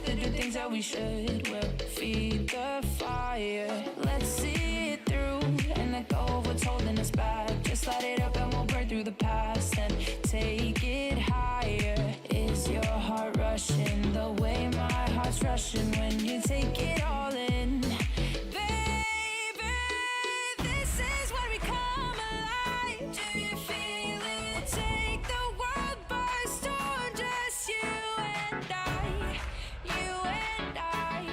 to do things that we should. We'll feed the fire. Let's see it through and let go of what's holding us back. Just light it up and we'll burn through the past and take it higher. Is your heart rushing the way my heart's rushing when you take it all in? Baby, this is when we come alive. Do you feel it? We'll take the world by storm, just you and I. You and I.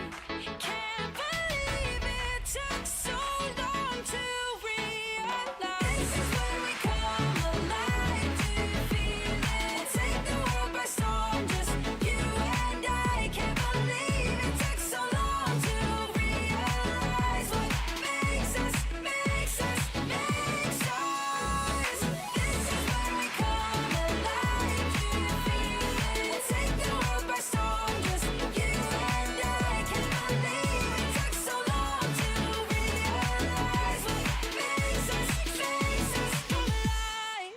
Can't believe it took so long to realize. This is when we come alive. Do you feel it? We'll take the world by storm, just you and I. Can't believe it took so long to realize what makes us, makes us, makes us. This is when we come alive. Do you feel it? We'll take the world by storm, just you and I. Can't believe it took so long to realize what makes us, makes us come alive.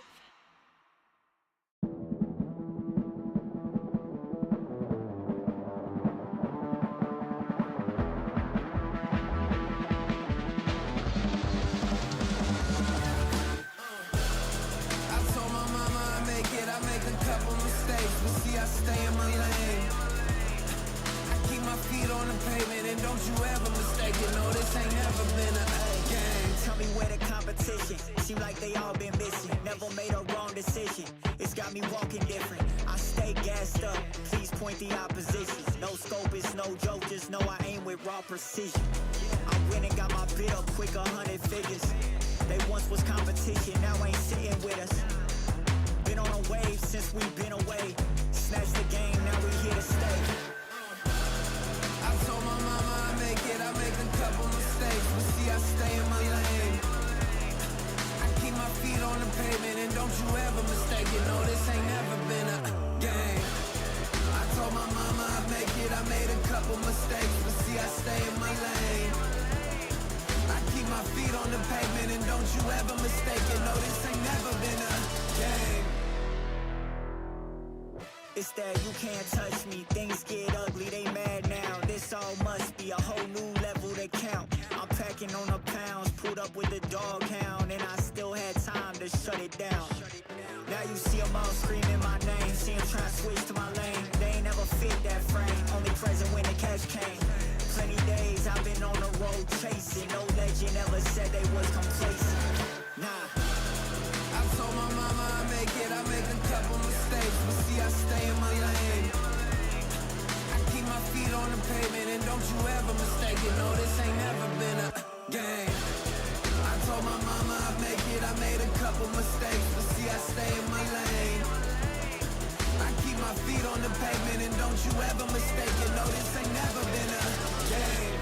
I told my mama I make it, I make a couple mistakes, but see I stay in my lane. I keep my feet on the pavement and don't you ever mistake it, no this ain't never been a game. Tell me where the competition. Seem like they all been missing. Never made a wrong decision. It's got me walking different. I stay gassed up. Please point the opposition. No scope is no joke. Just know I aim with raw precision. I went and got my bid up quick, 100 figures. They once was competition, now ain't sitting with us. Been on a wave since we've been away. Snatch the game, now we here to stay. I told my mama I make it, I make a couple mistakes, but see I stay in my lane. I keep my feet on the pavement and don't you ever mistake it, no this ain't never been a game. I told my mama I make it, I made a couple mistakes, but see I stay in my lane. I keep my feet on the pavement and don't you ever mistake it, no this ain't never been a game. It's that you can't touch me. Things get ugly, they mad now. This all must be a whole new level to count. I'm packing on the pounds, pulled up with the dog hound, and I still had time to shut it down. Now you see them all screaming my name. See them trying to switch to my lane. They ain't never fit that frame. Only present when the cash came. Plenty days I've been on the road chasing. No legend ever said they was complacent. Nah. I told my mama I make it, I make a couple mistakes, but see I stay in my lane. I keep my feet on the pavement and don't you ever mistake it, no this ain't never been a game. I told my mama I make it, I made a couple mistakes, but see I stay in my lane. I keep my feet on the pavement and don't you ever mistake it, no this ain't never been a game.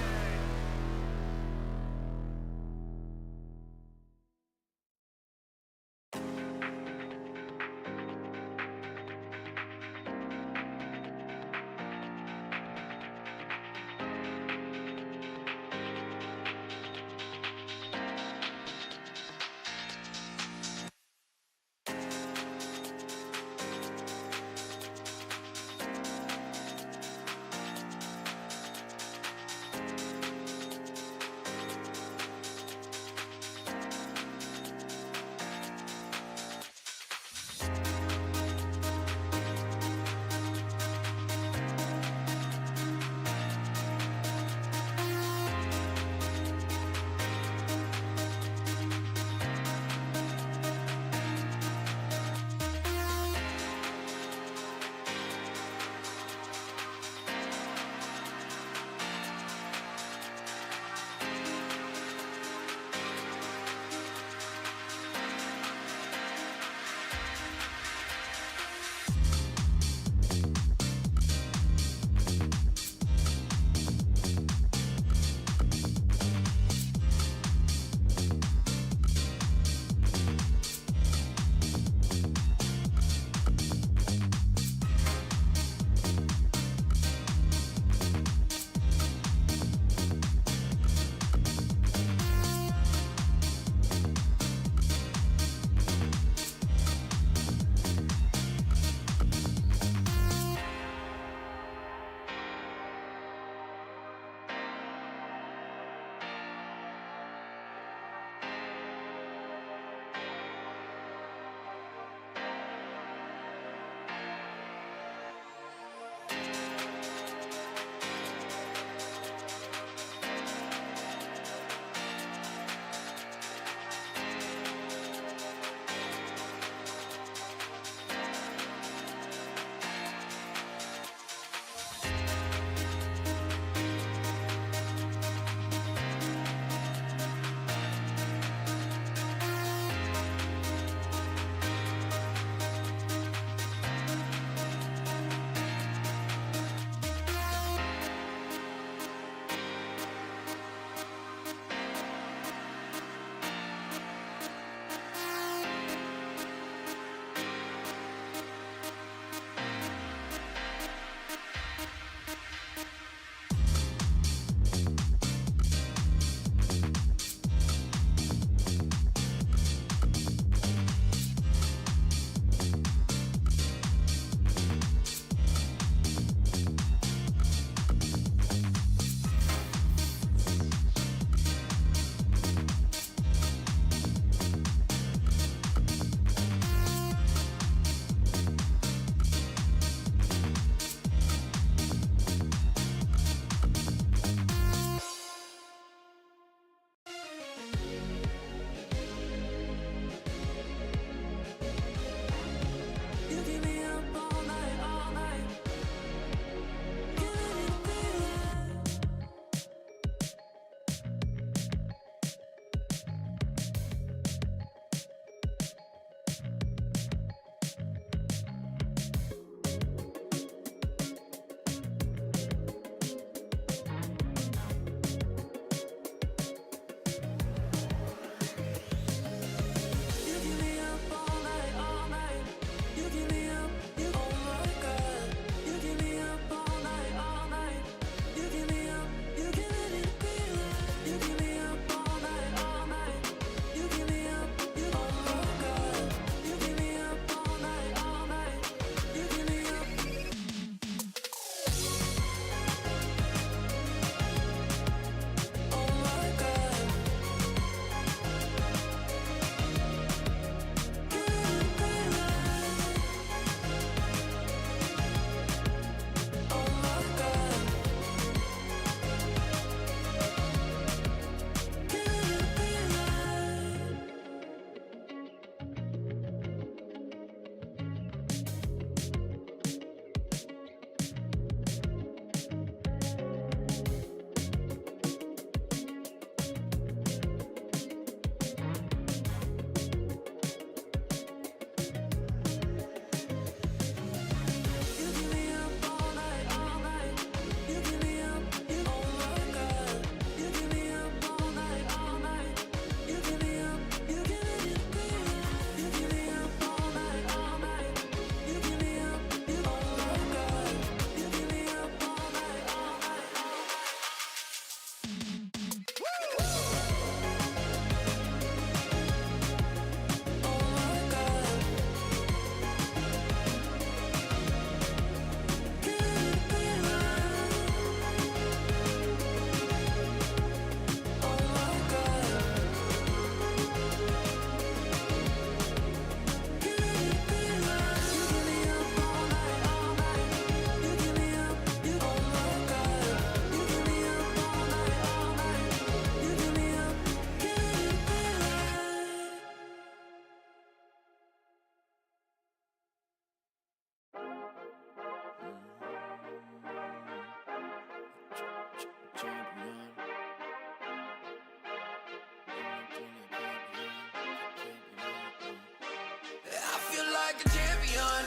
like a champion.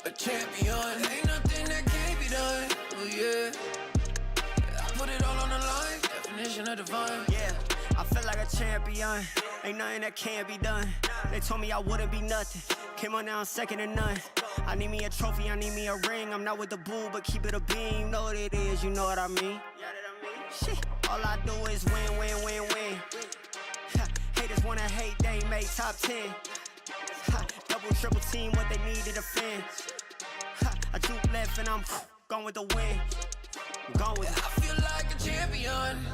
A champion. Ain't nothing that can't be done. Oh yeah. I put it all on the line. Definition of divine. Yeah, I feel like a champion. Ain't nothing that can't be done. They told me I wouldn't be nothing. Came on now, I'm second to none. I need me a trophy, I need me a ring. I'm not with the bull, but keep it a beam. You know what it is, you know what I mean. Shit, all I do is win, win, win, win. Haters wanna hate, they ain't made top 10. Double, triple team, what they need to defend. I juke left and I'm gone with the win. I'm gone with it. I feel like a champion.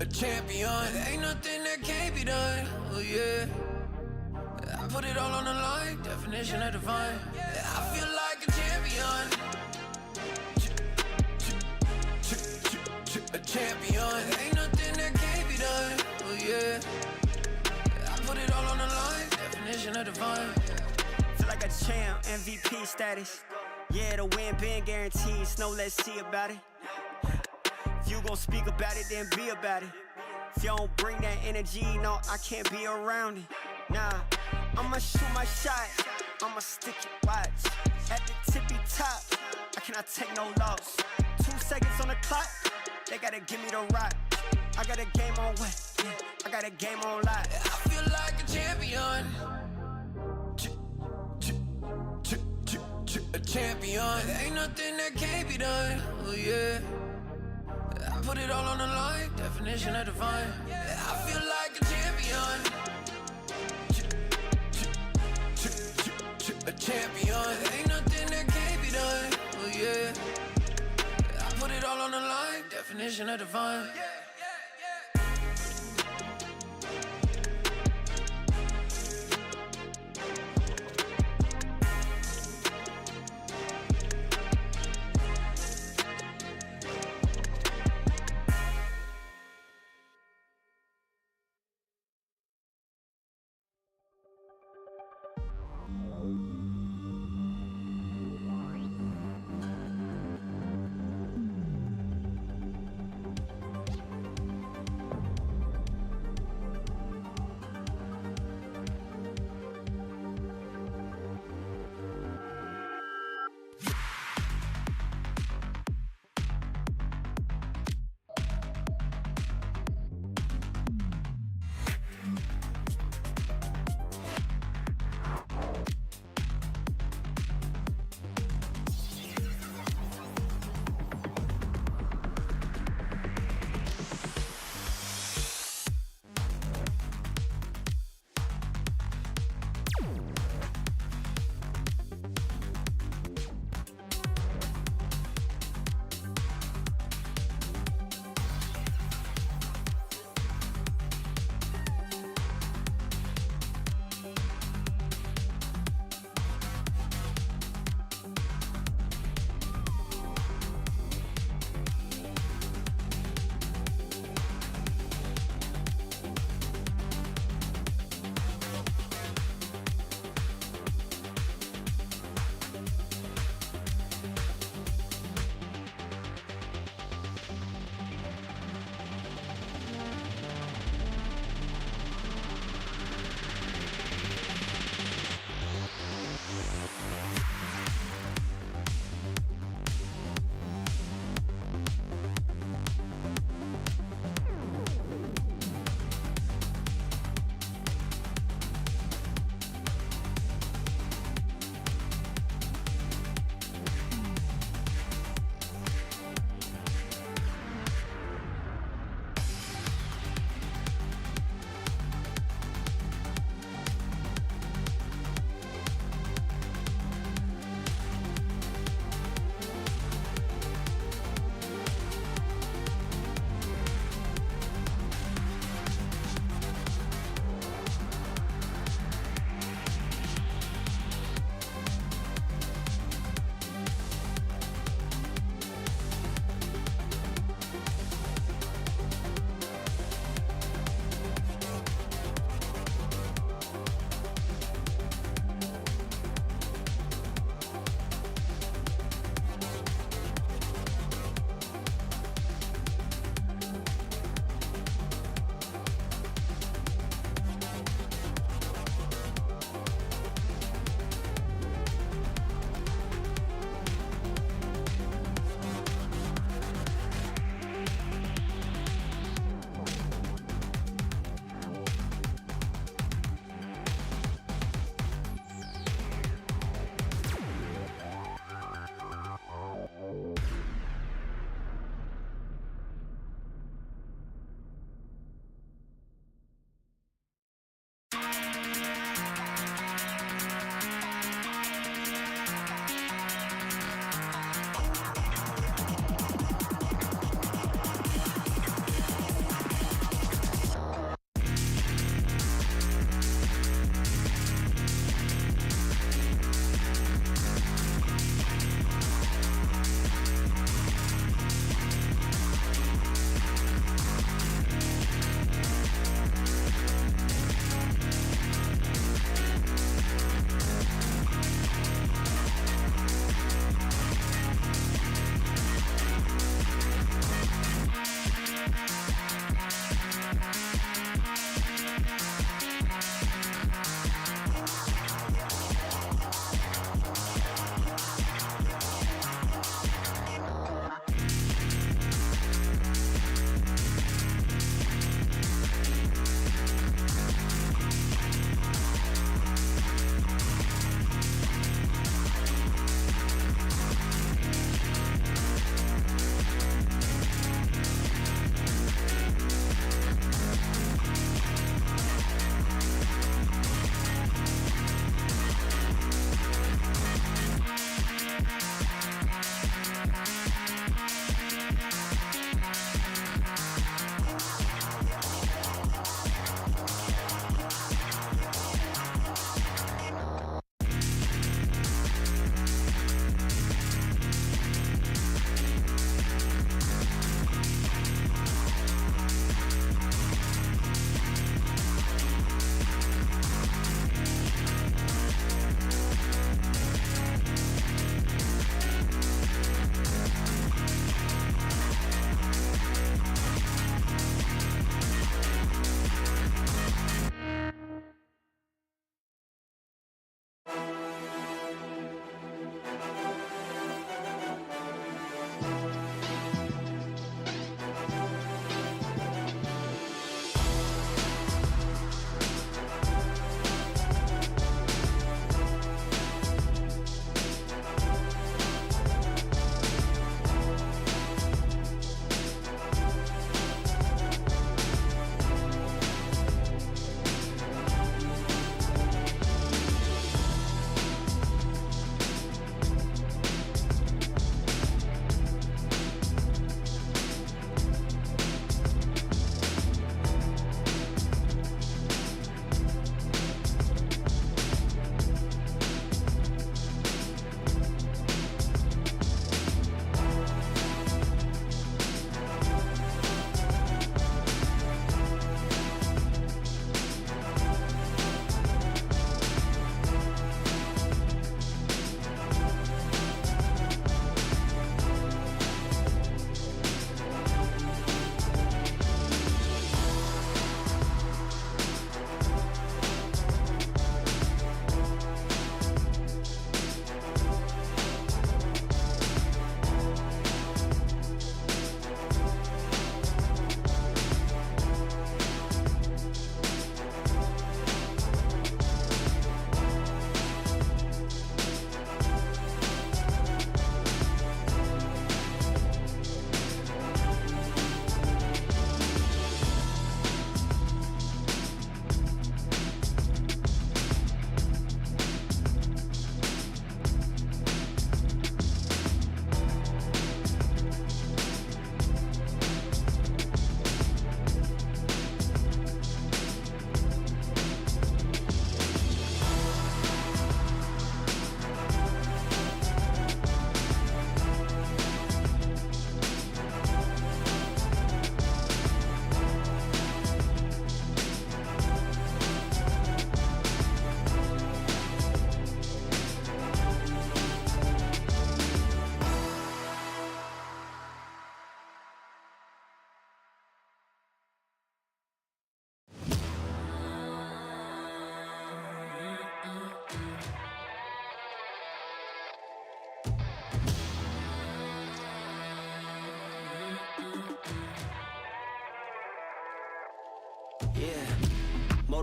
A champion. Ain't nothing that can't be done. Oh yeah. I put it all on the line. Definition of divine. I feel like a champion. A champion. Ain't nothing that can't be done. Oh yeah. I put it all on the line. Definition of divine. Feel like a champ, MVP status. Yeah, the win been guaranteed. So let's see about it. If you gon' speak about it, then be about it. If you don't bring that energy, no, I can't be around it. Nah, I'ma shoot my shot, I'ma stick it, watch. At the tippy top, I cannot take no loss. 2 seconds on the clock, they gotta give me the rock. I got a game on wet, yeah, I got a game on lock. I feel like a champion. A champion. Ain't nothing that can't be done. Oh yeah. I put it all on the line. Definition of divine. I feel like a champion. A champion. Ain't nothing that can't be done. Oh yeah. I put it all on the line. Definition of divine.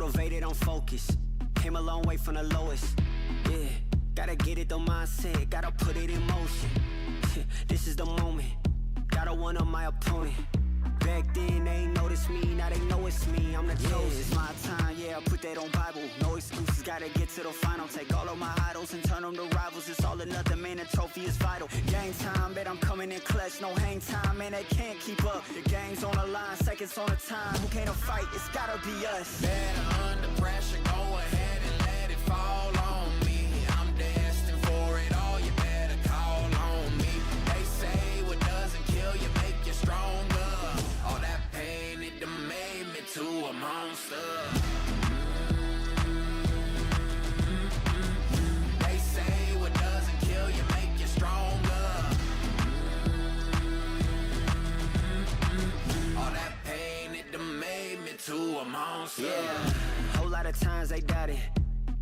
motivated, I'm focused. Came a long way from the lowest. Yeah, gotta get it, the mindset, gotta put it in motion. This is the moment, gotta one up my opponent. Back then they ain't noticed me, now they know it's me, I'm the chosen. It's my time, yeah, I put that on Bible. No excuses, gotta get to the final. Take all of my idols and turn them to rivals. It's all or nothing, man, the trophy is vital. Game time, bet I'm coming in clutch. No hang time, man, they can't keep up. The game's on the line, seconds on the time. Who can't fight? It's gotta be us. Better under pressure, go ahead and let it fall on me. I'm destined for it all, you better call on me. They say what doesn't kill you make you stronger. All that pain, it done made me to a monster. They say what doesn't kill you make you stronger. All that pain, it done made me to a monster. Yeah, whole lot of times they doubted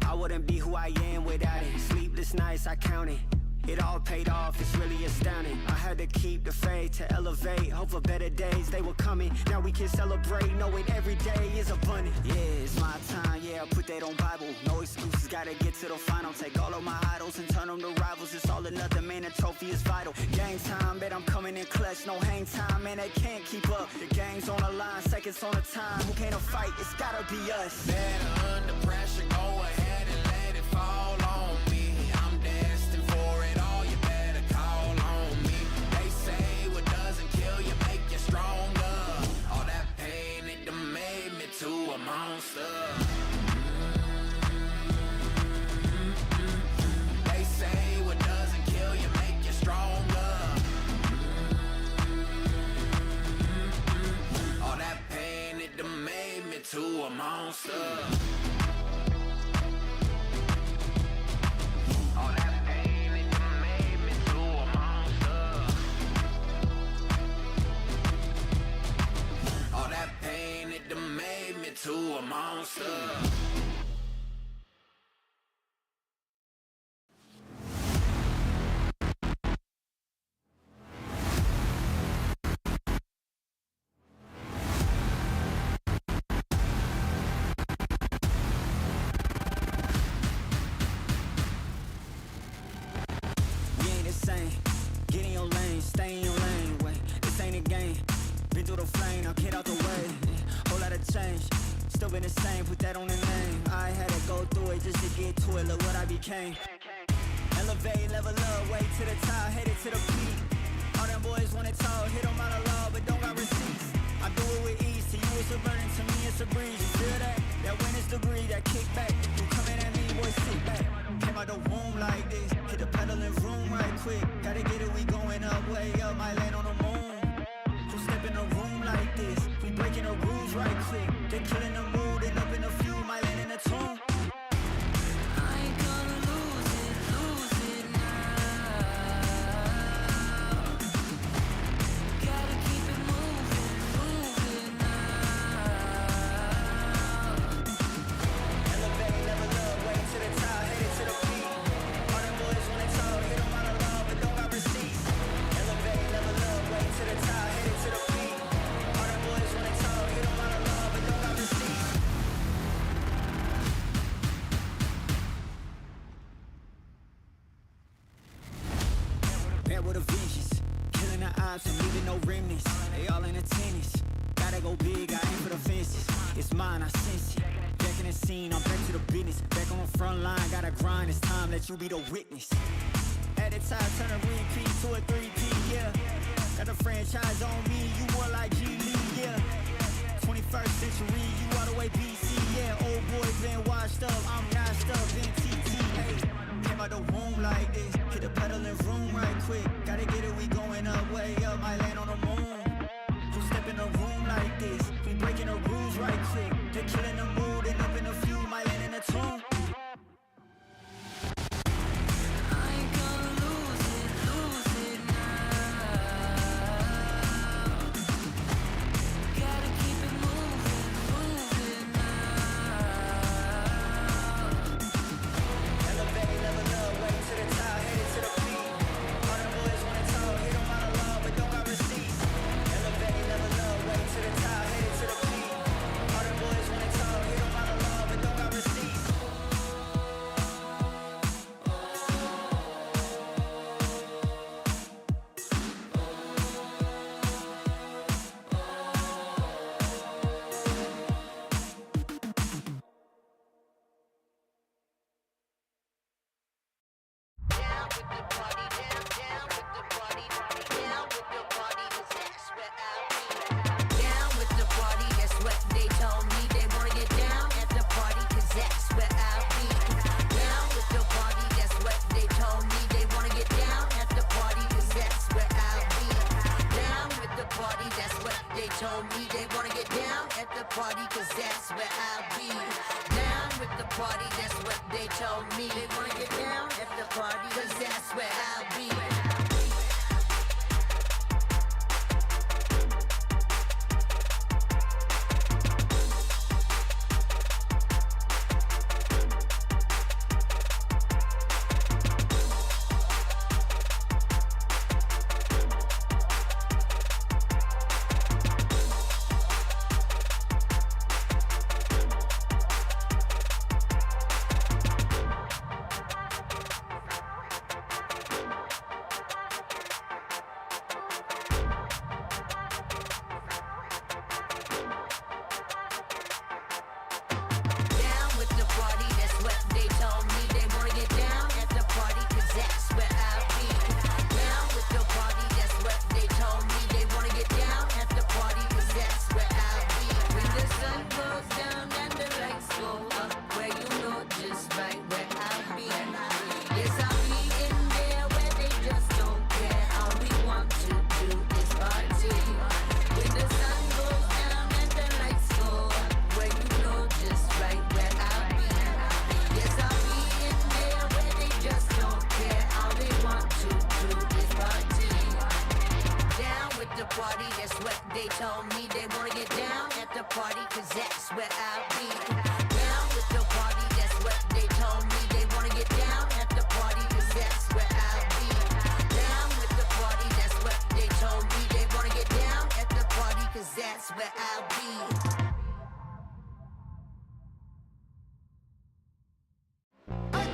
I wouldn't be who I am without it. Sleepless nights, I counted. It all paid off, it's really astounding. I had to keep the faith to elevate. Hope for better days, they were coming. Now we can celebrate, knowing every day is abundant. Yeah, it's my time, yeah, I put that on Bible. No excuses, gotta get to the final. Take all of my idols and turn them to rivals. It's all or nothing, man, the trophy is vital. Game time, bet I'm coming in clutch. No hang time, man, they can't keep up. The game's on the line, seconds on the time. Who can't fight? It's gotta be us. Better under pressure, go ahead and let it fall on me. I'm destined for it all, you better call on me. They say what doesn't kill you make you stronger. All that pain, it done made me to a monster. They say what doesn't kill you make you stronger. All that pain, it done made me to a monster. All that pain, it done made me to a monster. All that pain, it done made me to a monster. We ain't the same. Get in your lane, stay in your lane. Wait, this ain't a game. Been through the flame, now get out the way. Whole lot of change, still been the same. Put that on the name. I had to go through it just to get to it. Look what I became. Elevate, level up, way to the top, headed to the peak. All them boys wanna talk, hit them out of law, but don't got receipts. I do it with ease. To you it's a burden, to me it's a breeze. You feel that? That winner's degree, that kickback. You coming at me, boy, sit back. Came out the womb like this, hit the pedal in room right quick. Gotta get it, we going up, way up, might land on the moon. Who step in a room like this? We breaking the rules right quick. They killing the mood and up in the few, might land in a tomb. I ain't gonna lose it now. Gotta keep it moving now. Elevate, level up, way to the top, headed to the peak. All them boys wanna talk, hit them out of law, but don't got receipts. Elevate, level up, way to the top, headed to the peak. All them boys wanna talk, hit them out of law, but don't got receipts. Bad with a vengeance, killing the ops and leaving no remnants. They all in attendance. Gotta go big, I aim for the fences. It's mine, I sense it. Back in the scene, I'm back to the business. Back on the front line, gotta grind. It's time that you be the witness. At the time, turn a repeat to a 3P, yeah. Got the franchise on me, you more like G Lee, yeah. 21st century, you all the way BC, yeah. Old boy been washed up, I'm nashed up in TTA. Came out the womb like this, hit the pedal in room right quick. Gotta get it, we going up, way up, might land on the moon. Who step in a room like this? We breaking the rules right quick. They killing the mood and up in a few, might land in a tomb. I ain't gonna lose it now. Gotta keep it moving now. Elevate, level up, way to the top, headed to the peak. All them boys wanna talk, where I'll be. Down with the party, that's what they told me. They wanna get down at the party, cause that's where I'll be. Down with the party, that's what they told me. They wanna get down at the party, cause that's where I'll be. Down with the party, that's what they told me. They wanna get down at the party, cause that's where I'll be. Down with the party, that's what they told me. They wanna get down at the party, cause that's where I'll be.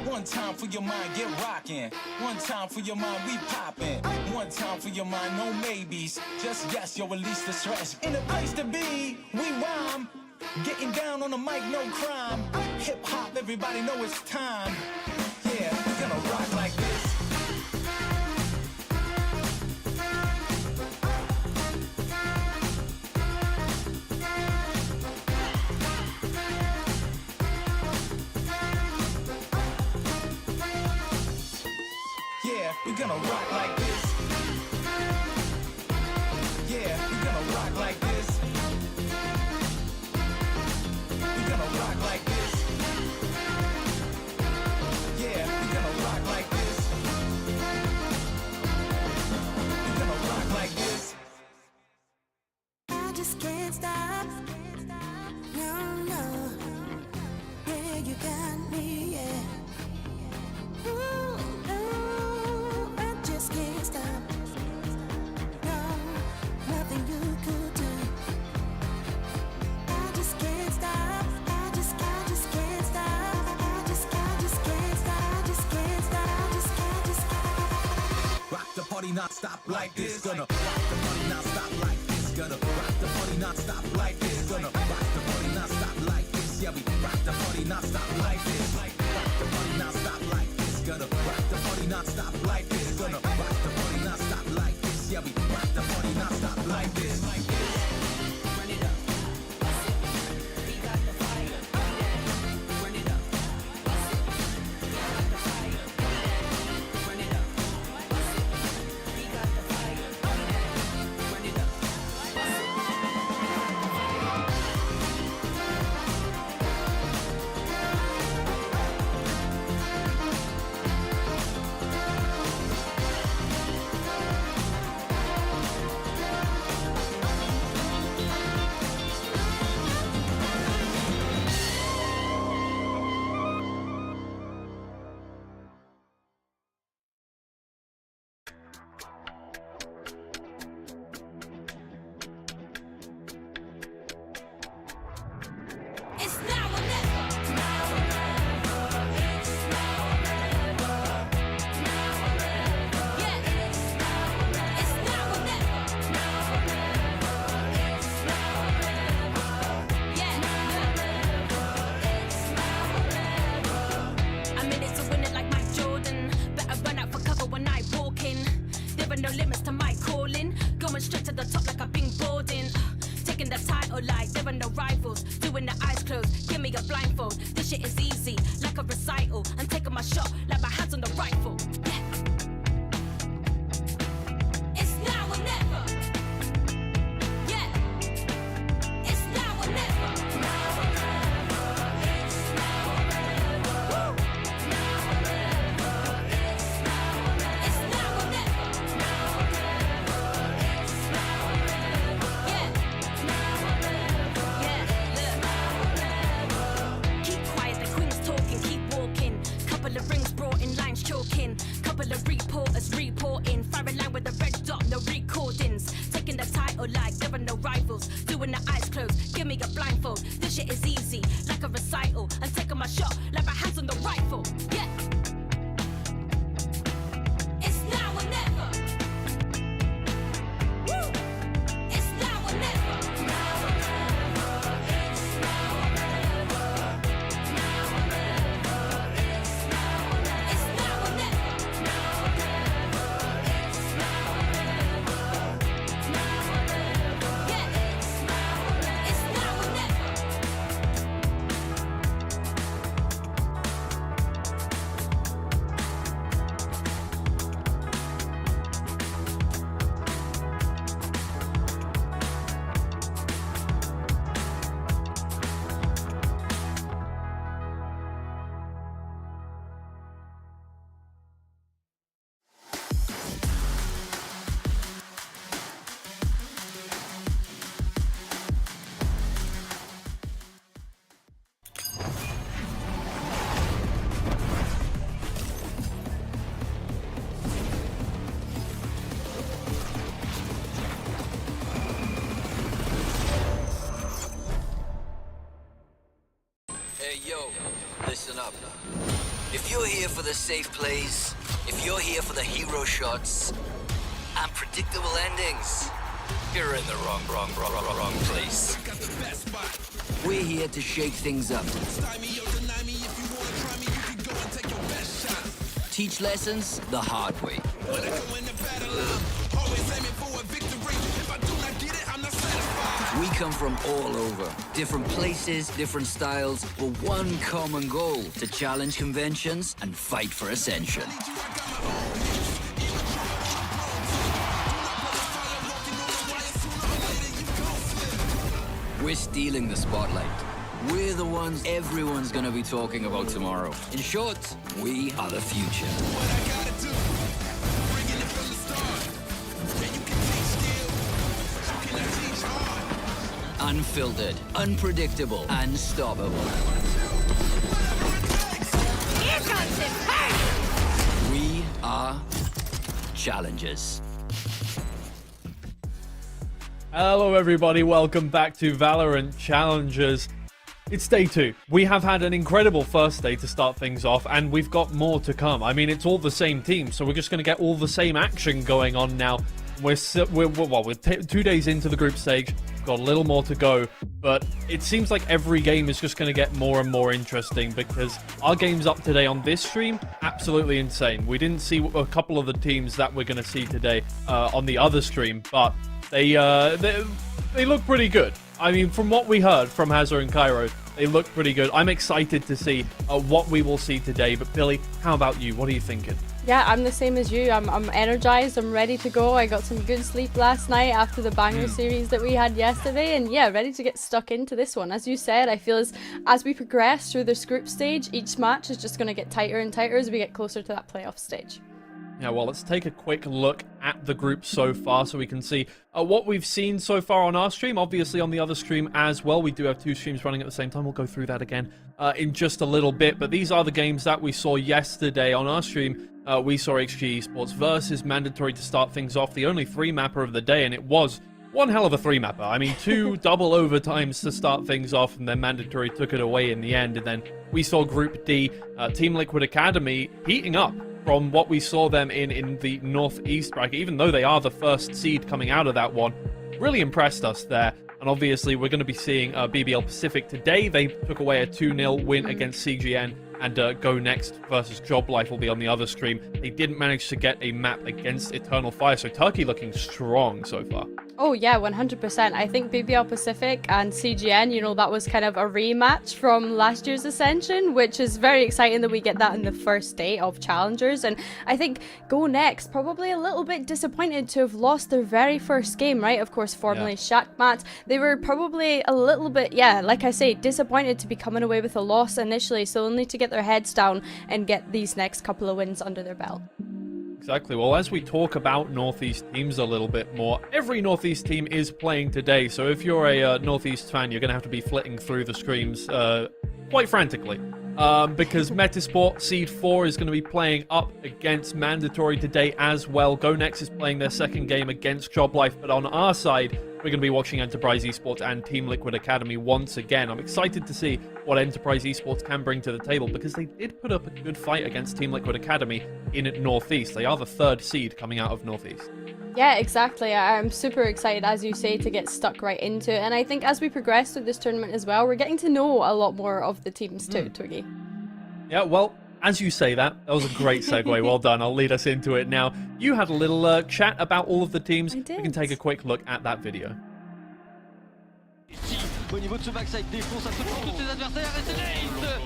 One time for your mind, get rockin'. One time for your mind, we poppin'. One time for your mind, no maybes. Just yes, yo, release the stress. In the place to be, we rhyme. Getting down on the mic, no crime. Hip hop, everybody know it's time. Yeah, we're gonna rock like this. Yeah, we're gonna rock like this. Yeah, we're gonna rock like this. We're gonna rock like this. Yeah, we're gonna rock like this. We're gonna rock like this. I just can't stop. No, no. Yeah, you got me, yeah. Ooh, no, I just can't stop. No, nothing you could do. I just can't stop. I just can't stop. I just can't stop. I just can't stop. Rock the party non-stop like this. Gonna rock the party non-stop like this. Gonna rock the party non-stop like this. Gonna rock the party non-stop like this. Yeah, we rock the party non-stop like this. Rock the party non-stop like this. Gonna rock the party non-stop like this. Gonna rock the party non-stop like this. Yeah, we rock the party non-stop like this. Run it up. We got the fire. Run it up. We got the fire. Run it up. We got the fire. Run it up. title like there are no rivals. Doing the eyes closed, give me a blindfold. This shit is easy, like a recital. I'm taking my shot, like my hands on the rifle. Yeah. It's now or never. Yeah. It's now or never. Now or never. It's now or never. Woo. Now or never. It's now or never. It's now or never. Now or never. It's now or never. Yeah. Now or never. Yeah. Look. Keep quiet, the queen's talking, keep walking. Couple of rings brought in, lines choking. Couple of reporters reporting. Firing line with the red dot, no recordings. Taking the title like there are no rivals. Doing the eyes closed, give me a blindfold. This shit is easy, like a recital. I'm taking my shot, like my hands on the rifle. Yeah. It's now or never. Woo. It's now or never. Now or never. It's now or never. Now or never. It's now or never. It's now or never. Now or never. It's now or never. Now or never. Yeah. It's now or never. It's now or never. Hey yo, listen up. If you're here for the safe plays, if you're here for the hero shots and predictable endings, you're in the wrong place. We're here to shake things up. Teach lessons the hard way. We come from all over, different places, different styles, but one common goal: to challenge conventions and fight for ascension. We're stealing the spotlight. We're the ones everyone's gonna be talking about tomorrow. In short, we are the future. Unfiltered, unpredictable, unstoppable. Here comes it. Hey! We are challengers. Hello everybody, welcome back to Valorant Challengers. It's day 2. We have had an incredible first day to start things off, and we've got more to come. I mean, it's all the same team, so we're just going to get all the same action going on now. We're 2 days into the group stage, got a little more to go, but it seems like every game is just going to get more and more interesting because our games up today on this stream, absolutely insane. We didn't see a couple of the teams that we're going to see today on the other stream, but they look pretty good. I mean, from what we heard from Hazard and Cairo, they look pretty good. I'm excited to see what we will see today. But Billy, how about you? What are you thinking? Yeah, I'm the same as you. I'm energized. I'm ready to go. I got some good sleep last night after the banger series that we had yesterday. And yeah, ready to get stuck into this one. As you said, I feel as we progress through this group stage, each match is just going to get tighter and tighter as we get closer to that playoff stage. Yeah, well, let's take a quick look at the group so far so we can see what we've seen so far on our stream. Obviously, on the other stream as well, we do have 2 streams running at the same time. We'll go through that again in just a little bit. But these are the games that we saw yesterday on our stream. We saw XG Esports versus Mandatory to start things off, the only 3-mapper of the day, and it was one hell of a 3-mapper. I mean, 2 double overtimes to start things off, and then Mandatory took it away in the end. And then we saw Group D, Team Liquid Academy, heating up from what we saw them in the Northeast bracket, even though they are the first seed coming out of that one. Really impressed us there. And obviously, we're going to be seeing BBL Pacific today. They took away a 2-0 win against CGN, and Go Next versus Job Life will be on the other stream. They didn't manage to get a map against Eternal Fire, so Turkey looking strong so far. Oh yeah, 100%. I think BBL Pacific and CGN, you know, that was kind of a rematch from last year's Ascension, which is very exciting that we get that in the first day of Challengers. And I think Go Next, probably a little bit disappointed to have lost their very first game, right? Of course, formerly Shakmat. They were probably a little bit, like I say, disappointed to be coming away with a loss initially, so they'll need to get their heads down and get these next couple of wins under their belt. Exactly. Well, as we talk about Northeast teams a little bit more, every Northeast team is playing today. So if you're a Northeast fan, you're going to have to be flitting through the streams quite frantically. Because Metasport Seed 4 is going to be playing up against Mandatory today as well. Go Next is playing their second game against Job Life. But on our side, we're going to be watching Enterprise Esports and Team Liquid Academy once again. I'm excited to see what Enterprise Esports can bring to the table because they did put up a good fight against Team Liquid Academy in Northeast. They are the 3rd seed coming out of Northeast. Yeah, exactly. I'm super excited, as you say, to get stuck right into it. And I think as we progress through this tournament as well, we're getting to know a lot more of the teams too, Twiggy. Yeah, well, as you say that was a great segue. Well done. I'll lead us into it now. You had a little chat about all of the teams. I did. We can take a quick look at that video. Au niveau de ce backside, défonce absolument tous ses adversaires et c'est Nate!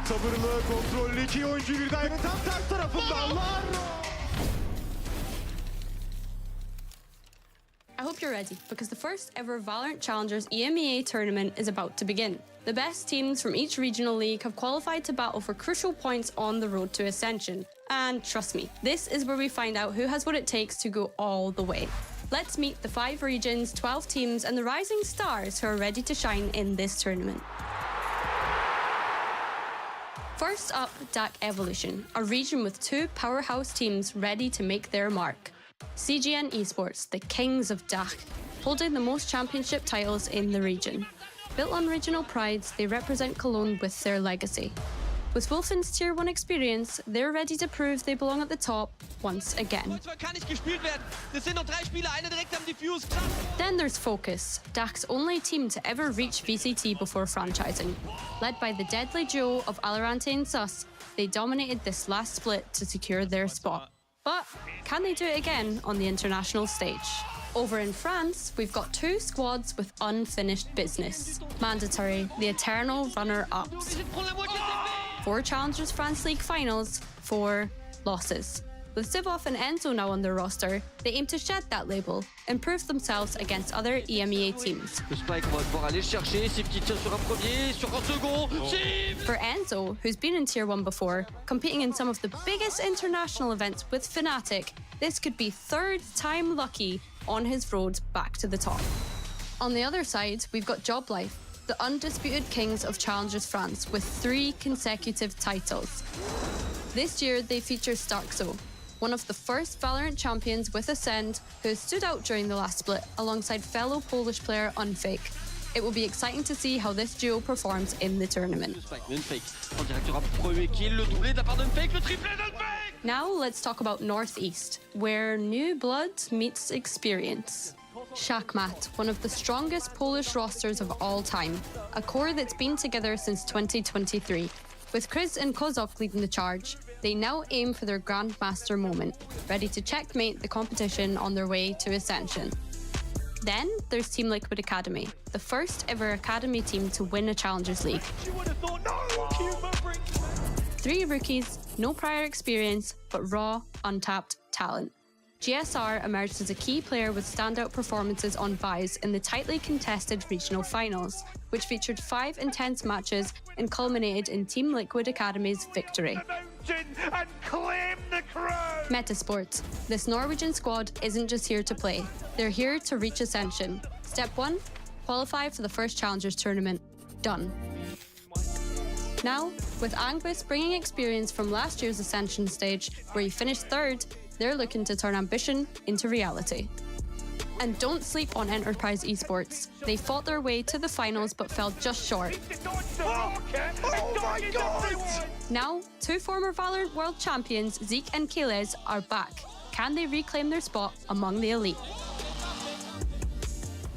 Sabırlı kontrollü iki oyuncu Gülgay'ın tam ters tarafından var. I hope you're ready, because the first ever Valorant Challengers EMEA tournament is about to begin. The best teams from each regional league have qualified to battle for crucial points on the road to Ascension. And trust me, this is where we find out who has what it takes to go all the way. Let's meet the 5 regions, 12 teams, and the rising stars who are ready to shine in this tournament. First up, DAC Evolution, a region with 2 powerhouse teams ready to make their mark. CGN Esports, the kings of DAC, holding the most championship titles in the region. Built on regional prides, they represent Cologne with their legacy. With Wolfen's Tier 1 experience, they're ready to prove they belong at the top once again. Then there's FOKUS, DAC's only team to ever reach VCT before franchising. Led by the deadly duo of Alorante and Sus, they dominated this last split to secure their spot. But can they do it again on the international stage? Over in France, we've got 2 squads with unfinished business. Mandatory, the eternal runner-ups. 4 Challengers France League finals, 4 losses. With Sivov and Enzo now on their roster, they aim to shed that label and prove themselves against other EMEA teams. For Enzo, who's been in Tier 1 before, competing in some of the biggest international events with Fnatic, this could be 3rd time lucky on his road back to the top. On the other side, we've got Job Life, the undisputed kings of Challengers France with 3 consecutive titles. This year, they feature Starkzo, one of the first Valorant champions with Ascend, who stood out during the last split alongside fellow Polish player Unfake. It will be exciting to see how this duo performs in the tournament. Now let's talk about Northeast, where new blood meets experience. Shakmat, one of the strongest Polish rosters of all time, a core that's been together since 2023. With Chris and Kozok leading the charge, they now aim for their Grandmaster moment, ready to checkmate the competition on their way to Ascension. Then there's Team Liquid Academy, the first ever Academy team to win a Challengers League. 3 rookies, no prior experience, but raw, untapped talent. GSR emerged as a key player with standout performances on VISE in the tightly contested regional finals, which featured 5 intense matches and culminated in Team Liquid Academy's victory. Metasport. This Norwegian squad isn't just here to play, they're here to reach Ascension. Step 1, qualify for the first Challengers tournament. Done. Now, with Angus bringing experience from last year's Ascension stage, where he finished 3rd, they're looking to turn ambition into reality. And don't sleep on Enterprise Esports. They fought their way to the finals but fell just short. Oh my god! Now, 2 former Valorant World Champions, Zeke and Keles, are back. Can they reclaim their spot among the elite?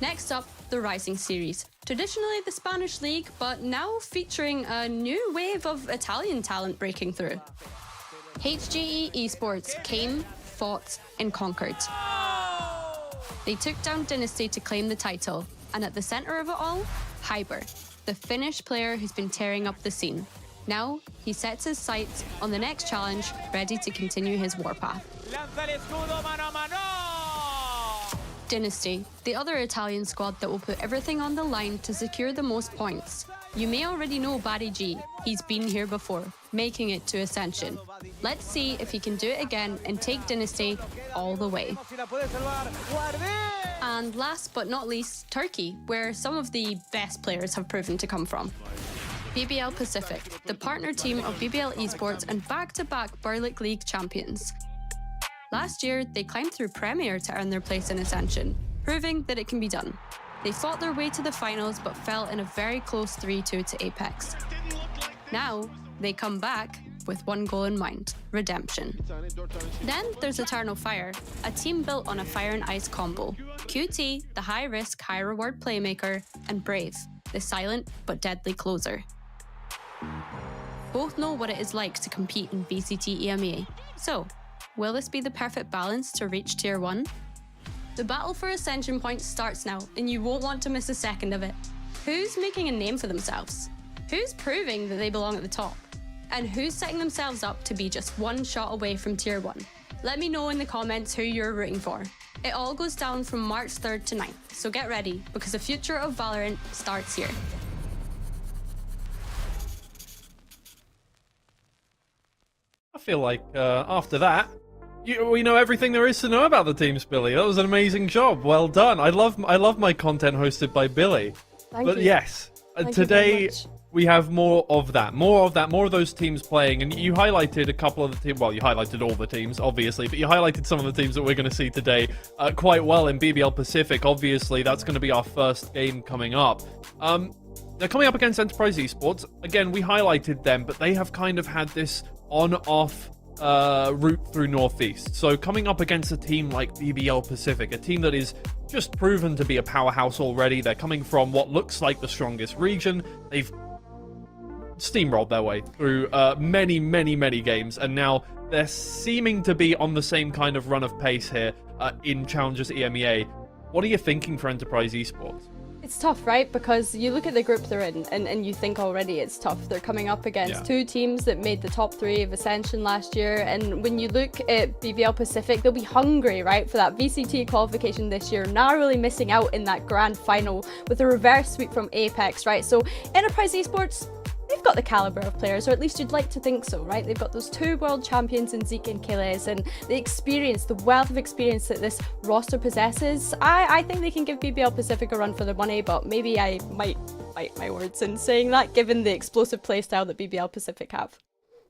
Next up, the Rising Series. Traditionally the Spanish league, but now featuring a new wave of Italian talent breaking through. HGE Esports came, fought, and conquered. They took down Dynasty to claim the title, and at the center of it all, Hyber, the Finnish player who's been tearing up the scene. Now, he sets his sights on the next challenge, ready to continue his warpath. Dynasty, the other Italian squad that will put everything on the line to secure the most points. You may already know Barry G. He's been here before, making it to Ascension. Let's see if he can do it again and take Dynasty all the way. And last but not least, Turkey, where some of the best players have proven to come from. BBL Pacific, the partner team of BBL Esports and back-to-back Berlic League champions. Last year, they climbed through Premier to earn their place in Ascension, proving that it can be done. They fought their way to the finals but fell in a very close 3-2 to Apex. Now, they come back with one goal in mind, redemption. Then there's Eternal Fire, a team built on a fire and ice combo. QT, the high-risk, high-reward playmaker, and Brave, the silent but deadly closer. Both know what it is like to compete in VCT EMEA. So, will this be the perfect balance to reach Tier 1? The battle for Ascension points starts now, and you won't want to miss a second of it. Who's making a name for themselves? Who's proving that they belong at the top? And who's setting themselves up to be just one shot away from Tier 1? Let me know in the comments who you're rooting for. It all goes down from March 3rd to 9th, so get ready, because the future of Valorant starts here. I feel like after that, we know everything there is to know about the teams, Billy. That was an amazing job. Well done. I love my content hosted by Billy. Thank but you. yes, Thank you very today much. we have more of those teams playing. And you highlighted a couple of the teams. Well, you highlighted all the teams, obviously, but you highlighted some of the teams that we're going to see today quite well in BBL Pacific. Obviously, that's going to be our first game coming up. They're coming up against Enterprise Esports. Again, we highlighted them, but they have kind of had this on-off route through Northeast. So coming up against a team like BBL Pacific, a team that is just proven to be a powerhouse already. They're coming from what looks like the strongest region. They've steamrolled their way through many games, and now they're seeming to be on the same kind of run of pace here in Challengers EMEA. What are you thinking for Enterprise Esports? It's tough, right? Because you look at the group they're in and you think already it's tough. They're coming up against two teams that made the top 3 of Ascension last year. And when you look at BBL Pacific, they'll be hungry, right, for that VCT qualification this year, narrowly missing out in that grand final with a reverse sweep from Apex, right? So Enterprise Esports, they've got the caliber of players, or at least you'd like to think so, right? They've got those 2 world champions in Zeke and Kayles, and the experience, the wealth of experience that this roster possesses. I think they can give BBL Pacific a run for their money, but maybe I might bite my words in saying that, given the explosive playstyle that BBL Pacific have.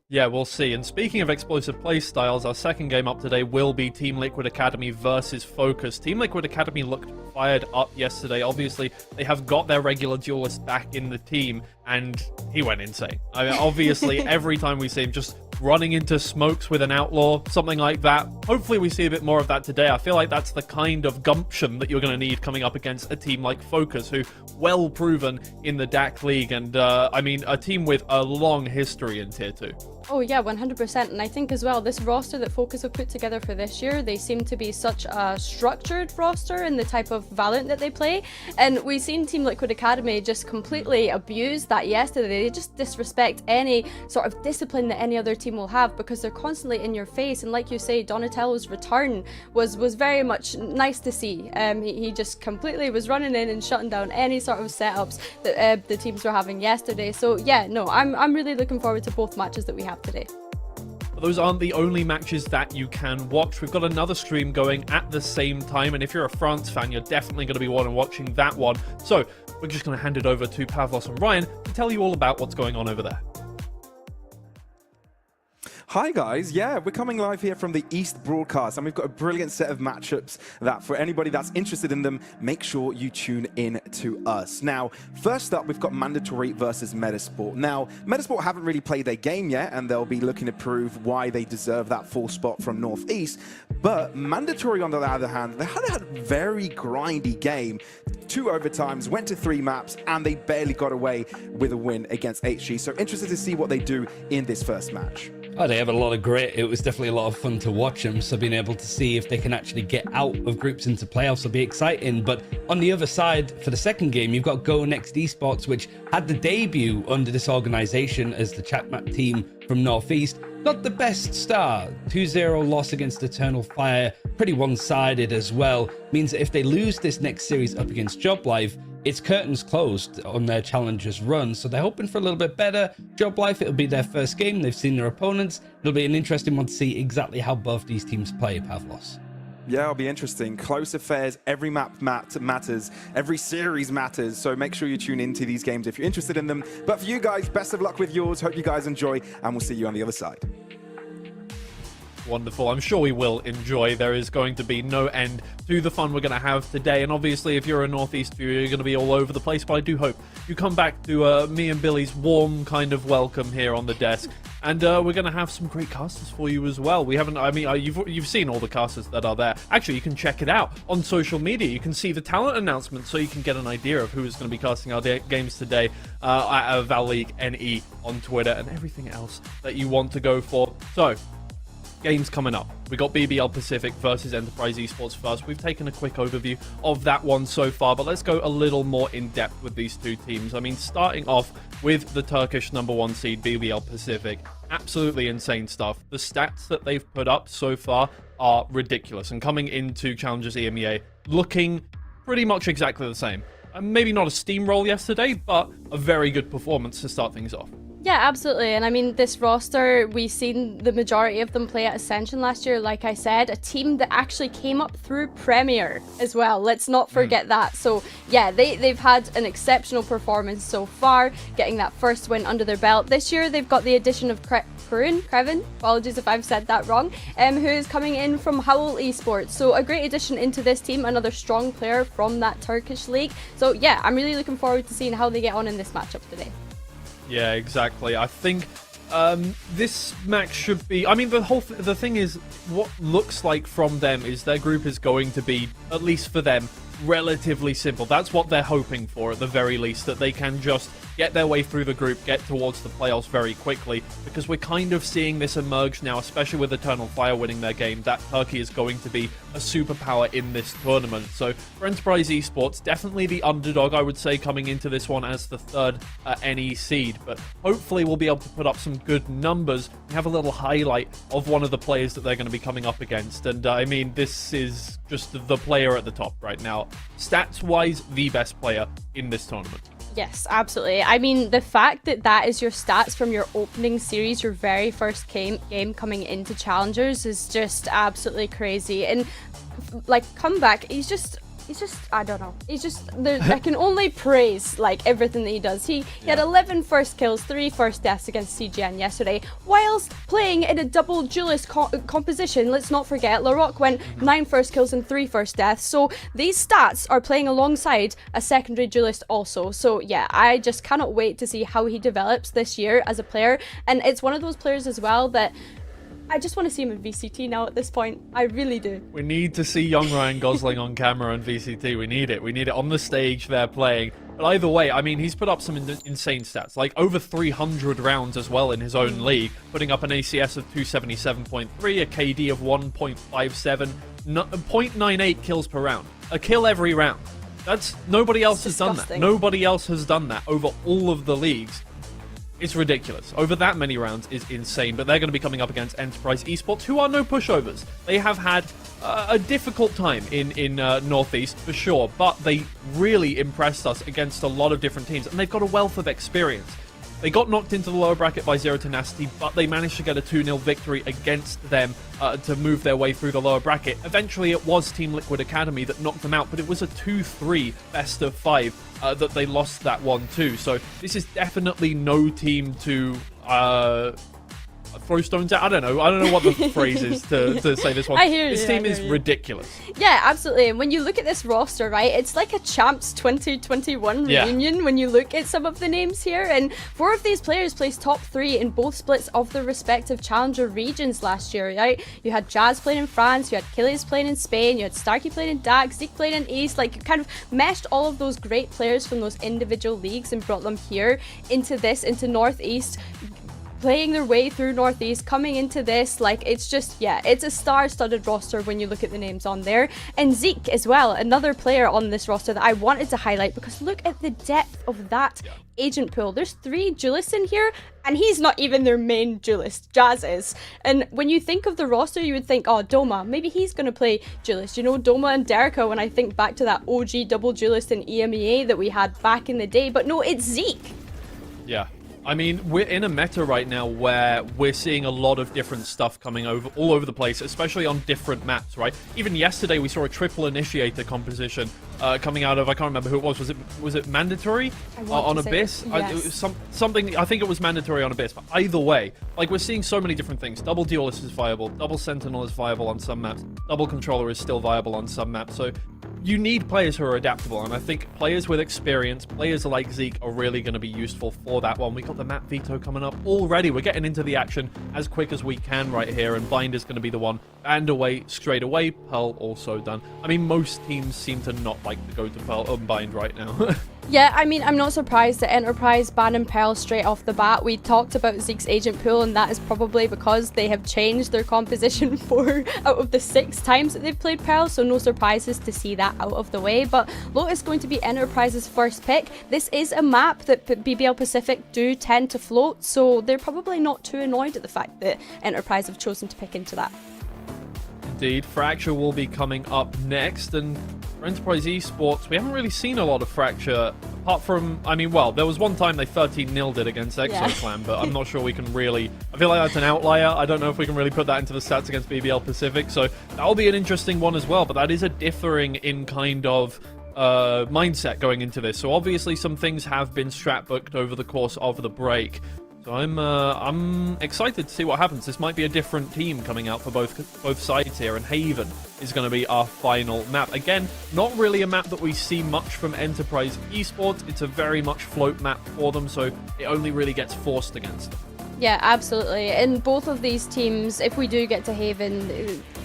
Yeah, we'll see. And speaking of explosive play styles, our second game up today will be Team Liquid Academy versus FOKUS. Team Liquid Academy looked fired up yesterday. Obviously, they have got their regular duelist back in the team, and he went insane. I mean, obviously, every time we see him just running into smokes with an outlaw, something like that. Hopefully we see a bit more of that today. I feel like that's the kind of gumption that you're going to need coming up against a team like FOKUS, who well proven in the DAC League, and I mean, a team with a long history in Tier 2. Oh yeah, 100%. And I think as well, this roster that FOKUS have put together for this year, they seem to be such a structured roster in the type of Valorant that they play. And we've seen Team Liquid Academy just completely abuse that yesterday. They just disrespect any sort of discipline that any other team will have, because they're constantly in your face. And like you say, Donatello's return was very much nice to see. He just completely was running in and shutting down any sort of setups that the teams were having yesterday. So yeah, no, I'm really looking forward to both matches that we have today. But those aren't the only matches that you can watch. We've got another stream going at the same time, and if you're a France fan, you're definitely going to be watching that one. So we're just going to hand it over to Pavlos and Ryan to tell you all about what's going on over there. Hi guys, yeah, we're coming live here from the East Broadcast, and we've got a brilliant set of matchups that for anybody that's interested in them, make sure you tune in to us. Now, first up, we've got Mandatory versus Metasport. Now, Metasport haven't really played their game yet, and they'll be looking to prove why they deserve that 4th spot from Northeast, but Mandatory, on the other hand, they had a very grindy game. 2 overtimes, went to 3 maps, and they barely got away with a win against HG. So interested to see what they do in this first match. Oh, they have a lot of grit. It was definitely a lot of fun to watch them. So being able to see if they can actually get out of groups into playoffs will be exciting. But on the other side, for the second game, you've got Go Next Esports, which had the debut under this organization as the Chatmap team from Northeast. Not the best start. 2-0 loss against Eternal Fire. Pretty one-sided as well. Means that if they lose this next series up against Job Life, it's curtains closed on their challengers run. So they're hoping for a little bit better. Job Life, it'll be their first game. They've seen their opponents. It'll be an interesting one to see exactly how both these teams play, Pavlos. Yeah, it'll be interesting. Close affairs. Every map matters. Every series matters. So make sure you tune into these games if you're interested in them. But for you guys, best of luck with yours. Hope you guys enjoy, and we'll see you on the other side. Wonderful. I'm sure we will enjoy. There is going to be no end to the fun we're going to have today. And obviously, if you're a Northeast viewer, you're going to be all over the place. But I do hope you come back to me and Billy's warm kind of welcome here on the desk. And we're going to have some great casters for you as well. We haven't, I mean, you've seen all the casters that are there. Actually, you can check it out on social media. You can see the talent announcement so you can get an idea of who is going to be casting our games today at Val League NE on Twitter and everything else that you want to go for. So, games coming up. We got BBL Pacific versus Enterprise Esports first. We've taken a quick overview of that one so far, but let's go a little more in depth with these two teams. I mean, starting off with the Turkish #1 seed BBL Pacific. Absolutely insane stuff. The stats that they've put up so far are ridiculous, and coming into Challengers EMEA looking pretty much exactly the same. Maybe not a steamroll yesterday, but a very good performance to start things off. Yeah, absolutely. And I mean, this roster, we've seen the majority of them play at Ascension last year. Like I said, a team that actually came up through Premier as well. Let's not forget that. So yeah, they've had an exceptional performance so far, getting that first win under their belt. This year, they've got the addition of Krevin, apologies if I've said that wrong, who is coming in from Howl Esports. So a great addition into this team, another strong player from that Turkish league. So yeah, I'm really looking forward to seeing how they get on in this matchup today. Yeah, exactly. I think this match should be... I mean, the thing is, what looks like from them is their group is going to be, at least for them, relatively simple. That's what they're hoping for, at the very least, that they can just get their way through the group, get towards the playoffs very quickly, because we're kind of seeing this emerge now, especially with Eternal Fire winning their game, that Turkey is going to be a superpower in this tournament. So for Enterprise Esports, definitely the underdog, I would say, coming into this one as the third NE seed, but hopefully we'll be able to put up some good numbers. We have a little highlight of one of the players that they're going to be coming up against, and I mean, this is just the player at the top right now. Stats-wise, the best player in this tournament. Yes, absolutely. I mean, the fact that that is your stats from your opening series, your very first game coming into Challengers, is just absolutely crazy. And like, comeback, he's just, I don't know. He's just, I can only praise, like, everything that he does. He had 11 first kills, 3 first deaths against CGN yesterday, whilst playing in a double duelist composition. Let's not forget, Larocque went 9 first kills and 3 first deaths. So these stats are playing alongside a secondary duelist also. So yeah, I just cannot wait to see how he develops this year as a player. And it's one of those players as well that I just want to see him in VCT now at this point. I really do. We need to see young Ryan Gosling on camera in VCT. We need it. We need it on the stage there playing. But either way, I mean, he's put up some insane stats, like over 300 rounds as well in his own league, putting up an ACS of 277.3, a KD of 1.57, 0.98 kills per round. A kill every round. That's nobody else has done that. Nobody else has done that over all of the leagues. It's ridiculous. Over that many rounds is insane, but they're going to be coming up against Enterprise Esports, who are no pushovers. They have had a difficult time in Northeast, for sure, but they really impressed us against a lot of different teams, and they've got a wealth of experience. They got knocked into the lower bracket by Zero Tenacity, but they managed to get a 2-0 victory against them to move their way through the lower bracket. Eventually, it was Team Liquid Academy that knocked them out, but it was a 2-3 best of 5 that they lost that one too. So this is definitely no team to throw stones at. I don't know what the phrase is to say this one. I hear you. This team is ridiculous. Yeah, absolutely. And when you look at this roster, right, it's like a Champs 2021 reunion when you look at some of the names here. And 4 of these players placed top 3 in both splits of their respective Challenger regions last year, right? You had Jazz playing in France, you had Achilles playing in Spain, you had Starkey playing in DAC, Zeke playing in East. Like, you kind of meshed all of those great players from those individual leagues and brought them here into Northeast. playing their way through Northeast, coming into this, like, it's just, yeah, it's a star-studded roster when you look at the names on there. And Zeke as well, another player on this roster that I wanted to highlight, because look at the depth of that agent pool. There's 3 duelists in here, and he's not even their main duelist. Jazz is. And when you think of the roster, you would think, oh, Doma, maybe he's going to play duelist. You know, Doma and Derrica, when I think back to that OG double duelist in EMEA that we had back in the day. But no, it's Zeke. Yeah. I mean, we're in a meta right now where we're seeing a lot of different stuff coming all over the place, especially on different maps, right? Even yesterday, we saw a triple initiator composition coming out of, I can't remember who it was. Was it mandatory on Abyss? Yes. It was something, I think it was mandatory on Abyss. But either way, like, we're seeing so many different things. Double duelist is viable. Double sentinel is viable on some maps. Double controller is still viable on some maps. So you need players who are adaptable, and I think players with experience, players like Zeke, are really going to be useful for that one. We got the map veto coming up already. We're getting into the action as quick as we can right here, and Bind is going to be the one. And away, straight away. Pearl also done. I mean, most teams seem to not like to go to Pearl Bind right now. Yeah, I mean, I'm not surprised that Enterprise banning Pearl straight off the bat. We talked about Zeke's agent pool, and that is probably because they have changed their composition 4 out of the 6 times that they've played Pearl, so no surprises to see that out of the way. But Lotus is going to be Enterprise's first pick. This is a map that BBL Pacific do tend to float, so they're probably not too annoyed at the fact that Enterprise have chosen to pick into that. Indeed, Fracture will be coming up next, and for Enterprise Esports, we haven't really seen a lot of Fracture, apart from, I mean, well, there was one time they 13-0'd it against ExoClan, but I'm not sure we can really, I feel like that's an outlier. I don't know if we can really put that into the stats against BBL Pacific, so that'll be an interesting one as well, but that is a differing in kind of mindset going into this. So obviously some things have been strat booked over the course of the break. So I'm excited to see what happens. This might be a different team coming out for both sides here, and Haven is going to be our final map. Again, not really a map that we see much from Enterprise Esports. It's a very much float map for them, so it only really gets forced against them. Yeah, absolutely. In both of these teams, if we do get to Haven,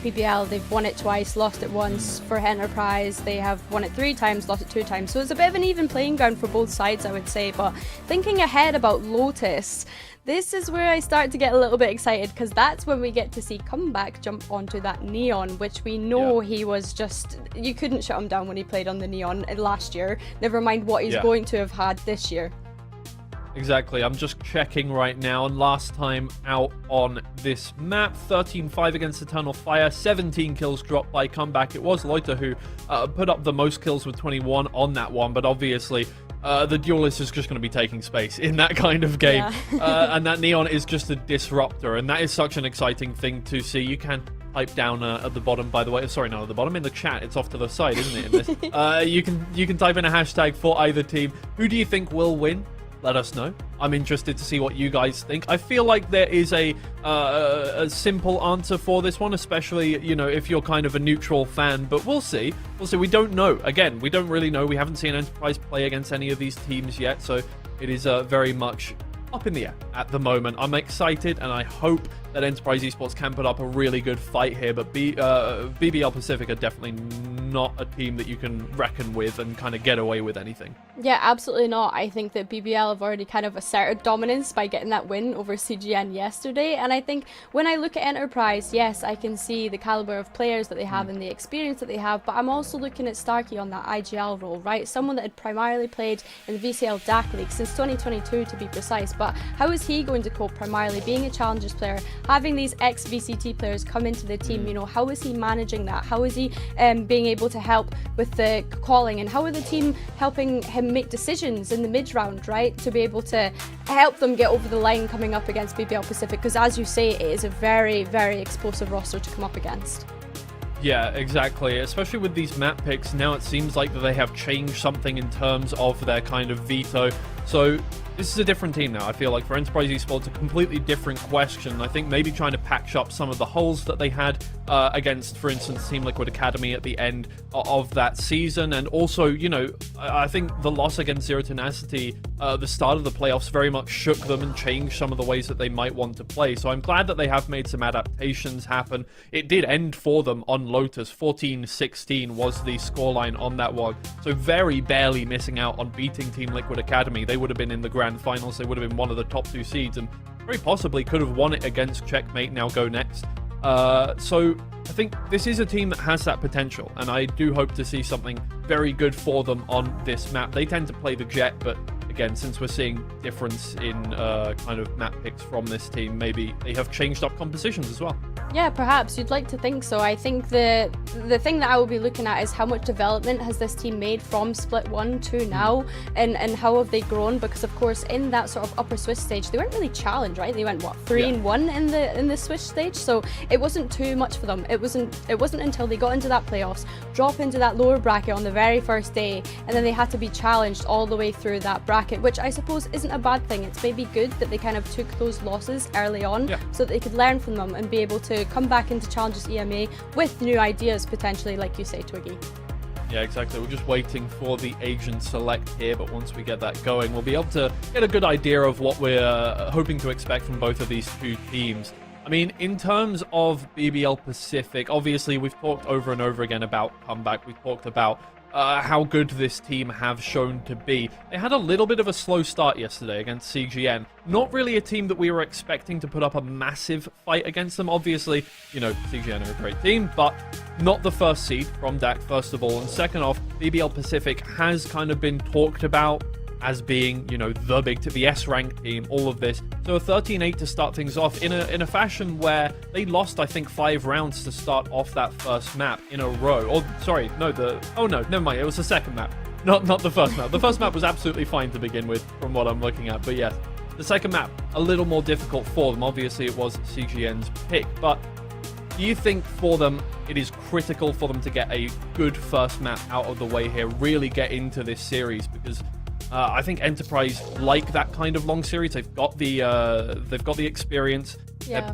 BBL, they've won it twice, lost it once. For Enterprise, they have won it 3 times, lost it 2 times. So it's a bit of an even playing ground for both sides, I would say. But thinking ahead about Lotus, this is where I start to get a little bit excited, because that's when we get to see Comeback jump onto that Neon, which we know he was just, you couldn't shut him down when he played on the Neon last year. Never mind what he's going to have had this year. Exactly, I'm just checking right now, and last time out on this map, 13-5 against Eternal Fire, 17 kills dropped by Comeback. It was Lotus who put up the most kills with 21 on that one, but obviously the duelist is just going to be taking space in that kind of game. And that Neon is just a disruptor, and that is such an exciting thing to see. You can type down at the bottom, by the way. Sorry, not at the bottom, in the chat. It's off to the side, isn't it? In this? You can type in a hashtag for either team. Who do you think will win? Let us know. I'm interested to see what you guys think. I feel like there is a simple answer for this one, especially, you know, if you're kind of a neutral fan, but we'll see. We'll see. We don't know. Again, we don't really know. We haven't seen Enterprise play against any of these teams yet, so it is very much up in the air at the moment. I'm excited, and I hope that Enterprise Esports can put up a really good fight here, but BBL Pacific are definitely not a team that you can reckon with and kind of get away with anything. Yeah, absolutely not. I think that BBL have already kind of asserted dominance by getting that win over CGN yesterday, and I think when I look at Enterprise, yes, I can see the caliber of players that they have and the experience that they have, but I'm also looking at Starkey on that IGL role, right? Someone that had primarily played in the VCL DAC League since 2022 to be precise, but how is he going to cope primarily being a Challengers player, having these ex-VCT players come into the team? You know, how is he managing that? How is he being able to help with the calling, and how are the team helping him make decisions in the mid-round, right, to be able to help them get over the line coming up against BBL Pacific, because as you say, it is a very, very explosive roster to come up against. Yeah, exactly. Especially with these map picks, now it seems like that they have changed something in terms of their kind of veto. So this is a different team now. I feel like for Enterprise Esports, a completely different question. I think maybe trying to patch up some of the holes that they had against, for instance, Team Liquid Academy at the end of that season. And also, you know, I think the loss against Zero Tenacity, the start of the playoffs very much shook them and changed some of the ways that they might want to play. So I'm glad that they have made some adaptations happen. It did end for them on Lotus. 14-16 was the scoreline on that one. So very barely missing out on beating Team Liquid Academy. They would have been in the grand finals. They would have been one of the top 2 seeds, and very possibly could have won it against Checkmate, now Go Next. So I think this is a team that has that potential, and I do hope to see something very good for them on this map. They tend to play the Jet, but again, since we're seeing difference in kind of map picks from this team, maybe they have changed up compositions as well. Yeah, perhaps. You'd like to think so. I think the thing that I will be looking at is how much development has this team made from Split 1 to now, and how have they grown? Because of course, in that sort of upper Swiss stage, they weren't really challenged, right? They went, what, 3-1 in the Swiss stage? So it wasn't too much for them. It wasn't until they got into that playoffs, drop into that lower bracket on the very first day, and then they had to be challenged all the way through that bracket, which I suppose isn't a bad thing. It's maybe good that they kind of took those losses early on, so that they could learn from them and be able to come back into Challenges EMEA with new ideas, potentially, like you say, Twiggy. Yeah, exactly. We're just waiting for the agent select here, but once we get that going, we'll be able to get a good idea of what we're hoping to expect from both of these two teams. I mean, in terms of BBL Pacific, obviously we've talked over and over again about comeback. We've talked about how good this team have shown to be. They had a little bit of a slow start yesterday against CGN. Not really a team that we were expecting to put up a massive fight against them. Obviously, you know, CGN are a great team, but not the first seed from DAC, first of all. And second off, BBL Pacific has kind of been talked about as being, you know, the S-ranked team, all of this. So a 13-8 to start things off in a fashion where they lost, I think, 5 rounds to start off that first map in a row. Or, sorry, no, never mind. It was the second map, not the first map. The first map was absolutely fine to begin with, from what I'm looking at. But yes, the second map, a little more difficult for them. Obviously, it was CGN's pick. But do you think for them, it is critical for them to get a good first map out of the way here, really get into this series? Because I think Enterprise like that kind of long series. They've got the experience. Yeah.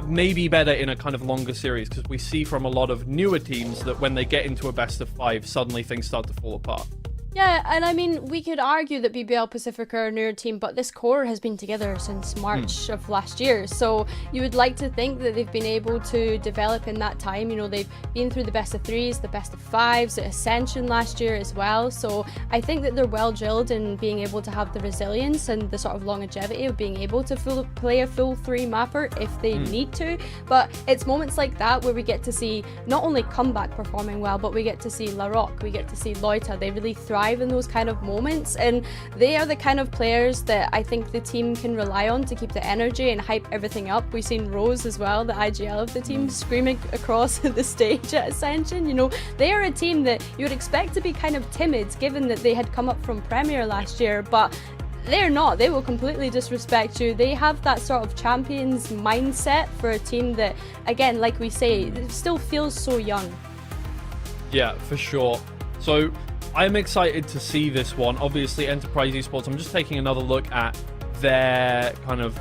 Maybe better in a kind of longer series, because we see from a lot of newer teams that when they get into a best of 5, suddenly things start to fall apart. Yeah, and I mean, we could argue that BBL Pacific are a newer team, but this core has been together since March of last year. So you would like to think that they've been able to develop in that time. You know, they've been through the best of 3s, the best of 5s, the Ascension last year as well. So I think that they're well drilled in being able to have the resilience and the sort of longevity of being able to play a full 3 mapper if they need to. But it's moments like that where we get to see not only Comeback performing well, but we get to see La Rock, we get to see Lotus. They really thrive in those kind of moments, and they are the kind of players that I think the team can rely on to keep the energy and hype everything up. We've seen Rose as well, the IGL of the team, screaming across the stage at Ascension. You know, they are a team that you would expect to be kind of timid, given that they had come up from Premier last year, but they're not. They will completely disrespect you. They have that sort of champions mindset for a team that, again, like we say, still feels so young. Yeah, for sure. So I'm excited to see this one. Obviously, Enterprise Esports, I'm just taking another look at their kind of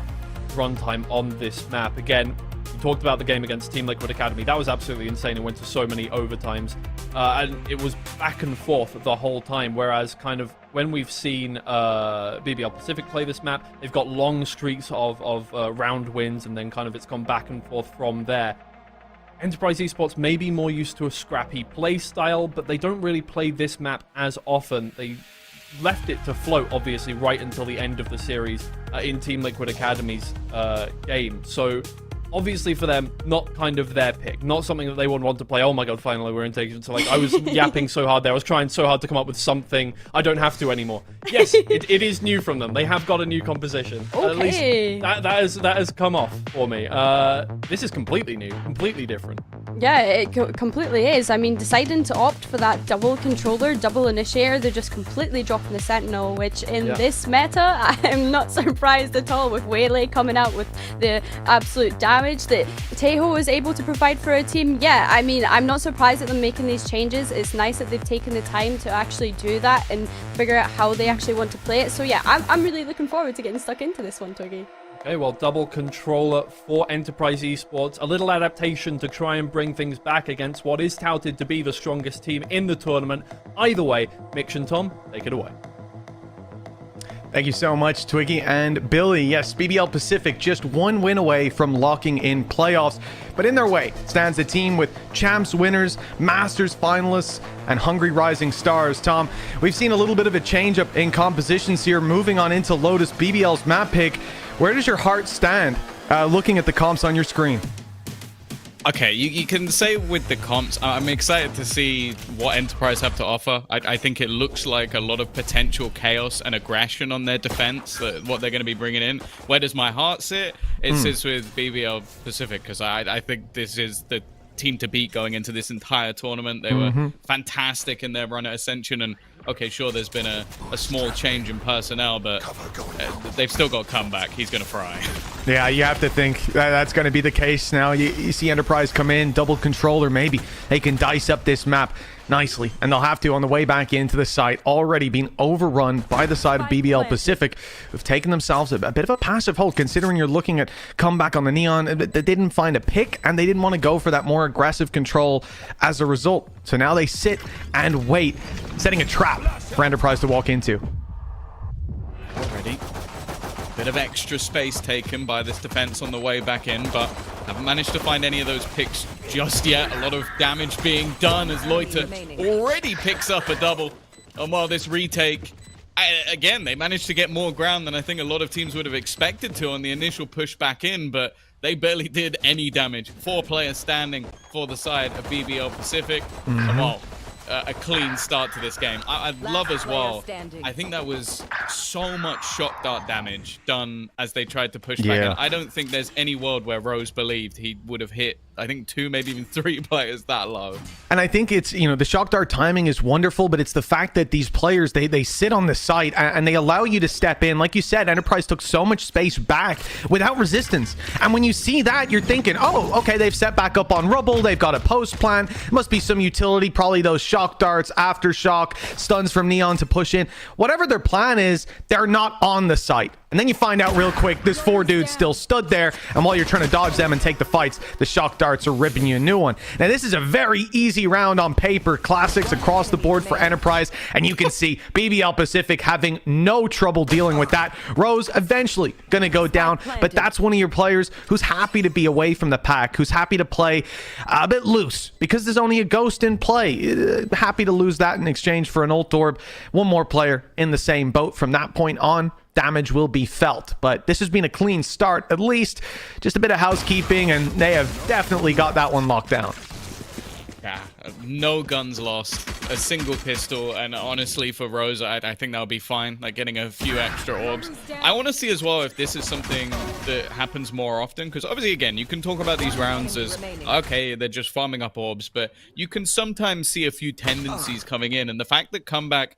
runtime on this map. Again, we talked about the game against Team Liquid Academy. That was absolutely insane. It went to so many overtimes. And it was back and forth the whole time. Whereas kind of when we've seen BBL Pacific play this map, they've got long streaks of round wins, and then kind of it's gone back and forth from there. Enterprise Esports may be more used to a scrappy play style, but they don't really play this map as often. They left it to float, obviously, right until the end of the series in Team Liquid Academy's game. So, obviously for them, not kind of their pick. Not something that they would want to play. Oh my god, finally we're in Taken. So, like, I was yapping so hard there. I was trying so hard to come up with something. I don't have to anymore. Yes, it is new from them. They have got a new composition. Okay. At least that has come off for me. This is completely new, completely different. Yeah, it completely is. I mean, deciding to opt for that double controller, double initiator, they're just completely dropping the Sentinel, which in this meta, I'm not surprised at all, with Waylay coming out with the absolute damage that Tejo was able to provide for a team. Yeah, I mean, I'm not surprised at them making these changes. It's nice that they've taken the time to actually do that and figure out how they actually want to play it. So yeah, I'm really looking forward to getting stuck into this one, Twiggy. Okay, well, double controller for Enterprise Esports. A little adaptation to try and bring things back against what is touted to be the strongest team in the tournament. Either way, Mitch and Tom, take it away. Thank you so much, Twiggy and Billy. Yes, BBL Pacific just one win away from locking in playoffs. But in their way stands a team with champs winners, masters finalists, and hungry rising stars. Tom, we've seen a little bit of a change up in compositions here, moving on into Lotus. BBL's map pick Where does your heart stand looking at the comps on your screen? Okay, you can say with the comps, I'm excited to see what Enterprise have to offer. I think it looks like a lot of potential chaos and aggression on their defense, what they're going to be bringing in. Where does my heart sit? It sits with BBL Pacific, because I think this is the team to beat going into this entire tournament. They were fantastic in their run at Ascension, and okay, sure, there's been a small change in personnel, but they've still got comeback. He's going to fry. Yeah, you have to think that's going to be the case now. You see Enterprise come in, double controller, maybe they can dice up this map nicely, and they'll have to on the way back into the site, already being overrun by the side of BBL Pacific, who've taken themselves a bit of a passive hold, considering you're looking at comeback on the Neon. They didn't find a pick, and they didn't want to go for that more aggressive control as a result. So now they sit and wait, setting a trap for Enterprise to walk into. Already. Bit of extra space taken by this defense on the way back in, but haven't managed to find any of those picks just yet. A lot of damage being done as Lotus already picks up a double. And while this retake, again, they managed to get more ground than I think a lot of teams would have expected to on the initial push back in, but they barely did any damage. 4 players standing for the side of BBL Pacific. And well, a clean start to this game. I'd love as well. I think that was so much shock dart damage done as they tried to push back in. I don't think there's any world where Rose believed he would have hit, I think, 2, maybe even 3 players that low. And I think it's, you know, the shock dart timing is wonderful, but it's the fact that these players, they sit on the site and they allow you to step in. Like you said, Enterprise took so much space back without resistance. And when you see that, you're thinking, oh, okay, they've set back up on rubble. They've got a post plan. Must be some utility, probably those shock darts, aftershock, stuns from Neon to push in. Whatever their plan is, they're not on the site. And then you find out real quick, this 4 dudes still stood there, and while you're trying to dodge them and take the fights, the shock darts are ripping you a new one. Now, this is a very easy round on paper. Classics across the board for Enterprise, and you can see BBL Pacific having no trouble dealing with that. Rose eventually gonna go down, but that's one of your players who's happy to be away from the pack, who's happy to play a bit loose, because there's only a ghost in play. Happy to lose that in exchange for an ult orb. One more player in the same boat from that point on. Damage will be felt, but this has been a clean start, at least just a bit of housekeeping, and they have definitely got that one locked down. Yeah, no guns lost, a single pistol, and honestly for Rose, I think that'll be fine, like getting a few extra orbs. I want to see as well if this is something that happens more often, because obviously, again, you can talk about these rounds as, okay, they're just farming up orbs, but you can sometimes see a few tendencies coming in, and the fact that Comeback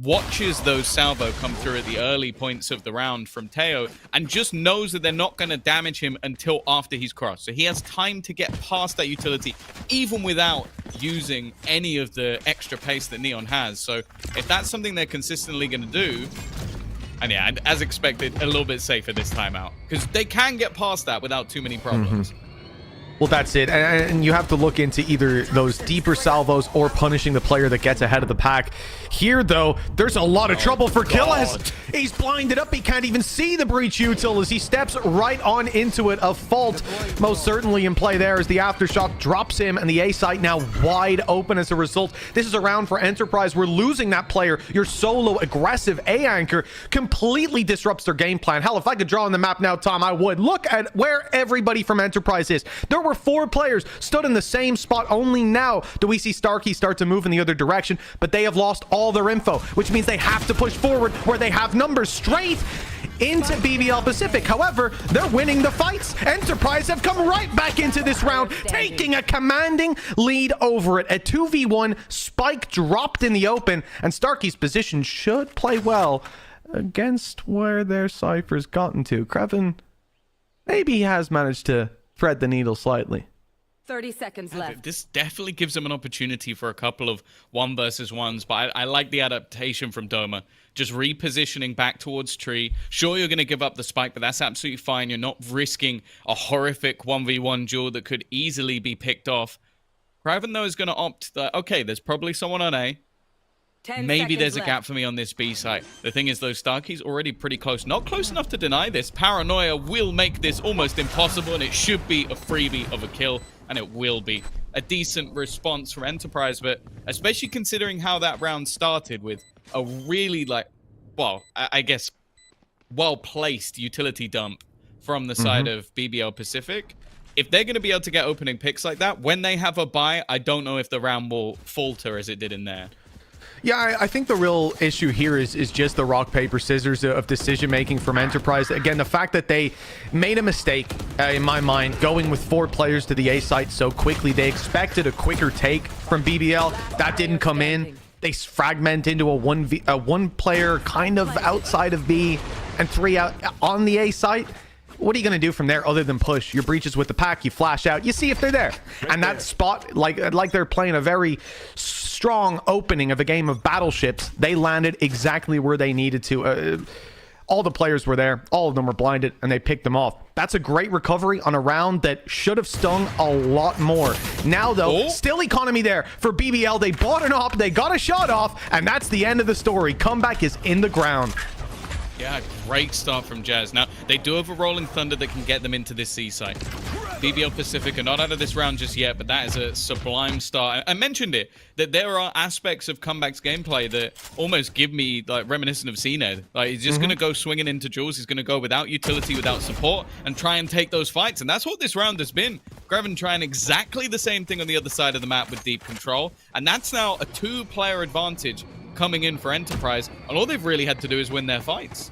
watches those salvo come through at the early points of the round from Teo and just knows that they're not going to damage him until after he's crossed. So he has time to get past that utility, even without using any of the extra pace that Neon has. So if that's something they're consistently going to do, and yeah, as expected, a little bit safer this time out, because they can get past that without too many problems. Well, that's it. And you have to look into either those deeper salvos or punishing the player that gets ahead of the pack. Here, though, there's a lot of trouble for Killis. He's blinded up. He can't even see the breach util as he steps right on into it. A fault most certainly in play there as the aftershock drops him, and the A site now wide open as a result. This is a round for Enterprise. We're losing that player. Your solo aggressive A anchor completely disrupts their game plan. Hell, if I could draw on the map now, Tom, I would. Look at where everybody from Enterprise is. There were 4 players stood in the same spot. Only now do we see Starkey start to move in the other direction, but they have lost all their info, which means they have to push forward where they have numbers straight into BBL Pacific. However, they're winning the fights. Enterprise have come right back into this round, taking a commanding lead over it. A 2v1 spike dropped in the open, and Starkey's position should play well against where their Cypher's gotten to. Krevin, maybe he has managed to thread the needle slightly. 30 seconds left. This definitely gives them an opportunity for a couple of 1v1s, but I like the adaptation from Doma. Just repositioning back towards tree. Sure, you're going to give up the spike, but that's absolutely fine. You're not risking a horrific 1v1 duel that could easily be picked off. Kraven, though, is going to opt that, okay, there's probably someone on A. Maybe there's a gap for me on this B site. The thing is, though, Starkey's already pretty close. Not close enough to deny this. Paranoia will make this almost impossible, and it should be a freebie of a kill, and it will be. A decent response from Enterprise, but especially considering how that round started with a really, like, well, I guess well-placed utility dump from the side of BBL Pacific. If they're going to be able to get opening picks like that, when they have a bye, I don't know if the round will falter as it did in there. Yeah, I think the real issue here is just the rock, paper, scissors of decision-making from Enterprise. Again, the fact that they made a mistake, in my mind, going with 4 players to the A site so quickly. They expected a quicker take from BBL. That didn't come in. They fragment into a one player kind of outside of B and 3 out on the A site. What are you going to do from there other than push your breaches with the pack? You flash out, you see if they're there. And that spot, like they're playing a very strong opening of a game of battleships, they landed exactly where they needed to. All the players were there, all of them were blinded, and they picked them off. That's a great recovery on a round that should have stung a lot more. Now, though, still economy there for BBL. They bought an op, they got a shot off, and that's the end of the story. Comeback is in the ground. Yeah, great start from Jazz. Now, they do have a Rolling Thunder that can get them into this C site. BBL Pacific are not out of this round just yet, but that is a sublime start. I mentioned it, that there are aspects of Comeback's gameplay that almost give me, like, reminiscent of CNED. Like, he's just going to go swinging into duels. He's going to go without utility, without support, and try and take those fights. And that's what this round has been. Greven trying exactly the same thing on the other side of the map with deep control. And that's now a 2-player advantage coming in for Enterprise, and all they've really had to do is win their fights.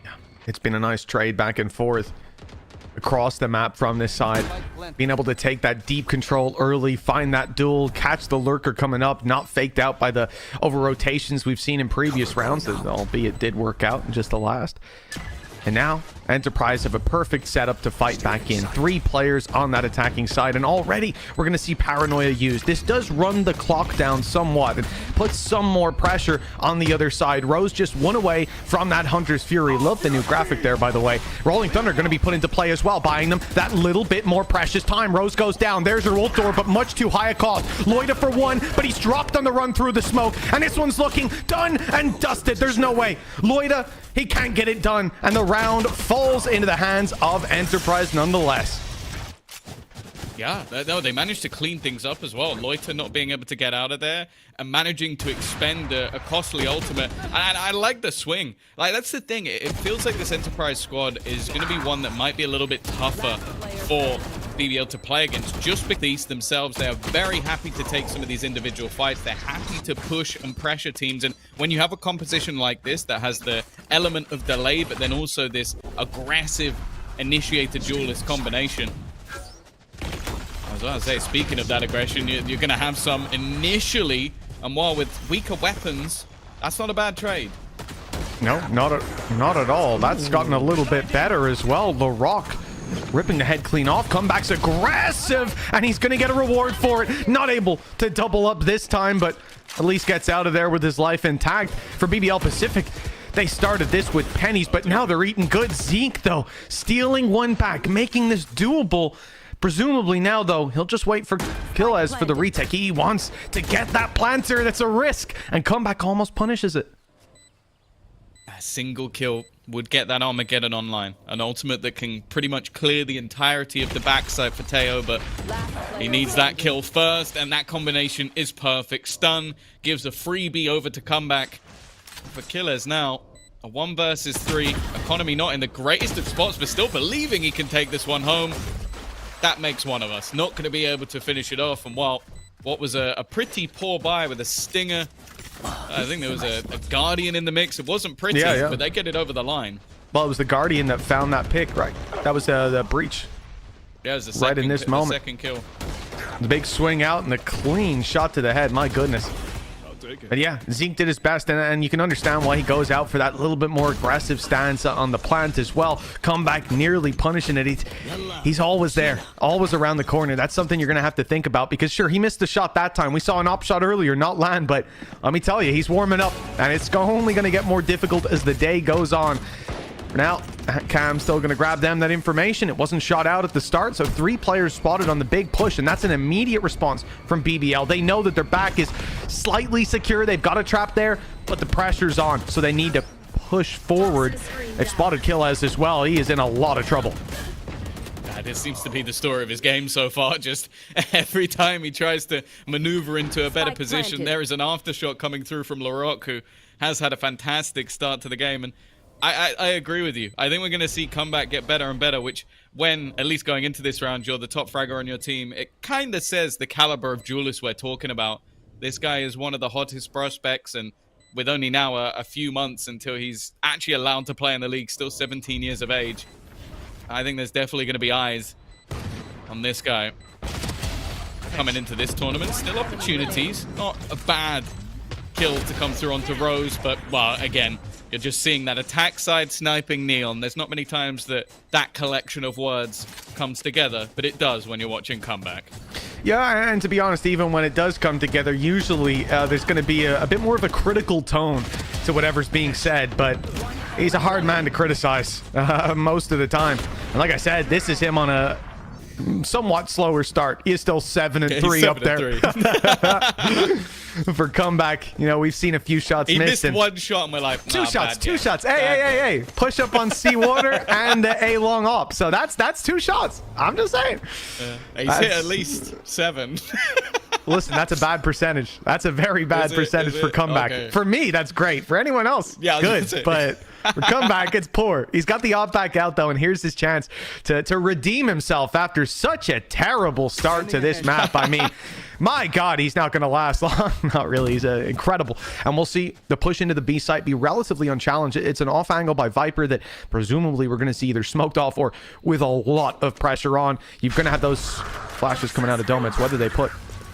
Yeah, it's been a nice trade back and forth across the map from this side. Being able to take that deep control early, find that duel, catch the lurker coming up, not faked out by the over rotations we've seen in previous rounds, albeit did work out in just the last. And now, Enterprise have a perfect setup to fight back in. 3 players on that attacking side, and already we're going to see Paranoia used. This does run the clock down somewhat and puts some more pressure on the other side. Rose just 1 away from that Hunter's Fury. Love the new graphic there, by the way. Rolling Thunder going to be put into play as well, buying them that little bit more precious time. Rose goes down. There's her ult door, but much too high a cost. Loida for 1, but he's dropped on the run through the smoke, and this one's looking done and dusted. There's no way. Loida, he can't get it done, and the round falls into the hands of Enterprise nonetheless. Yeah, no, they managed to clean things up as well. Loiter not being able to get out of there and managing to expend a costly ultimate. And I like the swing. Like, that's the thing. It feels like this Enterprise squad is going to be one that might be a little bit tougher for BBL to play against. Just because themselves, they are very happy to take some of these individual fights. They're happy to push and pressure teams. And when you have a composition like this that has the element of delay, but then also this aggressive initiated duelist combination, I was going to say, speaking of that aggression, you're going to have some initially, and while with weaker weapons, that's not a bad trade. No, not at all. That's gotten a little bit better as well. The Rock ripping the head clean off. Comeback's aggressive, and he's going to get a reward for it. Not able to double up this time, but at least gets out of there with his life intact. For BBL Pacific, they started this with pennies, but now they're eating good. Zeke, though, stealing 1 back, making this doable. Presumably now, though, he'll just wait for Killaz for the retake. He wants to get that planter. That's a risk, and Comeback almost punishes it. A single kill would get that Armageddon online. An ultimate that can pretty much clear the entirety of the backside for Teo, but he needs that kill first, and that combination is perfect. Stun gives a freebie over to Comeback. For Killaz now, a 1 versus 3. Economy not in the greatest of spots, but still believing he can take this one home. That makes one of us. Not going to be able to finish it off. And while what was a pretty poor buy with a Stinger, I think there was a Guardian in the mix. It wasn't pretty, but they get it over the line. Well, it was the Guardian that found that pick, right? That was the breach. Yeah, it was the second, right in this moment. Second kill. The big swing out and the clean shot to the head. My goodness. But yeah, Zeke did his best, and you can understand why he goes out for that little bit more aggressive stance on the plant as well. Comeback nearly punishing it. He's always there, always around the corner. That's something you're going to have to think about, because sure, he missed the shot that time. We saw an op shot earlier not land, but let me tell you, he's warming up, and it's only going to get more difficult as the day goes on. For now, Cam's still going to grab them that information. It wasn't shot out at the start, so 3 players spotted on the big push, and that's an immediate response from BBL. They know that their back is slightly secure. They've got a trap there, but the pressure's on, so they need to push forward. They've spotted Killaz as well. He is in a lot of trouble. This seems to be the story of his game so far. Just every time he tries to maneuver into a better position, there is an aftershock coming through from Larocque, who has had a fantastic start to the game. And I agree with you. I think we're going to see Comeback get better and better, which when, at least going into this round, you're the top fragger on your team, it kind of says the caliber of duelist we're talking about. This guy is one of the hottest prospects, and with only now a few months until he's actually allowed to play in the league, still 17 years of age, I think there's definitely going to be eyes on this guy. Coming into this tournament, still opportunities. Not a bad kill to come through onto Rose, but, well, again, you're just seeing that attack side sniping Neon. There's not many times that that collection of words comes together, but it does when you're watching Comeback. Yeah, and to be honest, even when it does come together, usually there's going to be a bit more of a critical tone to whatever's being said, but he's a hard man to criticize most of the time. And like I said, this is him on a somewhat slower start. He is still 7-3 up there. For Comeback, you know, we've seen a few shots he missed. He missed one shot and we're like, two shots. Hey. Push up on seawater and a long op. So that's 2 shots. I'm just saying. He's hit at least 7. Listen, that's a bad percentage. That's a very bad percentage for Comeback. Okay. For me, that's great. For anyone else, yeah, good. But for Comeback, it's poor. He's got the op back out, though, and here's his chance to redeem himself after such a terrible start to this map. I mean, my God, he's not going to last long. Not really. He's incredible. And we'll see the push into the B site be relatively unchallenged. It's an off angle by Viper that presumably we're going to see either smoked off or with a lot of pressure on. You're going to have those flashes coming out of Dome. It's whether they put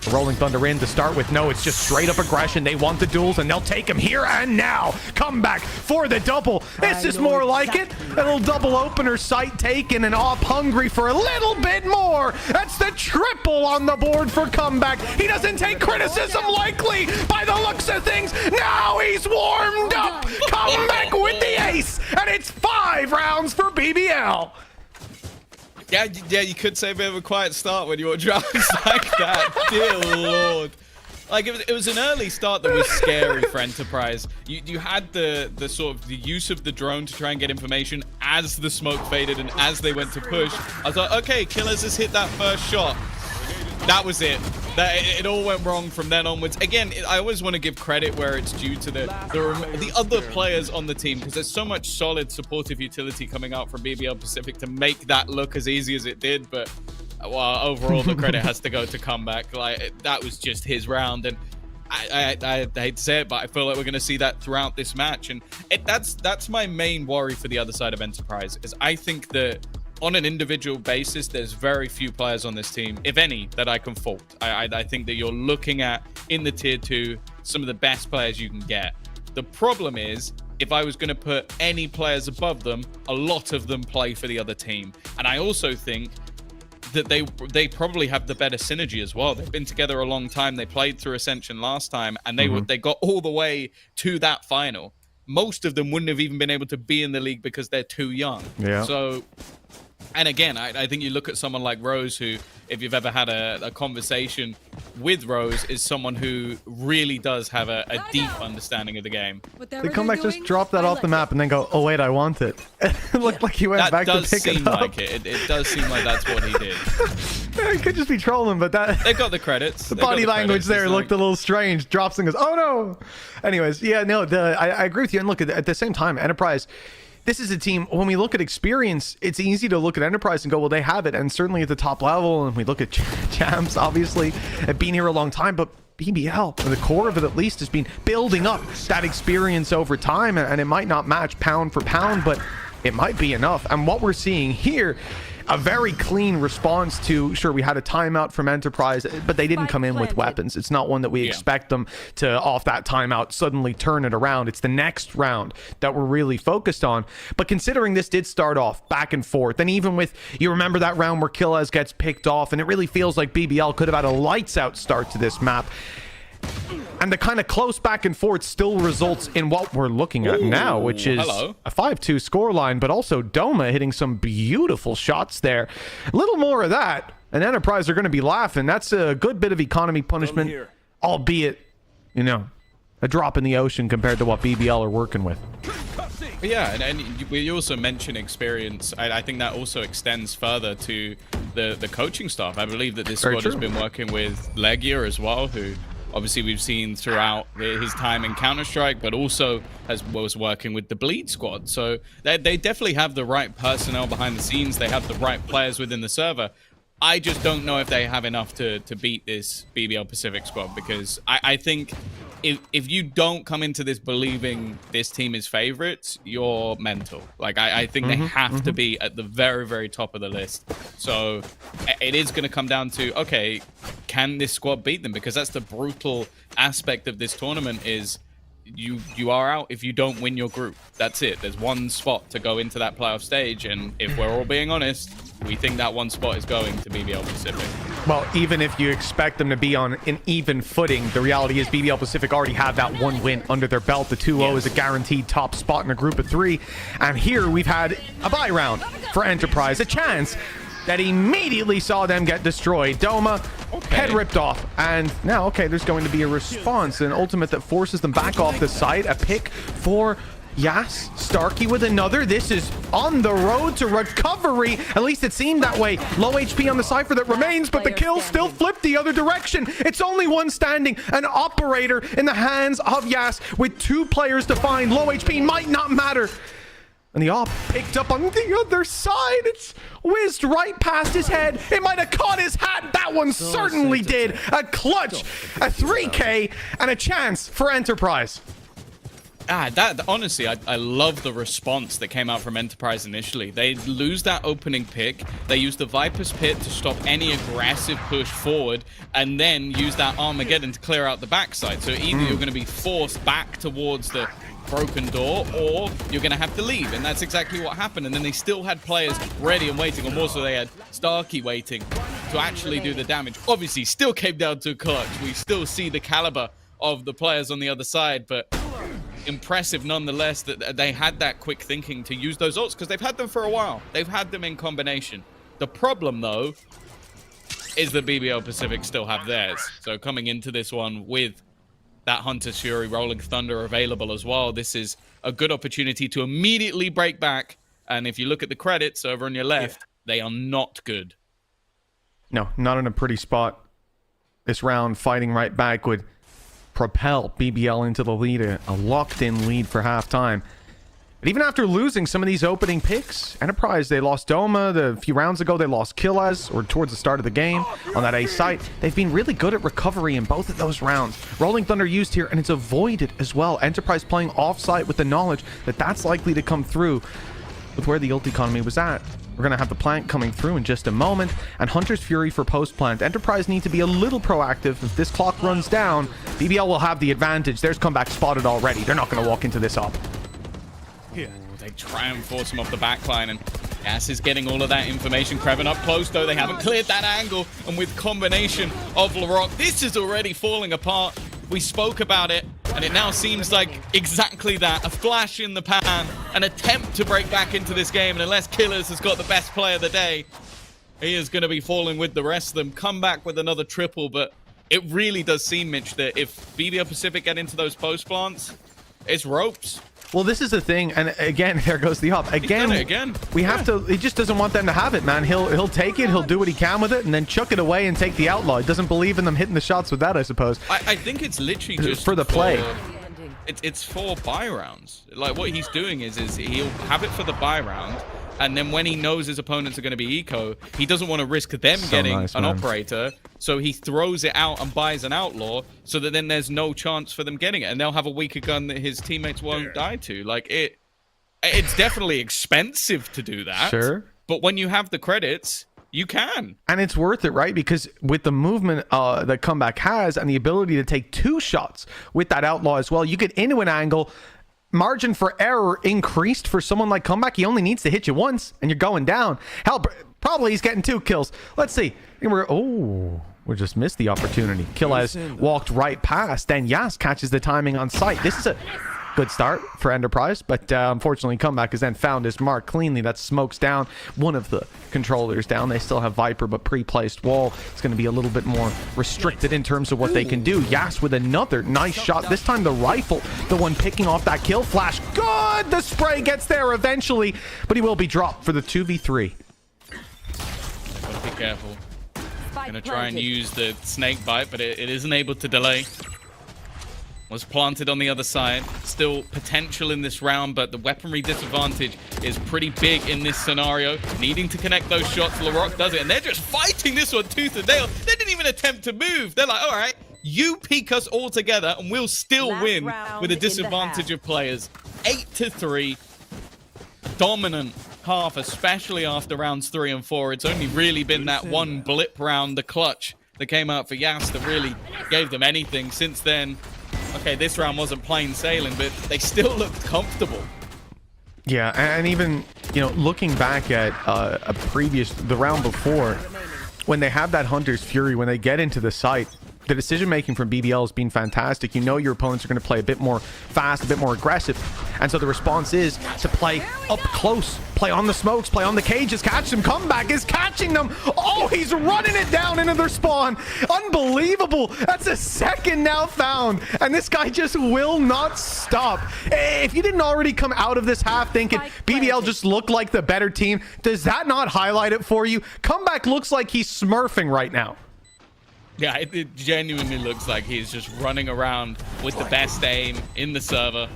a Rolling Thunder in to start with. No, it's just straight up aggression. They want the duels, and they'll take him here and now. Comeback for the double. This is more like it. A little double opener, sight taken, and off hungry for a little bit more. That's the triple on the board for Comeback. He doesn't take criticism likely by the looks of things. Now he's warmed up. Comeback with the ace, and it's 5 rounds for BBL. Yeah, you could say a bit of a quiet start when you watch rounds like that. Dear Lord. Like, it was an early start that was scary for Enterprise. You had the sort of the use of the drone to try and get information as the smoke faded and as they went to push. I was like, okay, Killers has hit that first shot. That was it. It all went wrong from then onwards. Again, I always want to give credit where it's due to the other players on the team, because there's so much solid supportive utility coming out from BBL Pacific to make that look as easy as it did. But well, overall, the credit has to go to Comeback. Like, that was just his round, and I hate to say it, but I feel like we're going to see that throughout this match. And that's my main worry for the other side of Enterprise, is I think that on an individual basis, there's very few players on this team, if any, that I can fault. I think that you're looking at, in the tier 2, some of the best players you can get. The problem is, if I was going to put any players above them, a lot of them play for the other team. And I also think that they probably have the better synergy as well. They've been together a long time. They played through Ascension last time, and they got all the way to that final. Most of them wouldn't have even been able to be in the league because they're too young. Yeah. So, and again, I think you look at someone like Rose, who, if you've ever had a conversation with Rose, is someone who really does have a deep understanding of the game. They come back, just drop that off the map, and then go, oh, wait, I want it. It looked like he went back to pick it up. Like it does seem like that's what he did. He could just be trolling, but they've got the credits. The body language there looked a little strange. Drops and goes, oh, no. Anyways, yeah, no, I agree with you. And look, at the same time, Enterprise, this is a team, when we look at experience, it's easy to look at Enterprise and go, well, they have it. And certainly at the top level, and we look at Champs, obviously, at being here a long time, but BBL, the core of it at least, has been building up that experience over time. And it might not match pound for pound, but it might be enough. And what we're seeing here, a very clean response to, sure, we had a timeout from Enterprise, but they didn't come in with weapons. It's not one that we expect them to, off that timeout, suddenly turn it around. It's the next round that we're really focused on. But considering this did start off back and forth, and even with, you remember that round where Killaz gets picked off, and it really feels like BBL could have had a lights out start to this map. And the kind of close back and forth still results in what we're looking at now, which is a 5-2 scoreline, but also Doma hitting some beautiful shots there. A little more of that, and Enterprise are going to be laughing. That's a good bit of economy punishment, albeit, you know, a drop in the ocean compared to what BBL are working with. Yeah, and we also mentioned experience. I think that also extends further to the coaching staff. I believe that this squad has been working with Legia as well, who obviously we've seen throughout his time in Counter-Strike, but also was working with the Bleed squad. So they definitely have the right personnel behind the scenes. They have the right players within the server. I just don't know if they have enough to beat this BBL Pacific squad, because I think if you don't come into this believing this team is favorites, you're mental. Like, I think they have to be at the very, very top of the list. So it is going to come down to, okay, can this squad beat them? Because that's the brutal aspect of this tournament is you are out if you don't win your group. That's it. There's one spot to go into that playoff stage, and if we're all being honest, we think that one spot is going to BBL Pacific. Well, even if you expect them to be on an even footing, the reality is BBL Pacific already have that one win under their belt. The 2-0 is a guaranteed top spot in a group of 3. And here we've had a bye round for Enterprise, a chance that immediately saw them get destroyed. Doma, head ripped off. And now, okay, there's going to be a response, an ultimate that forces them back off the site. A pick for Yas. Starkey with another. This is on the road to recovery. At least it seemed that way. Low HP on the Cypher that remains, but the kill still flipped the other direction. It's only one standing. An operator in the hands of Yas with 2 players to find. Low HP might not matter. And the op picked up on the other side. It's whizzed right past his head. It might have caught his hat. That one certainly did. A clutch, a 3K, and a chance for Enterprise. Honestly, I love the response that came out from Enterprise initially. They lose that opening pick. They use the Viper's Pit to stop any aggressive push forward, and then use that Armageddon to clear out the backside. So either you're going to be forced back towards the broken door, or you're going to have to leave, and that's exactly what happened. And then they still had players ready and waiting, or more so they had Starkey waiting to actually do the damage. Obviously, still came down to a clutch. We still see the caliber of the players on the other side, but impressive nonetheless that they had that quick thinking to use those ults, because they've had them for a while. They've had them in combination. The problem, though, is that BBL Pacific still have theirs. So coming into this one with that Hunter's Fury, Rolling Thunder available as well, this is a good opportunity to immediately break back. And if you look at the credits over on your left, they are not good. No, not in a pretty spot. This round, fighting right back would propel BBL into the lead, a locked-in lead for halftime. But even after losing some of these opening picks, Enterprise, they lost Doma. A few rounds ago, they lost Killaz, or towards the start of the game on that A site. They've been really good at recovery in both of those rounds. Rolling Thunder used here, and it's avoided as well. Enterprise playing off-site with the knowledge that that's likely to come through with where the ult economy was at. We're going to have the plant coming through in just a moment, and Hunter's Fury for post-plant. Enterprise need to be a little proactive. If this clock runs down, BBL will have the advantage. There's comeback spotted already. They're not going to walk into this up. Ooh, they try and force him off the backline, and Yas is getting all of that information. Kreven up close, though. They haven't cleared that angle, and with combination of Larocque, this is already falling apart. We spoke about it, and it now seems like exactly that. A flash in the pan, an attempt to break back into this game, and unless Killers has got the best play of the day, he is going to be falling with the rest of them. Come back with another triple, but it really does seem, Mitch, that if BBL Pacific get into those post plants, it's ropes. Well, this is the thing, and again, there goes the op. Again, we have to. He just doesn't want them to have it, man. He'll take it, he'll do what he can with it, and then chuck it away and take the outlaw. He doesn't believe in them hitting the shots with that, I suppose. I think it's literally just for the play. It's for buy rounds. Like, what he's doing is he'll have it for the buy round, and then when he knows his opponents are going to be eco, he doesn't want to risk them getting an operator, so he throws it out and buys an outlaw, so that then there's no chance for them getting it, and they'll have a weaker gun that his teammates won't die to. Like, it's definitely expensive to do that. Sure. But when you have the credits, you can. And it's worth it, right? Because with the movement that Comeback has and the ability to take 2 shots with that outlaw as well, you get into an angle. Margin for error increased for someone like Comeback. He only needs to hit you once and you're going down. Hell, probably he's getting 2 kills. Let's see. We just missed the opportunity. Killaz walked right past. Then Yas catches the timing on sight. This is a good start for Enterprise, but unfortunately Comeback has then found his mark cleanly. That smokes down one of the controllers down. They still have Viper, but pre-placed wall. It's going to be a little bit more restricted in terms of what they can do. Yas with another nice shot. This time the rifle, the one picking off that kill flash. Good! The spray gets there eventually, but he will be dropped for the 2v3. Gotta be careful. Gonna try and use the snake bite, but it isn't able to delay. Was planted on the other side. Still potential in this round, but the weaponry disadvantage is pretty big in this scenario. Needing to connect those shots, LaRock does it, and they're just fighting this one tooth and nail. They didn't even attempt to move. They're like, all right, you peek us all together, and we'll still win with a disadvantage of players. 8-3. Dominant half, especially after rounds 3 and 4. It's only really been that one blip round, the clutch, that came out for Yas that really gave them anything. Since then, okay, this round wasn't plain sailing, but they still looked comfortable. Yeah, and even, you know, looking back at the round before, when they have that Hunter's Fury, when they get into the site, the decision making from BBL has been fantastic. You know your opponents are going to play a bit more fast, a bit more aggressive, and so the response is to play up close, play on the smokes, play on the cages, catch them. Comeback is catching them. Oh, he's running it down into their spawn. Unbelievable. That's a second now found, and this guy just will not stop. If you didn't already come out of this half thinking BBL just looked like the better team, does that not highlight it for you? Comeback looks like he's smurfing right now. Yeah, it genuinely looks like he's just running around with the best aim in the server.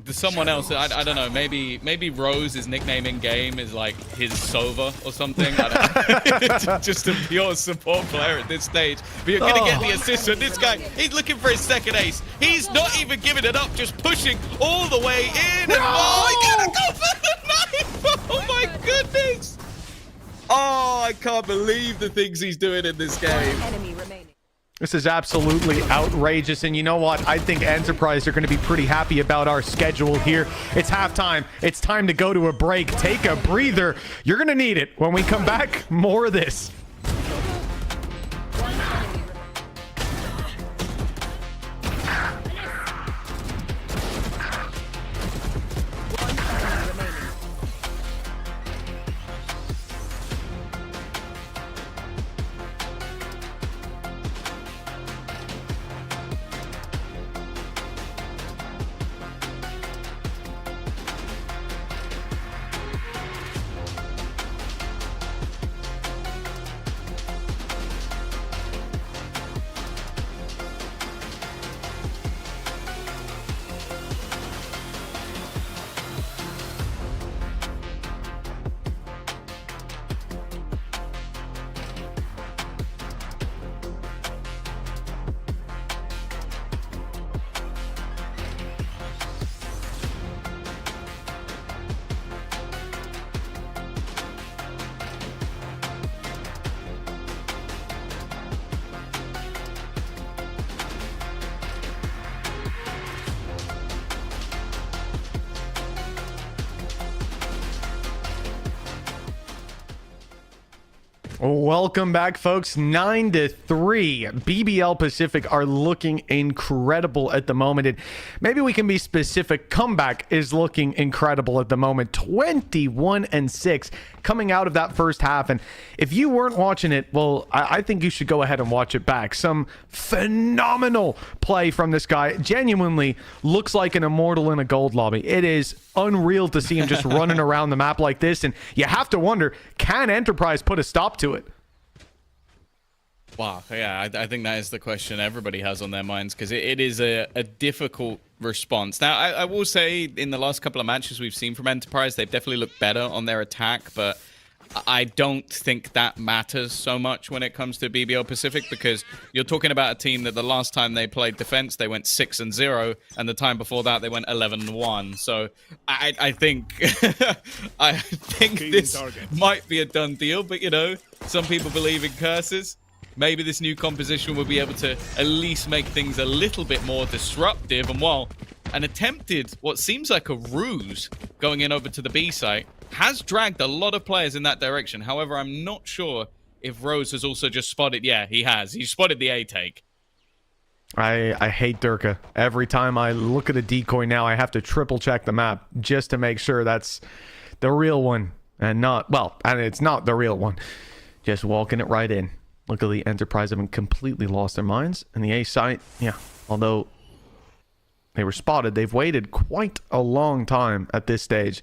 There's someone else, I don't know, maybe Rose's nickname in game is like his Sova or something. I don't know. Just a pure support player at this stage. But you're gonna get the assist from this guy. He's looking for his second ace. He's not even giving it up, just pushing all the way in. And oh, he gotta go for the knife! Oh my goodness! Oh, I can't believe the things he's doing in this game. This is absolutely outrageous, and you know what? I think Enterprise are going to be pretty happy about our schedule here. It's halftime. It's time to go to a break. Take a breather. You're going to need it. When we come back, more of this. Welcome back, folks. 9-3. BBL Pacific are looking incredible at the moment. And maybe we can be specific. Comeback is looking incredible at the moment. 21-6 coming out of that first half. And if you weren't watching it, well, I think you should go ahead and watch it back. Some phenomenal play from this guy. Genuinely looks like an immortal in a gold lobby. It is unreal to see him just running around the map like this. And you have to wonder, can Enterprise put a stop to it? Wow, yeah, I think that is the question everybody has on their minds, because it is a difficult response. Now, I will say in the last couple of matches we've seen from Enterprise, they've definitely looked better on their attack, but I don't think that matters so much when it comes to BBL Pacific, because you're talking about a team that the last time they played defense, they went 6-0, and the time before that, they went 11-1. So I think I think this might be a done deal, but you know, some people believe in curses. Maybe this new composition will be able to at least make things a little bit more disruptive. And while an attempted, what seems like a ruse going in over to the B site, has dragged a lot of players in that direction. However, I'm not sure if Rose has also just spotted. Yeah, he has. He spotted the A take. I hate Durka. Every time I look at a decoy now, I have to triple check the map just to make sure that's the real one and not, well, and it's not the real one. Just walking it right in. Look at the Enterprise haven't completely lost their minds. And the A site, yeah, although they were spotted, they've waited quite a long time at this stage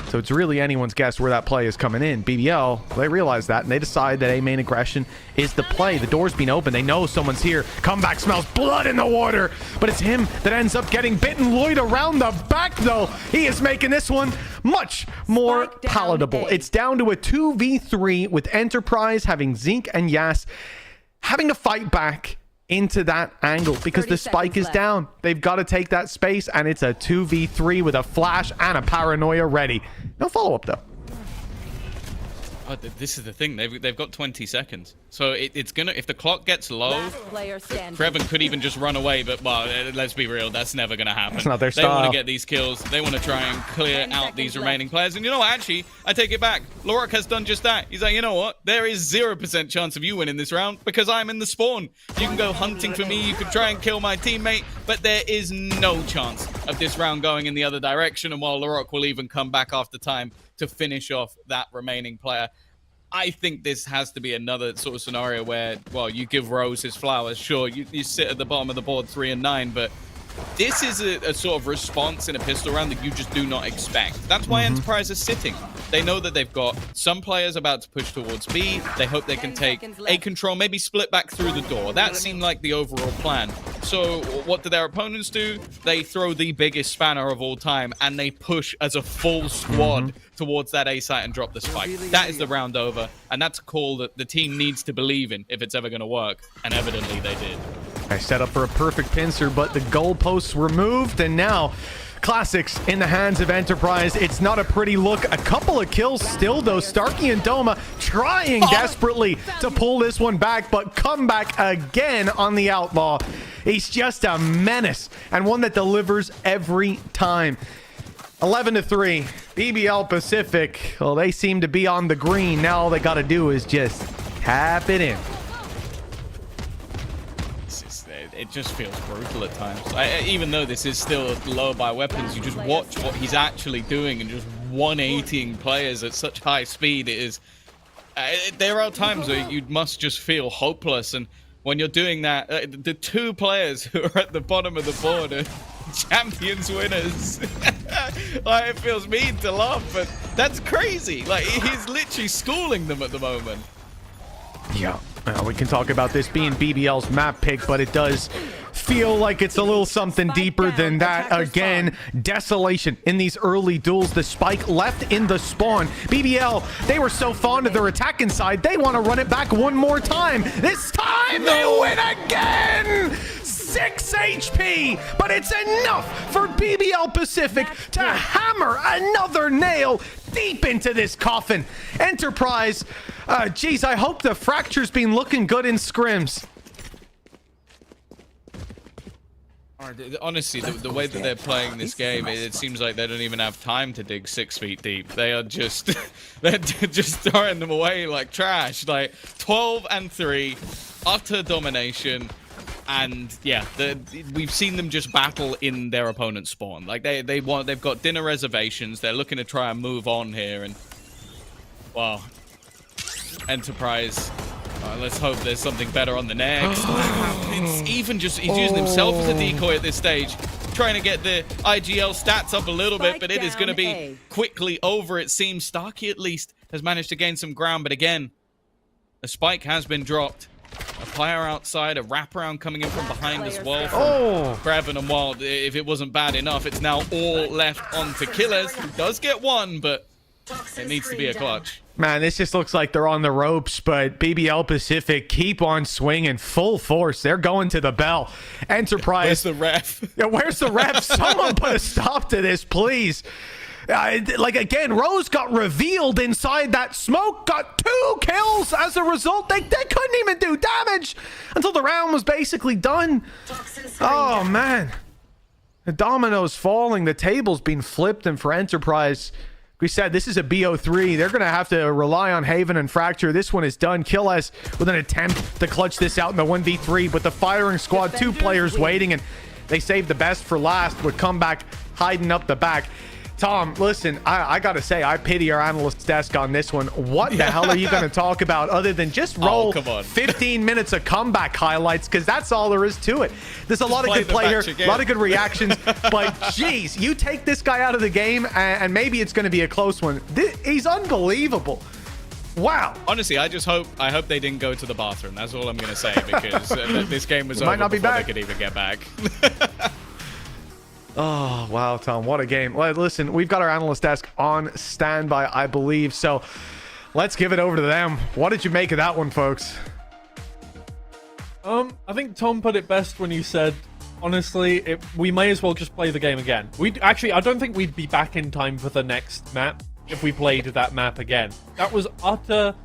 So it's really anyone's guess where that play is coming in. BBL, they realize that, and they decide that A main aggression is the play. The door's been open. They know someone's here. Comeback smells blood in the water, but it's him that ends up getting bitten. Lloyd around the back, though. He is making this one much more palatable. It's down to a 2v3 with Enterprise having Zeke and Yas having to fight back into that angle because the spike is down. They've got to take that space, and it's a 2v3 with a flash and a paranoia ready. No follow-up, though. Oh, this is the thing. They've got 20 seconds. So it's going to... If the clock gets low, Kreven could even just run away. But, well, let's be real. That's never going to happen. That's not their style. They want to get these kills. They want to try and clear out these remaining players. And you know what? Actually, I take it back. Lorok has done just that. He's like, you know what? There is 0% chance of you winning this round because I'm in the spawn. You can go hunting for me. You can try and kill my teammate. But there is no chance of this round going in the other direction. And while Lorok will even come back after time to finish off that remaining player, I think this has to be another sort of scenario where, well, you give Rose his flowers. Sure, you sit at the bottom of the board 3 and 9, but this is a sort of response in a pistol round that you just do not expect. That's why Enterprise is sitting. They know that they've got some players about to push towards B. They hope they can take A control, maybe split back through the door. That seemed like the overall plan. So what do their opponents do? They throw the biggest spanner of all time, and they push as a full squad towards that A site and drop the spike. That is the round over, and that's a call that the team needs to believe in if it's ever going to work, and evidently they did. I set up for a perfect pincer, but the goalposts were moved, and now Classics in the hands of Enterprise. It's not a pretty look. A couple of kills still, though. Starkey and Doma trying desperately to pull this one back, but come back again on the Outlaw. He's just a menace, and one that delivers every time. 11-3. BBL Pacific, well, they seem to be on the green. Now all they got to do is just tap it in. It just feels brutal at times. Even though this is still low by weapons, you just watch what he's actually doing and just 180ing players at such high speed. It is. There are times where you must just feel hopeless, and when you're doing that, the two players who are at the bottom of the board are champions winners. Like, it feels mean to laugh, but that's crazy. Like, he's literally schooling them at the moment. Yeah. We can talk about this being BBL's map pick, but it does feel like it's a little something deeper than that. Again, desolation in these early duels. The spike left in the spawn. BBL, they were so fond of their attack inside, they want to run it back one more time. This time they win again! 6 HP, but it's enough for BBL Pacific to hammer another nail deep into this coffin. Enterprise, geez, I hope the fracture's been looking good in scrims. Honestly, the way that they're playing this game, it seems like they don't even have time to dig 6 feet deep. They are just, they're just throwing them away like trash. Like 12-3, utter domination. And yeah, we've seen them just battle in their opponent's spawn. Like they've got dinner reservations. They're looking to try and move on here. And wow, Enterprise. Let's hope there's something better on the next. It's even just he's using himself as a decoy at this stage, trying to get the IGL stats up a little bit, but it is going to be quickly over. It seems Starkey at least has managed to gain some ground, but again, a spike has been dropped. A player outside, a wraparound coming in from behind as well from Kreven and Wild. If it wasn't bad enough, it's now all left on to Killers, who does get one, but it needs to be a clutch. Man, this just looks like they're on the ropes, but BBL Pacific keep on swinging full force. They're going to the bell. Enterprise. Where's the ref? Yeah, where's the ref? Someone put a stop to this, please. Like, again, Rose got revealed inside that smoke, got 2 kills as a result. They couldn't even do damage until the round was basically done. Oh, man. The dominoes falling, the tables being flipped, and for Enterprise, we said this is a BO3. They're going to have to rely on Haven and Fracture. This one is done. Killes with an attempt to clutch this out in the 1v3, but the firing squad, 2 players waiting, and they saved the best for last with Comeback hiding up the back. Tom, listen, I gotta say, I pity our analyst desk on this one. What the hell are you gonna talk about other than just roll 15 minutes of comeback highlights? Because that's all there is to it. There's a lot of good play here, a lot of good reactions, but geez, you take this guy out of the game and maybe it's gonna be a close one. He's unbelievable. Wow. Honestly, I hope they didn't go to the bathroom. That's all I'm gonna say, because this game was over before they could even get back. Oh, wow, Tom, what a game. Well, listen, we've got our analyst desk on standby, I believe, so let's give it over to them. What did you make of that one, folks? I think Tom put it best when he said, honestly, we may as well just play the game again. Actually, I don't think we'd be back in time for the next map if we played that map again. That was utter...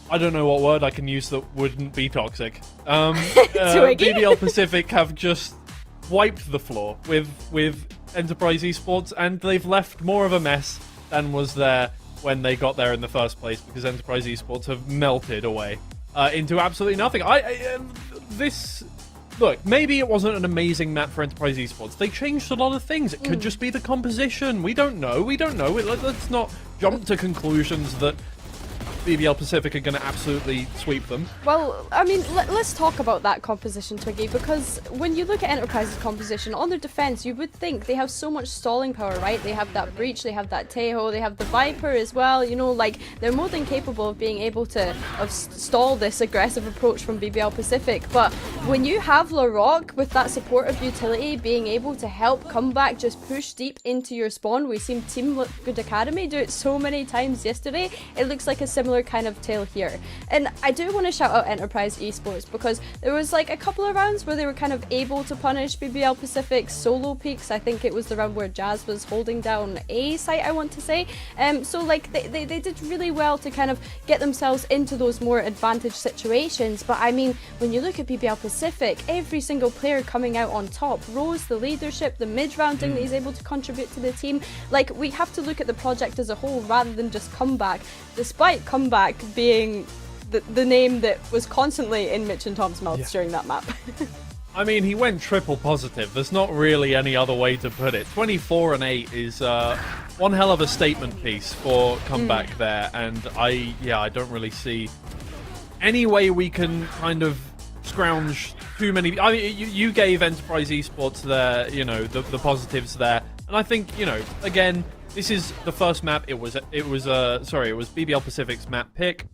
I don't know what word I can use that wouldn't be toxic. BBL Pacific have just wiped the floor with Enterprise Esports, and they've left more of a mess than was there when they got there in the first place, because Enterprise Esports have melted away into absolutely nothing. Look, maybe it wasn't an amazing map for Enterprise Esports. They changed a lot of things. It could just be the composition. We don't know. Let's not jump to conclusions that BBL Pacific are going to absolutely sweep them. Well, I mean, let's talk about that composition, Twiggy, because when you look at Enterprise's composition, on their defense, you would think they have so much stalling power, right? They have that Breach, they have that Tejo, they have the Viper as well, you know, like, they're more than capable of being able to stall this aggressive approach from BBL Pacific, but when you have LaRock with that supportive utility being able to help Comeback just push deep into your spawn, we've seen Team Good Academy do it so many times yesterday, it looks like a similar kind of tale here. And I do want to shout out Enterprise Esports, because there was like a couple of rounds where they were kind of able to punish BBL Pacific's solo peaks. I think it was the round where Jazz was holding down A site, I want to say. So like they did really well to kind of get themselves into those more advantaged situations. But I mean, when you look at BBL Pacific, every single player coming out on top, Rose, the leadership, the mid-rounding that he's able to contribute to the team, like, we have to look at the project as a whole rather than just Comeback, despite Comeback being the name that was constantly in Mitch and Tom's mouths during that map. I mean, he went triple positive. There's not really any other way to put it. 24 and 8 is one hell of a statement piece for Comeback there, and I don't really see any way we can kind of scrounge too many. I mean, you gave Enterprise Esports there, you know, the positives there, and I think, you know, again, this is the first map. It was BBL Pacific's map pick.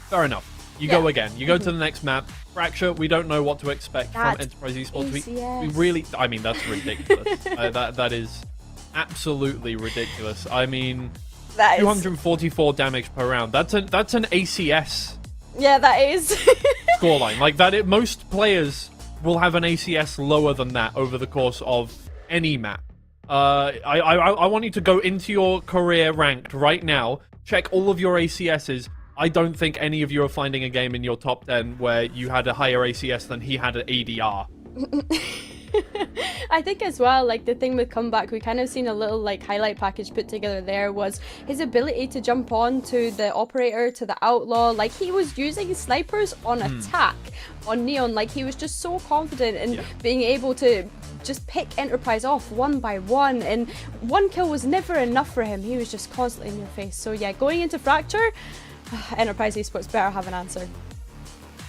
Fair enough. You go again. You go to the next map. Fracture, we don't know what to expect from Enterprise Esports. We really, I mean, that's ridiculous. That is absolutely ridiculous. I mean, 244 damage per round. That's an ACS. Yeah, that is. Scoreline. Like that, most players will have an ACS lower than that over the course of any map. I want you to go into your career ranked right now, check all of your ACSs. I don't think any of you are finding a game in your top 10 where you had a higher ACS than he had an ADR. I think as well, like, the thing with Comeback, we kind of seen a little like highlight package put together there, was his ability to jump on to the operator, to the outlaw. Like, he was using snipers on attack on Neon. Like, he was just so confident in being able to just pick Enterprise off one by one, and one kill was never enough for him. He was just constantly in your face. So yeah, going into Fracture, Enterprise Esports better have an answer.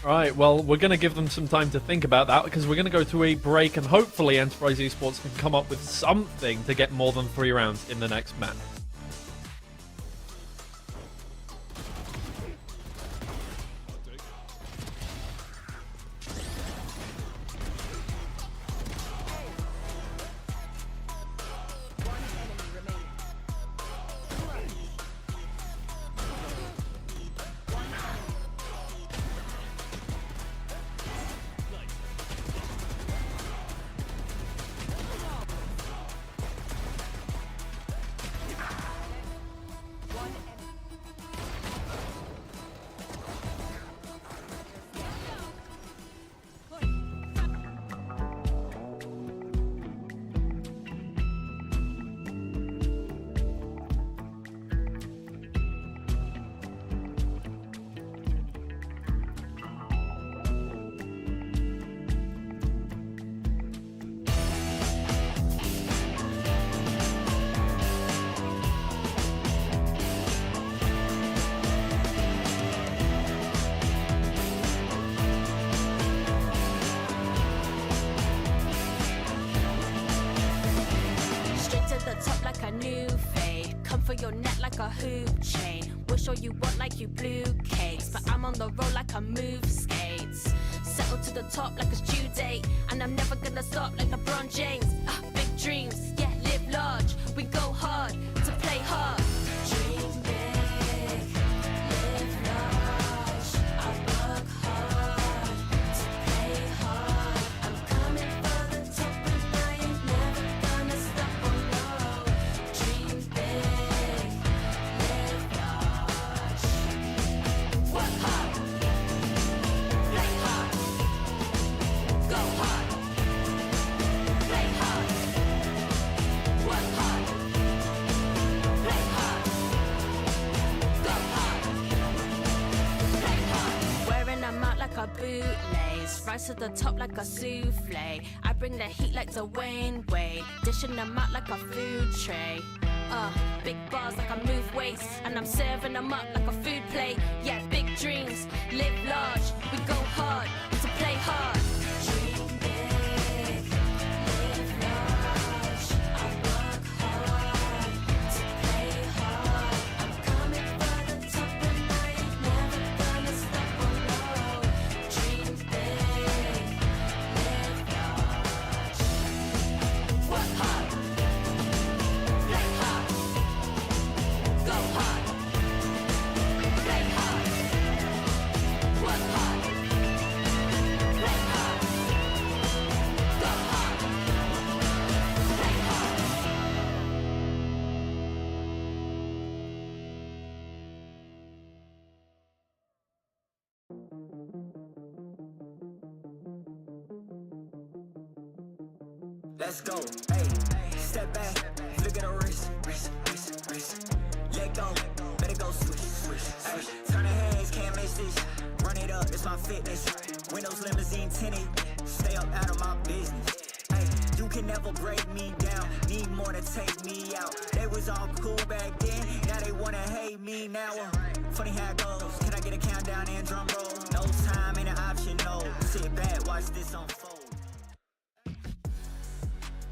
Alright, well, we're going to give them some time to think about that, because we're going to go to a break, and hopefully Enterprise Esports can come up with something to get more than 3 rounds in the next map. food chain. Wish all you want like you blue cakes, but I'm on the road like I move skates. Settle to the top like it's due date, and I'm never gonna stop like LeBron James. Big dreams, yeah, live large. We go hard to play hard. Dream big, live large. I work hard to play hard. I'm coming for the top, and I ain't never gonna stop. Oh no. Dream big, live large. Work hard, play hard, go hard, play hard, work hard, play hard, go hard, play hard. Wearing them out like a bootlace, rise to the top like a souffle. I bring the heat like Dwayne Wade, dishing them out like a food tray. Big bars like I move weights, and I'm serving them up like a food plate. Yeah, big dreams, live large. We go hard to play hard. Dream big, live large. I work hard to play hard. I'm coming for the top, and I ain't never gonna stop. Oh no. Dream big, live large. Work hard, play hard, go hard, play hard, work hard, play hard, go hard, play hard. Let's go. Hey, step back, look at the wrist, wrist. Let go, let it go, switch. Hey, turn the heads, can't miss this. Run it up, it's my fitness. Windows limousine tinted, stay up out of my business. Hey, you can never break me down. Need more to take me out. They was all cool back then, now they wanna hate me now. Funny how it goes. Can I get a countdown and drum roll? No time ain't an option, no. Sit back, watch this unfold.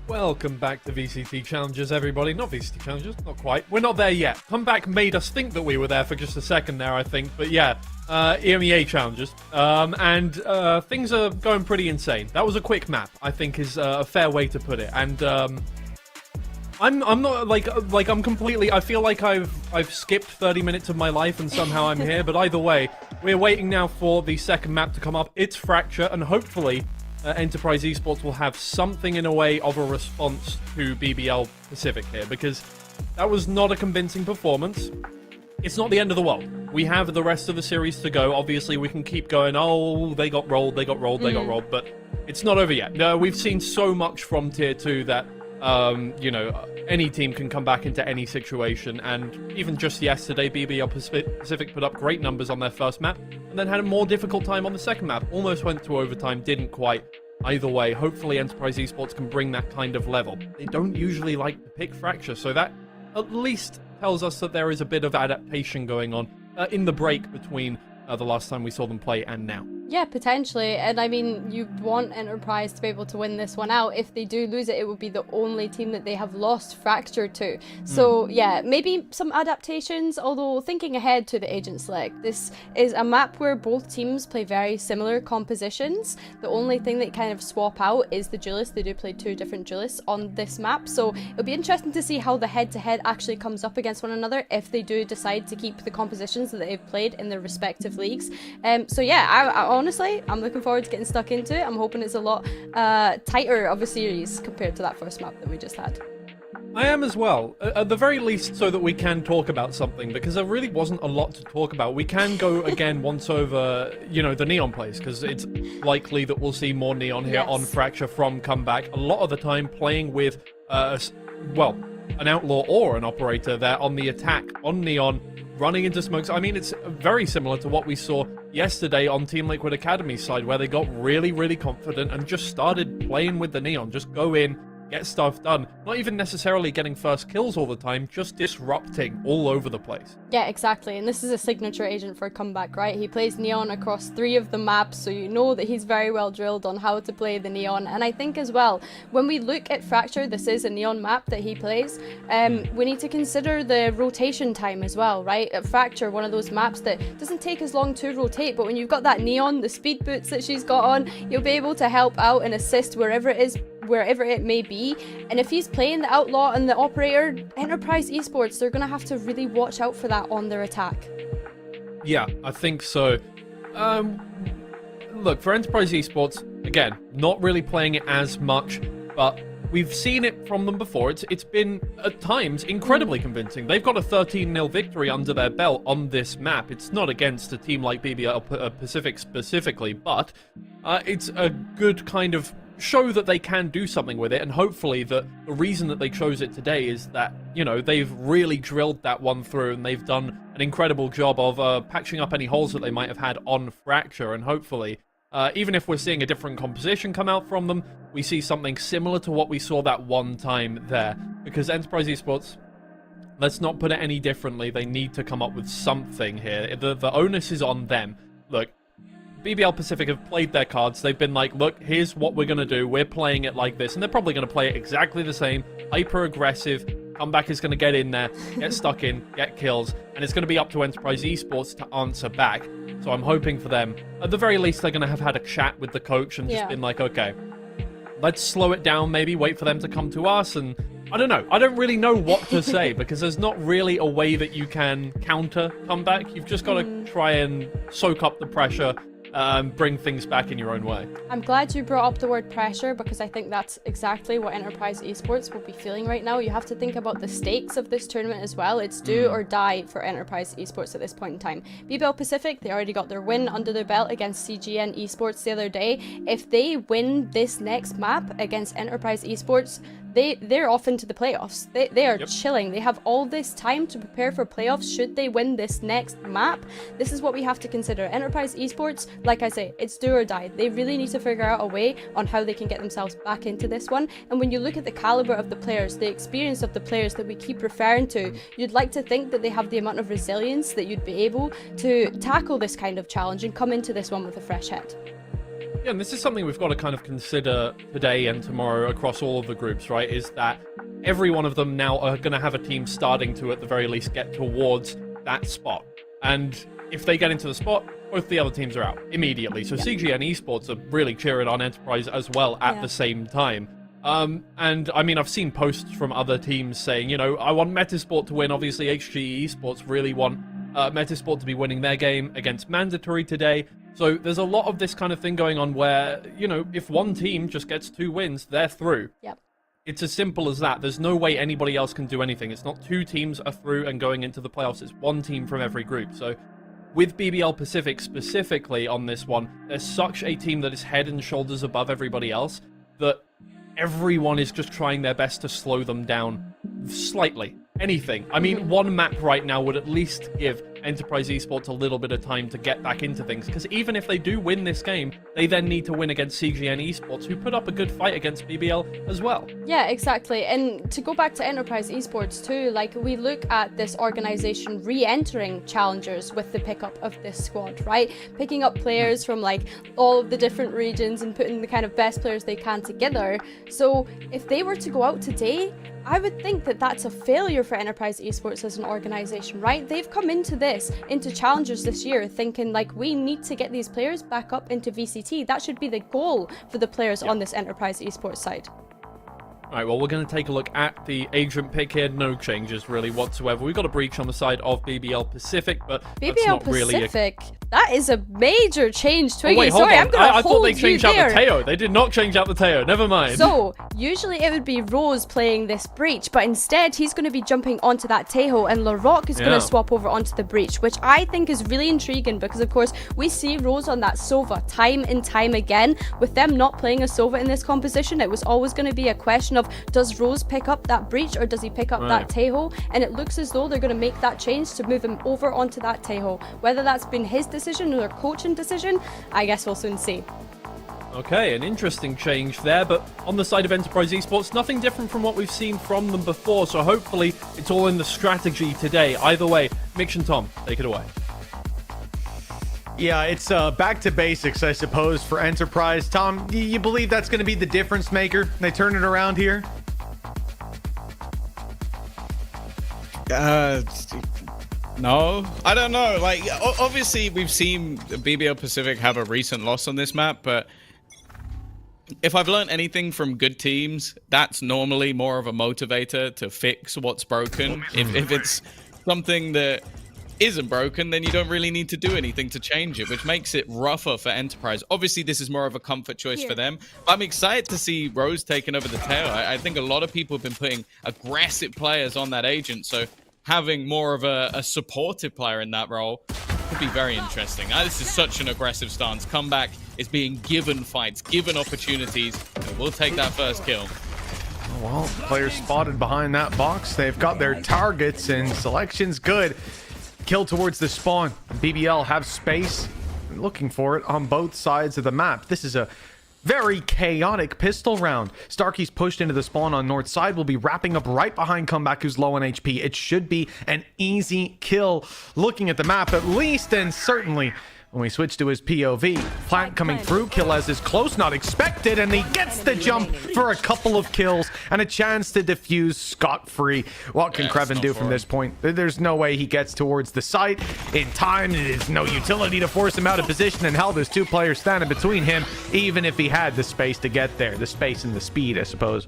Welcome back to VCT Challenges, everybody. Not VCT Challenges, not quite. We're not there yet. Comeback made us think that we were there for just a second there, I think. But yeah, EMEA Challenges. Things are going pretty insane. That was a quick map, I think is a fair way to put it. And I'm not like I'm completely. I feel like I've skipped 30 minutes of my life and somehow I'm here. But either way, we're waiting now for the second map to come up. It's Fracture, and hopefully Enterprise Esports will have something in a way of a response to BBL Pacific here, because that was not a convincing performance. It's not the end of the world. We have the rest of the series to go. Obviously, we can keep going, oh, they got rolled, they got rolled, but it's not over yet. No, we've seen so much from Tier 2 that, you know, any team can come back into any situation, and even just yesterday, BBL Pacific put up great numbers on their first map, and then had a more difficult time on the second map. Almost went to overtime, didn't quite. Either way, hopefully Enterprise Esports can bring that kind of level. They don't usually like to pick Fracture, so that at least tells us that there is a bit of adaptation going on in the break between the last time we saw them play and now. Yeah, potentially. And I mean, you want Enterprise to be able to win this one out. If they do lose it, it would be the only team that they have lost Fracture to. So yeah, maybe some adaptations, although thinking ahead to the Agent Select, this is a map where both teams play very similar compositions. The only thing that kind of swap out is the duelists. They do play two different duelists on this map. So it'll be interesting to see how the head-to-head actually comes up against one another if they do decide to keep the compositions that they've played in their respective leagues. So yeah, honestly, I'm looking forward to getting stuck into it. I'm hoping it's a lot tighter of a series compared to that first map that we just had. I am as well, at the very least so that we can talk about something, because there really wasn't a lot to talk about. We can go again once over, you know, the Neon plays, because it's likely that we'll see more Neon here on Fracture from Comeback. A lot of the time playing with, well, an Outlaw or an Operator there on the attack on Neon, running into smokes. I mean, it's very similar to what we saw yesterday on Team Liquid Academy's side, where they got really, really confident and just started playing with the Neon. Just go in, get stuff done. Not even necessarily getting first kills all the time, just disrupting all over the place. Yeah, exactly. And this is a signature agent for comeback, right? He plays Neon across 3 of the maps, so you know that he's very well drilled on how to play the Neon. And I think as well, when we look at Fracture, this is a Neon map that he plays, we need to consider the rotation time as well, right? At Fracture, one of those maps that doesn't take as long to rotate, but when you've got that Neon, the speed boots that she's got on, you'll be able to help out and assist wherever it may be. And if he's playing the Outlaw and the Operator, Enterprise Esports, they're going to have to really watch out for that on their attack. Yeah, I think so. Look, for Enterprise Esports, again, not really playing it as much, but we've seen it from them before. It's been, at times, incredibly convincing. They've got a 13-0 victory under their belt on this map. It's not against a team like BBL Pacific specifically, but it's a good kind of show that they can do something with it, and hopefully the reason that they chose it today is that, you know, they've really drilled that one through, and they've done an incredible job of patching up any holes that they might have had on Fracture, and hopefully, even if we're seeing a different composition come out from them, we see something similar to what we saw that one time there, because Enterprise Esports, let's not put it any differently, they need to come up with something here. The onus is on them. Look, BBL Pacific have played their cards. They've been like, look, here's what we're going to do. We're playing it like this. And they're probably going to play it exactly the same. Hyper-aggressive. Comeback is going to get in there, get stuck in, get kills. And it's going to be up to Enterprise Esports to answer back. So I'm hoping for them. At the very least, they're going to have had a chat with the coach and just been like, okay, let's slow it down, maybe wait for them to come to us. And I don't know. I don't really know what to say because there's not really a way that you can counter comeback. You've just got to try and soak up the pressure, bring things back in your own way. I'm glad you brought up the word pressure because I think that's exactly what Enterprise Esports will be feeling right now. You have to think about the stakes of this tournament as well. It's do or die for Enterprise Esports at this point in time. BBL Pacific, they already got their win under their belt against CGN Esports the other day. If they win this next map against Enterprise Esports, they're off into the playoffs. They are chilling. They have all this time to prepare for playoffs should they win this next map. This is what we have to consider. Enterprise Esports, like I say, it's do or die. They really need to figure out a way on how they can get themselves back into this one. And when you look at the caliber of the players, the experience of the players that we keep referring to, you'd like to think that they have the amount of resilience that you'd be able to tackle this kind of challenge and come into this one with a fresh head. Yeah, and this is something we've got to kind of consider today and tomorrow across all of the groups, right? Is that every one of them now are going to have a team starting to, at the very least, get towards that spot. And if they get into the spot, both the other teams are out immediately. So CGN Esports are really cheering on Enterprise as well at the same time. And I mean, I've seen posts from other teams saying, you know, I want Metasport to win. Obviously, HG Esports really want Metasport to be winning their game against Mandatory today. So there's a lot of this kind of thing going on where, you know, if one team just gets 2 wins, they're through. Yep. It's as simple as that. There's no way anybody else can do anything. It's not 2 teams are through and going into the playoffs. It's 1 team from every group. So with BBL Pacific specifically on this one, there's such a team that is head and shoulders above everybody else that everyone is just trying their best to slow them down slightly. Anything. I mean, 1 map right now would at least give Enterprise Esports a little bit of time to get back into things, because even if they do win this game, they then need to win against CGN Esports, who put up a good fight against BBL as well. Yeah, exactly. And to go back to Enterprise Esports too, like, we look at this organization re-entering challengers with the pickup of this squad, right? Picking up players from like all of the different regions and putting the kind of best players they can together. So if they were to go out today, I would think that that's a failure for Enterprise Esports as an organization, right? They've come into challengers this year thinking like, we need to get these players back up into VCT. That should be the goal for the players on this Enterprise Esports side. All right, well, we're going to take a look at the agent pick here. No changes really whatsoever. We've got a breach on the side of BBL Pacific, but that's not really Pacific. That is a major change, Twiggy. Oh, wait, hold Sorry, on. I'm going to hold I thought they changed out there. the Teo. They did not change out the Teo. Never mind. So, usually it would be Rose playing this breach, but instead he's going to be jumping onto that Tejo, and LaRock is going to swap over onto the breach, which I think is really intriguing because, of course, we see Rose on that Sova time and time again. With them not playing a Sova in this composition, it was always going to be a question of, does Rose pick up that breach or does he pick up that Tejo? And it looks as though they're going to make that change to move him over onto that Tejo. Whether that's been his decision or their coaching decision, I guess we'll soon see. Okay, an interesting change there, but on the side of Enterprise Esports, nothing different from what we've seen from them before, so hopefully it's all in the strategy today. Either way, Mitch and Tom, take it away. Yeah, it's back to basics, I suppose, for Enterprise. Tom, you believe that's going to be the difference maker? They turn it around here? No, I don't know. Like, obviously, we've seen BBL Pacific have a recent loss on this map, but if I've learned anything from good teams, that's normally more of a motivator to fix what's broken. If it's something that isn't broken, then you don't really need to do anything to change it, which makes it rougher for Enterprise. Obviously, this is more of a comfort choice for them. I'm excited to see Rose taking over the tail. I think a lot of people have been putting aggressive players on that agent, so having more of a supportive player in that role could be very interesting. This is such an aggressive stance. Comeback is being given fights, given opportunities, and we'll take that first kill. Well, players spotted behind that box. They've got their targets, and selection's good. Kill towards the spawn. BBL have space, looking for it on both sides of the map. This is a very chaotic pistol round. Starkey's pushed into the spawn on north side. Will be wrapping up right behind Comeback, who's low on HP. It should be an easy kill. Looking at the map, at least, and certainly when we switch to his POV. Plant coming through. Killez is close, not expected, and he gets the jump for a couple of kills and a chance to defuse scot-free. What can Kreven do from this point? There's no way he gets towards the site in time. There's no utility to force him out of position, and hell, there's two players standing between him, even if he had the space to get there. The space and the speed, I suppose.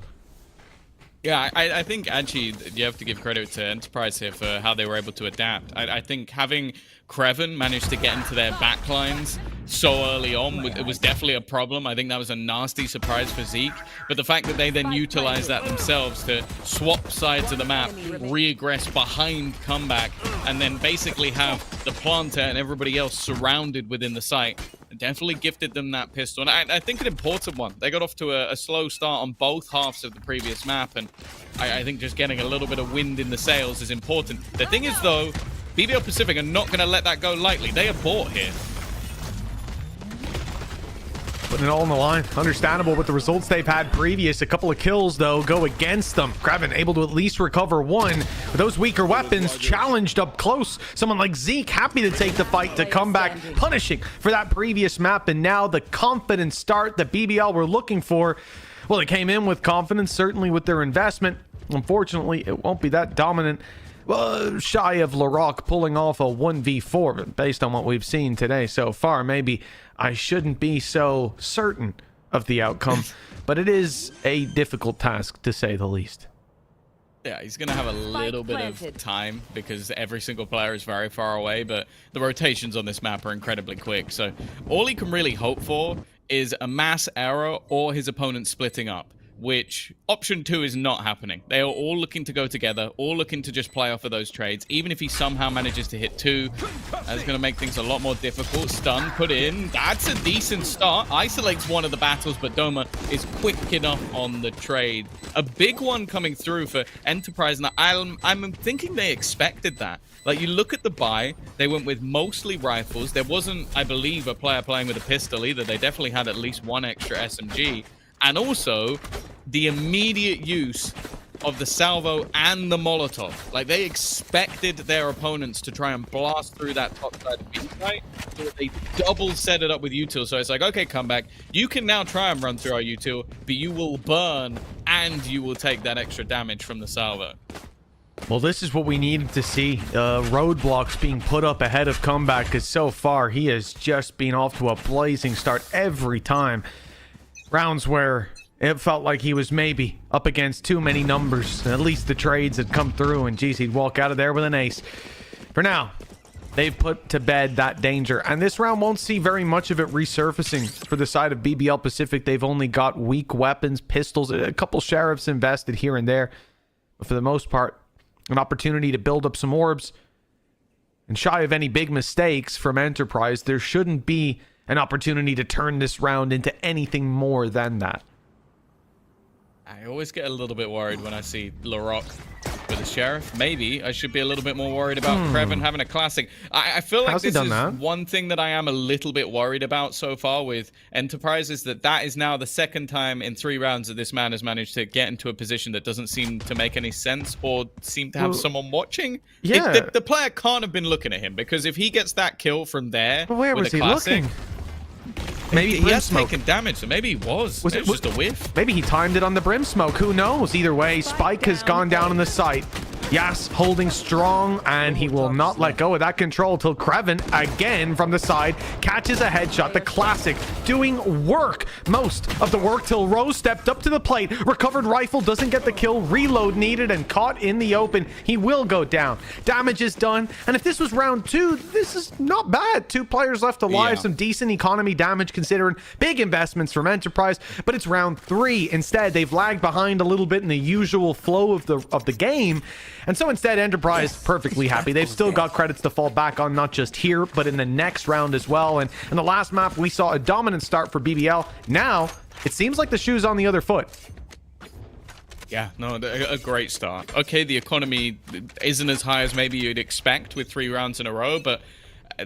Yeah, I think actually you have to give credit to Enterprise here for how they were able to adapt. I think having Kreven managed to get into their backlines so early on, it was definitely a problem. I think that was a nasty surprise for Zeke. But the fact that they then utilized that themselves to swap sides of the map, regress behind Comeback, and then basically have the planter and everybody else surrounded within the site, definitely gifted them that pistol. And I think an important one. They got off to a slow start on both halves of the previous map, and I think just getting a little bit of wind in the sails is important. The thing is, though, BBL Pacific are not going to let that go lightly. They are bought here. Putting it all on the line. Understandable with the results they've had previous. A couple of kills, though, go against them. Kreven able to at least recover one. With those weaker weapons challenged up close. Someone like Zeke happy to take the fight to come back, punishing for that previous map. And now the confident start that BBL were looking for. Well, they came in with confidence, certainly with their investment. Unfortunately, it won't be that dominant. Well, shy of Larocque pulling off a 1v4, but based on what we've seen today so far, maybe I shouldn't be so certain of the outcome, but it is a difficult task to say the least. Yeah, he's going to have a little bit of time because every single player is very far away, but the rotations on this map are incredibly quick. So all he can really hope for is a mass error or his opponent splitting up, which option 2 is not happening. They are all looking to go together, all looking to just play off of those trades. Even if he somehow manages to hit 2, that's going to make things a lot more difficult. Stun put in. That's a decent start. Isolates one of the battles, but Doma is quick enough on the trade. A big one coming through for Enterprise. And I'm thinking they expected that. Like, you look at the buy, they went with mostly rifles. There wasn't, I believe, a player playing with a pistol either. They definitely had at least one extra SMG. And also, the immediate use of the salvo and the Molotov. Like, they expected their opponents to try and blast through that top side of B site, so that they double set it up with util. So it's like, okay, Comeback, you can now try and run through our util, but you will burn and you will take that extra damage from the salvo. Well, this is what we needed to see. Roadblocks being put up ahead of Comeback, because so far he has just been off to a blazing start every time. Rounds where it felt like he was maybe up against too many numbers. At least the trades had come through, and geez, he'd walk out of there with an ace. For now, they've put to bed that danger, and this round won't see very much of it resurfacing for the side of BBL Pacific. They've only got weak weapons, pistols, a couple sheriffs invested here and there, but for the most part, an opportunity to build up some orbs. And shy of any big mistakes from Enterprise, there shouldn't be an opportunity to turn this round into anything more than that. I always get a little bit worried when I see Larocque with with the Sheriff. Maybe I should be a little bit more worried about Kreven having a classic. I feel like this is one thing that I am a little bit worried about so far with Enterprise, is that is now the second time in 3 rounds that this man has managed to get into a position that doesn't seem to make any sense or seem to have someone watching. Yeah. The player can't have been looking at him, because if he gets that kill from there, but where was he looking? Maybe he has taken damage, so maybe it was just a whiff. Maybe he timed it on the brim smoke. Who knows? Either way, Spike has gone down in the site. Yas holding strong, and he will not let go of that control till Kreven again from the side catches a headshot. The classic doing work, most of the work, till Rose stepped up to the plate. Recovered rifle doesn't get the kill. Reload needed and caught in the open. He will go down. Damage is done, and if this was round 2, this is not bad. 2 players left alive, some decent economy damage considering big investments from Enterprise. But it's round 3 instead. They've lagged behind a little bit in the usual flow of the game. And so instead, Enterprise perfectly happy. They've still got credits to fall back on, not just here, but in the next round as well. And in the last map, we saw a dominant start for BBL. Now, it seems like the shoe's on the other foot. Yeah, no, a great start. Okay, the economy isn't as high as maybe you'd expect with 3 rounds in a row, but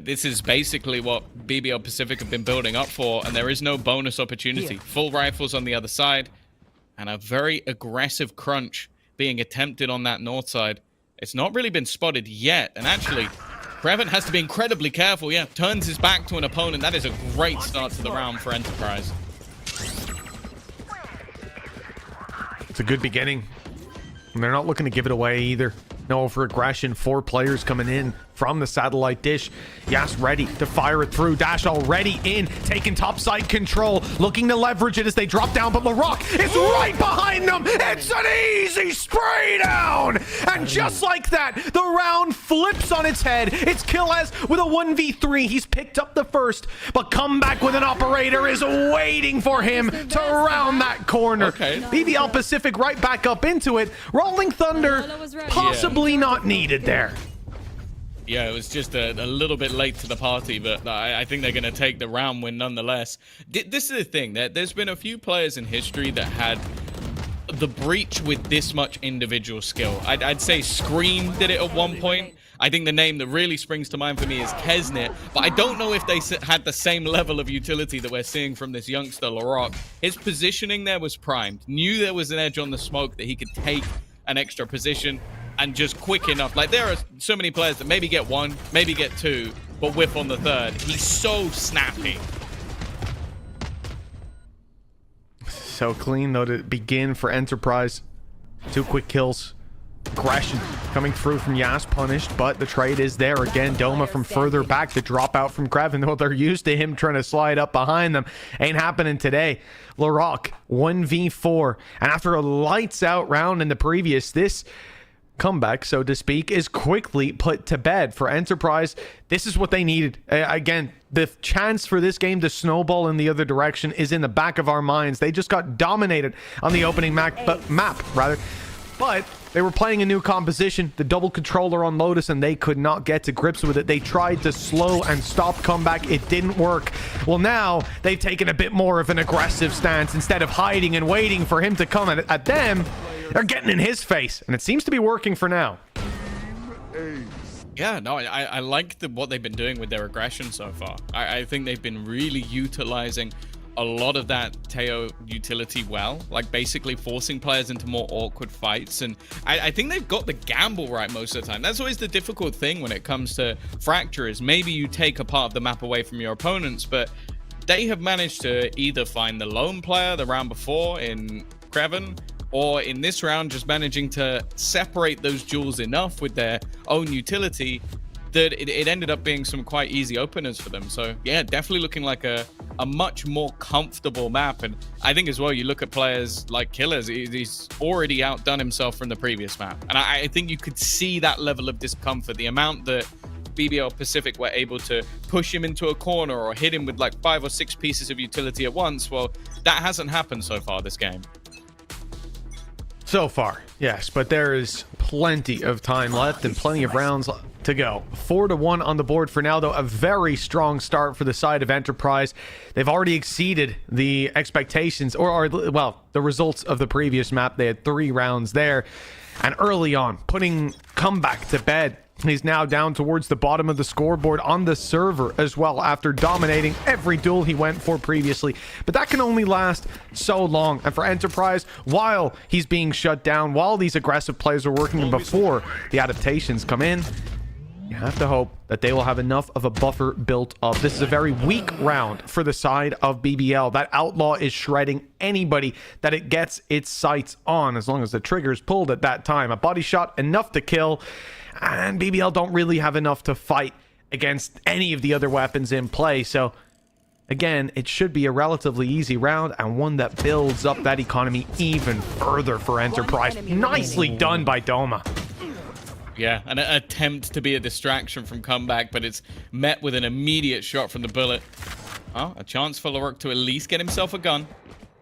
this is basically what BBL Pacific have been building up for, and there is no bonus opportunity. Full rifles on the other side, and a very aggressive crunch being attempted on that north side. It's not really been spotted yet, and actually Kreven has to be incredibly careful. Yeah, turns his back to an opponent. That is a great start to the round for Enterprise. It's a good beginning, and they're not looking to give it away either. No for aggression. 4 players coming in from the satellite dish. Yas ready to fire it through. Dash already in, taking topside control, looking to leverage it as they drop down, but Larocque is right behind them. It's an easy spray down, and just like that, the round flips on its head. It's Killaz with a 1v3. He's picked up the first, but Comeback with an operator is waiting for him to round that corner. Okay. BBL Pacific right back up into it. Rolling Thunder possibly not needed there. Yeah, it was just a little bit late to the party, but I think they're going to take the round win nonetheless. This is the thing, that there's been a few players in history that had the breach with this much individual skill. I'd say Scream did it at one point. I think the name that really springs to mind for me is Kesnet, but I don't know if they had the same level of utility that we're seeing from this youngster, Larocque. His positioning there was primed. Knew there was an edge on the smoke that he could take an extra position, and just quick enough. Like, there are so many players that maybe get 1, maybe get 2, but whiff on the 3rd. He's so snappy. So clean, though, to begin for Enterprise. 2 quick kills. Aggression coming through from Yas, punished, but the trade is there again. Doma from further back, the dropout from Kreven, though they're used to him trying to slide up behind them. Ain't happening today. Larocque, 1v4. And after a lights out round in the previous, this comeback, so to speak, is quickly put to bed for Enterprise. This is what they needed. Again, the chance for this game to snowball in the other direction is in the back of our minds. They just got dominated on the opening map, but they were playing a new composition, the double controller on Lotus, and they could not get to grips with it. They tried to slow and stop comeback. It didn't work. Well, now they've taken a bit more of an aggressive stance. Instead of hiding and waiting for him to come at them, they're getting in his face, and it seems to be working for now. Yeah, no, I like what they've been doing with their aggression so far. I think they've been really utilizing a lot of that Teo utility well, like basically forcing players into more awkward fights. And I think they've got the gamble right most of the time. That's always the difficult thing when it comes to Fracture, is maybe you take a part of the map away from your opponents, but they have managed to either find the lone player the round before in Kreven, or in this round just managing to separate those duels enough with their own utility that it ended up being some quite easy openers for them. So yeah, definitely looking like a much more comfortable map. And I think as well, you look at players like Killers, he's already outdone himself from the previous map. And I think you could see that level of discomfort, the amount that BBL Pacific were able to push him into a corner or hit him with like 5 or 6 pieces of utility at once. Well, that hasn't happened so far this game. So far, yes, but there is plenty of time left and plenty of rounds to go. 4-1 on the board for now, though. A very strong start for the side of Enterprise. They've already exceeded the expectations, or well, the results of the previous map. They had 3 rounds there. And early on, putting Comeback to bed. He's now down towards the bottom of the scoreboard on the server as well after dominating every duel he went for previously. But that can only last so long. And for Enterprise, while he's being shut down, while these aggressive plays are working before the adaptations come in, you have to hope that they will have enough of a buffer built up. This is a very weak round for the side of BBL. That Outlaw is shredding anybody that it gets its sights on, as long as the trigger's pulled at that time. A body shot, enough to kill. And BBL don't really have enough to fight against any of the other weapons in play. So, again, it should be a relatively easy round and one that builds up that economy even further for Enterprise. Nicely done by Doma. Yeah, an attempt to be a distraction from Comeback, but it's met with an immediate shot from the bullet. Oh, a chance for Laruk to at least get himself a gun.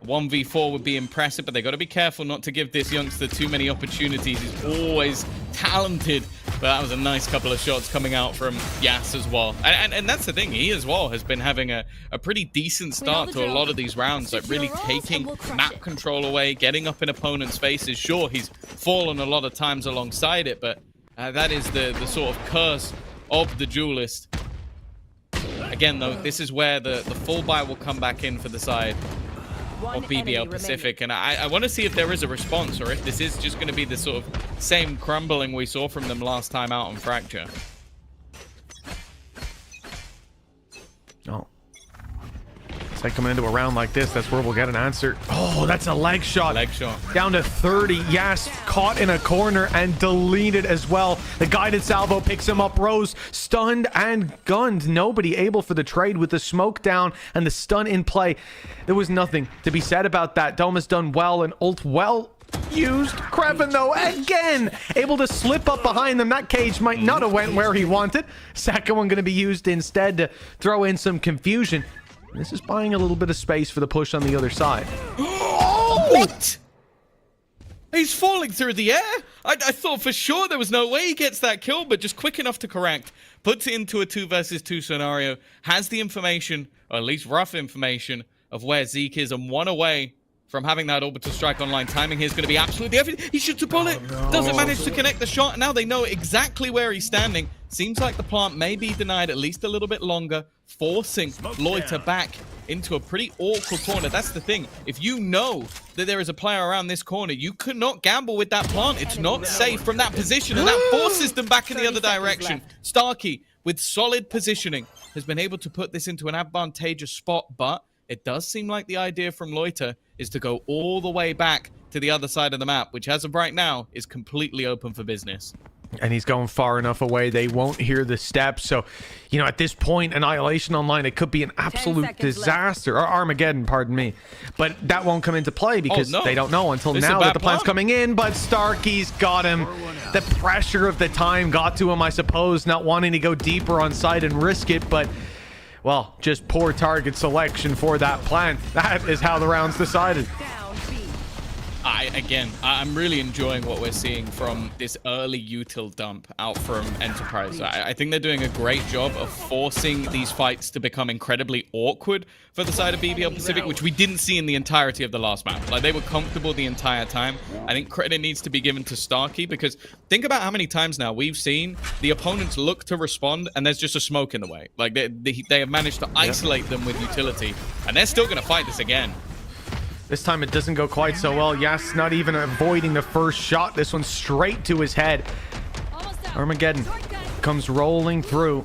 1v4 would be impressive, but they got to be careful not to give this youngster too many opportunities. He's always talented, but that was a nice couple of shots coming out from Yas as well. And that's the thing, he as well has been having a pretty decent start to a lot of these rounds, like really taking map control away, getting up in opponents' faces. Sure, he's fallen a lot of times alongside it, but that is the sort of curse of the duelist. Again, though, this is where the full buy will come back in for the side of BBL Pacific, and I want to see if there is a response, or if this is just going to be the sort of same crumbling we saw from them last time out on Fracture. Oh. It's like coming into a round like this, that's where we'll get an answer. Oh, that's a leg shot. Leg shot. Down to 30. Yas caught in a corner and deleted as well. The guided salvo picks him up. Rose stunned and gunned. Nobody able for the trade with the smoke down and the stun in play. There was nothing to be said about that. Doma's done well and ult well used. Kraven, though, again able to slip up behind them. That cage might not have went where he wanted. Second one going to be used instead to throw in some confusion. This is buying a little bit of space for the push on the other side. Oh! What? He's falling through the air? I thought for sure there was no way he gets that kill, but just quick enough to correct. Puts it into a 2 versus 2 scenario. Has the information, or at least rough information, of where Zeke is, and 1 away from having that orbital strike online. Timing here is going to be absolutely everything. He shoots a bullet. No. Doesn't manage to connect the shot. Now they know exactly where he's standing. Seems like the plant may be denied at least a little bit longer, forcing Loiter back into a pretty awkward corner. That's the thing. If you know that there is a player around this corner, you could not gamble with that plant. It's not safe from that position, and that forces them back in the other direction. Starkey, with solid positioning, has been able to put this into an advantageous spot, but it does seem like the idea from Loiter is to go all the way back to the other side of the map, which as of right now is completely open for business. And he's going far enough away, they won't hear the steps. So, you know, at this point, Annihilation Online, it could be an absolute disaster. Or Armageddon, pardon me. But that won't come into play because they don't know until now that the plan's coming in. But Starkey's got him. The pressure of the time got to him, I suppose, not wanting to go deeper on site and risk it. But, well, just poor target selection for that plant. That is how the round's decided. I'm really enjoying what we're seeing from this early util dump out from Enterprise. I think they're doing a great job of forcing these fights to become incredibly awkward for the side of BBL Pacific, which we didn't see in the entirety of the last map. Like, they were comfortable the entire time. I think credit needs to be given to Starkey, because think about how many times now we've seen the opponents look to respond and there's just a smoke in the way. Like, they have managed to isolate them with utility, and they're still going to fight this again. This time it doesn't go quite so well. Yas not even avoiding the first shot. This one straight to his head. Armageddon comes rolling through.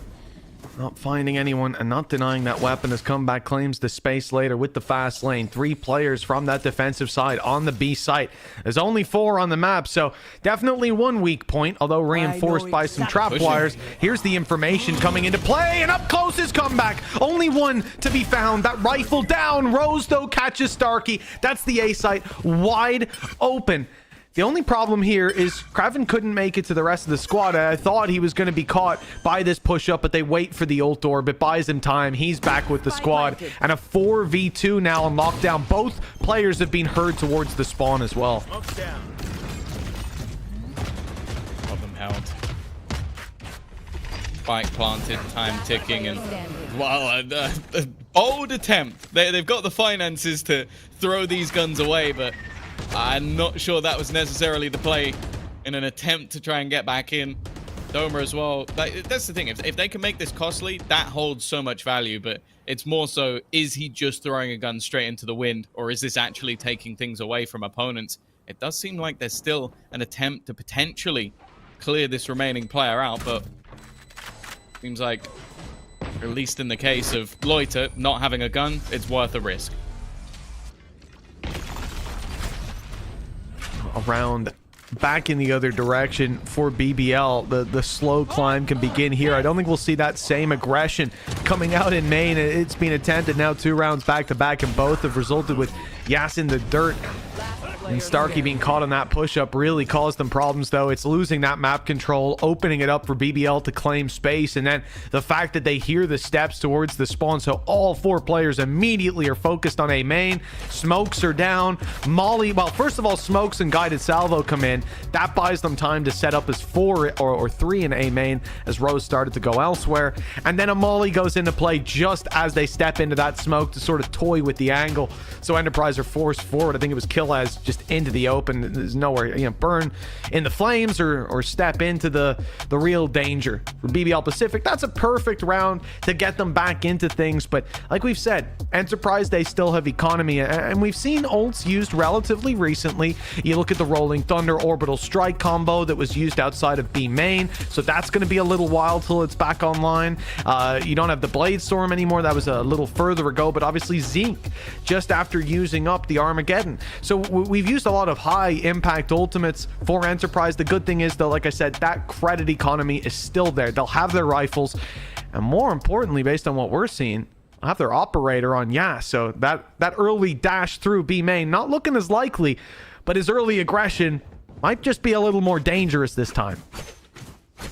Not finding anyone and not denying that weapon as Comeback claims the space later with the fast lane. 3 players from that defensive side on the B site. There's only 4 on the map, so definitely one weak point, although reinforced by some trap wires. Here's the information coming into play, and up close is Comeback. Only one to be found. That rifle down. Rose, though, catches Starkey. That's the A site wide open. The only problem here is Kraven couldn't make it to the rest of the squad. I thought he was going to be caught by this push-up, but they wait for the ult orb. It buys him time. He's back with the squad. And a 4v2 now on lockdown. Both players have been herd towards the spawn as well. Of them held. Spike planted, time ticking, and well, a bold attempt. They've got the finances to throw these guns away, but I'm not sure that was necessarily the play in an attempt to try and get back in. Doma as well. That's the thing. If they can make this costly, that holds so much value. But it's more so, is he just throwing a gun straight into the wind? Or is this actually taking things away from opponents? It does seem like there's still an attempt to potentially clear this remaining player out. But seems like, at least in the case of Loiter not having a gun, it's worth a risk. Around back in the other direction for BBL, the slow climb can begin here. I don't think we'll see that same aggression coming out in main. It's been attempted now 2 rounds back to back, and both have resulted with Yas in the dirt. And Starkey being caught on that push-up really caused them problems, though. It's losing that map control, opening it up for BBL to claim space, and then the fact that they hear the steps towards the spawn, so all 4 players immediately are focused on A main. Smokes are down. Molly, well, first of all, Smokes and Guided Salvo come in. That buys them time to set up as 4 or 3 in A main as Rose started to go elsewhere. And then a Molly goes into play just as they step into that smoke to sort of toy with the angle. So Enterprise are forced forward. I think it was Killaz just into the open. There's nowhere, burn in the flames or step into the real danger. For BBL Pacific, that's a perfect round to get them back into things. But like we've said, Enterprise, they still have economy, and we've seen ults used relatively recently. You look at the Rolling Thunder Orbital Strike combo that was used outside of B main, so that's going to be a little while till it's back online. You don't have the Blade Storm anymore. That was a little further ago, but obviously Zeke just after using up the Armageddon. So we've used a lot of high impact ultimates for Enterprise. The good thing is, though, like I said, that credit economy is still there. They'll have their rifles, and more importantly, based on what we're seeing, they'll have their operator on Yas. So that early dash through B main not looking as likely, but his early aggression might just be a little more dangerous this time.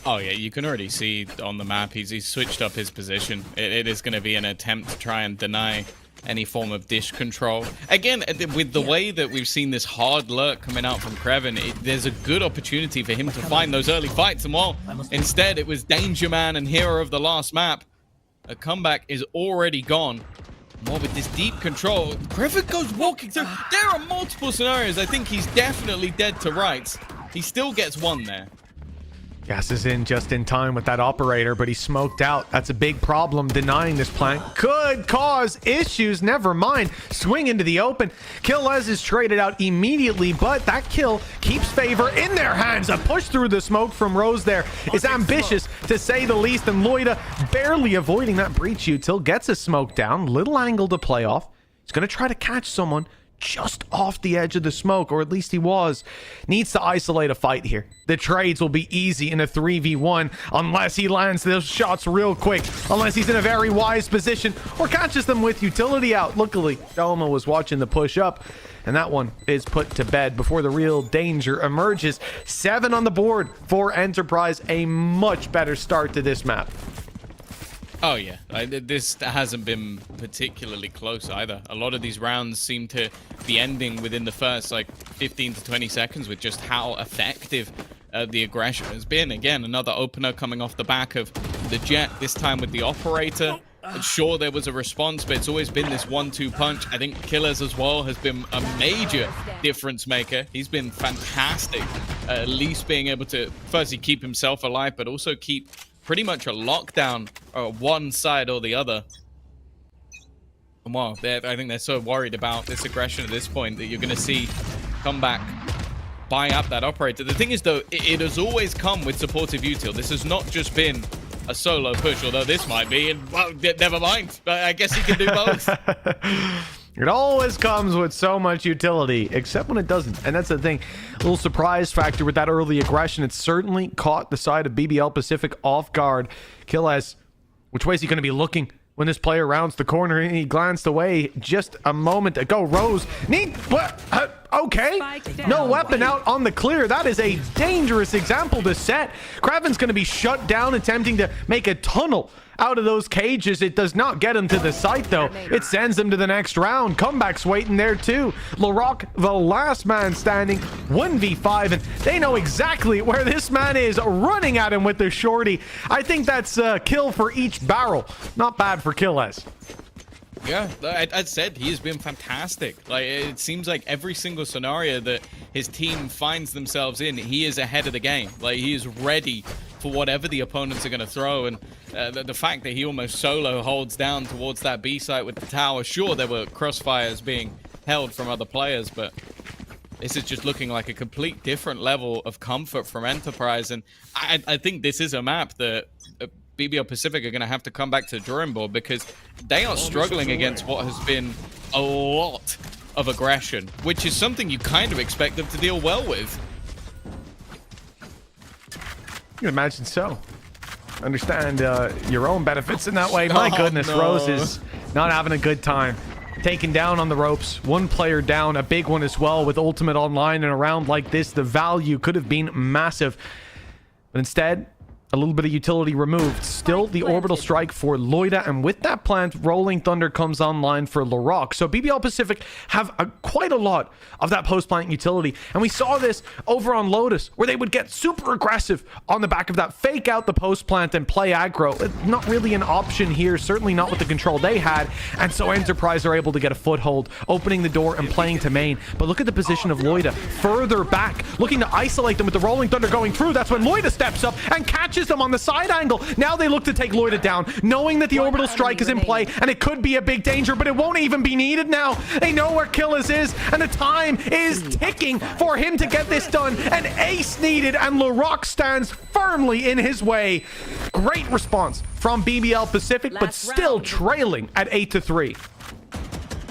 Oh yeah, you can already see on the map he's switched up his position. It is going to be an attempt to try and deny any form of dish control. Again, with the way that we've seen this hard lurk coming out from Kreven, there's a good opportunity for him to find those early fights. And while instead it was Danger Man and Hero of the last map, a comeback is already gone. More with this deep control, Kreven goes walking through. There are multiple scenarios. I think he's definitely dead to rights. He still gets one there. Gas is in just in time with that operator, but he's smoked out. That's a big problem. Denying this plant could cause issues. Never mind. Swing into the open. Killaz is traded out immediately, but that kill keeps favor in their hands. A push through the smoke from Rose there is ambitious, to say the least, and Loida barely avoiding that breach. Util gets a smoke down. Little angle to play off. He's going to try to catch someone just off the edge of the smoke, or at least he was. Needs to isolate a fight here. The trades will be easy in a 3v1 unless he lands those shots real quick, unless he's in a very wise position or catches them with utility out. Luckily, Doma was watching the push up, and that one is put to bed before the real danger emerges. 7 on the board for Enterprise. A much better start to this map. Oh yeah, this hasn't been particularly close either. A lot of these rounds seem to be ending within the first 15 to 20 seconds with just how effective the aggression has been. Again, another opener coming off the back of the Jet, this time with the operator. Sure, there was a response, but it's always been this 1-2 punch. I think Killers as well has been a major difference maker. He's been fantastic, at least being able to firstly keep himself alive, but also keep pretty much a lockdown one side or the other. And wow, I think they're so worried about this aggression at this point that you're going to see come back, buy up that operator. The thing is, though, it has always come with supportive util. This has not just been a solo push, although this might be, and well, never mind. I guess he can do both. It always comes with so much utility, except when it doesn't. And that's the thing. A little surprise factor with that early aggression. It certainly caught the side of BBL Pacific off guard. Killaz, which way is he going to be looking when this player rounds the corner? He glanced away just a moment ago. Rose, okay. No weapon out on the clear. That is a dangerous example to set. Kraven's going to be shut down attempting to make a tunnel out of those cages. It does not get him to the site, though. It sends him to the next round. Comeback's waiting there, too. Larocque, the last man standing, 1v5, and they know exactly where this man is, running at him with the shorty. I think that's a kill for each barrel. Not bad for Killaz. Yeah, I said he has been fantastic. It seems like every single scenario that his team finds themselves in, he is ahead of the game. Like, he is ready for whatever the opponents are going to throw. And the fact that he almost solo holds down towards that B site with the tower, sure, there were crossfires being held from other players, but this is just looking like a complete different level of comfort from Enterprise. And I think this is a map that BBL Pacific are going to have to come back to the drawing board, because they are struggling against what has been a lot of aggression, which is something you kind of expect them to deal well with. You can imagine so. Understand your own benefits in that way. My goodness, no. Rose is not having a good time. Taken down on the ropes, one player down, a big one as well with ultimate online, and a round like this, the value could have been massive. But instead, a little bit of utility removed. Still the orbital strike for Loida, and with that plant, Rolling Thunder comes online for Larocque. So BBL Pacific have quite a lot of that post-plant utility, and we saw this over on Lotus, where they would get super aggressive on the back of that, fake out the post-plant and play aggro. It's not really an option here, certainly not with the control they had, and so Enterprise are able to get a foothold, opening the door and playing to main. But look at the position of Loida, further back, looking to isolate them with the Rolling Thunder going through. That's when Loida steps up and catches them on the side angle. Now they look to take Loida down, knowing that the orbital strike is in play, and it could be a big danger, but it won't even be needed now. They know where Killis is, and the time is ticking for him to get this done. An ace needed, and Larocque stands firmly in his way. Great response from BBL Pacific, but still trailing at 8-3.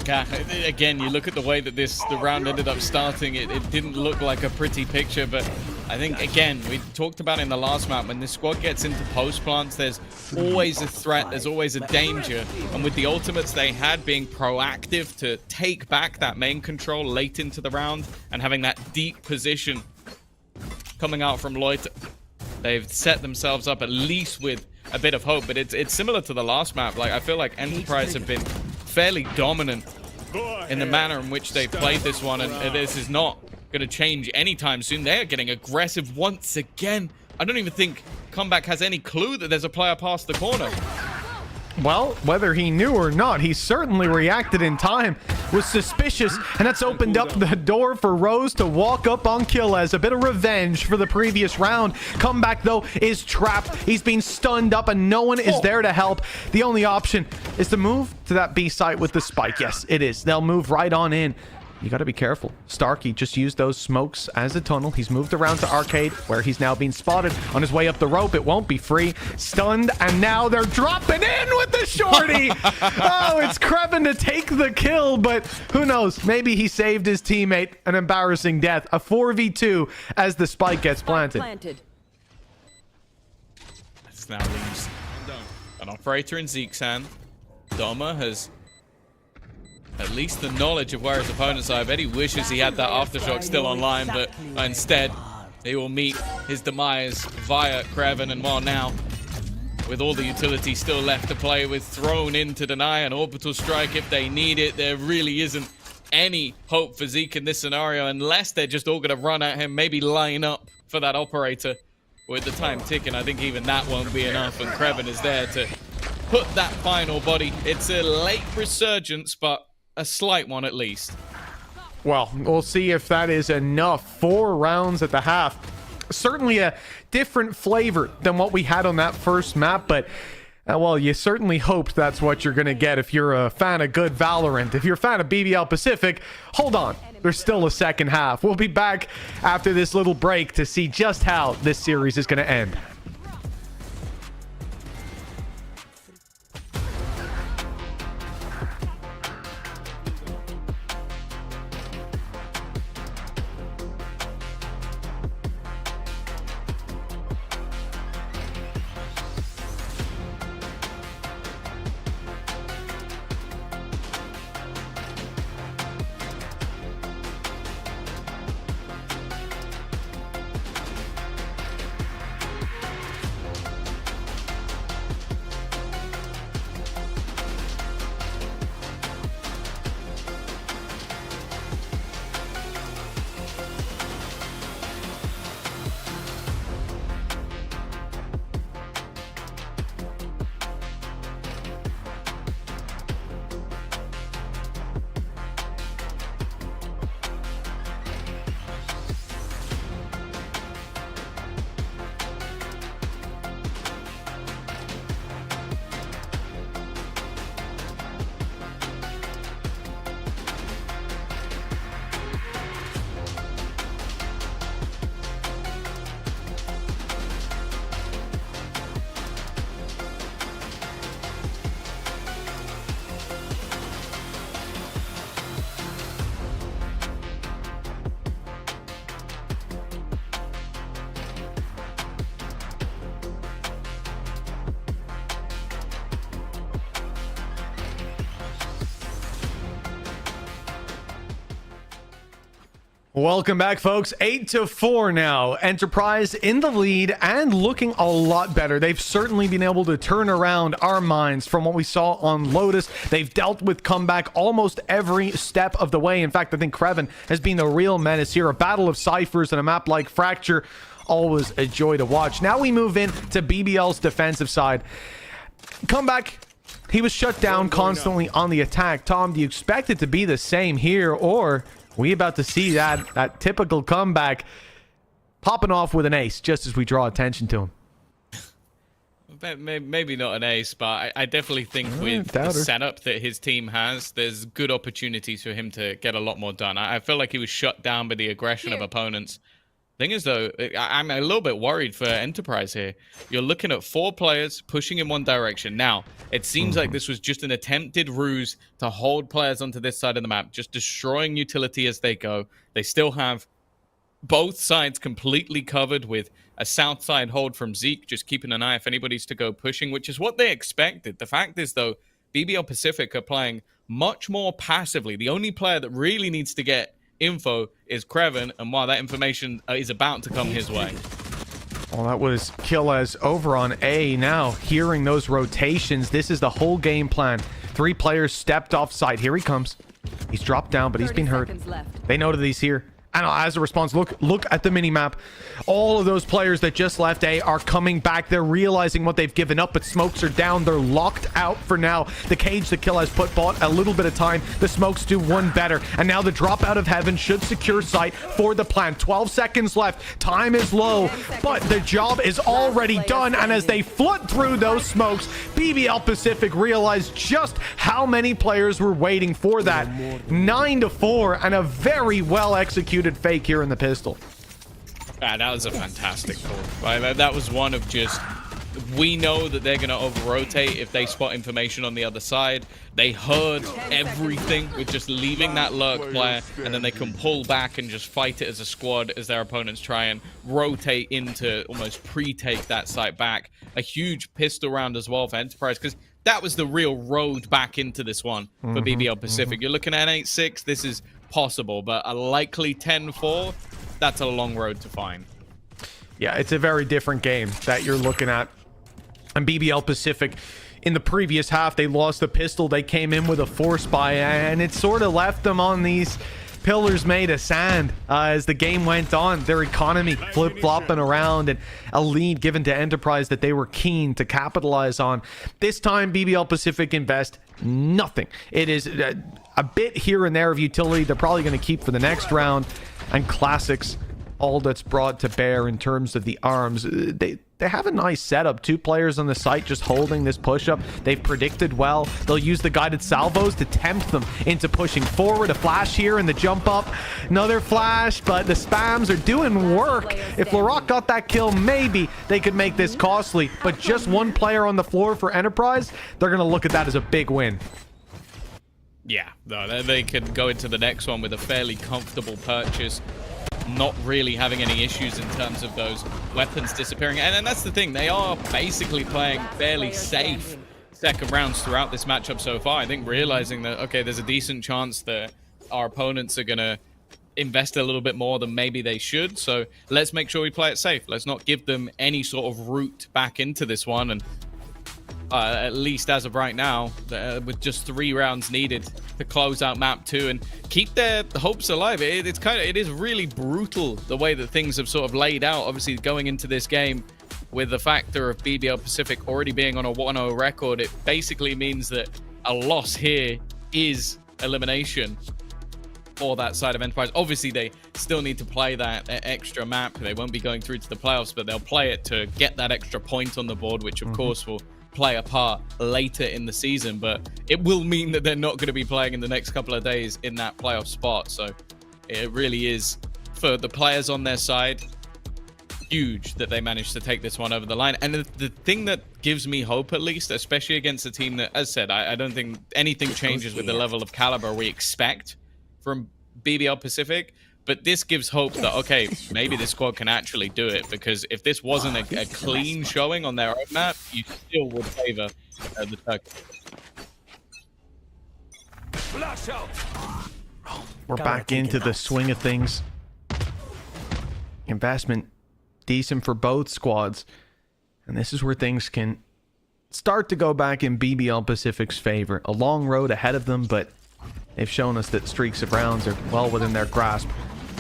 Yeah, again, you look at the way that the round ended up starting, it didn't look like a pretty picture, but I think, again, we talked about in the last map, when this squad gets into post plants, there's always a threat, there's always a danger, and with the ultimates they had being proactive to take back that main control late into the round, and having that deep position coming out from Loiter, they've set themselves up at least with a bit of hope. But it's similar to the last map. Like, I feel like Enterprise have been fairly dominant in the manner in which they played this one, and this is not going to change anytime soon. They are getting aggressive once again. I don't even think Comeback has any clue that there's a player past the corner. Well, whether he knew or not, he certainly reacted in time. Was suspicious, and that's opened up the door for Rose to walk up on Killes. A bit of revenge for the previous round. Comeback, though, is trapped. He's been stunned up, and no one is there to help. The only option is to move to that B site with the spike. Yes, it is. They'll move right on in. You got to be careful. Starkey just used those smokes as a tunnel. He's moved around to Arcade, where he's now being spotted on his way up the rope. It won't be free. Stunned, and now they're dropping in with the shorty. Oh, it's Kreven to take the kill, but who knows? Maybe he saved his teammate an embarrassing death. A 4v2 as the spike gets planted. This now leaves an operator in Zeke's hand. Doma has at least the knowledge of where his opponents are. I bet he wishes he had that aftershock still online, but instead he will meet his demise via Kreven. And while now, with all the utility still left to play with, thrown in to deny an orbital strike if they need it, there really isn't any hope for Zeke in this scenario, unless they're just all going to run at him, maybe line up for that operator. With the time ticking, I think even that won't be enough, and Kreven is there to put that final body. It's a late resurgence, but a slight one at least. Well, we'll see if that is enough. 4 rounds at the half. Certainly a different flavor than what we had on that first map, but well, you certainly hoped that's what you're going to get if you're a fan of good Valorant. If you're a fan of BBL Pacific, hold on. There's still a second half. We'll be back after this little break to see just how this series is going to end. Welcome back, folks. 8-4 now. Enterprise in the lead and looking a lot better. They've certainly been able to turn around our minds from what we saw on Lotus. They've dealt with comeback almost every step of the way. In fact, I think Kreven has been the real menace here. A battle of ciphers and a map like Fracture, always a joy to watch. Now we move in to BBL's defensive side. Comeback, he was shut down constantly on the attack. Tom, do you expect it to be the same here, or we about to see that typical comeback popping off with an ace just as we draw attention to him? Maybe not an ace, but I definitely think with the setup that his team has, there's good opportunities for him to get a lot more done. I feel like he was shut down by the aggression of opponents. Thing is, though, I'm a little bit worried for Enterprise here. You're looking at 4 players pushing in one direction. Now, it seems like this was just an attempted ruse to hold players onto this side of the map, just destroying utility as they go. They still have both sides completely covered with a south side hold from Zeke, just keeping an eye if anybody's to go pushing, which is what they expected. The fact is, though, BBL Pacific are playing much more passively. The only player that really needs to get info is Kreven, and while that information is about to come his way. Well, that was Killes over on A. Now, hearing those rotations, this is the whole game plan. 3 players stepped off site. Here he comes. He's dropped down, but he's been hurt. They know that he's here. And as a response, look at the mini-map. All of those players that just left A are coming back. They're realizing what they've given up, but smokes are down. They're locked out for now. The cage that Kill has bought a little bit of time. The smokes do one better. And now the drop out of heaven should secure site for the plan. 12 seconds left. Time is low, but the job is already done. And as they flood through those smokes, BBL Pacific realized just how many players were waiting for that. 9-4 and a very well executed fake here in the pistol. That was a fantastic call. Right? That was one of just, we know that they're going to over-rotate if they spot information on the other side. They heard everything with just leaving that lurk player, and then they can pull back and just fight it as a squad as their opponents try and rotate into almost pre-take that site back. A huge pistol round as well for Enterprise, because that was the real road back into this one for BBL Pacific. You're looking at an 8-6. This is possible, but a likely 10-4, that's a long road to find. Yeah, it's a very different game that you're looking at. And BBL Pacific, in the previous half, they lost the pistol. They came in with a force buy, and it sort of left them on these pillars made of sand as the game went on. Their economy flip-flopping around, and a lead given to Enterprise that they were keen to capitalize on. This time, BBL Pacific invest nothing. It is a bit here and there of utility they're probably going to keep for the next round, and classics all that's brought to bear in terms of the arms. They have a nice setup. 2 players on the site just holding this push-up. They've predicted well. They'll use the guided salvos to tempt them into pushing forward. A flash here and the jump up. Another flash, but the spams are doing work. If Laroc got that kill, maybe they could make this costly. But just 1 player on the floor for Enterprise, they're going to look at that as a big win. Yeah, no, they could go into the next one with a fairly comfortable purchase, not really having any issues in terms of those weapons disappearing. And that's the thing, they are basically playing fairly safe second rounds throughout this matchup so far. I think realizing that, okay, there's a decent chance that our opponents are going to invest a little bit more than maybe they should. So let's make sure we play it safe. Let's not give them any sort of route back into this one. And at least as of right now, with just 3 rounds needed to close out map 2 and keep their hopes alive. It is really brutal the way that things have sort of laid out. Obviously, going into this game with the factor of BBL Pacific already being on a 1-0 record, it basically means that a loss here is elimination for that side of Enterprise. Obviously, they still need to play that extra map. They won't be going through to the playoffs, but they'll play it to get that extra point on the board, which of course will play a part later in the season, but it will mean that they're not going to be playing in the next couple of days in that playoff spot. So it really is, for the players on their side, huge that they managed to take this one over the line. And the thing that gives me hope, at least, especially against a team that, as said, I don't think anything changes with the level of caliber we expect from BBL Pacific. But this gives hope that, okay, maybe this squad can actually do it, because if this wasn't a clean showing on their own map, you still would favor the Turkish. We're back into the swing of things. Investment decent for both squads. And this is where things can start to go back in BBL Pacific's favor. A long road ahead of them, but they've shown us that streaks of rounds are well within their grasp.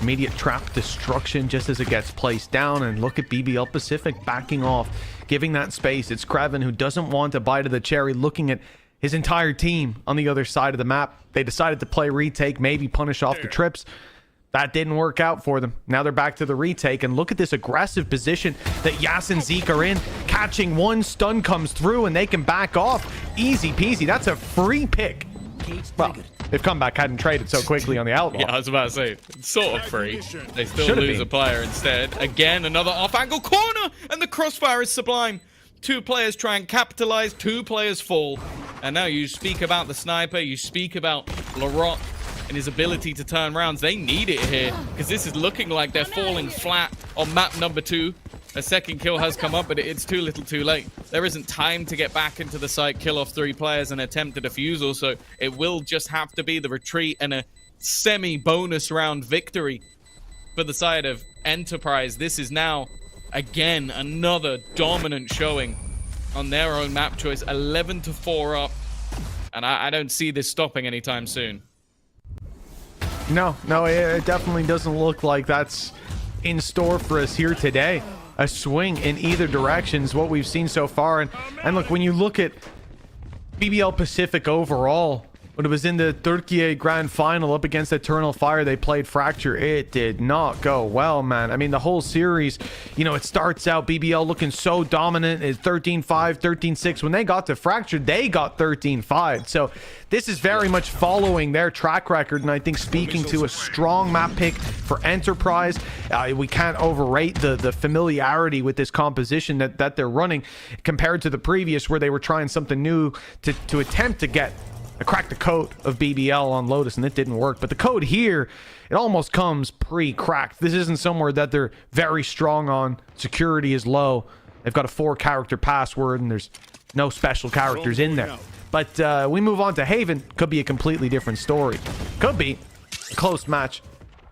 Immediate trap destruction just as it gets placed down, and look at BBL Pacific backing off, giving that space. It's Kreven who doesn't want to bite of the cherry, looking at his entire team on the other side of the map. They decided to play retake, maybe punish off the trips. That didn't work out for them. Now they're back to the retake, and look at this aggressive position that Yas and Zeke are in. Catching one, stun comes through, and they can back off. Easy peasy. That's a free pick. Well, if Comeback hadn't traded so quickly on the Outlaw. Yeah, I was about to say, it's sort of free. They still lose a player instead. Again, another off-angle corner, and the crossfire is sublime. 2 players try and capitalize, 2 players fall. And now you speak about the sniper, you speak about Larocque and his ability to turn rounds. They need it here, because this is looking like they're falling flat on map number 2. A second kill has come up, but it's too little too late. There isn't time to get back into the site, kill off 3 players, and attempt a defusal, so it will just have to be the retreat and a semi-bonus round victory for the side of Enterprise. This is now, again, another dominant showing on their own map choice. 11-4 up, and I don't see this stopping anytime soon. No, it definitely doesn't look like that's in store for us here today. A swing in either direction is what we've seen so far. And look, when you look at BBL Pacific overall, when it was in the Turkey Grand Final up against Eternal Fire, they played Fracture. It did not go well, man. I mean, the whole series, you know, it starts out BBL looking so dominant. It's 13-5, 13-6. When they got to Fracture, they got 13-5. So this is very much following their track record, and I think speaking to a strong map pick for Enterprise. We can't overrate the familiarity with this composition that they're running compared to the previous, where they were trying something new to attempt to crack the code of BBL on Lotus, and it didn't work. But the code here, it almost comes pre-cracked. This isn't somewhere that they're very strong on. Security is low. They've got a 4-character password, and there's no special characters in there. But we move on to Haven. Could be a completely different story. Could be a close match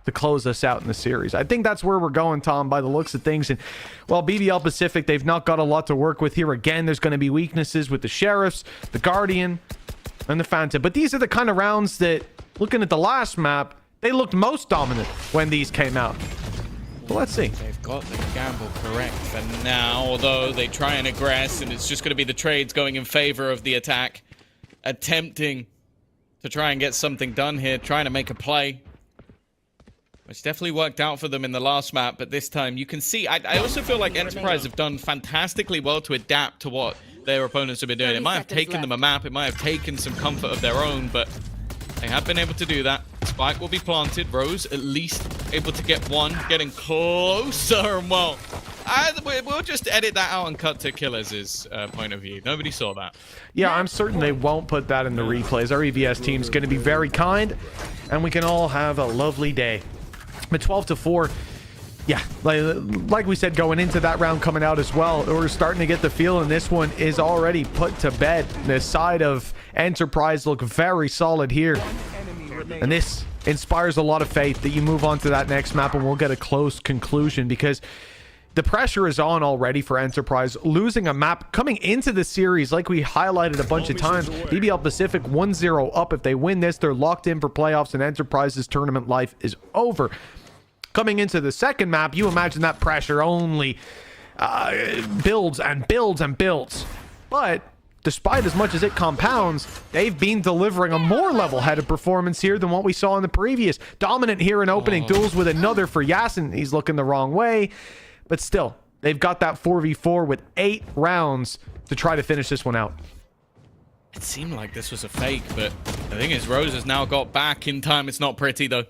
to close us out in the series. I think that's where we're going, Tom, by the looks of things. And, well, BBL Pacific, they've not got a lot to work with here. Again, there's going to be weaknesses with the Sheriffs, the Guardian, and the Phantom. But these are the kind of rounds that, looking at the last map, they looked most dominant when these came out. Well, let's see. They've got the gamble correct for now, although they try and aggress, and it's just going to be the trades going in favor of the attack, attempting to try and get something done here, trying to make a play, which definitely worked out for them in the last map. But this time, you can see, I also feel like Enterprise have done fantastically well to adapt to what their opponents have been doing. It might have taken them a map, it might have taken some comfort of their own, but they have been able to do that. Spike will be planted. Rose at least able to get one, getting closer, and well, we'll just edit that out and cut to Killers' point of view. Nobody saw that. Yeah, I'm certain they won't put that in the replays. Our EVS team's going to be very kind, and we can all have a lovely day. But 12-4, yeah, like we said, going into that round coming out as well, we're starting to get the feel, and this one is already put to bed. The side of Enterprise look very solid here, and this inspires a lot of faith that you move on to that next map and we'll get a close conclusion, because the pressure is on already for Enterprise. Losing a map coming into the series, like we highlighted a bunch of times, BBL Pacific 1-0 up. If they win this, they're locked in for playoffs, and Enterprise's tournament life is over. Coming into the second map, you imagine that pressure only builds and builds and builds. But despite as much as it compounds, they've been delivering a more level-headed performance here than what we saw in the previous. Dominant here in opening duels with another for Yasin. He's looking the wrong way. But still, they've got that 4v4 with 8 rounds to try to finish this one out. It seemed like this was a fake, but the thing is, Rose has now got back in time. It's not pretty, though.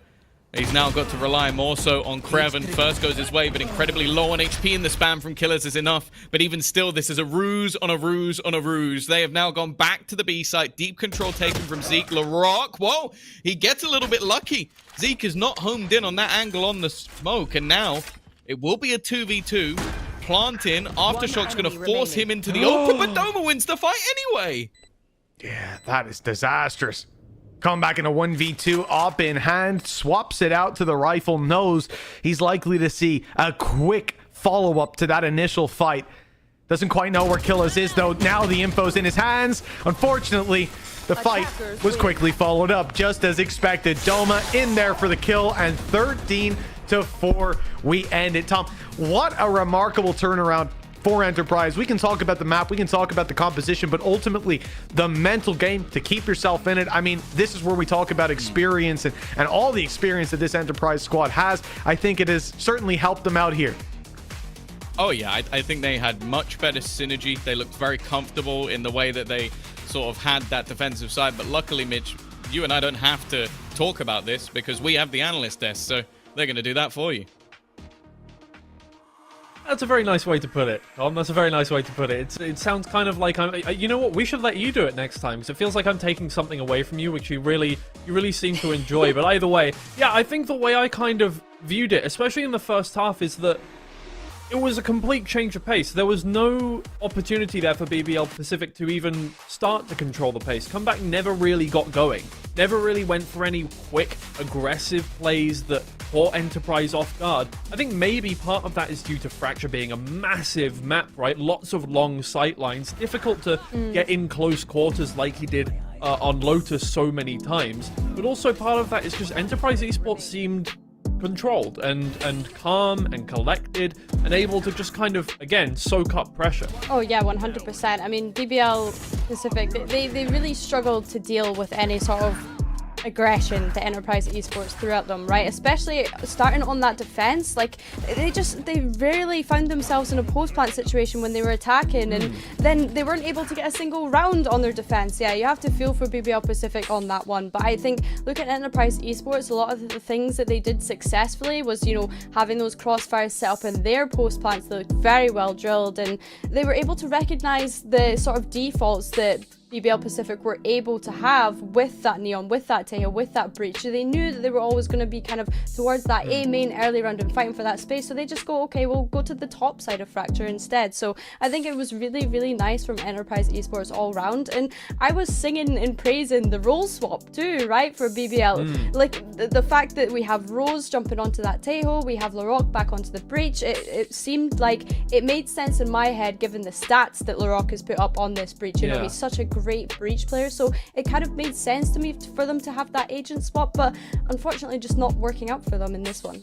He's now got to rely more so on Kreven. First goes his way, but incredibly low on HP, and the spam from Killers is enough. But even still, this is a ruse on a ruse on a ruse. They have now gone back to the B site. Deep control taken from Zeke. Larocque, whoa, he gets a little bit lucky. Zeke is not homed in on that angle on the smoke, and now it will be a 2v2. Plant in. Aftershock's going to force him into the open, but Doma wins the fight anyway. Yeah, that is disastrous. Come back in a 1v2, op in hand, swaps it out to the rifle, knows he's likely to see a quick follow-up to that initial fight. Doesn't quite know where Killers is, though. Now the info's in his hands. Unfortunately, the fight was quickly followed up, just as expected. Doma in there for the kill, and 13-4, we end it. Tom, what a remarkable turnaround for Enterprise. We can talk about the map, we can talk about the composition, but ultimately the mental game to keep yourself in it. I mean, this is where we talk about experience and all the experience that this Enterprise squad has. I think it has certainly helped them out here. Oh yeah, I think they had much better synergy. They looked very comfortable in the way that they sort of had that defensive side. But luckily, Mitch, you and I don't have to talk about this because we have the analyst desk, so they're going to do that for you. That's a very nice way to put it, Tom. That's a very nice way to put it. It sounds kind of like you know what? We should let you do it next time because it feels like I'm taking something away from you, which you really seem to enjoy. But either way, yeah, I think the way I kind of viewed it, especially in the first half, is that it was a complete change of pace. There was no opportunity there for BBL Pacific to even start to control the pace. Comeback never really got going. Never really went for any quick, aggressive plays that caught Enterprise off guard. I think maybe part of that is due to Fracture being a massive map, right? Lots of long sight lines. Difficult to get in close quarters like he did on Lotus so many times. But also part of that is just Enterprise Esports seemed controlled and calm and collected and able to just kind of, again, soak up pressure. Oh yeah, 100%. I mean, BBL Pacific, they really struggled to deal with any sort of aggression to Enterprise Esports throughout them, right? Especially starting on that defense. Like, they rarely found themselves in a post-plant situation when they were attacking, and then they weren't able to get a single round on their defense. Yeah, you have to feel for BBL Pacific on that one. But I think, look at Enterprise Esports, a lot of the things that they did successfully was, you know, having those crossfires set up in their post-plants that looked very well drilled, and they were able to recognize the sort of defaults that BBL Pacific were able to have with that Neon, with that Tejo, with that Breach. So they knew that they were always going to be kind of towards that A main early round and fighting for that space. So they just go, okay, we'll go to the top side of Fracture instead. So I think it was really nice from Enterprise Esports all round. And I was singing and praising the role swap too, right, for BBL. Like the fact that we have Rose jumping onto that Tejo, we have Larocque back onto the Breach. It seemed like it made sense in my head given the stats that Larocque has put up on this Breach. You know, he's such a great Breach player, so it kind of made sense to me for them to have that agent swap, but unfortunately just not working out for them in this one.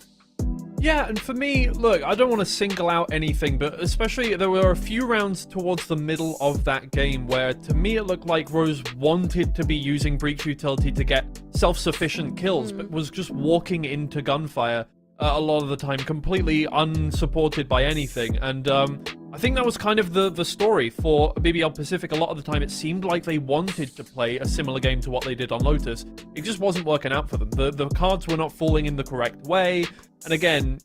Yeah, and for me, look, I don't want to single out anything, but especially there were a few rounds towards the middle of that game where to me it looked like Rose wanted to be using Breach utility to get self-sufficient kills, but was just walking into gunfire a lot of the time, completely unsupported by anything. And I think that was kind of the story for BBL Pacific. A lot of the time it seemed like they wanted to play a similar game to what they did on Lotus. It just wasn't working out for them. The cards were not falling in the correct way. And again,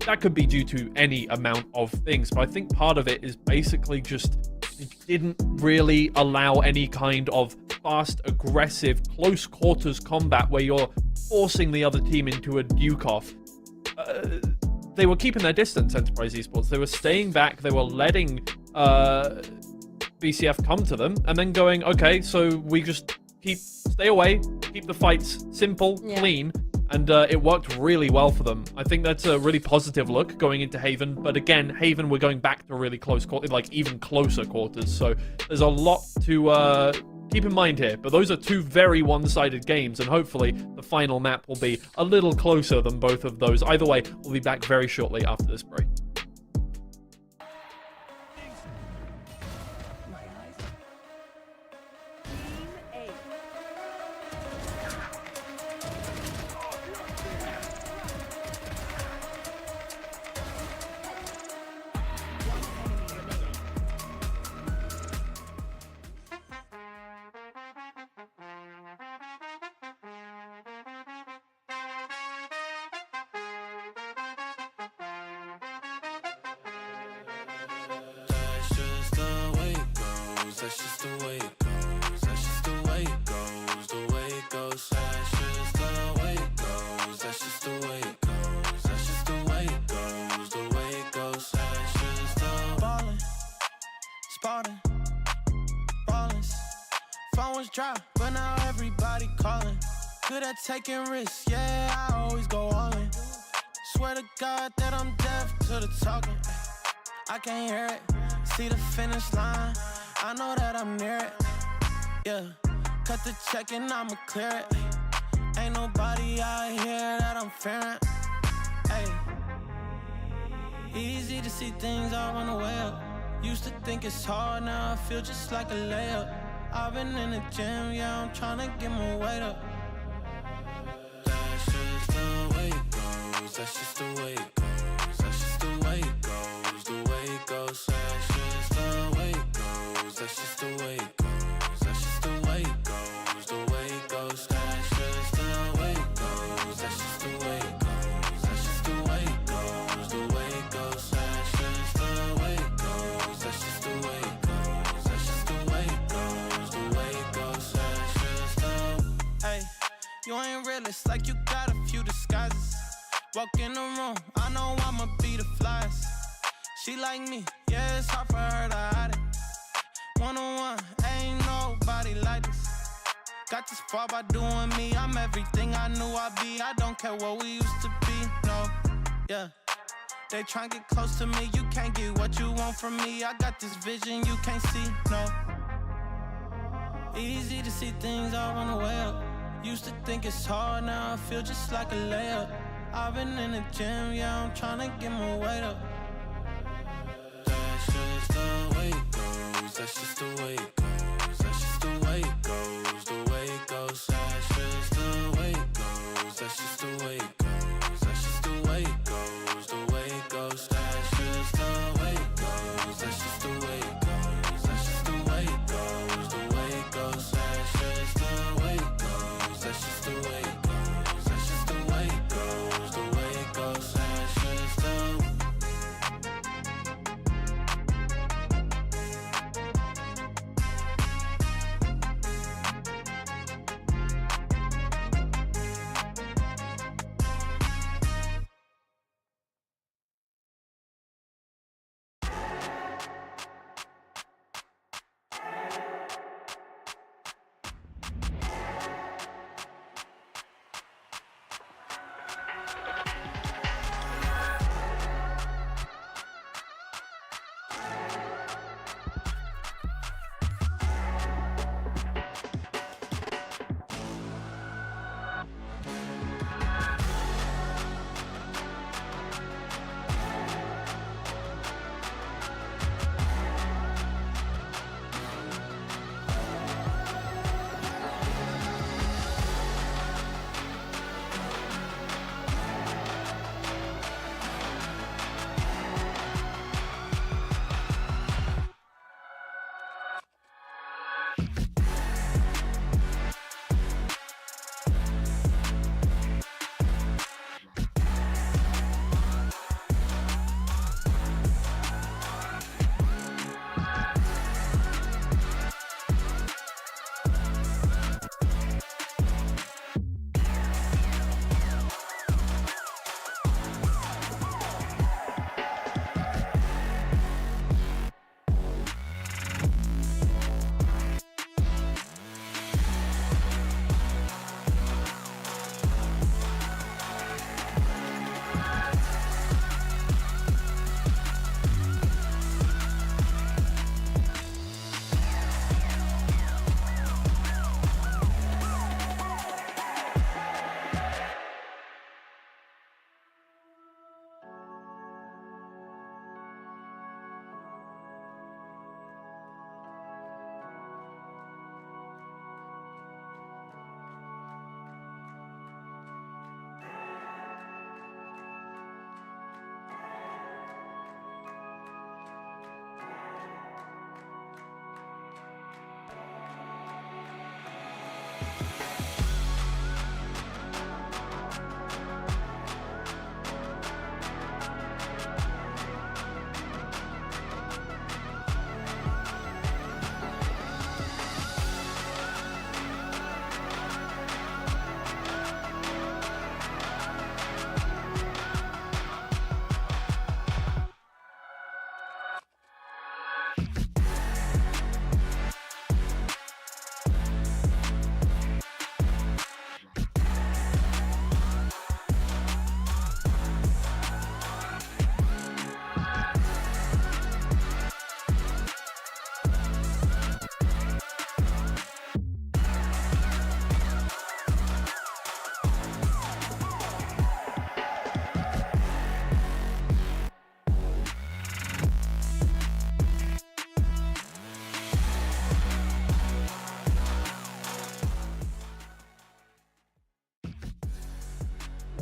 that could be due to any amount of things, but I think part of it is basically just it didn't really allow any kind of fast, aggressive, close quarters combat where you're forcing the other team into a duke-off. They were keeping their distance, Enterprise Esports. They were staying back. They were letting BCF come to them and then going, okay, so we just stay away, keep the fights simple, clean, and it worked really well for them. I think that's a really positive look going into Haven. But again, Haven, we're going back to really close quarters, like even closer quarters. So there's a lot to keep in mind here, but those are two very one-sided games, and hopefully the final map will be a little closer than both of those. Either way, we'll be back very shortly after this break. That's just the way it goes. That's just the way it goes. The way it goes. That's just the way it goes. That's just the way it goes. That's just the way it goes. The way it goes. That's just the ballin', spotting, ballin'. Phone was dry, but now everybody calling. Good at taking risks, yeah, I always go all in. Swear to God that I'm deaf to the talking. I can't hear it, see the finish line, I know that I'm near it. Yeah, cut the check and I'ma clear it. Ain't nobody out here that I'm fearing. Hey, easy to see things all on the way up. Used to think it's hard, now I feel just like a layup. I've been in the gym, yeah, I'm tryna get my weight up. That's just the way it goes, that's just the way it goes, that's just the way it goes, the way it goes. That's just the way it goes, that's just the way it goes, that's just the way it goes, the way it goes. That's just the way it goes, that's just the way it goes, that's just the way it goes, the way it goes. That's just the way it goes, that's just the way it goes, that's just the way it goes, the way it goes. That's just the. Hey, you ain't real, it's like you got a few disguises. Walk in the room, I know I'ma be the flyest. She like me, yeah, it's hard for her to hide it. One-on-one, ain't nobody like this. Got this far by doing me, I'm everything I knew I'd be. I don't care what we used to be, no, yeah. They try and get close to me, you can't get what you want from me. I got this vision you can't see, no. Easy to see things all on the way up. Used to think it's hard, now I feel just like a layup. I've been in the gym, yeah, I'm tryna get my weight up. That's just the way it goes, that's just the way it goes, that's just the way it goes, the way it goes. That's just the way it goes, that's just the way it goes, that's just the way it goes, the way it goes. That's just the way it goes, that's just the way it goes, that's just the way it goes, the way it goes. That's just the way it goes, that's just the way it goes, that's just the way it goes, the way it goes. That's just the.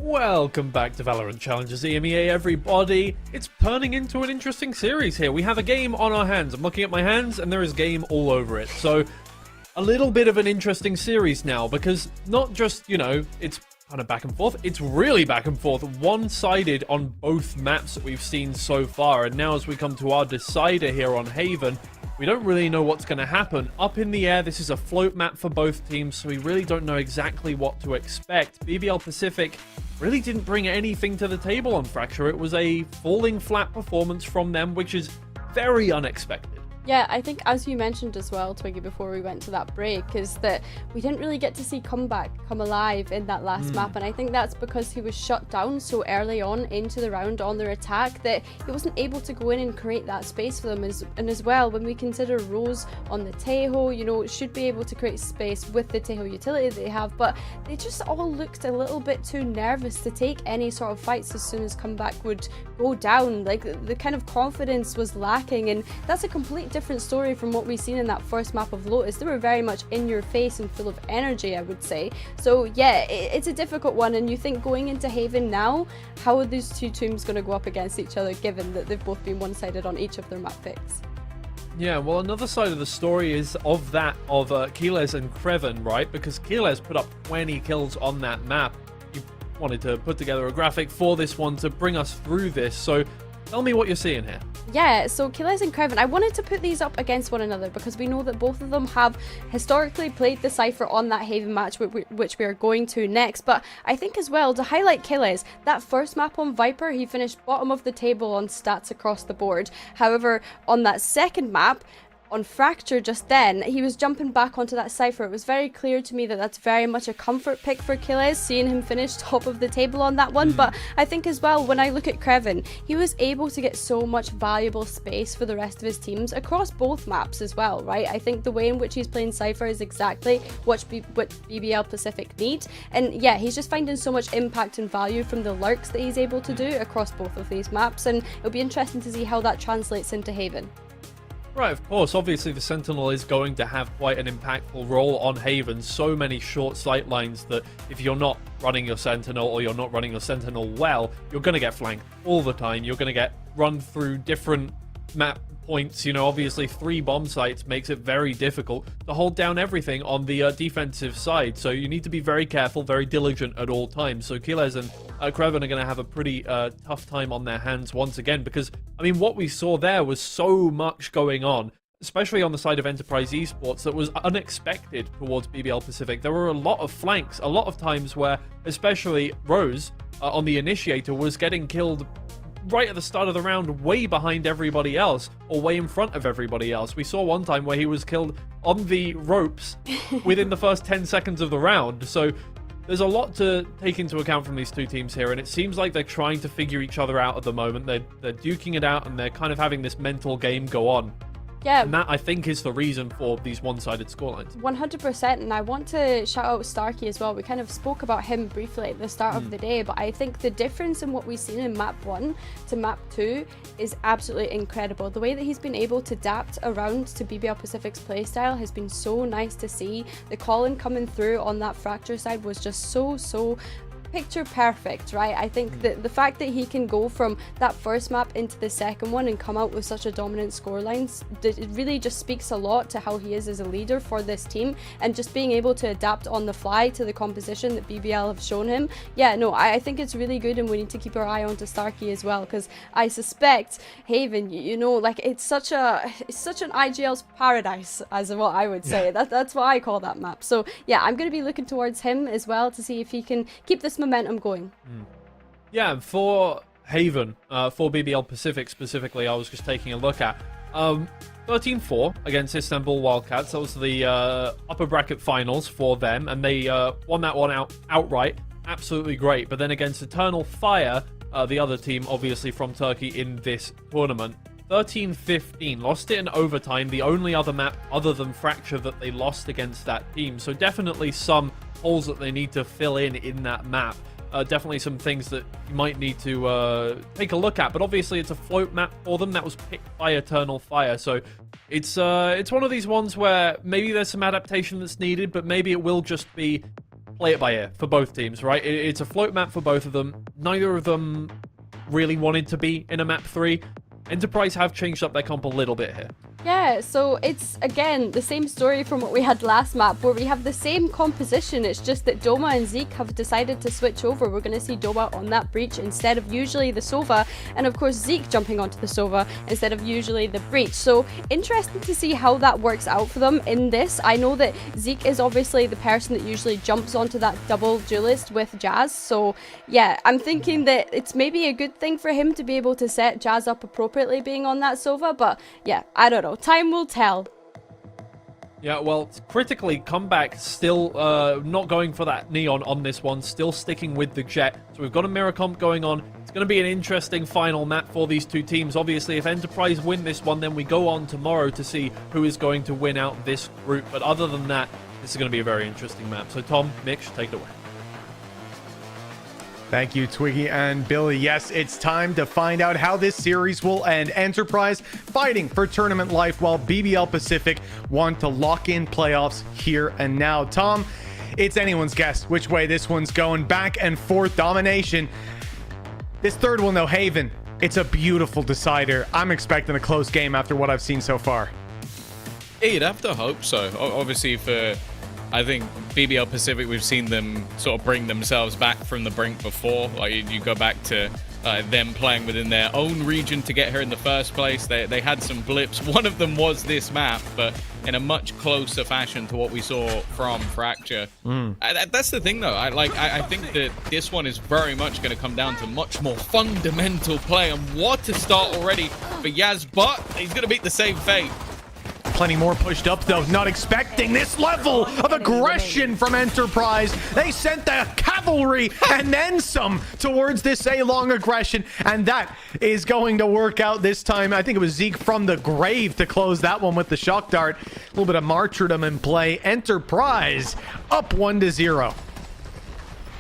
Welcome back to Valorant Challenges EMEA, everybody. It's turning into an interesting series here. We have a game on our hands. I'm looking at my hands and there is game all over it. So a little bit of an interesting series now because not just, you know, it's kind of back and forth. It's really back and forth, one-sided on both maps that we've seen so far. And now as we come to our decider here on Haven, we don't really know what's going to happen. Up in the air, this is a float map for both teams, so we really don't know exactly what to expect. BBL Pacific really didn't bring anything to the table on Fracture. It was a falling flat performance from them, which is very unexpected. Yeah, I think as you mentioned as well, Twiggy, before we went to that break, is that we didn't really get to see Comeback come alive in that last map, and I think that's because he was shut down so early on into the round on their attack that he wasn't able to go in and create that space for them. And as well, when we consider Rose on the Tejo, you know, should be able to create space with the Tejo utility they have, but they just all looked a little bit too nervous to take any sort of fights as soon as Comeback would go down. Like, the kind of confidence was lacking, and that's a complete different story from what we've seen in that first map of Lotus. They were very much in your face and full of energy, I would say. So yeah, it's a difficult one, and you think going into Haven now, how are these two teams going to go up against each other given that they've both been one-sided on each of their map picks? Yeah, well, another side of the story is of that of Keyless and Kreven, right? Because Keyless put up 20 kills on that map. You wanted to put together a graphic for this one to bring us through this, so tell me what you're seeing here. Yeah, so Keyless and Kreven, I wanted to put these up against one another because we know that both of them have historically played the Cypher on that Haven match, which we are going to next. But I think as well, to highlight Keyless, that first map on Viper, he finished bottom of the table on stats across the board. However, on that second map, on Fracture just then, he was jumping back onto that Cypher. It was very clear to me that that's very much a comfort pick for Keyless, seeing him finish top of the table on that one. But I think as well, when I look at Kreven, he was able to get so much valuable space for the rest of his teams across both maps as well, right? I think the way in which he's playing Cypher is exactly what BBL Pacific need. And yeah, he's just finding so much impact and value from the lurks that he's able to do across both of these maps. And it'll be interesting to see how that translates into Haven. Right, of course, obviously the Sentinel is going to have quite an impactful role on Haven. So many short sight lines that if you're not running your Sentinel or you're not running your Sentinel well, you're going to get flanked all the time. You're going to get run through different map points. You know, obviously 3 bomb sites makes it very difficult to hold down everything on the defensive side. So you need to be very careful, very diligent at all times. So Keyless and Kreven are going to have a pretty tough time on their hands once again because, I mean, what we saw there was so much going on, especially on the side of Enterprise Esports, that was unexpected towards BBL Pacific. There were a lot of flanks, a lot of times where, especially Rose on the Initiator, was getting killed right at the start of the round, way behind everybody else, or way in front of everybody else. We saw one time where he was killed on the ropes within the first 10 seconds of the round. So there's a lot to take into account from these two teams here, and it seems like they're trying to figure each other out at the moment. They're duking it out, and they're kind of having this mental game go on. Yeah. And that, I think, is the reason for these one-sided scorelines. 100%, and I want to shout out Starkey as well. We kind of spoke about him briefly at the start of the day, but I think the difference in what we've seen in map 1 to map 2 is absolutely incredible. The way that he's been able to adapt around to BBL Pacific's playstyle has been so nice to see. The Colin coming through on that Fracture side was just so picture perfect, right? I think that the fact that he can go from that first map into the second one and come out with such a dominant scoreline, it really just speaks a lot to how he is as a leader for this team, and just being able to adapt on the fly to the composition that BBL have shown him. Yeah, no, I think it's really good, and we need to keep our eye on to Starkey as well, because I suspect Haven, you know, like it's such an IGL's paradise, as what I would say. That's what I call that map. So yeah, I'm going to be looking towards him as well to see if he can keep this momentum going. Yeah, for Haven, for BBL Pacific specifically, I was just taking a look at 13-4 against Istanbul Wildcats. That was the upper bracket finals for them, and they won that one outright. Absolutely great. But then against Eternal Fire, the other team, obviously from Turkey in this tournament, 13-15, lost it in overtime, the only other map other than Fracture that they lost against that team. So definitely some holes that they need to fill in that map. Definitely some things that you might need to take a look at, but obviously it's a float map for them that was picked by Eternal Fire, so it's one of these ones where maybe there's some adaptation that's needed, but maybe it will just be play it by ear for both teams, right? It's a float map for both of them. Neither of them really wanted to be in a map 3. Enterprise have changed up their comp a little bit here. Yeah, so it's, again, the same story from what we had last map, where we have the same composition. It's just that Doma and Zeke have decided to switch over. We're going to see Doma on that breach instead of usually the Sova, and of course Zeke jumping onto the Sova instead of usually the breach. So interesting to see how that works out for them in this. I know that Zeke is obviously the person that usually jumps onto that double duelist with Jazz, so yeah, I'm thinking that it's maybe a good thing for him to be able to set Jazz up appropriately being on that Sova, but yeah, I don't know. Time will tell. Yeah, well, critically, Comeback still not going for that Neon on this one, still sticking with the Jet. So we've got a mirror comp going on. It's going to be an interesting final map for these two teams. Obviously, if Enterprise win this one, then we go on tomorrow to see who is going to win out this group. But other than that, this is going to be a very interesting map. So Tom, Mitch, take it away. Thank you, Twiggy and Billy. Yes, it's time to find out how this series will end. Enterprise fighting for tournament life, while BBL Pacific want to lock in playoffs here and now. Tom, it's anyone's guess which way this one's going. Back and forth domination. This third one, though, Haven, it's a beautiful decider. I'm expecting a close game after what I've seen so far. Yeah, you'd have to hope so. Obviously, for I think BBL Pacific, we've seen them sort of bring themselves back from the brink before. Like you go back to them playing within their own region to get here in the first place. They had some blips. One of them was this map, but in a much closer fashion to what we saw from Fracture. That's the thing, though. I think that this one is very much going to come down to much more fundamental play. And what a start already for Yaz, but he's going to meet the same fate. Plenty more pushed up, though. Not expecting this level of aggression from Enterprise. They sent the cavalry and then some towards this A-long aggression, and that is going to work out this time. I think it was Zeke from the grave to close that one with the shock dart. A little bit of martyrdom in play. Enterprise up 1-0.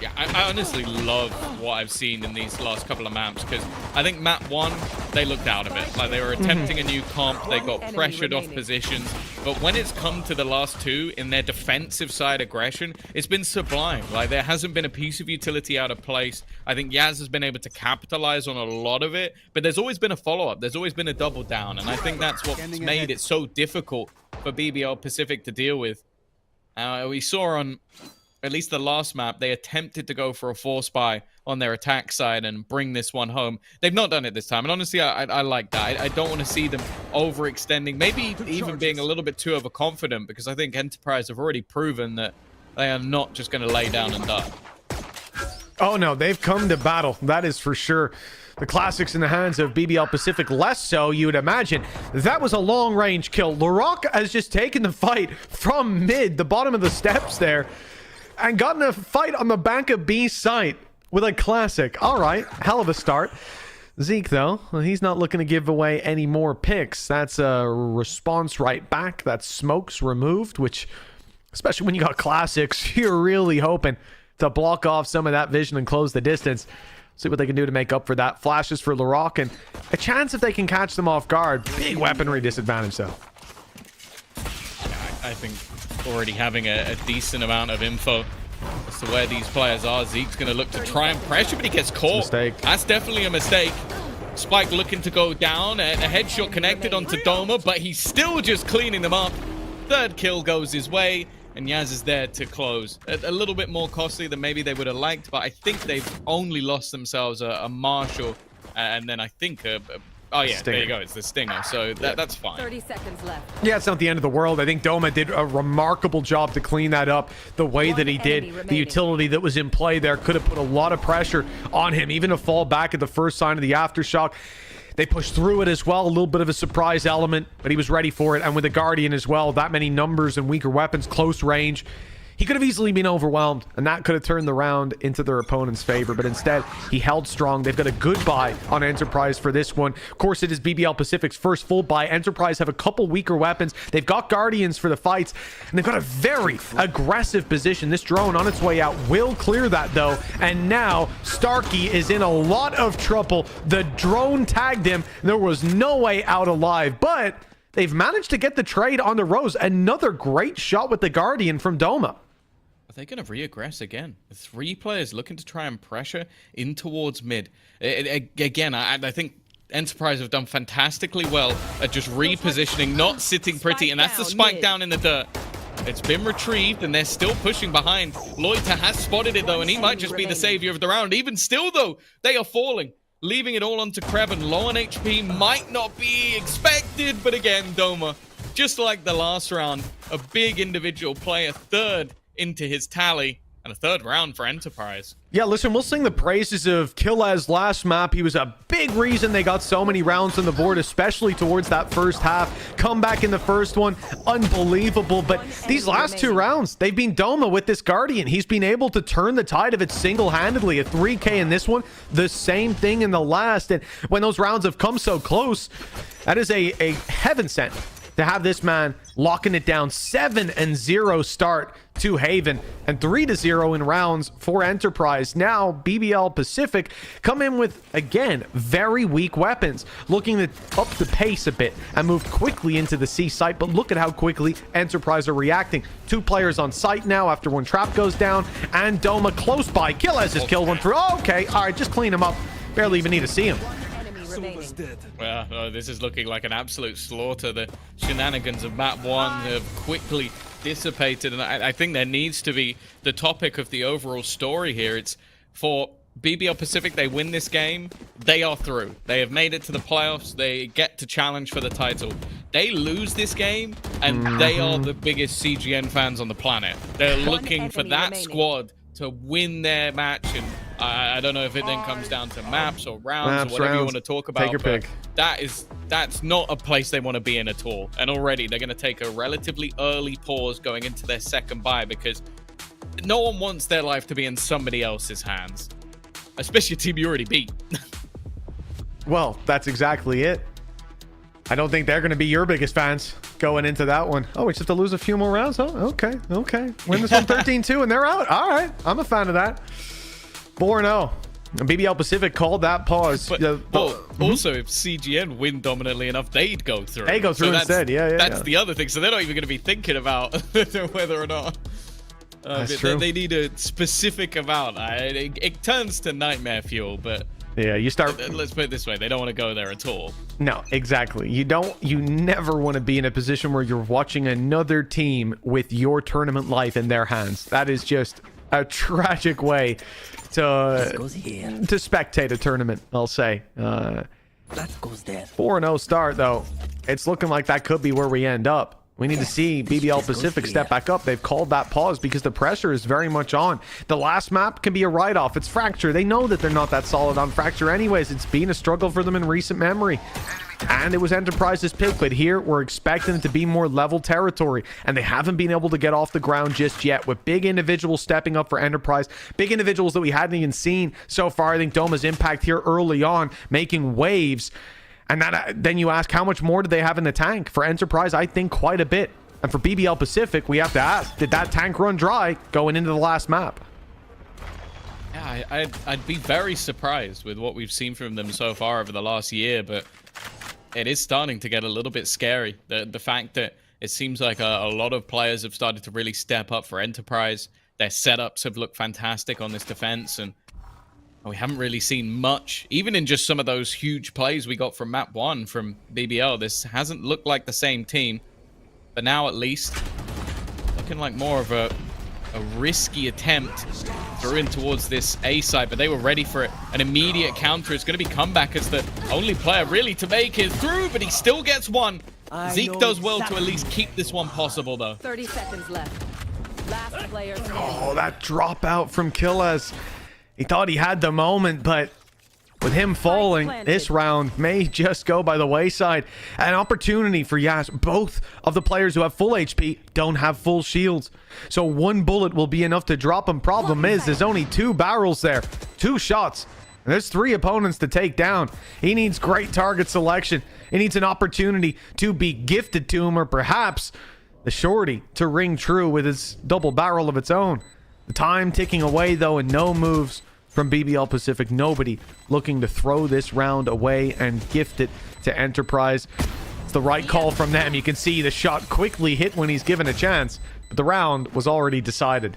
Yeah, I honestly love what I've seen in these last couple of maps, because I think map 1, they looked out of it. Like, they were attempting a new comp, they got pressured off positions, but when it's come to the last 2 in their defensive side aggression, it's been sublime. Like, there hasn't been a piece of utility out of place. I think Yaz has been able to capitalize on a lot of it, but there's always been a follow-up. There's always been a double down, and I think that's what's made it so difficult for BBL Pacific to deal with. We saw on at least the last map, they attempted to go for a force buy on their attack side and bring this one home. They've not done it this time, and honestly, I like that. I don't want to see them overextending, maybe even being a little bit too overconfident, because I think Enterprise have already proven that they are not just going to lay down and die. Oh no, they've come to battle, that is for sure. The classics in the hands of BBL Pacific, less so, you would imagine. That was a long-range kill. Larok has just taken the fight from mid, the bottom of the steps there, and gotten a fight on the back of B site with a classic. All right, hell of a start. Zeke, though, well, he's not looking to give away any more picks. That's a response right back. That's smokes removed, which, especially when you got classics, you're really hoping to block off some of that vision and close the distance. See what they can do to make up for that. Flashes for Larok, and a chance if they can catch them off guard. Big weaponry disadvantage, though. I think already having a decent amount of info as to where these players are. Zeke's going to look to try and pressure, but he gets caught. That's definitely a mistake. Spike looking to go down, and a headshot connected onto Doma, but he's still just cleaning them up. Third kill goes his way, and Yaz is there to close. A little bit more costly than maybe they would have liked, but I think they've only lost themselves a Marshall, and then I think oh yeah, Stinger. there you go. It's the Stinger, so that's fine. 30 seconds left. Yeah, it's not the end of the world. I think Doma did a remarkable job to clean that up the way that he did. The utility that was in play there could have put a lot of pressure on him, even to fall back at the first sign of the aftershock. They pushed through it as well, a little bit of a surprise element, but he was ready for it. And with the Guardian as well, that many numbers and weaker weapons, close range, he could have easily been overwhelmed, and that could have turned the round into their opponent's favor. But instead, he held strong. They've got a good buy on Enterprise for this one. Of course, it is BBL Pacific's first full buy. Enterprise have a couple weaker weapons. They've got Guardians for the fights, and they've got a very aggressive position. This drone on its way out will clear that, though. And now, Starkey is in a lot of trouble. The drone tagged him. There was no way out alive, but they've managed to get the trade on the Rose. Another great shot with the Guardian from Doma. they're going to re-aggress again. 3 players looking to try and pressure in towards mid. Again, I think Enterprise have done fantastically well at just repositioning, not sitting pretty, and that's the spike down in the dirt. It's been retrieved, and they're still pushing behind. Loiter has spotted it, though, and he might just be the savior of the round. Even still, though, they are falling, leaving it all onto Kreven. Low on HP might not be expected, but again, Doma, just like the last round, a big individual player, 3rd into his tally, and a 3rd round for Enterprise. Yeah, listen, we'll sing the praises of Killaz last map. He was a big reason they got so many rounds on the board, especially towards that first half. Comeback in the first one, unbelievable. But these last 2 rounds, they've been Doma with this Guardian. He's been able to turn the tide of it single-handedly. A 3K in this one, the same thing in the last. And when those rounds have come so close, that is a heaven sent to have this man locking it down. 7-0 start to Haven and 3-0 in rounds for Enterprise. Now BBL Pacific come in with, again, very weak weapons, looking to up the pace a bit and move quickly into the C site. But look at how quickly Enterprise are reacting. 2 players on site now after one trap goes down, and Doma close by. Killaz has killed one through. Oh, okay, all right, just clean him up. Barely even need to see him. Well, this is looking like an absolute slaughter. The shenanigans of map 1 have quickly dissipated, and I think there needs to be the topic of the overall story here. It's for BBL Pacific, they win this game, they are through. They have made it to the playoffs, they get to challenge for the title. They lose this game, and they are the biggest CGN fans on the planet. They're looking for that squad to win their match, and I don't know if it then comes down to maps or rounds or whatever you want to talk about. Take your pick. That's not a place they want to be in at all. And already they're going to take a relatively early pause going into their second bye, because no one wants their life to be in somebody else's hands, especially a team you already beat. Well, that's exactly it. I don't think they're going to be your biggest fans going into that one. Oh, we just have to lose a few more rounds? Oh, okay. Win this one 13-2 and they're out. All right. I'm a fan of that. 4-0. BBL Pacific called that pause. But, also, if CGN win dominantly enough, they'd go through. They go through instead. Yeah. That's the other thing. So they're not even going to be thinking about whether or not. That's true. They need a specific amount. It turns to nightmare fuel, but yeah, you start. Let's put it this way: they don't want to go there at all. No, exactly. You never want to be in a position where you're watching another team with your tournament life in their hands. That is just a tragic way to spectate a tournament, I'll say. 4-0 start, though. It's looking like that could be where we end up. We need to see BBL Pacific step back up. They've called that pause because the pressure is very much on. The last map can be a write-off. It's Fracture. They know that they're not that solid on Fracture anyways. It's been a struggle for them in recent memory. And it was Enterprise's pick, but here we're expecting it to be more level territory, and they haven't been able to get off the ground just yet, with big individuals stepping up for Enterprise, big individuals that we hadn't even seen so far. I think Doma's impact here early on, making waves. And then you ask, how much more do they have in the tank? For Enterprise, I think quite a bit. And for BBL Pacific, we have to ask, did that tank run dry going into the last map? Yeah, I'd be very surprised with what we've seen from them so far over the last year, but it is starting to get a little bit scary. The fact that it seems like a lot of players have started to really step up for Enterprise. Their setups have looked fantastic on this defense, and we haven't really seen much, even in just some of those huge plays we got from map 1 from BBL. This hasn't looked like the same team, but now at least looking like more of a risky attempt through in towards this A side, but they were ready for it. An immediate counter. It's going to be Comeback as the only player really to make it through, but he still gets one. Zeke does well to at least keep this one possible, though. 30 seconds left. Last player standing. Oh, that dropout from Killaz. He thought he had the moment, but with him falling, this round may just go by the wayside. An opportunity for Yas. Both of the players who have full HP don't have full shields, so one bullet will be enough to drop him. Problem is, there's only 2 barrels there, 2 shots, and there's 3 opponents to take down. He needs great target selection. He needs an opportunity to be gifted to him, or perhaps the shorty to ring true with his double barrel of its own. The time ticking away, though, and no moves from BBL Pacific. Nobody looking to throw this round away and gift it to Enterprise. It's the right call from them. You can see the shot quickly hit when he's given a chance, but the round was already decided.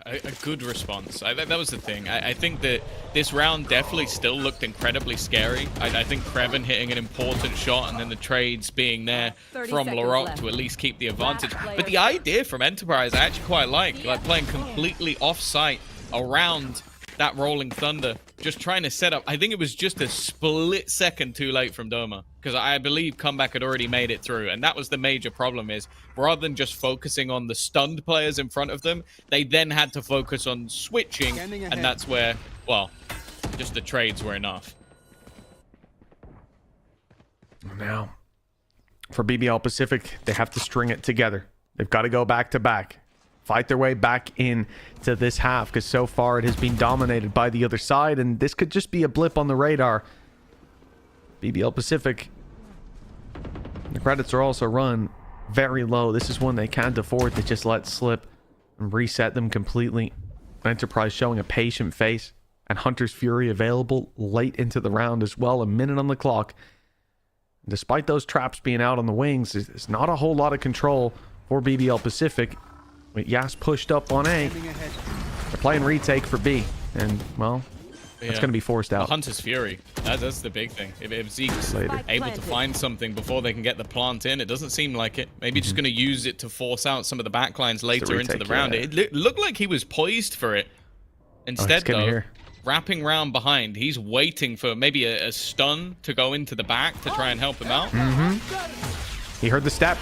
a good response. That was the thing. I think that this round definitely still looked incredibly scary. I think Kreven hitting an important shot and then the trades being there from Larocque to at least keep the advantage. But the idea from Enterprise I actually quite like playing completely off-site around that Rolling Thunder, just trying to set up. I think it was just a split second too late from Doma, because I believe Comeback had already made it through, and that was the major problem. Is rather than just focusing on the stunned players in front of them, they then had to focus on switching, and that's where, well, just the trades were enough. Now, for BBL Pacific, they have to string it together. They've got to go back to back. Fight their way back in to this half, because so far it has been dominated by the other side, and this could just be a blip on the radar. BBL Pacific, the credits are also run very low. This is one they can't afford to just let slip and reset them completely. Enterprise showing a patient face, and Hunter's Fury available late into the round as well, a minute on the clock. Despite those traps being out on the wings, there's not a whole lot of control for BBL Pacific. With Yas pushed up on A, they're playing retake for B, and well, it's going to be forced out. Hunter's Fury, that's the big thing. If Zeke's able to find something before they can get the plant in, it doesn't seem like it. Maybe just going to use it to force out some of the backlines later into the round. It looked like he was poised for it. Instead, though, wrapping round behind, he's waiting for maybe a stun to go into the back to try and help him out. He heard the step.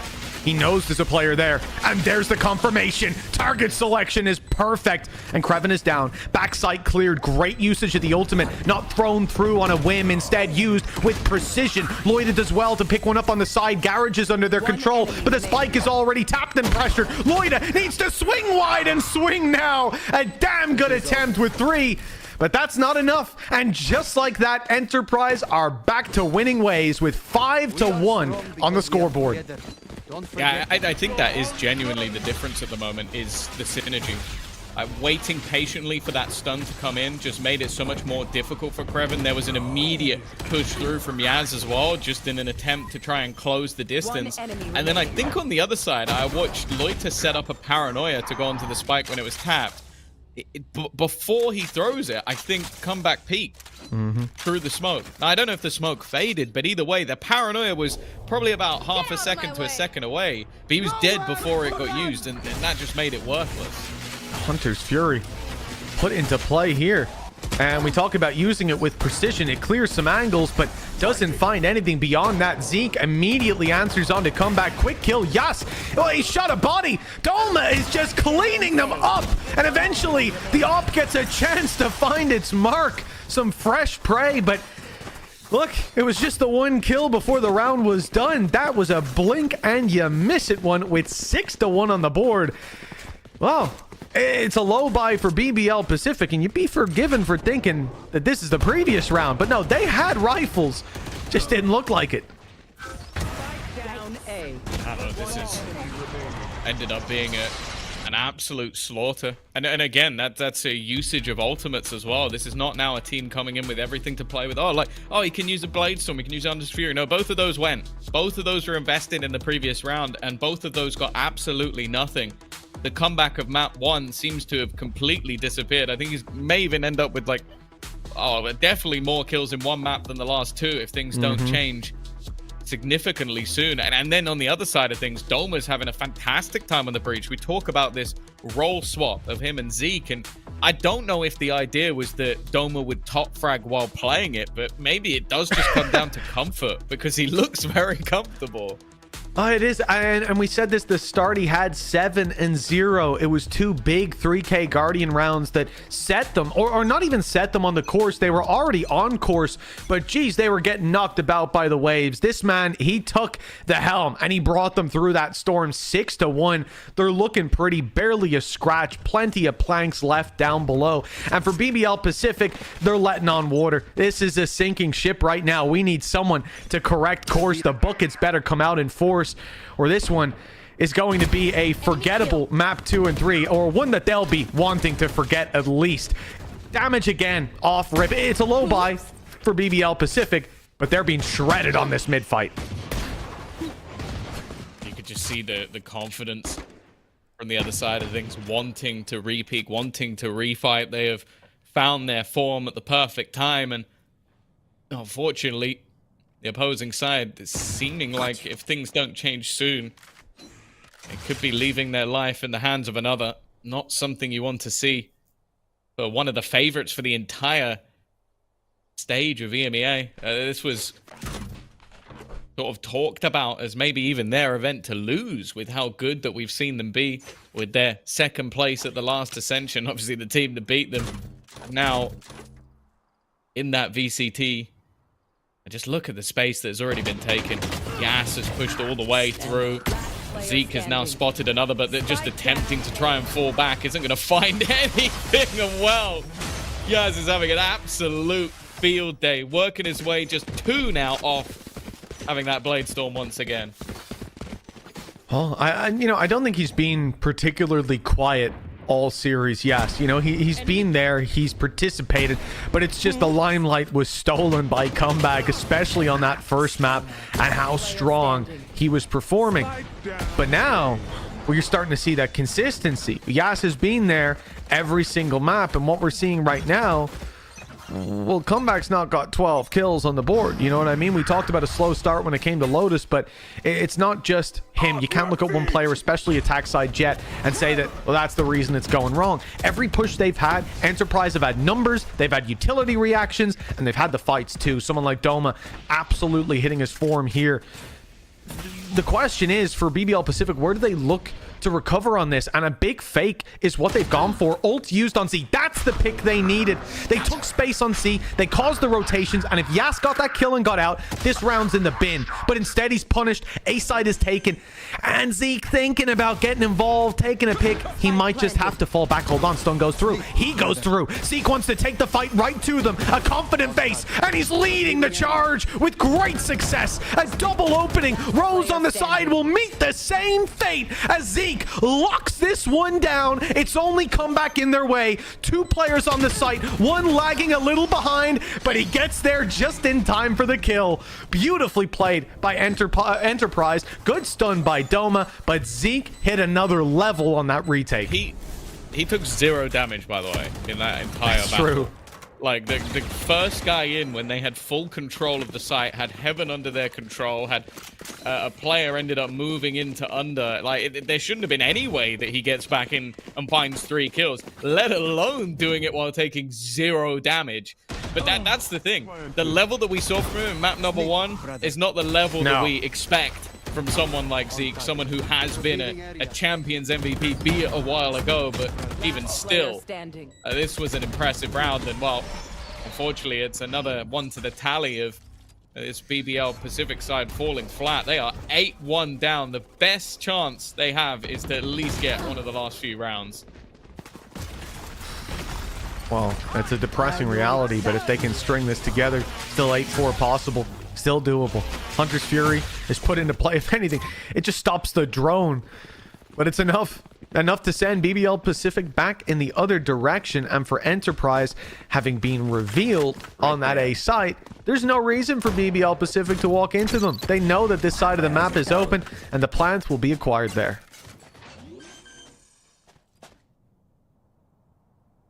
He knows there's a player there. And there's the confirmation. Target selection is perfect. And Kreven is down. Backside cleared. Great usage of the ultimate. Not thrown through on a whim. Instead used with precision. Loida does well to pick one up on the side. Garage is under their control. But the spike is already tapped and pressured. Loida needs to swing wide and swing now. A damn good attempt with 3. But that's not enough. And just like that, Enterprise are back to winning ways with 5-1 on the scoreboard. Yeah, I think that is genuinely the difference at the moment, is the synergy. Waiting patiently for that stun to come in just made it so much more difficult for Kreven. There was an immediate push through from Yaz as well, just in an attempt to try and close the distance. And then I think on the other side, I watched Lotus set up a paranoia to go onto the spike when it was tapped. Before he throws it, I think Comeback peeked through the smoke. Now, I don't know if the smoke faded, but either way, the paranoia was probably about half a second to a second away. But he was dead before it got used, and that just made it worthless. Hunter's Fury put into play here. And we talk about using it with precision. It clears some angles, but doesn't find anything beyond that. Zeke immediately answers on to Comeback. Quick kill, yes. Oh, he shot a body. Doma is just cleaning them up. And eventually, the op gets a chance to find its mark. Some fresh prey, but look, it was just the one kill before the round was done. That was a blink and you miss it one with 6-1 on the board. Wow. It's a low buy for BBL Pacific, and you'd be forgiven for thinking that this is the previous round. But no, they had rifles. Just didn't look like it. I don't know, this is ended up being an absolute slaughter. And again, that's a usage of ultimates as well. This is not now a team coming in with everything to play with. Oh, he can use a Blade Storm, he can use Hunter's Fury. No, both of those went. Both of those were invested in the previous round, and both of those got absolutely nothing. The comeback of map 1 seems to have completely disappeared. I think he may even end up with definitely more kills in one map than the last 2 if things don't change significantly soon. And then on the other side of things, Doma's having a fantastic time on the breach. We talk about this role swap of him and Zeke, and I don't know if the idea was that Doma would top frag while playing it, but maybe it does just come down to comfort, because he looks very comfortable. Oh, it is. And we said this, the start, he had 7-0. It was 2 big 3K Guardian rounds that set them, or not even set them on the course. They were already on course, but geez, they were getting knocked about by the waves. This man, he took the helm and he brought them through that storm 6-1. They're looking pretty, barely a scratch, plenty of planks left down below. And for BBL Pacific, they're letting on water. This is a sinking ship right now. We need someone to correct course. The buckets better come out in force, or this one is going to be a forgettable map 2 and 3, or one that they'll be wanting to forget at least. Damage again off rip. It's a low buy for BBL Pacific, but they're being shredded on this mid fight. You could just see the confidence from the other side of things, wanting to re-peak, wanting to refight. They have found their form at the perfect time, and unfortunately, the opposing side is seeming like if things don't change soon, it could be leaving their life in the hands of another. Not something you want to see. But one of the favorites for the entire stage of EMEA. This was sort of talked about as maybe even their event to lose, with how good that we've seen them be with their second place at the last Ascension. Obviously the team that beat them now in that VCT. And just look at the space that's already been taken. Yas has pushed all the way through. Zeke has now spotted another, but they're just attempting to try and fall back. Isn't going to find anything. And well, Yas is having an absolute field day, working his way just 2 now off having that Blade Storm once again. Well, I don't think he's been particularly quiet all series. Yes, he's been there, he's participated, but it's just the limelight was stolen by Comeback, especially on that first map, and how strong he was performing. But now you're starting to see that consistency. Yas has been there every single map, and what we're seeing right now, well, Comeback's not got 12 kills on the board. You know what I mean? We talked about a slow start when it came to Lotus, but it's not just him. You can't look at one player, especially attack side Jet, and say that, well, that's the reason it's going wrong. Every push they've had, Enterprise have had numbers, they've had utility reactions, and they've had the fights too. Someone like Doma absolutely hitting his form here. The question is, for BBL Pacific, where do they look to recover on this? And a big fake is what they've gone for. Ult used on C. That's the pick they needed. They took space on C. They caused the rotations. And if Yas got that kill and got out, this round's in the bin. But instead, he's punished. A side is taken. And Zeke thinking about getting involved, taking a pick. He might just have to fall back. Hold on. Stone goes through. He goes through. Zeke wants to take the fight right to them. A confident base. And he's leading the charge with great success. A double opening. Rose on the side will meet the same fate as Zeke locks this one down. It's only Comeback in their way. 2 players on the site, one lagging a little behind, but he gets there just in time for the kill. Beautifully played by Enterprise. Good stun by Doma, but Zeke hit another level on that retake. He took 0 damage, by the way, in that entire That's battle. true. Like, the first guy in, when they had full control of the site, had Heaven under their control, had a player ended up moving into under. Like, there shouldn't have been any way that he gets back in and finds 3 kills, let alone doing it while taking 0 damage. But that's the thing. The level that we saw from him in map number 1 is not the level that we expect from someone like Zeke, someone who has been a Champions MVP, be it a while ago, but even still, this was an impressive round. And, well, unfortunately, it's another one to the tally of this BBL Pacific side falling flat. They are 8-1 down. The best chance they have is to at least get one of the last few rounds. Well, that's a depressing reality, but if they can string this together, still 8-4 possible. Still doable. Hunter's Fury is put into play. If anything, it just stops the drone. But it's enough to send BBL Pacific back in the other direction. And for Enterprise, having been revealed on that A site, there's no reason for BBL Pacific to walk into them. They know that this side of the map is open and the plants will be acquired there.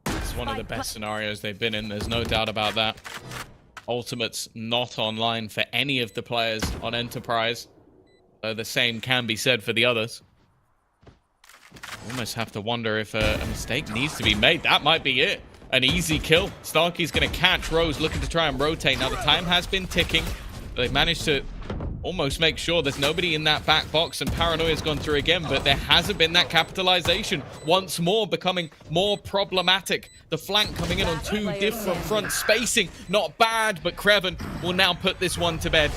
It's one of the best scenarios they've been in. There's no doubt about that. Ultimate's not online for any of the players on Enterprise. So the same can be said for the others. Almost have to wonder if a mistake needs to be made. That might be it. An easy kill. Starkey's going to catch Rose, looking to try and rotate. Now the time has been ticking. They've managed to almost make sure there's nobody in that back box, and Paranoia's gone through again, but there hasn't been that capitalization. Once more becoming more problematic. The flank coming in on 2 different fronts. Spacing, not bad, but Kreven will now put this one to bed.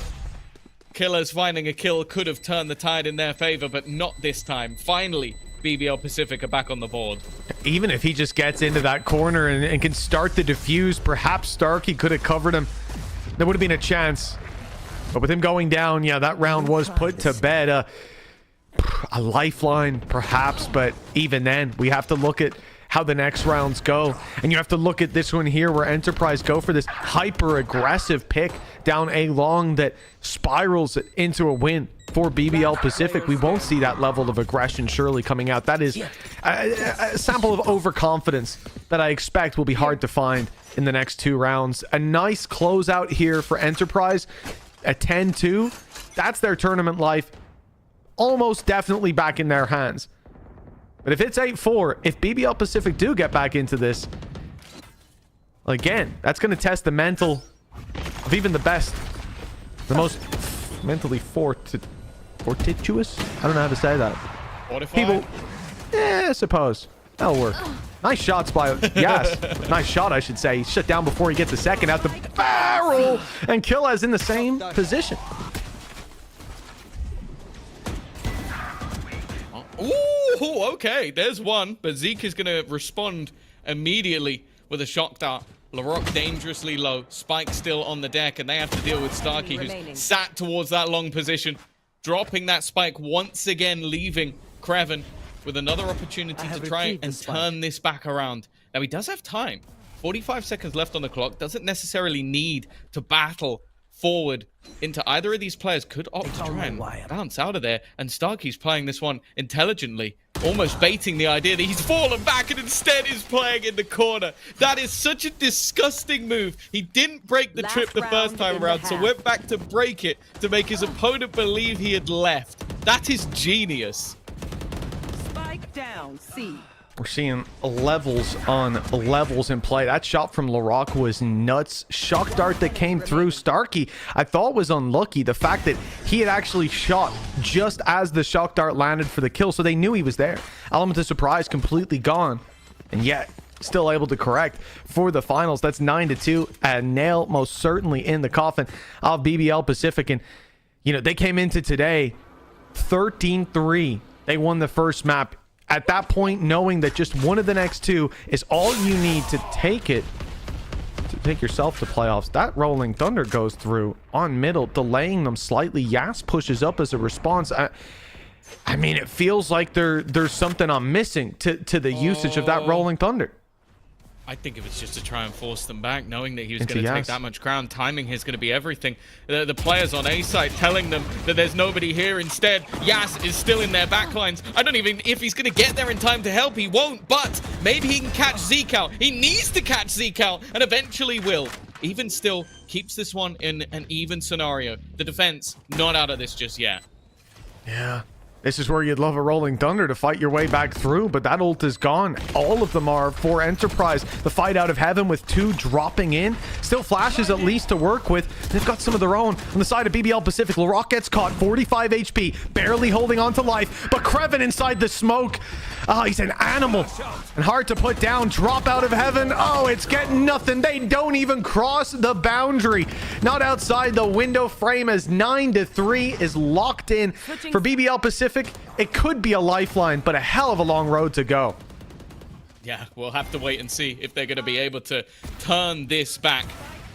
Killers finding a kill could have turned the tide in their favor, but not this time. Finally, BBL Pacific are back on the board. Even if he just gets into that corner and can start the defuse, perhaps Starkey could have covered him. There would have been a chance. But with him going down, yeah, that round was put to bed. A lifeline, perhaps, but even then, we have to look at how the next rounds go. And you have to look at this one here where Enterprise go for this hyper-aggressive pick down A long that spirals into a win for BBL Pacific. We won't see that level of aggression surely coming out. That is a sample of overconfidence that I expect will be hard to find in the next 2 rounds. A nice closeout here for Enterprise, a 10-2. That's their tournament life almost definitely back in their hands. But if it's 8-4, if BBL Pacific do get back into this, again, that's going to test the mental of even the best, the most mentally fortuitous? I don't know how to say that. Fortified? People, I suppose. That'll work. Nice shots by, yes, nice shot, I should say. He shut down before he gets a second out the barrel, and Killaz in the same position. Ooh, okay, there's one, but Zeke is going to respond immediately with a shock dart. Larocque dangerously low, Spike still on the deck, and they have to deal with Starkey, who's sat towards that long position, dropping that Spike once again, leaving Kraven with another opportunity to try and turn this back around. Now, he does have time. 45 seconds left on the clock, doesn't necessarily need to battle forward into either of these players. Could opt to try and bounce out of there, and Starkey's playing this one intelligently, almost baiting the idea that he's fallen back and instead is playing in the corner. That is such a disgusting move. He didn't break the trip the first time around, so went back to break it to make his opponent believe he had left. That is genius. Spike down, C. We're seeing levels on levels in play. That shot from Larocque was nuts. Shock dart that came through Starkey, I thought was unlucky. The fact that he had actually shot just as the shock dart landed for the kill, so they knew he was there. Element of surprise completely gone, and yet still able to correct for the finals. That's 9-2. A nail most certainly in the coffin of BBL Pacific. And, you know, they came into today 13-3. They won the first map. At that point, knowing that just one of the next 2 is all you need to take yourself to playoffs. That Rolling Thunder goes through on middle, delaying them slightly. Yas pushes up as a response. I mean, it feels like there's something I'm missing to the usage of that Rolling Thunder. I think it was just to try and force them back, knowing that he was going to take that much ground. Timing is going to be everything. The players on A side telling them that there's nobody here. Instead, Yas is still in their backlines. I don't even, if he's going to get there in time to help, he won't. But maybe he can catch Zeke out. He needs to catch Zeke out, and eventually will. Even still, keeps this one in an even scenario. The defense, not out of this just yet. Yeah. This is where you'd love a Rolling Thunder to fight your way back through, but that ult is gone. All of them are for Enterprise. The fight out of heaven with 2 dropping in. Still flashes at least to work with. They've got some of their own. On the side of BBL Pacific, Larocque gets caught, 45 HP, barely holding on to life, but Kraven inside the smoke. Oh, he's an animal and hard to put down. Drop out of heaven. Oh, it's getting nothing. They don't even cross the boundary. Not outside the window frame as 9-3 is locked in for BBL Pacific. It could be a lifeline, but a hell of a long road to go. Yeah, we'll have to wait and see if they're going to be able to turn this back.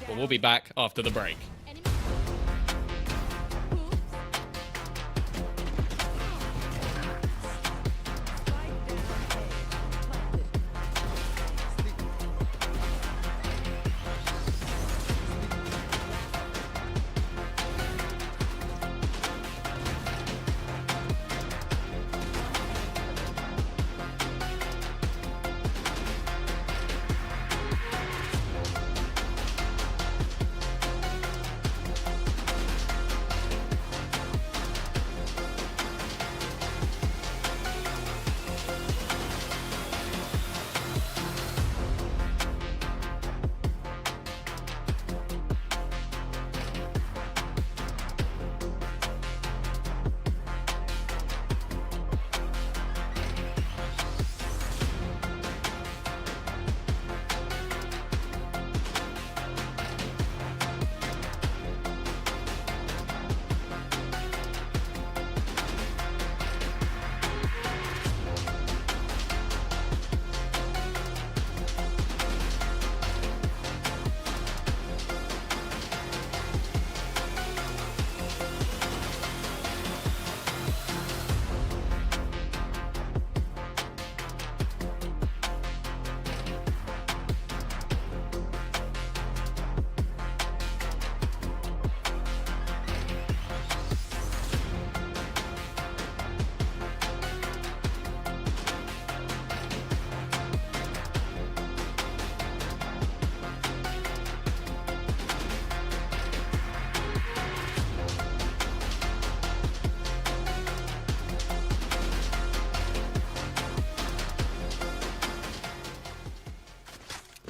But we'll be back after the break.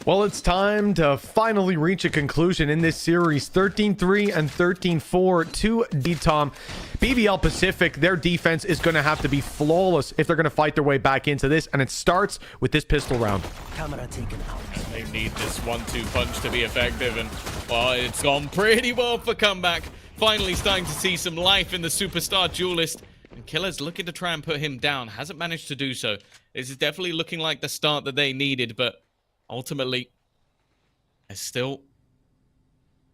Well, it's time to finally reach a conclusion in this series. 13-3 and 13-4 to D-Tom. BBL Pacific, their defense is going to have to be flawless if they're going to fight their way back into this, and it starts with this pistol round. Camera taken out. They need this 1-2 punch to be effective, and well, it's gone pretty well for Comeback. Finally starting to see some life in the superstar duelist, and Killer's looking to try and put him down. Hasn't managed to do so. This is definitely looking like the start that they needed, but ultimately, there's still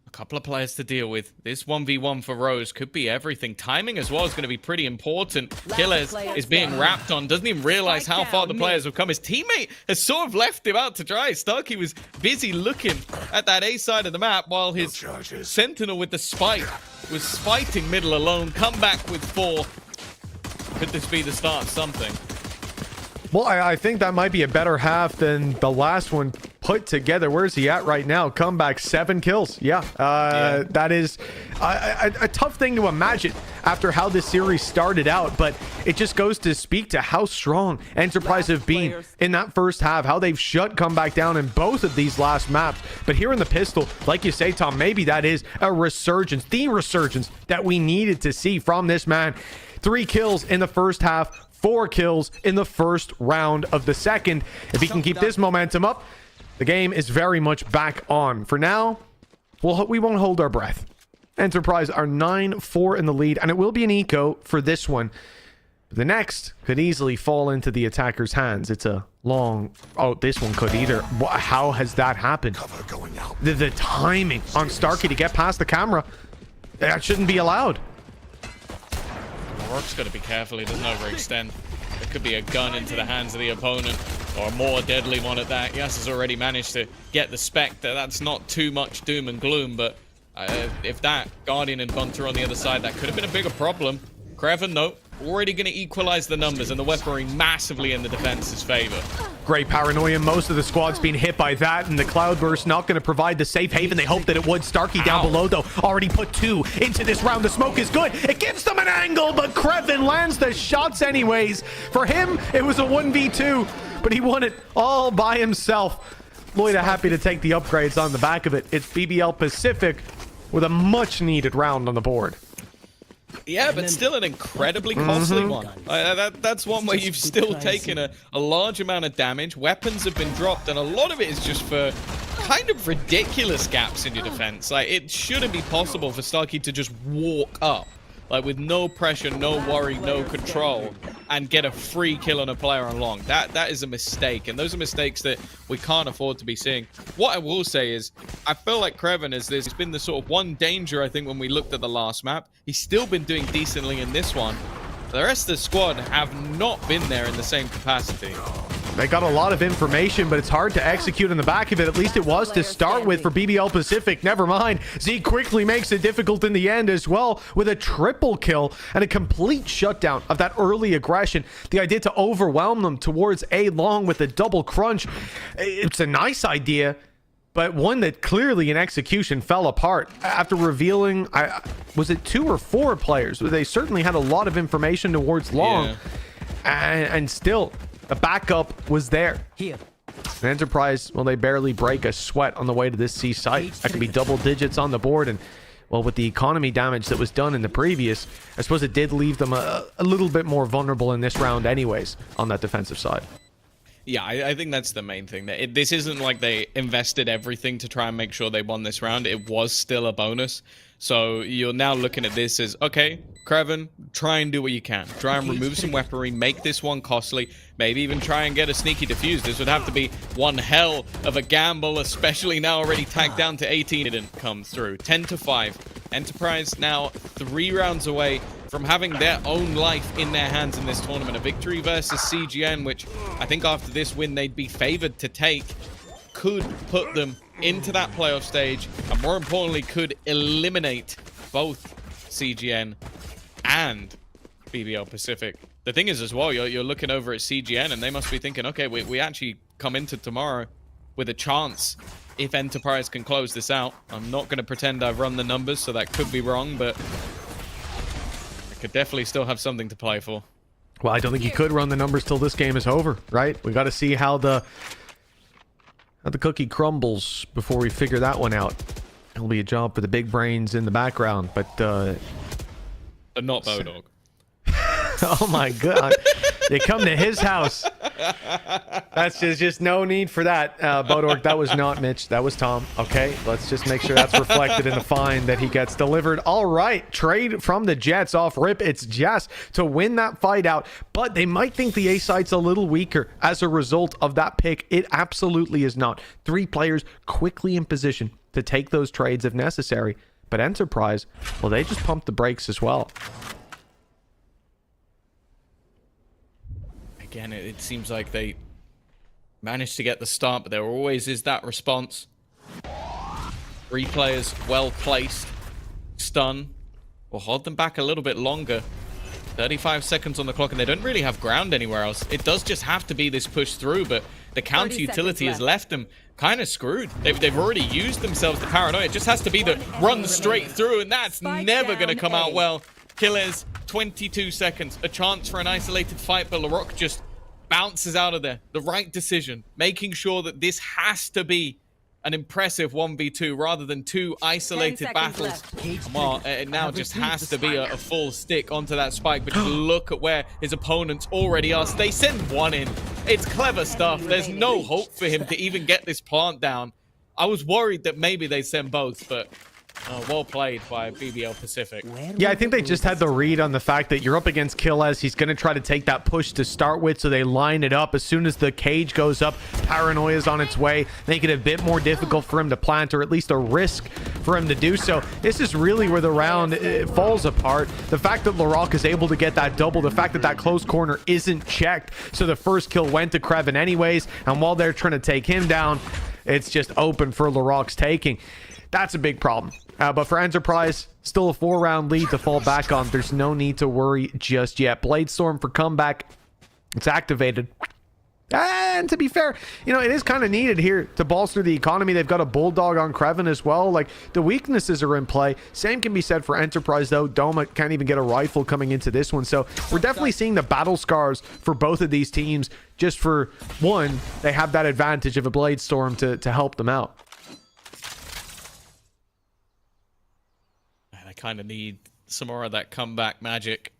a couple of players to deal with. This 1v1 for Rose could be everything. Timing as well is going to be pretty important. Killers is being wrapped on. Doesn't even realize how far the players have come. His teammate has sort of left him out to dry. Starkey was busy looking at that A side of the map while his sentinel with the spike was fighting middle alone. Comeback with 4. Could this be the start of something? Well, I think that might be a better half than the last one put together. Where's he at right now? Comeback, 7 kills. Yeah, that is a tough thing to imagine after how this series started out, but it just goes to speak to how strong Enterprise have been in that first half, how they've shut Comeback down in both of these last maps. But here in the pistol, like you say, Tom, maybe that is a resurgence, the resurgence that we needed to see from this man. 3 kills in the first half, 4 kills in the first round of the second. If he can keep this momentum up, the game is very much back on. For now, we won't hold our breath. Enterprise are 9-4 in the lead, and it will be an eco for this one. The next could easily fall into the attacker's hands. It's a long... Oh, this one could either. How has that happened? The timing on Starkey to get past the camera, that shouldn't be allowed. Rock's got to be careful he doesn't overextend. There could be a gun into the hands of the opponent, or a more deadly one at that. Yas has already managed to get the Spectre. That's not too much doom and gloom, but if that Guardian and Bunter on the other side, that could have been a bigger problem. Kreven, though, already going to equalize the numbers, and the weaponry massively in the defense's favor. Great paranoia. Most of the squad's been hit by that, and the Cloudburst not going to provide the safe haven they hoped that it would. Starkey down below, though, already put 2 into this round. The smoke is good. It gives them an angle, but Kreven lands the shots anyways. For him, it was a 1v2, but he won it all by himself. Loida happy to take the upgrades on the back of it. It's BBL Pacific with a much-needed round on the board. Yeah, but still an incredibly costly one. That's one where you've still taken a large amount of damage. Weapons have been dropped, and a lot of it is just for kind of ridiculous gaps in your defense. Like, it shouldn't be possible for Starkey to just walk up, like, with no pressure, no worry, no control, and get a free kill on a player on long. That is a mistake, and those are mistakes that we can't afford to be seeing. What I will say is, I feel like Kreven has been the sort of one danger, I think, when we looked at the last map. He's still been doing decently in this one. The rest of the squad have not been there in the same capacity. They got a lot of information, but it's hard to execute in the back of it. At least it was to start with for BBL Pacific. Never mind. Z quickly makes it difficult in the end as well, with a triple kill and a complete shutdown of that early aggression. The idea to overwhelm them towards A long with a double crunch. It's a nice idea, but one that clearly in execution fell apart after revealing, was it 2 or 4 players? They certainly had a lot of information towards long, and still the backup was there. Here. Enterprise, well, they barely break a sweat on the way to this C site. That could be double digits on the board, and well, with the economy damage that was done in the previous, I suppose it did leave them a little bit more vulnerable in this round anyways on that defensive side. Yeah, I think that's the main thing. This isn't like they invested everything to try and make sure they won this round. It was still a bonus. So you're now looking at this as, okay, Kreven, try and do what you can. Try and remove some weaponry, make this one costly, maybe even try and get a sneaky defuse. This would have to be one hell of a gamble, especially now already tagged down to 18. It didn't come through. 10-5. Enterprise now 3 rounds away from having their own life in their hands in this tournament. A victory versus CGN, which I think after this win they'd be favored to take, could put them into that playoff stage, and more importantly, could eliminate both CGN and BBL Pacific. The thing is as well, you're looking over at CGN, and they must be thinking, okay, we actually come into tomorrow with a chance if Enterprise can close this out. I'm not going to pretend I've run the numbers, so that could be wrong, but I could definitely still have something to play for. Well, I don't think you could run the numbers till this game is over, right? We got to see how the how the cookie crumbles before we figure that one out. It'll be a job for the big brains in the background, but not Bodog. Oh my god. They come to his house. That's just no need for that. Bodorg, that was not Mitch. That was Tom. Okay, let's just make sure that's reflected in the fine that he gets delivered. All right, trade from the Jets off rip. It's Jess to win that fight out, but they might think the A side's a little weaker as a result of that pick. It absolutely is not. 3 players quickly in position to take those trades if necessary. But Enterprise, well, they just pumped the brakes as well. Again, it seems like they managed to get the start, but there always is that response. 3 players well placed. Stun will hold them back a little bit longer. 35 seconds on the clock, and they don't really have ground anywhere else. It does just have to be this push through, but the counter utility has left them kind of screwed. They've already used themselves the paranoia. It just has to be the run straight through, and that's never going to come out well. Killers, 22 seconds. A chance for an isolated fight, but LaRock just bounces out of there. The right decision, making sure that this has to be an impressive 1v2 rather than 2 isolated battles. Well, it now just has to be a full stick onto that spike, but just look at where his opponents already are. So they send 1 in. It's clever stuff. There's no hope for him to even get this plant down. I was worried that maybe they'd send both, but well played by BBL Pacific. Yeah, I think they just had the read on the fact that you're up against Killez. He's going to try to take that push to start with, so they line it up. As soon as the cage goes up, Paranoia is on its way, make it a bit more difficult for him to plant, or at least a risk for him to do so. This is really where the round falls apart. The fact that LaRock is able to get that double, the fact that that close corner isn't checked, so the first kill went to Kreven anyways, and while they're trying to take him down, it's just open for LaRock's taking. That's a big problem. But for Enterprise, still a 4-round lead to fall back on. There's no need to worry just yet. Bladestorm for comeback. It's activated. And to be fair, you know, it is kind of needed here to bolster the economy. They've got a Bulldog on Kreven as well. Like, the weaknesses are in play. Same can be said for Enterprise, though. Doma can't even get a rifle coming into this one. So we're definitely seeing the battle scars for both of these teams. Just for one, they have that advantage of a Bladestorm to help them out. I kind of need some more of that comeback magic.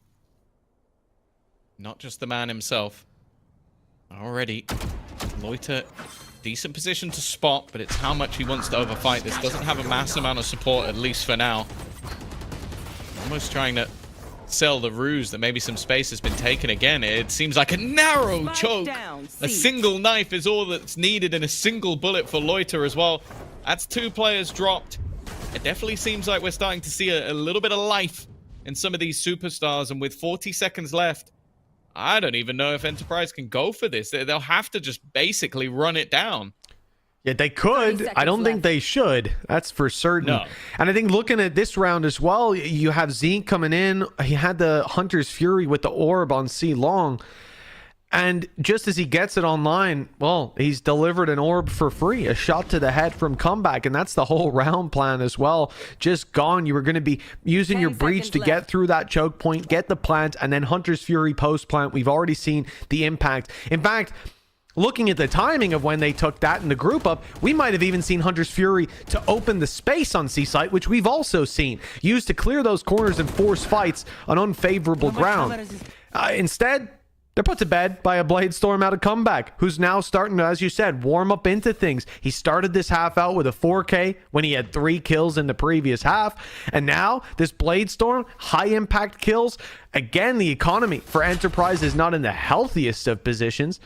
Not just the man himself. Already, Loiter, decent position to spot, but it's how much he wants to overfight. This doesn't have a mass amount of support, at least for now. Almost trying to sell the ruse that maybe some space has been taken again. It seems like a narrow choke. A single knife is all that's needed, and a single bullet for Loiter as well. That's 2 players dropped. It definitely seems like we're starting to see a little bit of life in some of these superstars, and with 40 seconds left, I don't even know if Enterprise can go for this. They'll have to just basically run it down. Yeah, they could. I don't think they should. That's for certain. No. And I think looking at this round as well, you have Zeke coming in. He had the Hunter's Fury with the orb on C long. And just as he gets it online, well, he's delivered an orb for free, a shot to the head from comeback, and that's the whole round plan as well. Just gone. You were going to be using your breach to get through that choke point, get the plant, and then Hunter's Fury post-plant. We've already seen the impact. In fact, looking at the timing of when they took that in the group up, we might have even seen Hunter's Fury to open the space on C-Site, which we've also seen, used to clear those corners and force fights on unfavorable ground. Instead, they're put to bed by a Bladestorm out of comeback, who's now starting to, as you said, warm up into things. He started this half out with a 4K when he had 3 kills in the previous half. And now this Bladestorm, high impact kills. Again, the economy for Enterprise is not in the healthiest of positions.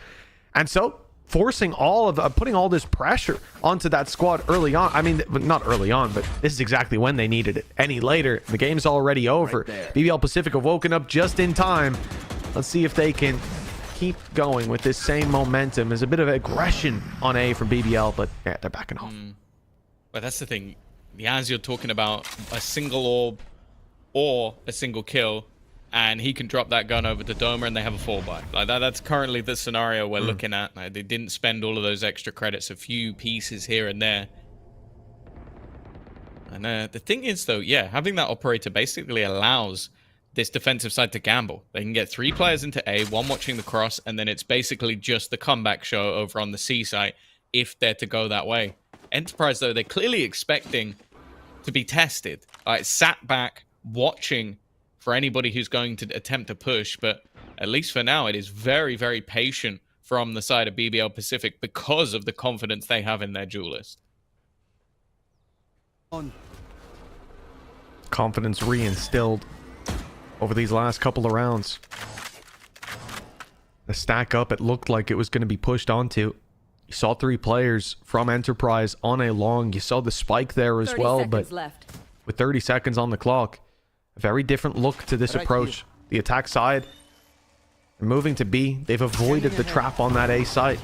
And so forcing all of, putting all this pressure onto that squad early on. I mean, not early on, but this is exactly when they needed it. Any later, the game's already over. BBL Pacific have woken up just in time. Let's see if they can keep going with this same momentum. There's a bit of aggression on A from BBL, but yeah, they're backing off. But that's the thing. As you're talking about a single orb or a single kill, and he can drop that gun over to Doma and they have a 4-buy. Like that's currently the scenario we're looking at. Like, they didn't spend all of those extra credits, a few pieces here and there. And the thing is, though, yeah, having that operator basically allows this defensive side to gamble. They can get 3 players into A, 1 watching the cross, and then it's basically just the comeback show over on the C site. if they're to go that way. Enterprise, though, they're clearly expecting to be tested. Sat back, watching for anybody who's going to attempt to push, but at least for now, it is very, very patient from the side of BBL Pacific because of the confidence they have in their duelist. Confidence reinstilled over these last couple of rounds. The stack up, it looked like it was going to be pushed onto. You saw 3 players from Enterprise on a long. You saw the spike there as well, but with 30 seconds on the clock, a very different look to this approach. The attack side, they're moving to B. They've avoided the trap on that A site.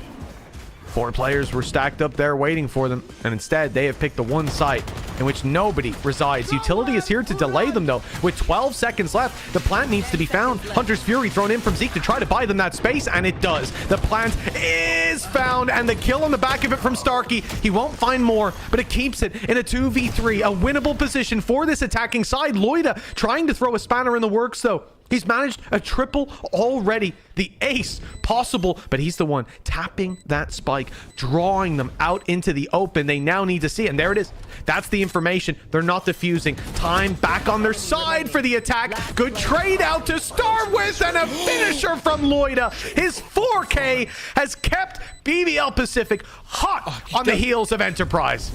4 players were stacked up there waiting for them, and instead they have picked the one site in which nobody resides. Utility is here to delay them, though. With 12 seconds left, the plant needs to be found. Hunter's Fury thrown in from Zeke to try to buy them that space, and it does. The plant is found, and the kill on the back of it from Starkey. He won't find more, but it keeps it in a 2v3, a winnable position for this attacking side. Loida trying to throw a spanner in the works, though. He's managed a triple already. The ace possible, but he's the one tapping that spike, drawing them out into the open. They now need to see it, and there it is. That's the information. They're not defusing. Time back on their side for the attack. Good trade out to start with, and a finisher from Loida. His 4K has kept BBL Pacific hot on the heels of Enterprise.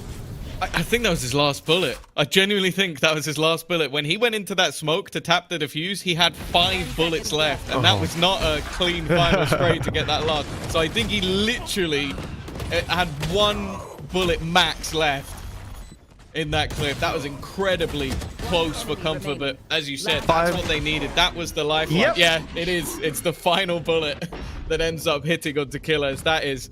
I think that was his last bullet. I genuinely think that was his last bullet. When he went into that smoke to tap the defuse, he had 5 bullets left, and that was not a clean final spray to get that last. So I think he literally had 1 bullet max left in that clip. That was incredibly close for comfort, but as you said, that's what they needed. That was the lifeline. Yep. Yeah, it is. It's the final bullet that ends up hitting onto Killers. That is,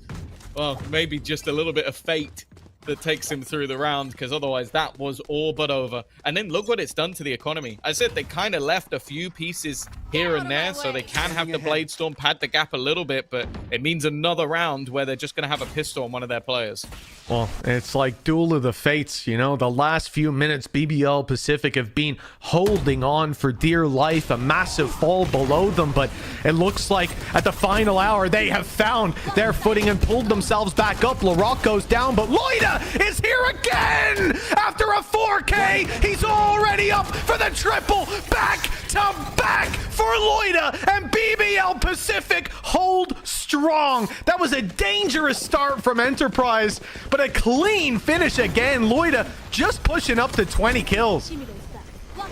well, maybe just a little bit of fate that takes him through the round, because otherwise that was all but over. And then look what it's done to the economy. I said they kind of left a few pieces here and there, so they can have the Blade Storm pad the gap a little bit, but it means another round where they're just going to have a pistol on one of their players. Well, it's like Duel of the Fates, you know, the last few minutes BBL Pacific have been holding on for dear life, a massive fall below them, but it looks like at the final hour they have found their footing and pulled themselves back up. LaRock goes down, but Loida is here again! After a 4K, he's already up for the triple, back to back for Loida, and BBL Pacific hold strong. That was a dangerous start from Enterprise, but a clean finish again. Loida just pushing up to 20 kills.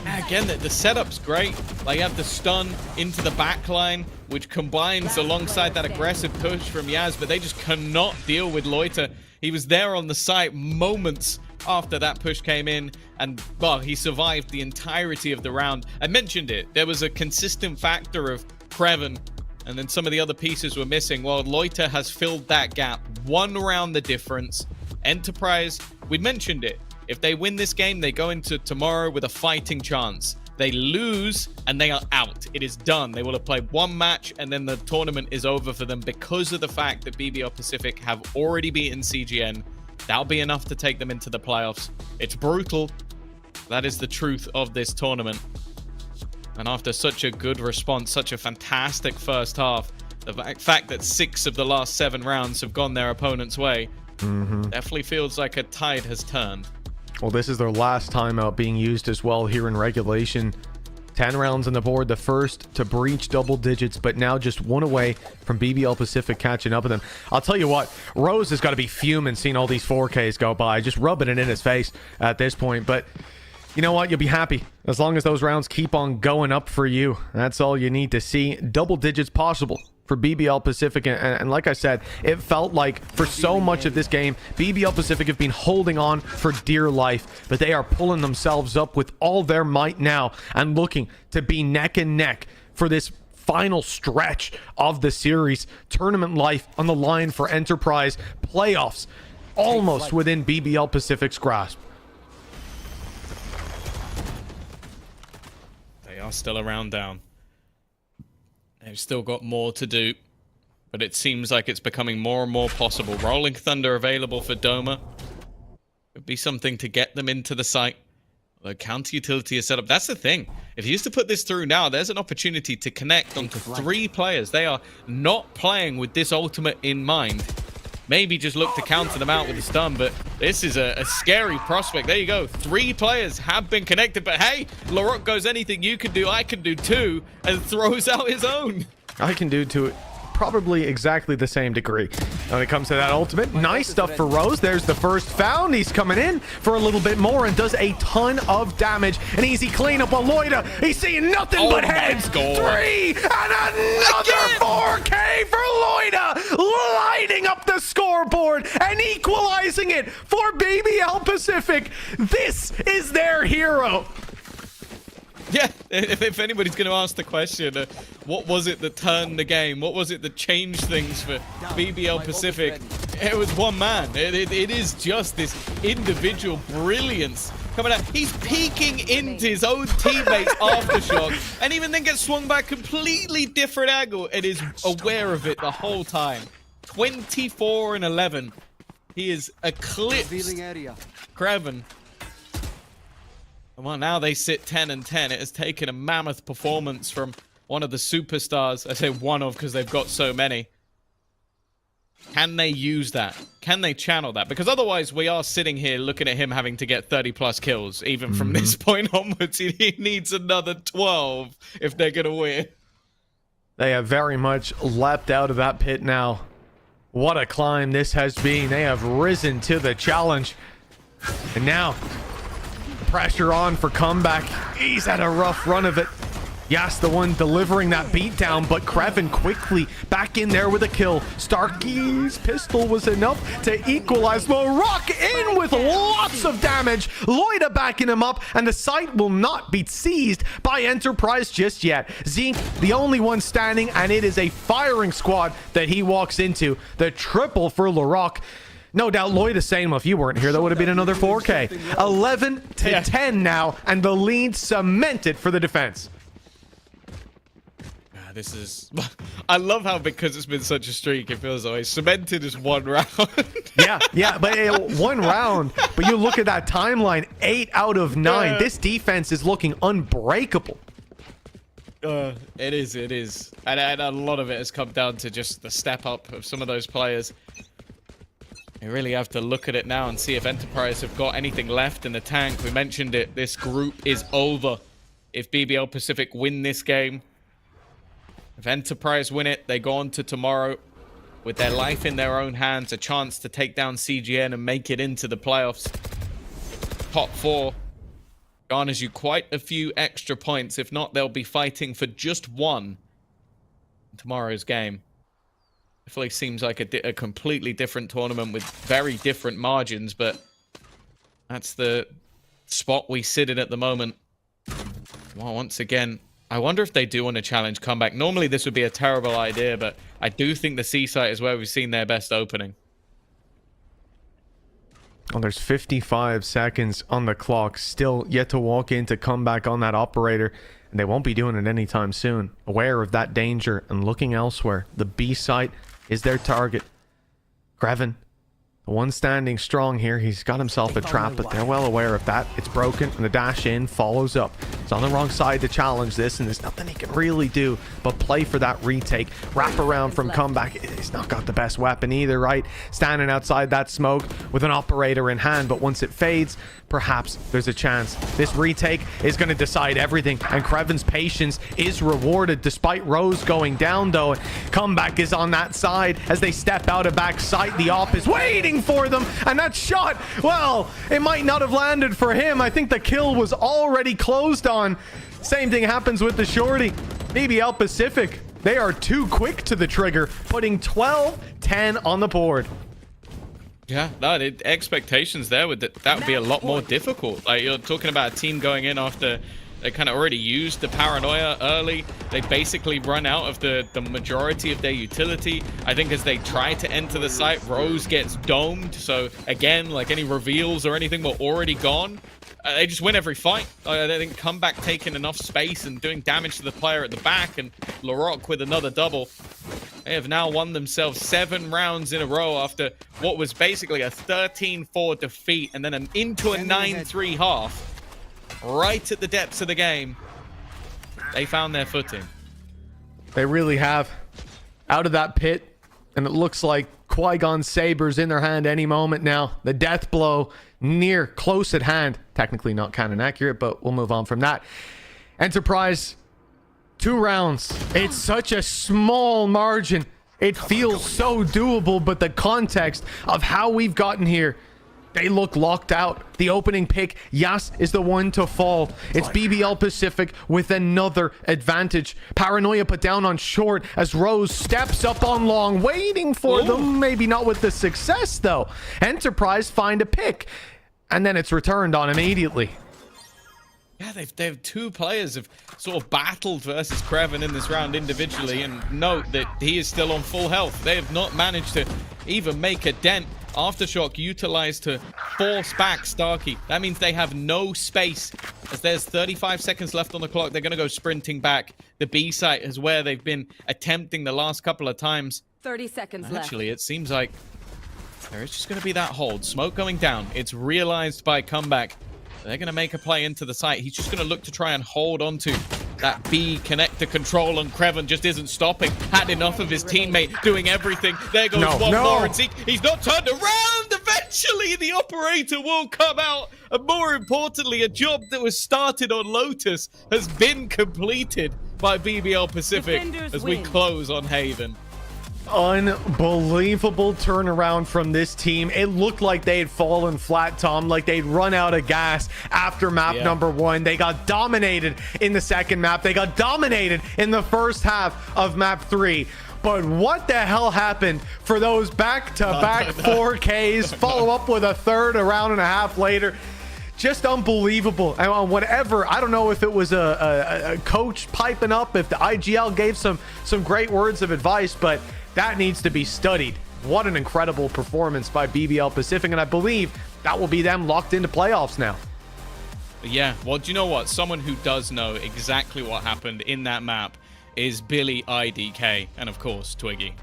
Again, the setup's great. Like, you have the stun into the back line, which combines alongside that aggressive push from Yaz, but they just cannot deal with Loiter. He was there on the site moments after that push came in, and, well, he survived the entirety of the round. I mentioned it. There was a consistent factor of Preven, and then some of the other pieces were missing. Well, Loiter has filled that gap. 1 round the difference. Enterprise, we mentioned it. If they win this game, they go into tomorrow with a fighting chance. They lose, and they are out. It is done. They will have played 1 match, and then the tournament is over for them because of the fact that BBL Pacific have already beaten CGN. That'll be enough to take them into the playoffs. It's brutal. That is the truth of this tournament. And after such a good response, such a fantastic first half, the fact that 6 of the last 7 rounds have gone their opponent's way definitely feels like a tide has turned. Well, this is their last timeout being used as well here in regulation. 10 rounds on the board, the first to breach double digits, but now just 1 away from BBL Pacific catching up with them. I'll tell you what, Rose has got to be fuming seeing all these 4Ks go by, just rubbing it in his face at this point. But you know what? You'll be happy as long as those rounds keep on going up for you. That's all you need to see. Double digits possible for BBL Pacific, and like I said, it felt like for so much of this game, BBL Pacific have been holding on for dear life, but they are pulling themselves up with all their might now and looking to be neck and neck for this final stretch of the series. Tournament life on the line for Enterprise, playoffs almost within BBL Pacific's grasp. They are still a round down. They've still got more to do, but it seems like it's becoming more and more possible. Rolling Thunder available for Doma. Could be something to get them into the site. The counter utility is set up. That's the thing. If you used to put this through now, there's an opportunity to connect onto 3 players. They are not playing with this ultimate in mind. maybe just look to counter them out with a stun, but this is a scary prospect. There you go. 3 players have been connected, but hey, Larocque goes, anything you can do, I can do too, and throws out his own. I can do to probably exactly the same degree when it comes to that ultimate. Nice stuff for Rose. There's the first found. He's coming in for a little bit more and does a ton of damage. An easy cleanup on Loida. He's seeing nothing but heads. 3 and another 4K for Loida, lighting up the scoreboard and equalizing it for BBL Pacific. This is their hero. Yeah, if anybody's going to ask the question, what was it that turned the game? What was it that changed things for BBL Pacific? It was one man. It is just this individual brilliance coming out. He's peeking into his own teammates Aftershock, and even then gets swung by a completely different angle and is aware of it the whole time. 24 and 11. He is eclipsed Kraven. Well, now they sit 10 and 10. It has taken a mammoth performance from one of the superstars. I say one of because they've got so many. Can they use that? Can they channel that? Because otherwise we are sitting here looking at him having to get 30 plus kills. Even from this point onwards, he needs another 12 if they're going to win. They have very much leapt out of that pit now. What a climb this has been. They have risen to the challenge. And now pressure on for comeback. He's had a rough run of it. Yes, the one delivering that beatdown, but Kraven quickly back in there with a kill. Starkey's pistol was enough to equalize. Larocque in with lots of damage. Loida backing him up, and the site will not be seized by Enterprise just yet. Zeke, the only one standing, and it is a firing squad that he walks into. The triple for Larocque. No doubt Loida saying, well, if you weren't here, that would have been another 4K. 11 to 10 now, and the lead cemented for the defense. This is... I love how, because it's been such a streak, it feels like cemented is 1 round. yeah, but 1 round. But you look at that timeline, 8 out of 9. This defense is looking unbreakable. It is. And a lot of it has come down to just the step up of some of those players. You really have to look at it now and see if Enterprise have got anything left in the tank. We mentioned it. This group is over. If BBL Pacific win this game, if Enterprise win it, they go on to tomorrow with their life in their own hands, a chance to take down CGN and make it into the playoffs. Top 4 garners you quite a few extra points. If not, they'll be fighting for just 1 in tomorrow's game. Definitely seems like a completely different tournament with very different margins, but that's the spot we sit in at the moment. Well, once again, I wonder if they do want to challenge comeback. Normally this would be a terrible idea, but I do think the C site is where we've seen their best opening. Well, there's 55 seconds on the clock. Still yet to walk in to come back on that operator. And they won't be doing it anytime soon. Aware of that danger and looking elsewhere. The B site is their target. Kraven, the one standing strong here. He's got himself a trap, but they're well aware of that. It's broken, and the dash in follows up. It's on the wrong side to challenge this, and there's nothing he can really do but play for that retake. Wrap around from comeback. He's not got the best weapon either, right? Standing outside that smoke with an operator in hand, but once it fades, perhaps there's a chance. This retake is going to decide everything, and Kraven's patience is rewarded despite Rose going down, though. Comeback is on that side as they step out of back sight. The op is waiting for them, and that shot, well, it might not have landed for him. I think the kill was already closed on. Same thing happens with the shorty. BBL Pacific, they are too quick to the trigger, putting 12-10 on the board. Yeah, no, expectations there would that would be a lot more difficult. Like, you're talking about a team going in after they kind of already used the paranoia early. They basically run out of the majority of their utility. I think as they try to enter the site, Rose gets domed. So again, like any reveals or anything were already gone. They just win every fight. I think comeback taking enough space and doing damage to the player at the back, and Larocque with another double. They have now won themselves 7 rounds in a row after what was basically a 13-4 defeat and then into a 9-3 half. Right at the depths of the game, they found their footing. They really have. Out of that pit, and it looks like Qui-Gon sabers in their hand any moment now. The death blow near, close at hand. Technically not canon accurate, but we'll move on from that. Enterprise, 2 rounds. It's such a small margin. It feels so doable, but the context of how we've gotten here, they look locked out. The opening pick, Yas is the one to fall. It's BBL Pacific with another advantage. Paranoia put down on short as Rose steps up on long, waiting for them. Maybe not with the success, though. Enterprise find a pick, and then it's returned on immediately. Yeah, they have 2 players have sort of battled versus Kreven in this round individually, and note that he is still on full health. They have not managed to even make a dent. Aftershock utilized to force back Starkey. That means they have no space. As there's 35 seconds left on the clock, they're going to go sprinting back. The B site is where they've been attempting the last couple of times. 30 seconds left. Actually, it seems like there is just going to be that hold. Smoke going down. It's realized by Comeback. They're going to make a play into the site. He's just going to look to try and hold onto that B connector control, and Kreven just isn't stopping. Had enough of his teammate doing everything. There goes one more, and Zeke, he's not turned around. Eventually, the operator will come out. And more importantly, a job that was started on Lotus has been completed by BBL Pacific as we close on Haven. Unbelievable turnaround from this team. It looked like they had fallen flat, Tom, like they'd run out of gas after map number 1. They got dominated in the second map. They got dominated in the first half of map 3. But what the hell happened for those back-to-back 4Ks? Follow up with a third a round and a half later. Just unbelievable. And whatever, I don't know if it was a coach piping up, if the IGL gave some great words of advice, but that needs to be studied. What an incredible performance by BBL Pacific, and I believe that will be them locked into playoffs now. Yeah, well, do you know what? Someone who does know exactly what happened in that map is Billy IDK, and of course, Twiggy.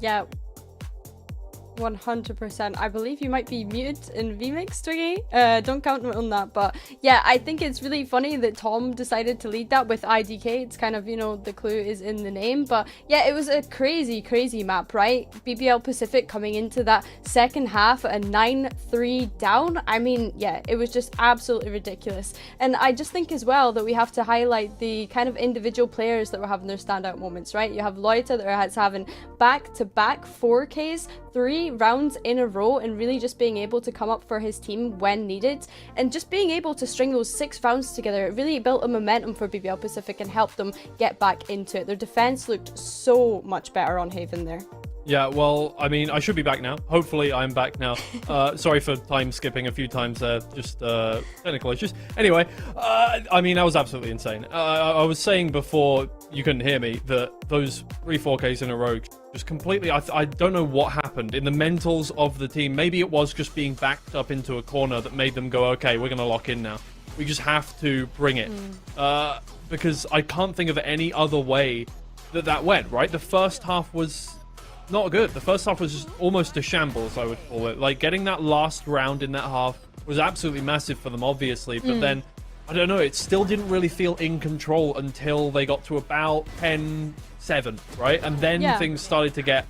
Yeah, 100%. I believe you might be muted in VMix, Twiggy. Don't count me on that. But yeah, I think it's really funny that Tom decided to lead that with IDK. It's kind of, you know, the clue is in the name. But yeah, it was a crazy, crazy map, right? BBL Pacific coming into that second half, a 9-3 down. I mean, yeah, it was just absolutely ridiculous. And I just think as well that we have to highlight the kind of individual players that were having their standout moments, right? You have Lotus that's having back-to-back 4Ks, 3 rounds in a row, and really just being able to come up for his team when needed, and just being able to string those 6 rounds together. It really built a momentum for BBL Pacific and helped them get back into it. Their defense looked so much better on Haven there. Yeah, well, I mean, I should be back now. Hopefully, I'm back now. Sorry for time skipping a few times there. Just technical issues. Anyway, I mean, that was absolutely insane. I was saying before you couldn't hear me that those 3 4Ks in a row just completely... I don't know what happened in the mentals of the team. Maybe it was just being backed up into a corner that made them go, okay, we're going to lock in now. We just have to bring it. Because I can't think of any other way that went, right? The first half was... not good. The first half was just almost a shambles, I would call it. Like, getting that last round in that half was absolutely massive for them, obviously. But then, I don't know, it still didn't really feel in control until they got to about 10-7, right? And then things started to get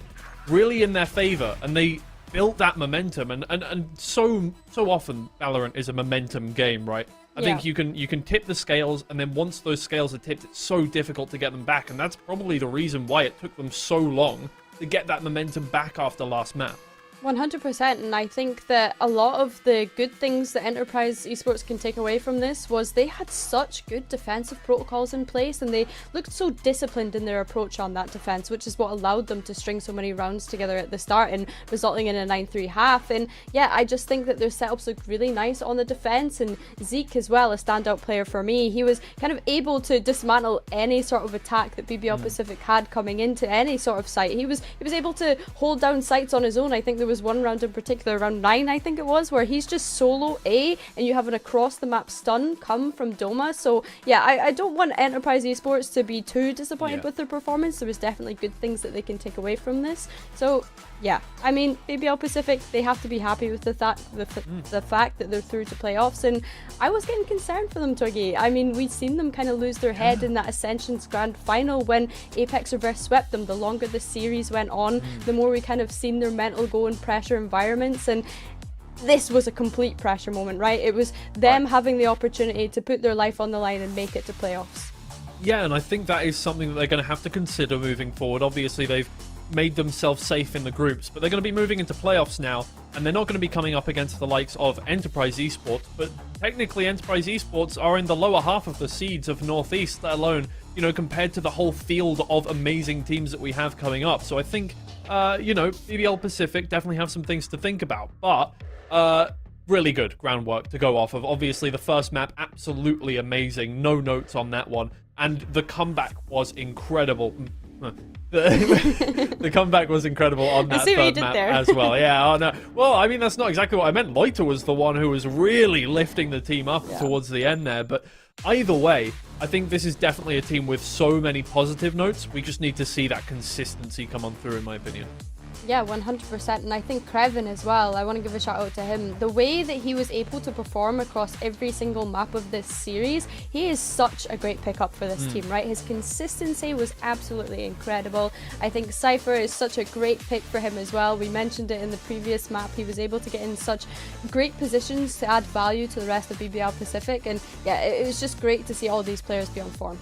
really in their favor, and they built that momentum. And so often, Valorant is a momentum game, right? I think you can tip the scales, and then once those scales are tipped, it's so difficult to get them back. And that's probably the reason why it took them so long to get that momentum back after last map. 100%, and I think that a lot of the good things that Enterprise Esports can take away from this was they had such good defensive protocols in place, and they looked so disciplined in their approach on that defense, which is what allowed them to string so many rounds together at the start and resulting in a 9-3 half. And yeah, I just think that their setups looked really nice on the defense, and Zeke as well, a standout player for me. He was kind of able to dismantle any sort of attack that BBL Pacific had coming into any sort of site. He was able to hold down sites on his own. I think there was was one round in particular, round 9 I think it was, where he's just solo A and you have an across the map stun come from Doma. So yeah, I don't want Enterprise Esports to be too disappointed with their performance. There was definitely good things that they can take away from this. So yeah, I mean, BBL Pacific, they have to be happy with the fact that they're through to playoffs, and I was getting concerned for them, Twiggy. I mean, we'd seen them kind of lose their head in that Ascension's grand final when Apex reverse swept them. The longer the series went on, the more we kind of seen their mental go in pressure environments, and this was a complete pressure moment, right? It was them having the opportunity to put their life on the line and make it to playoffs. Yeah, and I think that is something that they're going to have to consider moving forward. Obviously, they've made themselves safe in the groups, but they're going to be moving into playoffs now, and they're not going to be coming up against the likes of Enterprise Esports, but technically Enterprise Esports are in the lower half of the seeds of Northeast, let alone, you know, compared to the whole field of amazing teams that we have coming up. So I think, you know, BBL Pacific definitely have some things to think about, but really good groundwork to go off of. Obviously, the first map, absolutely amazing. No notes on that one. And the comeback was incredible. The comeback was incredible on that third map as well. Yeah, oh no. Well, I mean, that's not exactly what I meant. Loiter was the one who was really lifting the team up towards the end there. But either way, I think this is definitely a team with so many positive notes. We just need to see that consistency come on through, in my opinion. Yeah, 100%, and I think Krevin as well, I want to give a shout out to him. The way that he was able to perform across every single map of this series, he is such a great pickup for this team, right? His consistency was absolutely incredible. I think Cypher is such a great pick for him as well. We mentioned it in the previous map. He was able to get in such great positions to add value to the rest of BBL Pacific, and yeah, it was just great to see all these players be on form.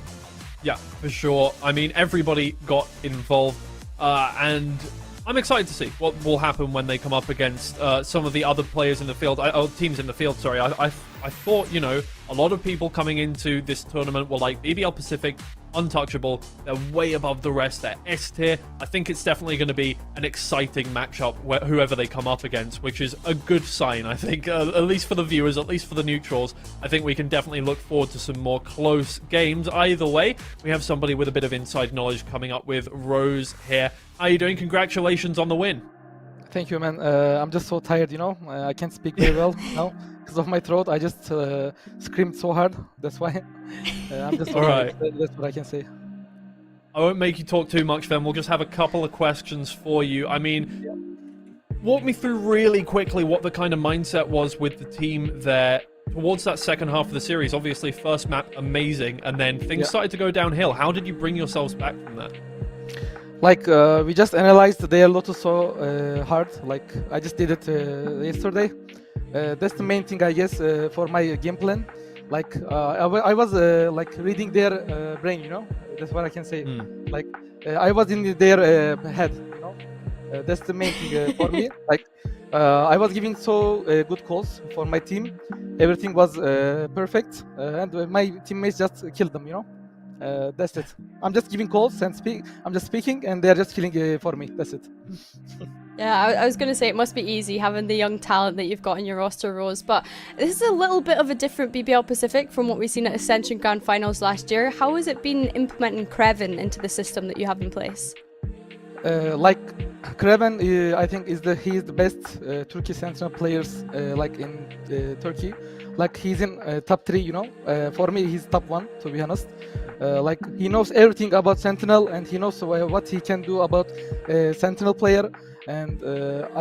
Yeah, for sure. I mean, everybody got involved, and I'm excited to see what will happen when they come up against some of the other players in the field, teams in the field, sorry. I thought, you know, a lot of people coming into this tournament were like BBL Pacific, untouchable. They're way above the rest. They're S tier. I think it's definitely going to be an exciting matchup, whoever they come up against, which is a good sign, I think, at least for the viewers, at least for the neutrals. I think we can definitely look forward to some more close games. Either way, we have somebody with a bit of inside knowledge coming up with Rose here. How are you doing? Congratulations on the win. Thank you, man. I'm just so tired, you know. I can't speak very well now because of my throat. I just screamed so hard. That's why. I'm just all right. That's what I can say. I won't make you talk too much then. We'll just have a couple of questions for you. I mean, walk me through really quickly what the kind of mindset was with the team there towards that second half of the series. Obviously, first map, amazing, and then things started to go downhill. How did you bring yourselves back from that? Like, we just analyzed their Lotus so hard. Like, I just did it yesterday. That's the main thing, I guess, for my game plan. Like, I was like reading their brain, you know. That's what I can say. Like, I was in their head, you know. That's the main thing for me. Like, I was giving so good calls for my team. Everything was perfect, and my teammates just killed them, you know. That's it. I'm just giving calls and I'm just speaking, and they're just killing for me. That's it. Yeah, I was going to say it must be easy having the young talent that you've got in your roster, Rose, but this is a little bit of a different BBL Pacific from what we've seen at Ascension Grand Finals last year. How has it been implementing Krevin into the system that you have in place? Like Krevin, I think he is the best Turkey Sentinel players like in Turkey. Like he's in top 3, you know. For me, he's top 1, to be honest. Like he knows everything about Sentinel, and he knows what he can do about Sentinel player. And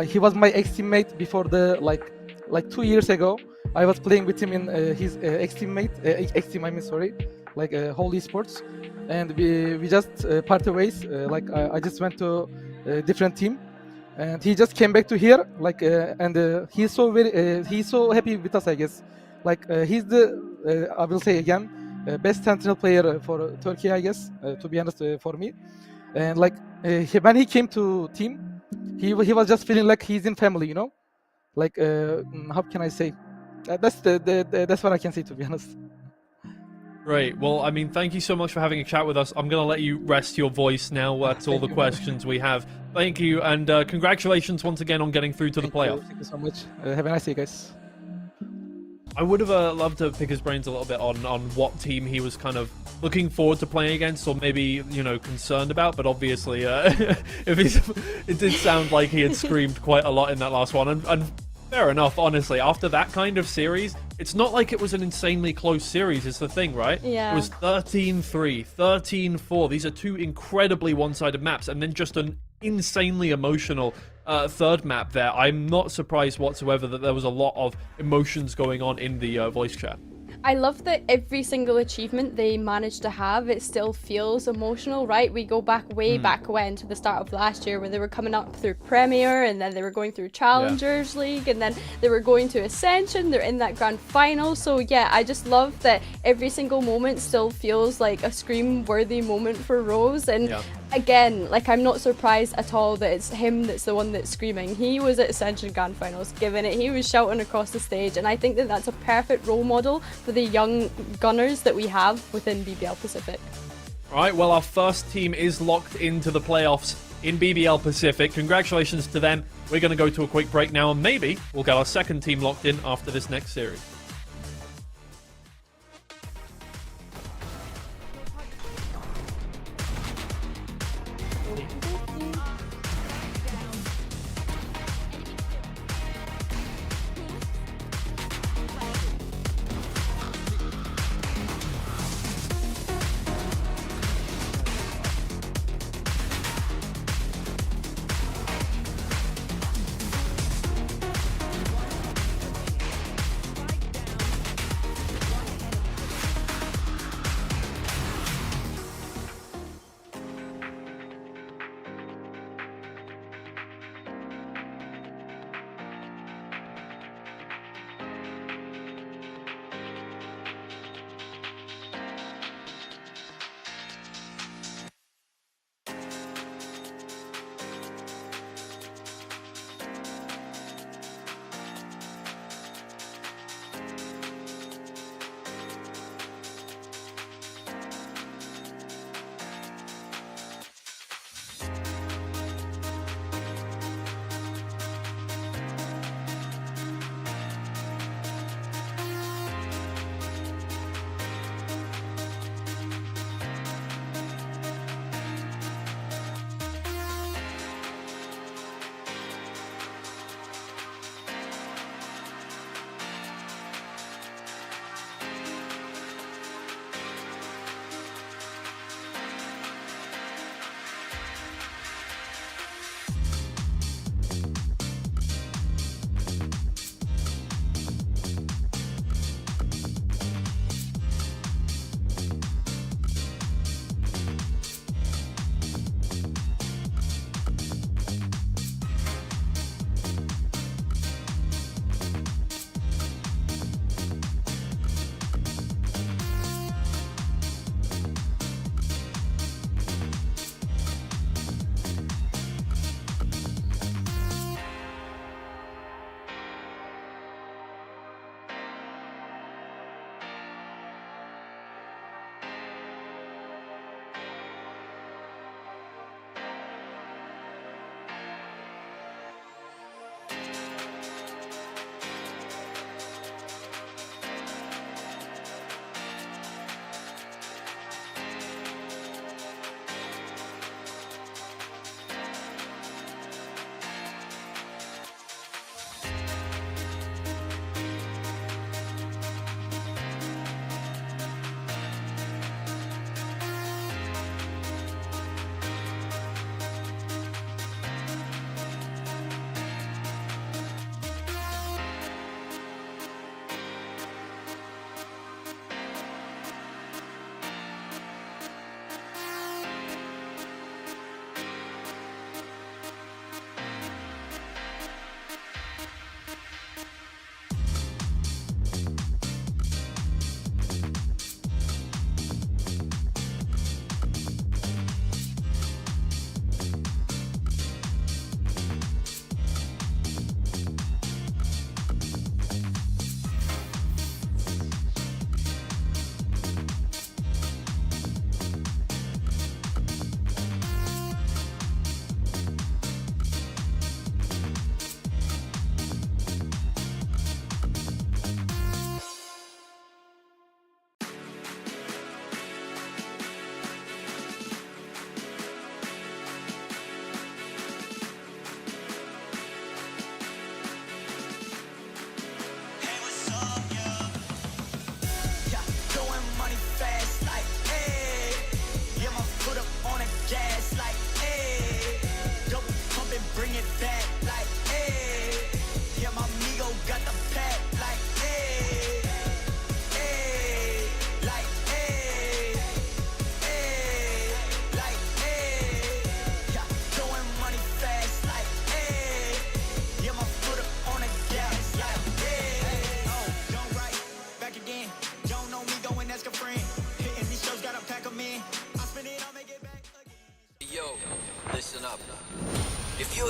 he was my ex-teammate before the like 2 years ago. I was playing with him in his ex-team, I mean, sorry, like Whole Esports, and we just parted ways. Like I just went to a different team, and he just came back to here. Like and he's so happy with us, I guess. Like he's the I will say again, best Sentinel player for Turkey, I guess. To be honest, for me, and like when he came to team. He was just feeling like he's in family, you know, like how can I say? That's what I can say, to be honest. Great. Well, I mean, thank you so much for having a chat with us. I'm gonna let you rest your voice now. That's all the questions we have. Thank you, and congratulations once again on getting through to the playoffs. Thank you so much. Have a nice day, guys. I would have loved to pick his brains a little bit on what team he was kind of looking forward to playing against, or maybe, you know, concerned about. But obviously, it did sound like he had screamed quite a lot in that last one. And fair enough, honestly. After that kind of series, it's not like it was an insanely close series, is the thing, right? Yeah. It was 13-3, 13-4. These are two incredibly one-sided maps, and then just an insanely emotional third map there. I'm not surprised whatsoever that there was a lot of emotions going on in the voice chat. I love that every single achievement they managed to have, it still feels emotional, right? We go back way back when, to the start of last year, where they were coming up through Premier, and then they were going through Challengers League, and then they were going to Ascension. They're in that grand final. So yeah, I just love that every single moment still feels like a scream-worthy moment for Rose. And again, like, I'm not surprised at all that it's him that's the one that's screaming. He was at Ascension Grand Finals, giving it. He was shouting across the stage, and I think that that's a perfect role model for the young gunners that we have within BBL Pacific. All right, well, our first team is locked into the playoffs in BBL Pacific. Congratulations to them. We're going to go to a quick break now, and maybe we'll get our second team locked in after this next series.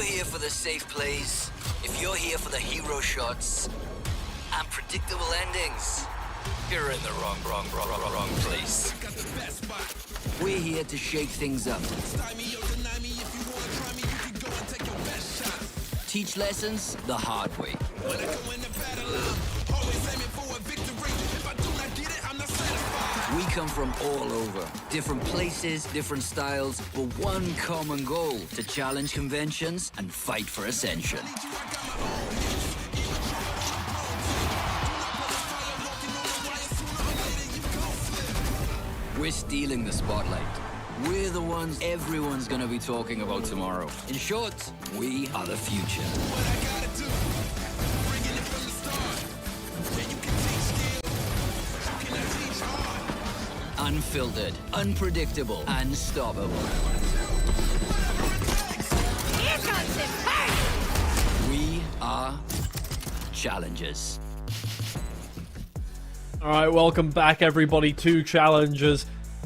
you're here for the safe plays, if you're here for the hero shots and predictable endings, you're in the wrong place. We're here to shake things up. Teach lessons the hard way. We come from all over, different places, different styles, but one common goal: to challenge conventions and fight for ascension. We're stealing the spotlight. We're the ones everyone's gonna be talking about tomorrow. In short, we are the future. Unfiltered, unpredictable, unstoppable. Here comes it. We are challengers. All right, welcome back, everybody, to Challengers.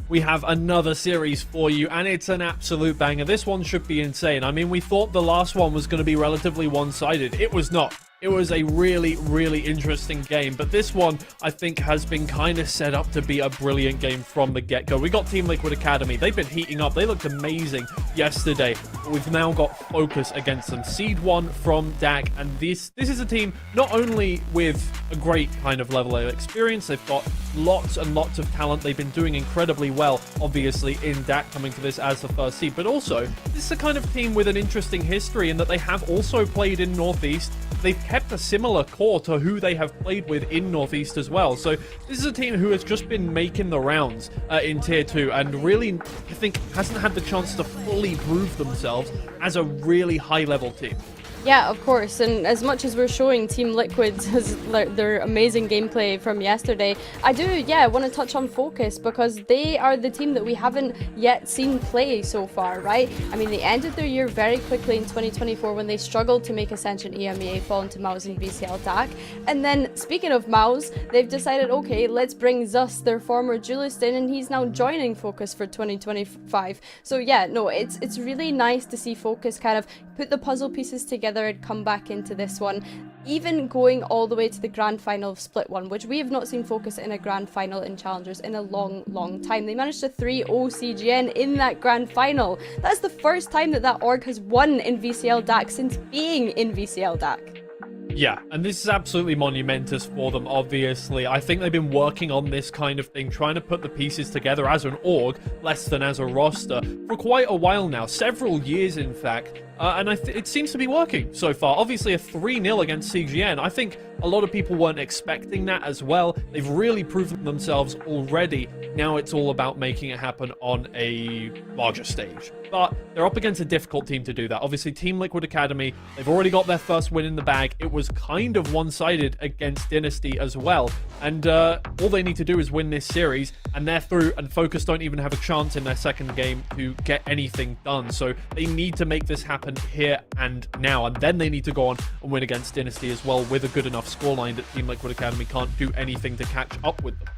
We have another series for you, and it's an absolute banger. This one should be insane. I mean, we thought the last one was going to be relatively one-sided. It was not. It was a really, really interesting game, but this one, I think, has been kind of set up to be a brilliant game from the get-go. We got Team Liquid Academy. They've been heating up. They looked amazing yesterday. But we've now got FOKUS against them. Seed 1 from DAC, and this is a team not only with a great kind of level of experience, they've got lots and lots of talent. They've been doing incredibly well, obviously, in DAC coming to this as the first seed, but also, this is a kind of team with an interesting history in that they have also played in Northeast. They've kept a similar core to who they have played with in Northeast as well. So this is a team who has just been making the rounds in Tier 2 and really, I think, hasn't had the chance to fully prove themselves as a really high-level team. Yeah, of course, and as much as we're showing Team Liquid their amazing gameplay from yesterday, I do, want to touch on FOKUS because they are the team that we haven't yet seen play so far, right? I mean, they ended their year very quickly in 2024 when they struggled to make Ascension EMEA, falling to Mouse and VCL DAC. And then, speaking of Mouse, they've decided, okay, let's bring Zus, their former duelist, in, and he's now joining FOKUS for 2025. So yeah, no, it's really nice to see FOKUS kind of put the puzzle pieces together and come back into this one, even going all the way to the grand final of Split 1, which we have not seen FOKUS in a grand final in Challengers in a long time. They managed to 3-0 CGN in that grand final. That's the first time that org has won in VCL DAC since being in VCL DAC. Yeah, and this is absolutely monumentous for them, obviously. I think they've been working on this kind of thing, trying to put the pieces together as an org, less than as a roster, for quite a while now, several years in fact. And it seems to be working so far. Obviously, a 3-0 against CGN. I think a lot of people weren't expecting that as well. They've really proven themselves already. Now it's all about making it happen on a larger stage. But they're up against a difficult team to do that. Obviously, Team Liquid Academy, they've already got their first win in the bag. It was kind of one-sided against Dynasty as well. And all they need to do is win this series, and they're through, and FOKUS don't even have a chance in their second game to get anything done. So they need to make this happen here and now, and then they need to go on and win against Dynasty as well with a good enough scoreline that Team Liquid Academy can't do anything to catch up with them.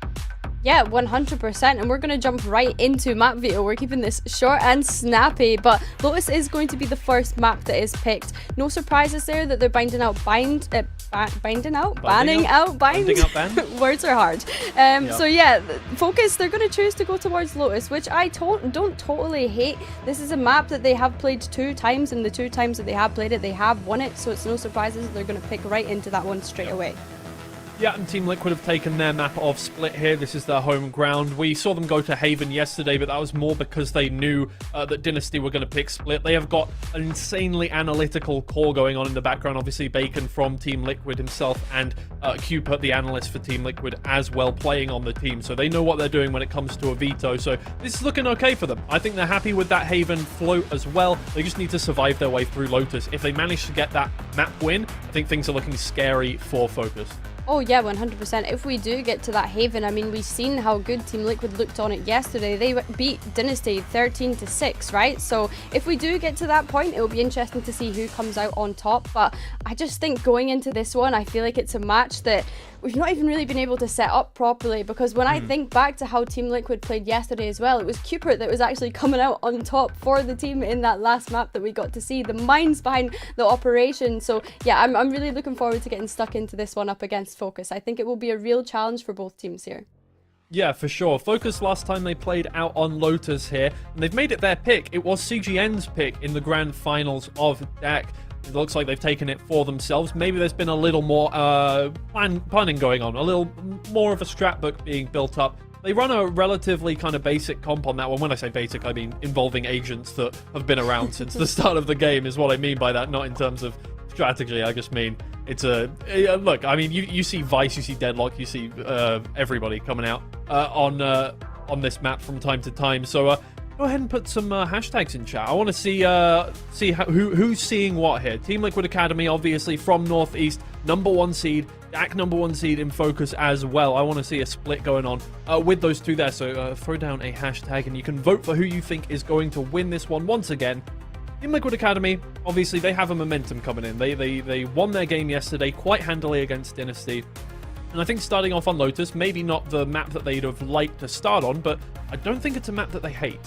Yeah, 100%, and we're going to jump right into map veto. We're keeping this short and snappy, but Lotus is going to be the first map that is picked. No surprises there that they're banning out Bind. Words are hard. So yeah, FOKUS, they're going to choose to go towards Lotus, which I don't totally hate. This is a map that they have played 2 times, and the 2 times that they have played it, they have won it, so it's no surprises that they're going to pick right into that one straight away. Yeah, and Team Liquid have taken their map of Split here. This is their home ground. We saw them go to Haven yesterday, but that was more because they knew that Dynasty were going to pick Split. They have got an insanely analytical core going on in the background. Obviously, Bacon from Team Liquid himself and Cupert, the analyst for Team Liquid, as well, playing on the team. So they know what they're doing when it comes to a veto. So this is looking okay for them. I think they're happy with that Haven float as well. They just need to survive their way through Lotus. If they manage to get that map win, I think things are looking scary for FOKUS. Oh yeah, 100%. If we do get to that Haven, I mean, we've seen how good Team Liquid looked on it yesterday. They beat Dynasty 13-6, right? So if we do get to that point, it will be interesting to see who comes out on top. But I just think going into this one, I feel like it's a match that we've not even really been able to set up properly, because when I think back to how Team Liquid played yesterday as well, it was Cupert that was actually coming out on top for the team in that last map that we got to see, the minds behind the operation. So yeah, I'm really looking forward to getting stuck into this one up against FOKUS. I think it will be a real challenge for both teams here. Yeah, for sure. FOKUS last time they played out on Lotus here, and they've made it their pick. It was CGN's pick in the grand finals of DAC. It looks like they've taken it for themselves. Maybe there's been a little more planning going on, a little more of a strat book being built up. They run a relatively kind of basic comp on that one. When I say basic, I mean involving agents that have been around since the start of the game is what I mean by that, not in terms of strategy. I just mean it's a look. I mean, you see Vice, you see Deadlock, you see everybody coming out on this map from time to time. So go ahead and put some hashtags in chat. I want to see who's seeing what here. Team Liquid Academy, obviously from Northeast, #1 seed. DAC #1 seed in FOKUS as well. I want to see a split going on with those two there. So throw down a hashtag and you can vote for who you think is going to win this one. Once again, Team Liquid Academy, obviously they have a momentum coming in. They won their game yesterday quite handily against Dynasty. And I think starting off on Lotus, maybe not the map that they'd have liked to start on, but I don't think it's a map that they hate.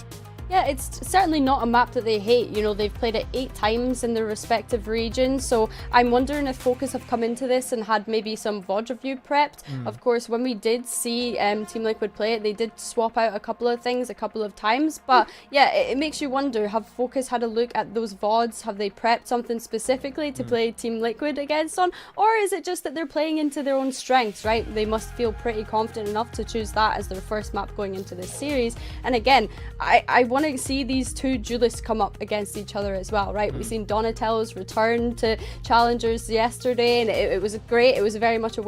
Yeah, it's certainly not a map that they hate. You know, they've played it 8 times in their respective regions, so I'm wondering if FOKUS have come into this and had maybe some VOD review prepped. Of course, when we did see Team Liquid play it, they did swap out a couple of things a couple of times, but yeah, it makes you wonder, have FOKUS had a look at those VODs? Have they prepped something specifically to play Team Liquid against on? Or is it just that they're playing into their own strengths, right? They must feel pretty confident enough to choose that as their first map going into this series. And again, I want to see these two duelists come up against each other as well, right? We've seen Donatello's return to Challengers yesterday, and it was great. It was very much a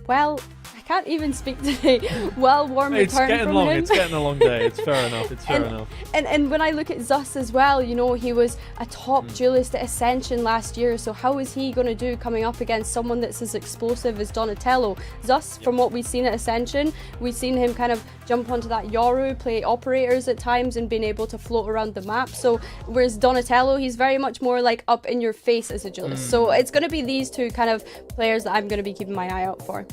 I can't even speak today. Warm return from him. It's getting a long day. It's fair enough. It's fair enough. And when I look at Zus as well, you know, he was a top duelist at Ascension last year. So how is he going to do coming up against someone that's as explosive as Donatello? Zus, from what we've seen at Ascension, we've seen him kind of jump onto that Yoru, play operators at times, and being able to float around the map. So whereas Donatello, he's very much more like up in your face as a duelist. So it's going to be these two kind of players that I'm going to be keeping my eye out for.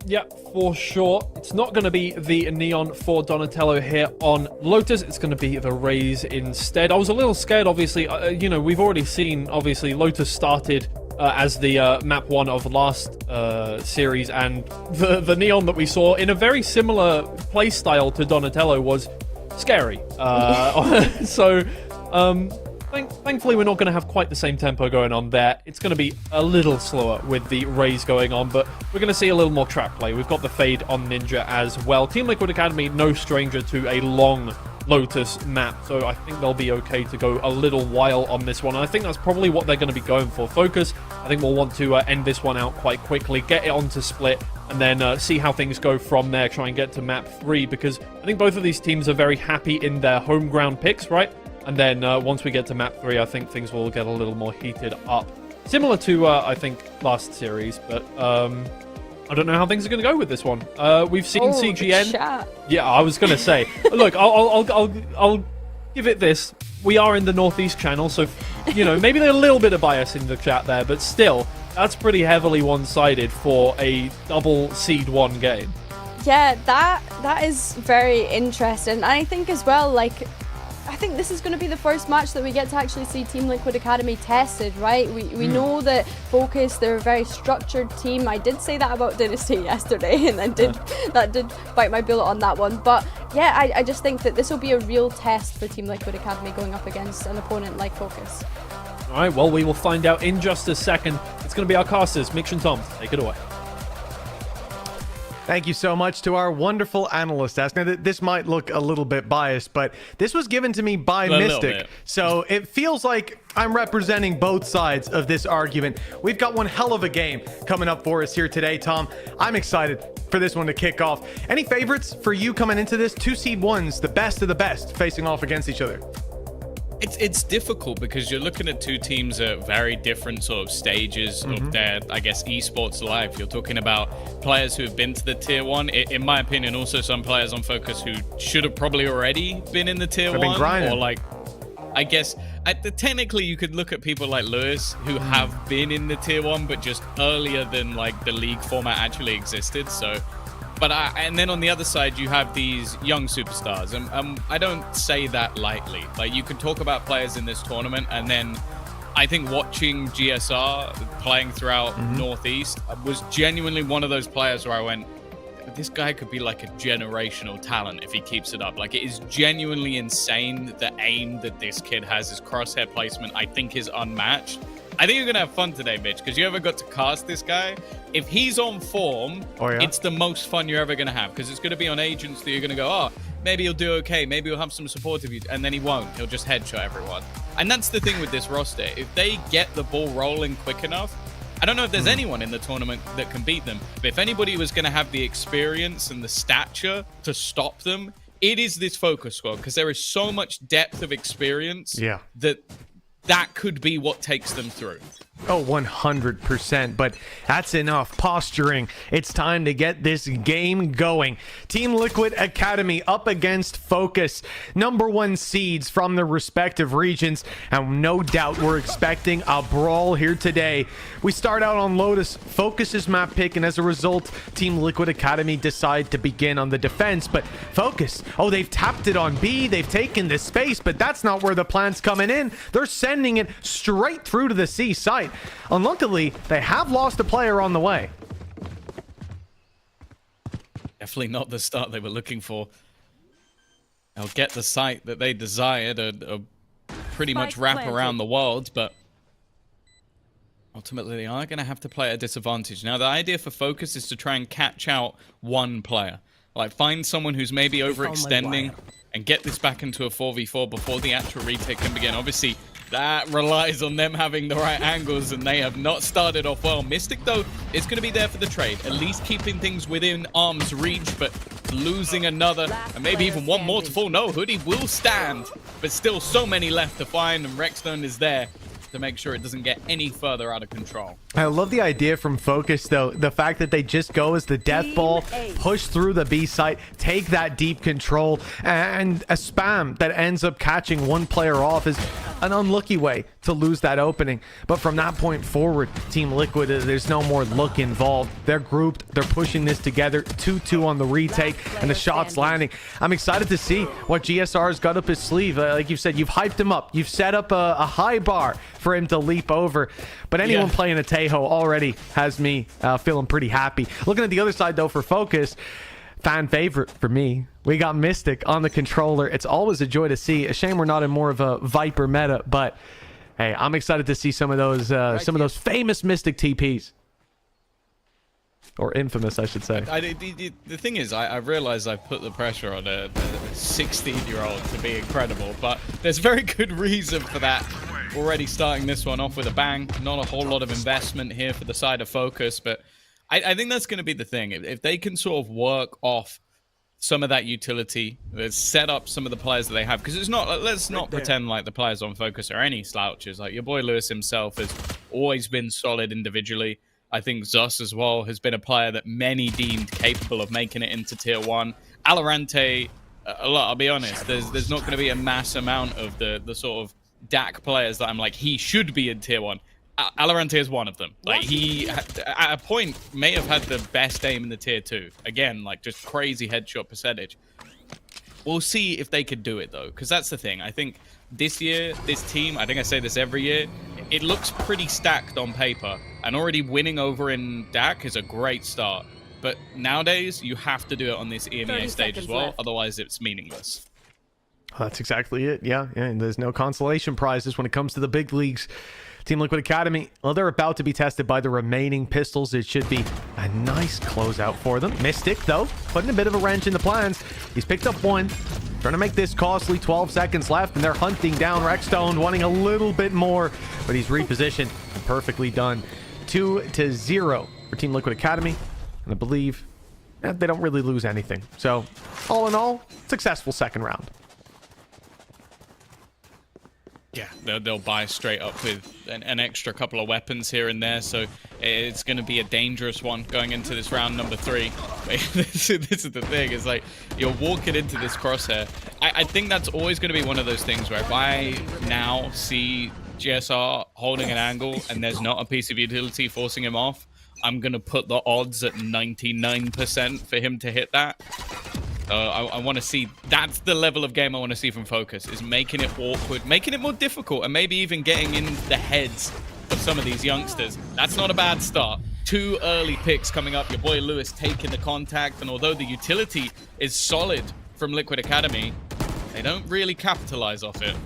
Yeah, for sure. It's not going to be the Neon for Donatello here on Lotus. It's going to be the Raze instead. I was a little scared, obviously. You know, we've already seen, obviously, Lotus started as the map 1 of last series, and the Neon that we saw in a very similar playstyle to Donatello was scary. So, thankfully, we're not going to have quite the same tempo going on there. It's going to be a little slower with the Raze going on, but we're going to see a little more track play. We've got the Fade on Ninja as well. Team Liquid Academy, no stranger to a long Lotus map, so I think they'll be okay to go a little while on this one. And I think that's probably what they're going to be going for. FOKUS, I think we'll want to end this one out quite quickly, get it onto split, and then see how things go from there, try and get to map 3, because I think both of these teams are very happy in their home ground picks, right? And then once we get to map 3, I think things will get a little more heated up. Similar to, I think, last series, but I don't know how things are going to go with this one. We've seen CGN. Yeah, I was going to say. Look, I'll give it this. We are in the Northeast channel, so, you know, maybe there's a little bit of bias in the chat there, but still, that's pretty heavily one-sided for a double seed 1 game. Yeah, that is very interesting. And I think as well, like, I think this is going to be the first match that we get to actually see Team Liquid Academy tested, right? We know that FOKUS, they're a very structured team. I did say that about Dynasty yesterday, and that did bite my bullet on that one. But yeah, I just think that this will be a real test for Team Liquid Academy going up against an opponent like FOKUS. All right, well, we will find out in just a second. It's going to be our casters, Mix and Tom. Take it away. Thank you so much to our wonderful analyst desk. Now, this might look a little bit biased, but this was given to me by Mystic. So it feels like I'm representing both sides of this argument. We've got one hell of a game coming up for us here today, Tom. I'm excited for this one to kick off. Any favorites for you coming into this? 2 seed 1s, the best of the best, facing off against each other. It's difficult because you're looking at two teams at very different sort of stages of their, I guess, esports life. You're talking about players who have been to the tier 1, in my opinion, also some players on FOKUS who should have probably already been in the tier 1, or like, I guess technically you could look at people like Lewis who have been in the tier 1, but just earlier than like the league format actually existed. So, but and then on the other side you have these young superstars, and I don't say that lightly. Like, you could talk about players in this tournament, and then I think watching GSR playing throughout Northeast was genuinely one of those players where I went, this guy could be like a generational talent if he keeps it up. Like, it is genuinely insane. The aim that this kid has, his crosshair placement, I think is unmatched. I think you're going to have fun today, Mitch, because you ever got to cast this guy. If he's on form, it's the most fun you're ever going to have, because it's going to be on agents that you're going to go, oh, maybe he'll do okay, maybe he'll have some support of you, and then he won't. He'll just headshot everyone. And that's the thing with this roster. If they get the ball rolling quick enough, I don't know if there's anyone in the tournament that can beat them, but if anybody was going to have the experience and the stature to stop them, it is this FOKUS squad, because there is so much depth of experience that could be what takes them through. Oh, 100%, but that's enough posturing. It's time to get this game going. Team Liquid Academy up against FOKUS, #1 seeds from their respective regions, and no doubt we're expecting a brawl here today. We start out on Lotus, FOKUS's map pick, and as a result, Team Liquid Academy decide to begin on the defense, but FOKUS, oh, they've tapped it on B, they've taken the space, but that's not where the plan's coming in. They're sending it straight through to the C site. Unluckily, they have lost a player on the way. Definitely not the start they were looking for. They'll get the site that they desired, a pretty much wrap around the world, but ultimately they are going to have to play at a disadvantage. Now, the idea for FOKUS is to try and catch out one player. Like, find someone who's maybe overextending and get this back into a 4v4 before the actual retake can begin. Obviously, that relies on them having the right angles, and they have not started off well. Mystic, though, is going to be there for the trade, at least keeping things within arm's reach, but losing another, and maybe even one more to fall. No, Hoodie will stand, but still so many left to find, and Rexstone is there to make sure it doesn't get any further out of control. I love the idea from FOKUS, though. The fact that they just go as the death ball, push through the B site, take that deep control, and a spam that ends up catching one player off is an unlucky way to lose that opening. But from that point forward, Team Liquid, there's no more luck involved. They're grouped, they're pushing this together, 2-2 on the retake, and the shots landing. I'm excited to see what GSR's got up his sleeve. Like you said, you've hyped him up. You've set up a high bar for him to leap over. But anyone playing a Tejo already has me feeling pretty happy. Looking at the other side, though, for FOKUS, fan favorite for me, we got Mystic on the controller. It's always a joy to see. A shame we're not in more of a Viper meta, but hey, I'm excited to see some of those famous Mystic TPs. Or infamous, I should say. The thing is, I realize I've put the pressure on a 16-year-old to be incredible, but there's very good reason for that. Already starting this one off with a bang. Not a whole lot of investment here for the side of FOKUS, but I think that's going to be the thing. If they can sort of work off some of that utility, set up some of the players that they have, because it's not, let's not pretend like the players on FOKUS are any slouches. Like, your boy Lewis himself has always been solid individually. I think Zus as well has been a player that many deemed capable of making it into tier 1. Alorante, I'll be honest, there's not going to be a mass amount of the sort of DAC players that I'm like, he should be in tier 1. Alorante is one of them. Like, he at a point may have had the best aim in the tier 2. Again, like, just crazy headshot percentage. We'll see if they could do it, though, because that's the thing. I think this year, this team, I think I say this every year, it looks pretty stacked on paper, and already winning over in DAC is a great start. But nowadays, you have to do it on this EMEA stage as well, otherwise it's meaningless. That's exactly it. Yeah, and there's no consolation prizes when it comes to the big leagues. Team Liquid Academy, well, they're about to be tested by the remaining pistols. It should be a nice closeout for them. Mystic, though, putting a bit of a wrench in the plans. He's picked up one, trying to make this costly. 12 seconds left, and they're hunting down Rexstone, wanting a little bit more, but he's repositioned and perfectly done. 2-0 for Team Liquid Academy, and I believe they don't really lose anything. So, all in all, successful second round. Yeah, they'll buy straight up with an extra couple of weapons here and there, so it's going to be a dangerous one going into this round number 3. This is the thing, is like, you're walking into this crosshair. I think that's always going to be one of those things where if I now see GSR holding an angle and there's not a piece of utility forcing him off, I'm going to put the odds at 99% for him to hit that. I want to see, that's the level of game I want to see from FOKUS, is making it awkward, making it more difficult, and maybe even getting in the heads of some of these youngsters. That's not a bad start. 2 early picks coming up. Your boy Lewis taking the contact, and although the utility is solid from Liquid Academy, they don't really capitalize off it.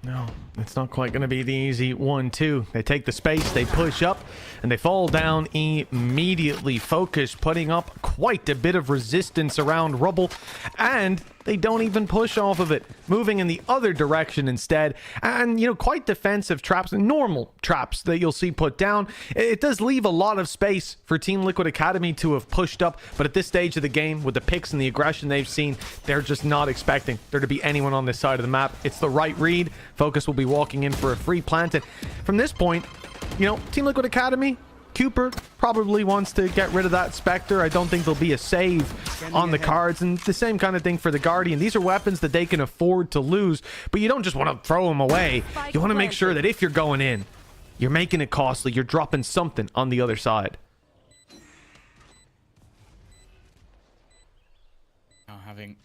No, it's not quite going to be the easy 1-2. They take the space, they push up, and they fall down immediately. FOKUS putting up quite a bit of resistance around rubble, and they don't even push off of it, moving in the other direction instead. And, you know, quite defensive traps, normal traps that you'll see put down. It does leave a lot of space for Team Liquid Academy to have pushed up, but at this stage of the game, with the picks and the aggression they've seen, they're just not expecting there to be anyone on this side of the map. It's the right read. FOKUS will be walking in for a free plant. And from this point, you know, Team Liquid Academy, Cooper probably wants to get rid of that Spectre. I don't think there'll be a save on the cards, and the same kind of thing for the Guardian. These are weapons that they can afford to lose, but you don't just want to throw them away. You want to make sure that if you're going in, you're making it costly. You're dropping something on the other side. Now having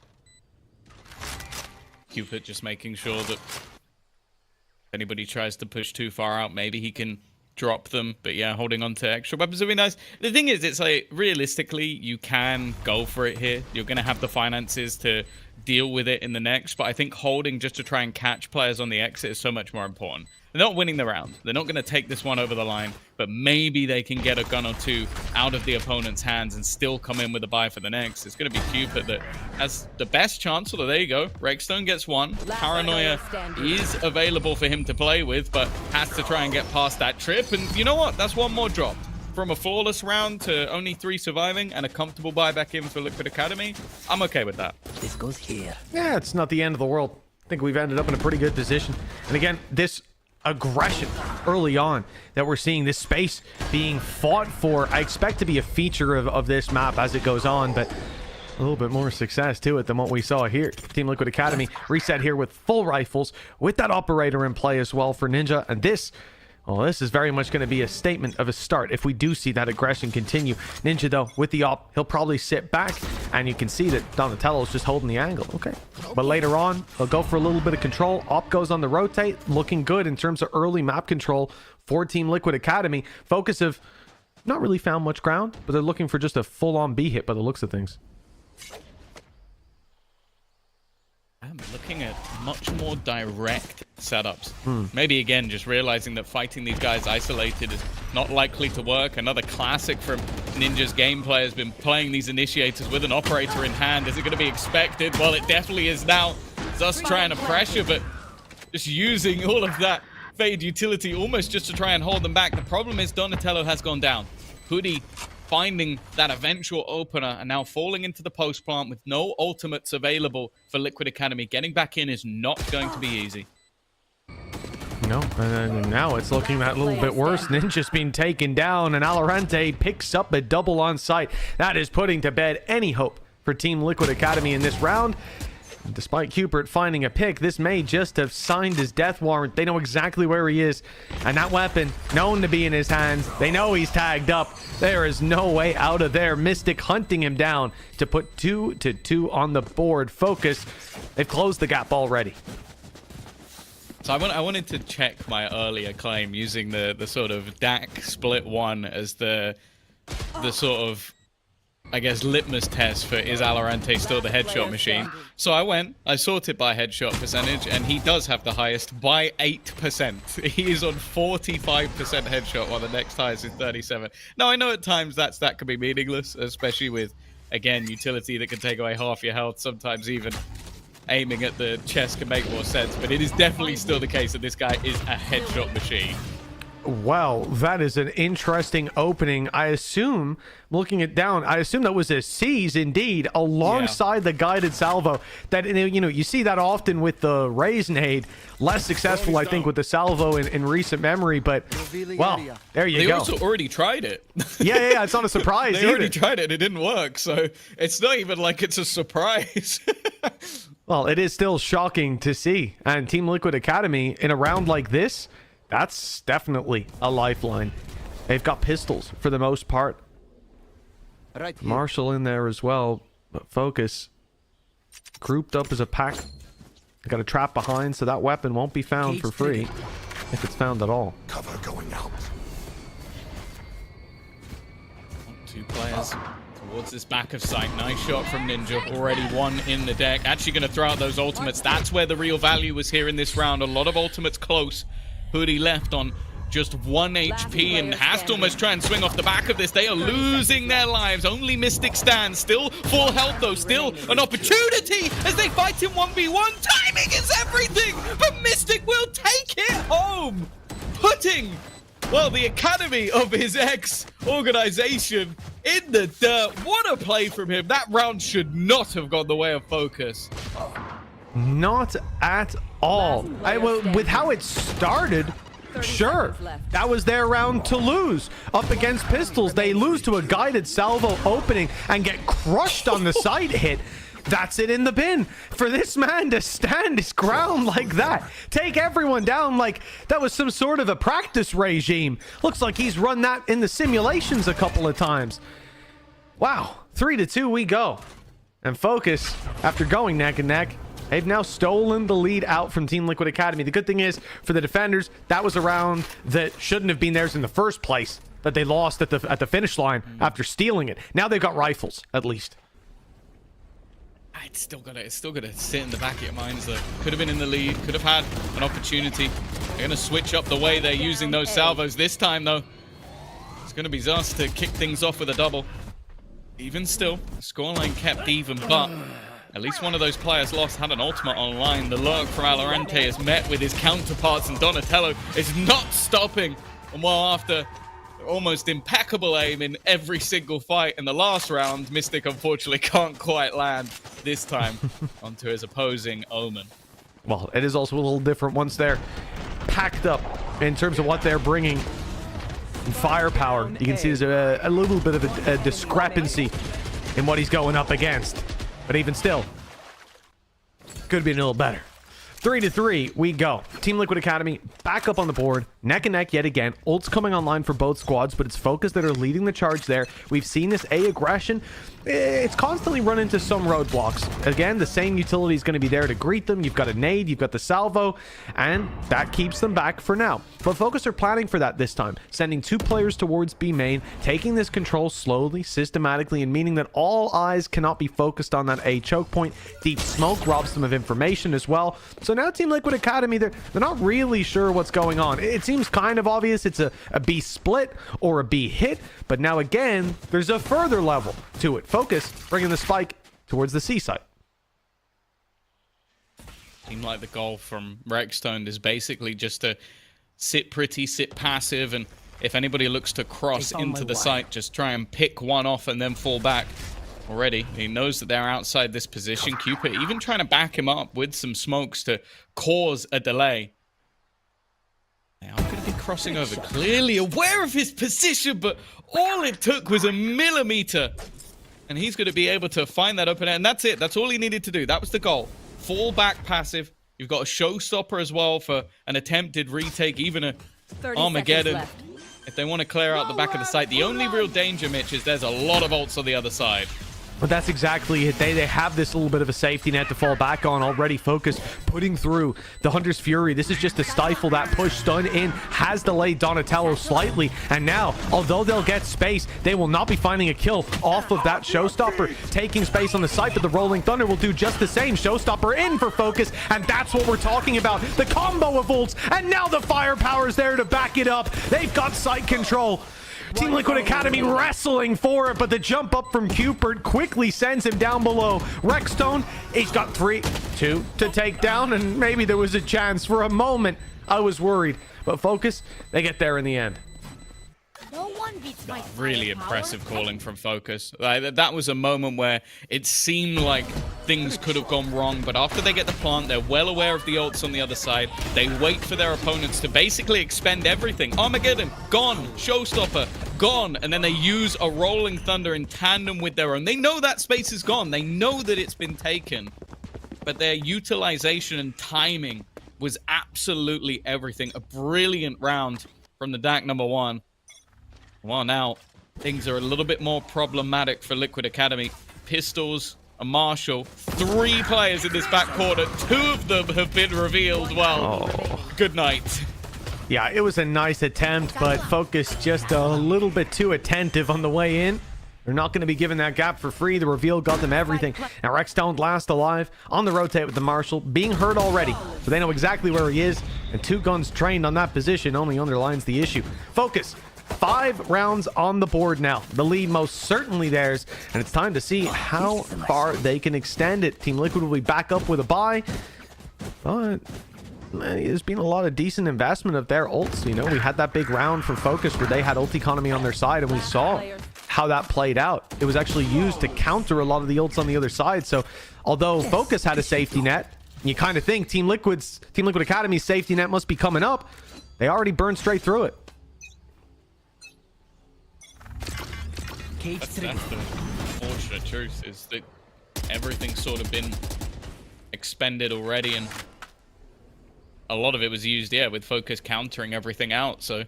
Cupid just making sure that if anybody tries to push too far out, maybe he can drop them. But yeah, holding on to extra weapons would be nice. The thing is, it's like, realistically, you can go for it here. You're going to have the finances to deal with it in the next, but I think holding just to try and catch players on the exit is so much more important. They're not winning the round. They're not going to take this one over the line, but maybe they can get a gun or two out of the opponent's hands and still come in with a buy for the next. It's going to be Cupid that has the best chance. So there you go. Rekstone gets one. Paranoia is available for him to play with, but has to try and get past that trip. And you know what? That's one more dropped. From a flawless round to only 3 surviving and a comfortable buy back in for Liquid Academy, I'm okay with that. This goes here. Yeah, it's not the end of the world. I think we've ended up in a pretty good position. And again, this aggression early on that we're seeing, this space being fought for, I expect to be a feature of this map as it goes on, but a little bit more success to it than what we saw here. Team Liquid Academy reset here with full rifles, with that operator in play as well for Ninja, and this, well, this is very much going to be a statement of a start if we do see that aggression continue. Ninja, though, with the op, he'll probably sit back, and you can see that Donatello's just holding the angle. Okay. But later on, he'll go for a little bit of control. Op goes on the rotate, looking good in terms of early map control for Team Liquid Academy. FOKUS have not really found much ground, but they're looking for just a full-on B hit by the looks of things. I'm looking at much more direct setups. Maybe again, just realizing that fighting these guys isolated is not likely to work. Another classic from Ninja's gameplay has been playing these initiators with an operator in hand. Is it going to be expected? Well, it definitely is now. It's us trying to pressure, but just using all of that fade utility almost just to try and hold them back. The problem is Donatello has gone down. Hoodie finding that eventual opener and now falling into the post plant with no ultimates available for Liquid Academy. Getting back in is not going to be easy. No, and now it's looking that little bit worse. Ninja's been taken down, and Alorante picks up a double on site. That is putting to bed any hope for Team Liquid Academy in this round. And despite Cupert finding a pick, this may just have signed his death warrant. They know exactly where he is, and that weapon known to be in his hands. They know he's tagged up. There is no way out of there. Mystic hunting him down to put 2-2 on the board. FOKUS, they've closed the gap already. So I wanted to check my earlier claim using the sort of DAC split one as the sort of, I guess, litmus test for is Alorante still the headshot machine. So I sorted by headshot percentage, and he does have the highest by 8%. He is on 45% headshot, while the next highest is 37. Now, I know at times that can be meaningless, especially with, again, utility that can take away half your health. Sometimes even aiming at the chest can make more sense, but it is definitely still the case that this guy is a headshot machine. well. That is an interesting opening. I assume, looking it down, I assume that was a C's indeed, alongside the guided salvo. That, you know, you see that often with the Raze nade. Less successful, I think, with the salvo in recent memory, but, well, there you go. They also already tried it. Yeah, it's not a surprise They either. already tried it, it didn't work, so it's not even like it's a surprise. Well, it is still shocking to see. And Team Liquid Academy, in a round like this, that's definitely a lifeline. They've got pistols for the most part. Marshall in there as well, but FOKUS grouped up as a pack. They got a trap behind, so that weapon won't be found for free, if it's found at all. Cover going out. Two players towards this back of sight. Nice shot from Ninja. Already one in the deck. Actually going to throw out those ultimates. That's where the real value was here in this round. A lot of ultimates close. Hoodie left on just 1 HP and has to almost try and swing off the back of this. They are losing their lives. Only Mystic stands. Still full health though. Still an opportunity as they fight in 1v1. Timing is everything, but Mystic will take it home. Putting, well, the academy of his ex-organization in the dirt. What a play from him. That round should not have gone the way of FOKUS. Not at all. With how it started, sure, that was their round to lose. Up against pistols, they lose to a guided salvo opening and get crushed on the side hit. That's it in the bin. For this man to stand his ground like that, take everyone down like that was some sort of a practice regime. Looks like he's run that in the simulations a couple of times. Wow, 3-2 we go. And FOKUS, after going neck and neck, they've now stolen the lead out from Team Liquid Academy. The good thing is, for the defenders, that was a round that shouldn't have been theirs in the first place, that they lost at the finish line after stealing it. Now they've got rifles, at least. It's still gonna sit in the back of your minds though. Could have been in the lead, could have had an opportunity. They're gonna switch up the way they're using those salvos this time though. It's gonna be Zus to kick things off with a double. Even still, the scoreline kept even, but at least one of those players lost had an ultimate online. The lurk from Valorant is met with his counterparts, and Donatello is not stopping. And well, after almost impeccable aim in every single fight in the last round, Mystic unfortunately can't quite land this time onto his opposing Omen. Well, it is also a little different once they're packed up in terms of what they're bringing in firepower. You can see there's a little bit of a discrepancy in what he's going up against. But even still, could be a little better. 3-3 we go. Team Liquid Academy back up on the board, neck and neck yet again. Ults coming online for both squads, but it's FOKUS that are leading the charge there. We've seen this A aggression. It's constantly run into some roadblocks. Again, the same utility is going to be there to greet them. You've got a nade, you've got the salvo, and that keeps them back for now. But FOKUS are planning for that this time, sending 2 players towards B main, taking this control slowly, systematically, and meaning that all eyes cannot be focused on that A choke point. Deep smoke robs them of information as well. So now Team Liquid Academy, they're not really sure what's going on. It seems kind of obvious it's a B split or a B hit, but now again, there's a further level to it. FOKUS bringing the spike towards the C side. Seemed like the goal from Rexstone is basically just to sit pretty, sit passive, and if anybody looks to cross into the site, just try and pick one off and then fall back. Already, he knows that they're outside this position. Cupid even trying to back him up with some smokes to cause a delay. They are going to be crossing over, clearly aware of his position, but all it took was a millimeter. And he's going to be able to find that open end, and that's it. That's all he needed to do. That was the goal. Fall back passive. You've got a showstopper as well for an attempted retake, even a Armageddon. If they want to clear out the back of the site, the only real danger, Mitch, is there's a lot of ults on the other side. But that's exactly it. They have this little bit of a safety net to fall back on already. FOKUS putting through the Hunter's Fury. This is just to stifle that push. Stun in has delayed Donatello slightly. And now, although they'll get space, they will not be finding a kill off of that Showstopper. Taking space on the site, but the Rolling Thunder will do just the same. Showstopper in for FOKUS, and that's what we're talking about. The combo of ults, and now the firepower is there to back it up. They've got site control. Team Liquid Academy wrestling for it, but the jump up from Cupid quickly sends him down below. Rexstone, he's got 2 to take down, and maybe there was a chance. For a moment, I was worried. But FOKUS, they get there in the end. No one beats my Really impressive calling from FOKUS. That was a moment where it seemed like things could have gone wrong, but after they get the plant, they're well aware of the ults on the other side. They wait for their opponents to basically expend everything. Armageddon, gone. Showstopper, gone. And then they use a Rolling Thunder in tandem with their own. They know that space is gone. They know that it's been taken. But their utilization and timing was absolutely everything. A brilliant round from the DAC number 1. Well, now things are a little bit more problematic for Liquid Academy. Pistols, a Marshall, 3 players in this back corner. 2 of them have been revealed. Well, good night. Yeah, it was a nice attempt, but FOKUS just a little bit too attentive on the way in. They're not going to be given that gap for free. The reveal got them everything. Now Rex don't last alive on the rotate with the Marshall, being hurt already, so they know exactly where he is, and 2 guns trained on that position only underlines the issue. FOKUS, 5 rounds on the board now. The lead most certainly theirs, and it's time to see how far they can extend it. Team Liquid will be back up with a bye, but there's been a lot of decent investment of their ults. You know, we had that big round for FOKUS where they had ult economy on their side, and we saw how that played out. It was actually used to counter a lot of the ults on the other side. So although FOKUS had a safety net, you kind of think Team Liquid Academy's safety net must be coming up. They already burned straight through it. That's the unfortunate truth, is that everything's sort of been expended already, and a lot of it was used, with FOKUS countering everything out. So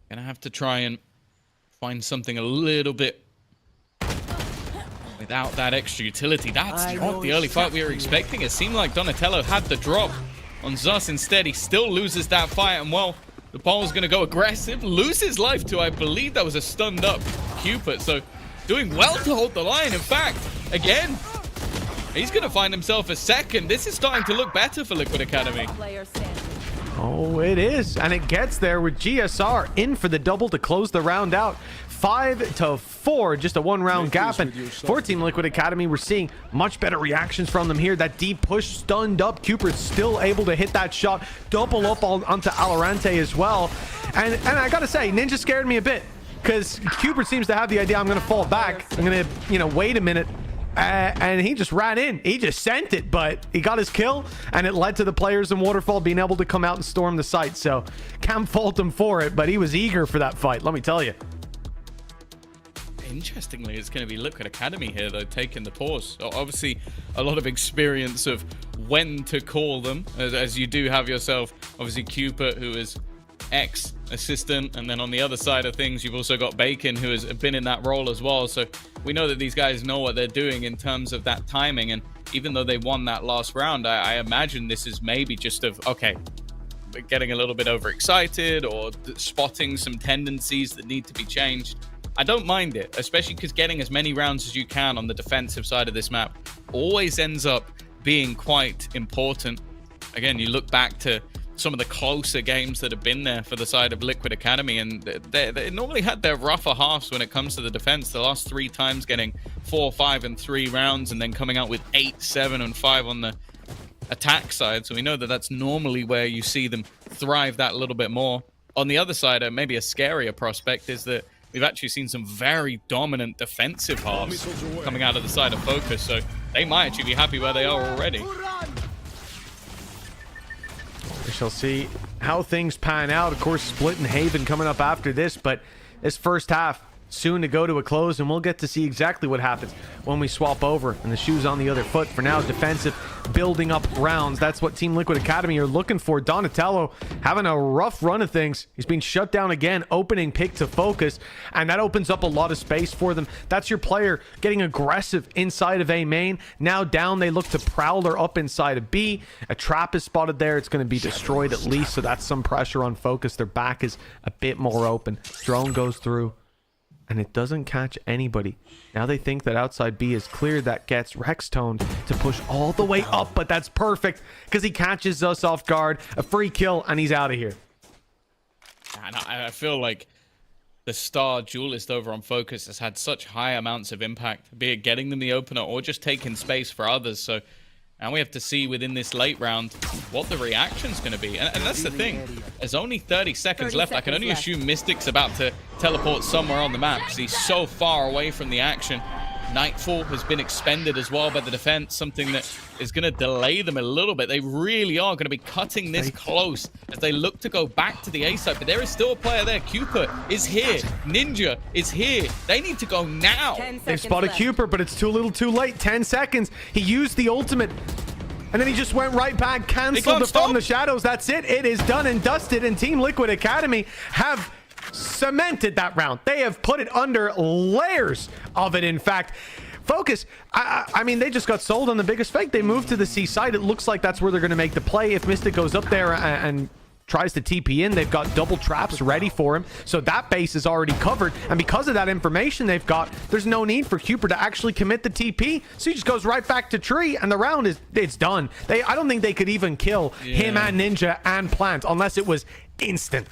gonna have to try and find something a little bit without that extra utility. That's not the early fight we were expecting. It seemed like Donatello had the drop on Zus. Instead, he still loses that fight, and well, the Paul's going to go aggressive, lose his life to, I believe that was a stunned up Cupid. So doing well to hold the line. In fact, again, he's going to find himself a second. This is starting to look better for Liquid Academy. Oh, it is. And it gets there with GSR in for the double to close the round out. 5-4, just a 1-round gap. And for Team Liquid Academy, we're seeing much better reactions from them here. That deep push stunned up. Cupid's still able to hit that shot, double up onto Alorante as well. And I gotta say, Ninja scared me a bit, because Cupid seems to have the idea, I'm gonna fall back, I'm gonna, wait a minute. And he just ran in. He just sent it, but he got his kill, and it led to the players in Waterfall being able to come out and storm the site. So can't fault him for it, but he was eager for that fight, let me tell you. Interestingly, it's going to be Liquid Academy here, though, taking the pause. So obviously, a lot of experience of when to call them, as you do have yourself, obviously, Cupid, who is ex-assistant, and then on the other side of things, you've also got Bacon, who has been in that role as well. So we know that these guys know what they're doing in terms of that timing, and even though they won that last round, I imagine this is maybe just okay, getting a little bit overexcited or spotting some tendencies that need to be changed. I don't mind it, especially because getting as many rounds as you can on the defensive side of this map always ends up being quite important. Again, you look back to some of the closer games that have been there for the side of Liquid Academy, and they normally had their rougher halves when it comes to the defense. The last 3 times getting 4, 5, and 3 rounds, and then coming out with 8, 7, and 5 on the attack side. So we know that that's normally where you see them thrive that little bit more. On the other side, maybe a scarier prospect is that we've actually seen some very dominant defensive halves coming out of the side of FOKUS, so they might actually be happy where they are already. We shall see how things pan out. Of course, Split and Haven coming up after this, but this first half soon to go to a close, and we'll get to see exactly what happens when we swap over and the shoes on the other foot. For now, defensive, building up rounds. That's what Team Liquid Academy are looking for. Donatello having a rough run of things. He's been shut down again, opening pick to FOKUS, and that opens up a lot of space for them. That's your player getting aggressive inside of A main. Now down, they look to Prowler up inside of B. A trap is spotted there. It's going to be destroyed at least, so that's some pressure on FOKUS. Their back is a bit more open. Drone goes through, and it doesn't catch anybody. Now they think that outside B is clear. That gets Rextone to push all the way up, but that's perfect because he catches us off guard. A free kill, and he's out of here. And I feel like the star duelist over on FOKUS has had such high amounts of impact, be it getting them the opener or just taking space for others. So now we have to see within this late round what the reaction's going to be. And that's the thing. There's only 30 seconds left. I can only assume Mystic's about to teleport somewhere on the map because he's so far away from the action. Nightfall has been expended as well by the defense, something that is going to delay them a little bit. They really are going to be cutting this close as they look to go back to the A side. But there is still a player there. Cooper is here. Ninja is here. They need to go now. They've spotted Cooper, but it's too little too late. 10 seconds. He used the ultimate. And then he just went right back, canceled it from the shadows. That's it. It is done and dusted. And Team Liquid Academy have cemented that round. They have put it under layers of it. In fact, FOKUS, I mean, they just got sold on the biggest fake. They moved to the C side. It looks like that's where they're going to make the play. If Mystic goes up there and tries to TP in, they've got double traps ready for him. So that base is already covered. And because of that information they've got, there's no need for Cooper to actually commit the TP. So he just goes right back to tree and the round it's done. I don't think they could even kill him and Ninja and Plant unless it was instant.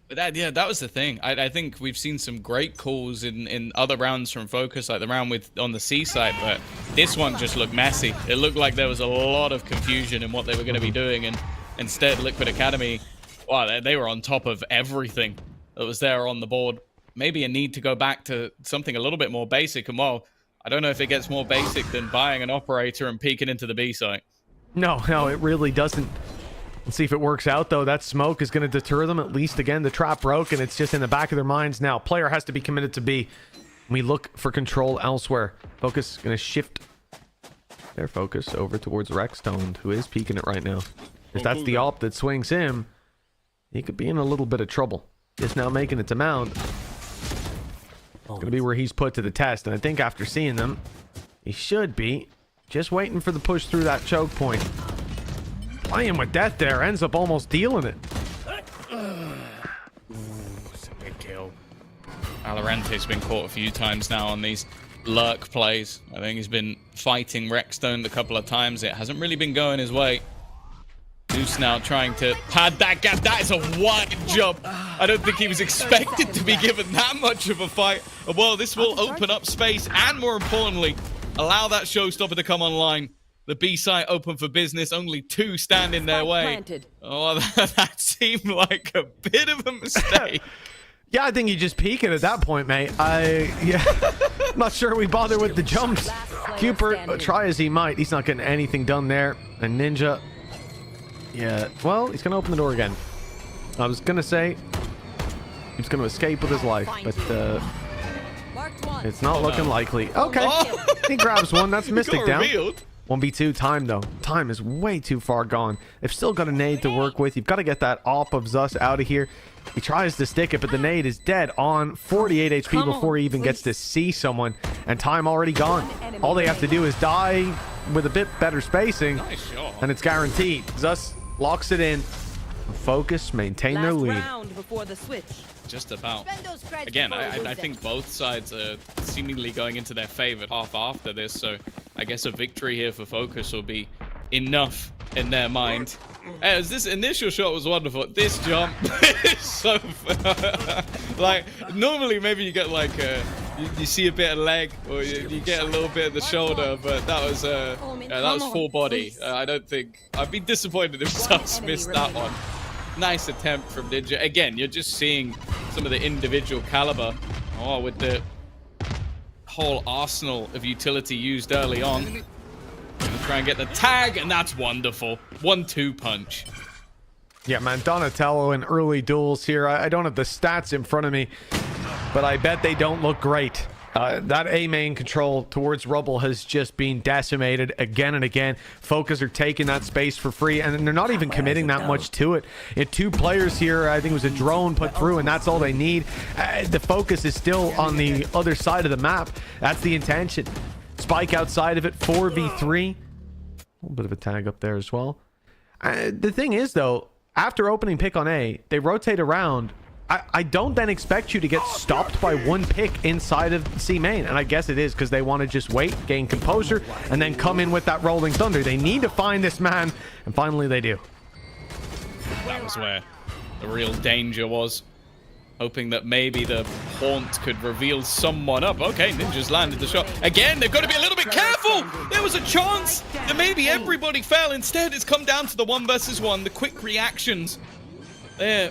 But that was the thing. I think we've seen some great calls in other rounds from FOKUS, like the round on the C side, but this one just looked messy. It looked like there was a lot of confusion in what they were going to be doing, and instead Liquid Academy, wow, they were on top of everything that was there on the board. Maybe a need to go back to something a little bit more basic, and well, I don't know if it gets more basic than buying an operator and peeking into the B site. No, it really doesn't. Let's see if it works out, though. That smoke is going to deter them. At least, again, the trap broke, and it's just in the back of their minds now. Player has to be committed to B. We look for control elsewhere. FOKUS going to shift their focus over towards Rexstone, who is peeking it right now. If that's the op that swings him, he could be in a little bit of trouble. Just now making it to Mound. It's going to be where he's put to the test, and I think after seeing them, he should be just waiting for the push through that choke point. Playing with death there, ends up almost dealing it. It's a big kill. Valorante's been caught a few times now on these lurk plays. I think he's been fighting Rexstone a couple of times. It hasn't really been going his way. Zeus now trying to pad that gap. That is a wide jump. I don't think he was expected to be given that much of a fight. Well, this will open up space and, more importantly, allow that showstopper to come online. The B site open for business. Only two stand in their way. Oh, that seemed like a bit of a mistake. Yeah, I think you just peek it at that point, mate. I'm not sure we bother with the jumps. Cooper, try as he might. He's not getting anything done there. And Ninja, yeah, well, he's going to open the door again. I was going to say he's going to escape with his life, but it's not looking likely. Okay, he grabs one. That's Mystic down. 1v2 time, though. Time is way too far gone. They've still got a nade to work with. You've got to get that op of Zeus out of here. He tries to stick it, but the nade is dead on 48 HP before he even gets to see someone. And time already gone. All they have to do is die with a bit better spacing, and it's guaranteed. Zeus locks it in. FOKUS maintain their lead. Just about. Again, I think both sides are seemingly going into their favorite half after this, so I guess a victory here for FOKUS will be enough in their mind. As this initial shot was wonderful, this jump is so like, normally maybe you get like you see a bit of leg, or you get a little bit of the shoulder, but that was full body. I don't think I'd be disappointed if Zeus missed that one. Nice attempt from Ninja. Again, you're just seeing some of the individual caliber. Oh, with the whole arsenal of utility used early on. Gonna try and get the tag, and that's wonderful. 1-2 punch. Yeah, man, Donatello in early duels here. I don't have the stats in front of me, but I bet they don't look great. That A main control towards Rubble has just been decimated again and again. FOKUS are taking that space for free, and they're not even committing that much to it. Two players here, I think it was a drone put through, and that's all they need. The FOKUS is still on the other side of the map. That's the intention. Spike outside of it, 4v3. A little bit of a tag up there as well. The thing is, though, after opening pick on A, they rotate around. I don't then expect you to get stopped by one pick inside of C main. And I guess it is because they want to just wait, gain composure, and then come in with that rolling thunder. They need to find this man, and finally they do. That was where the real danger was. hoping that maybe the haunt could reveal someone up. Okay, Ninja's landed the shot. Again, they've got to be a little bit careful. There was a chance that maybe everybody fell. Instead, it's come down to the 1 versus 1, the quick reactions there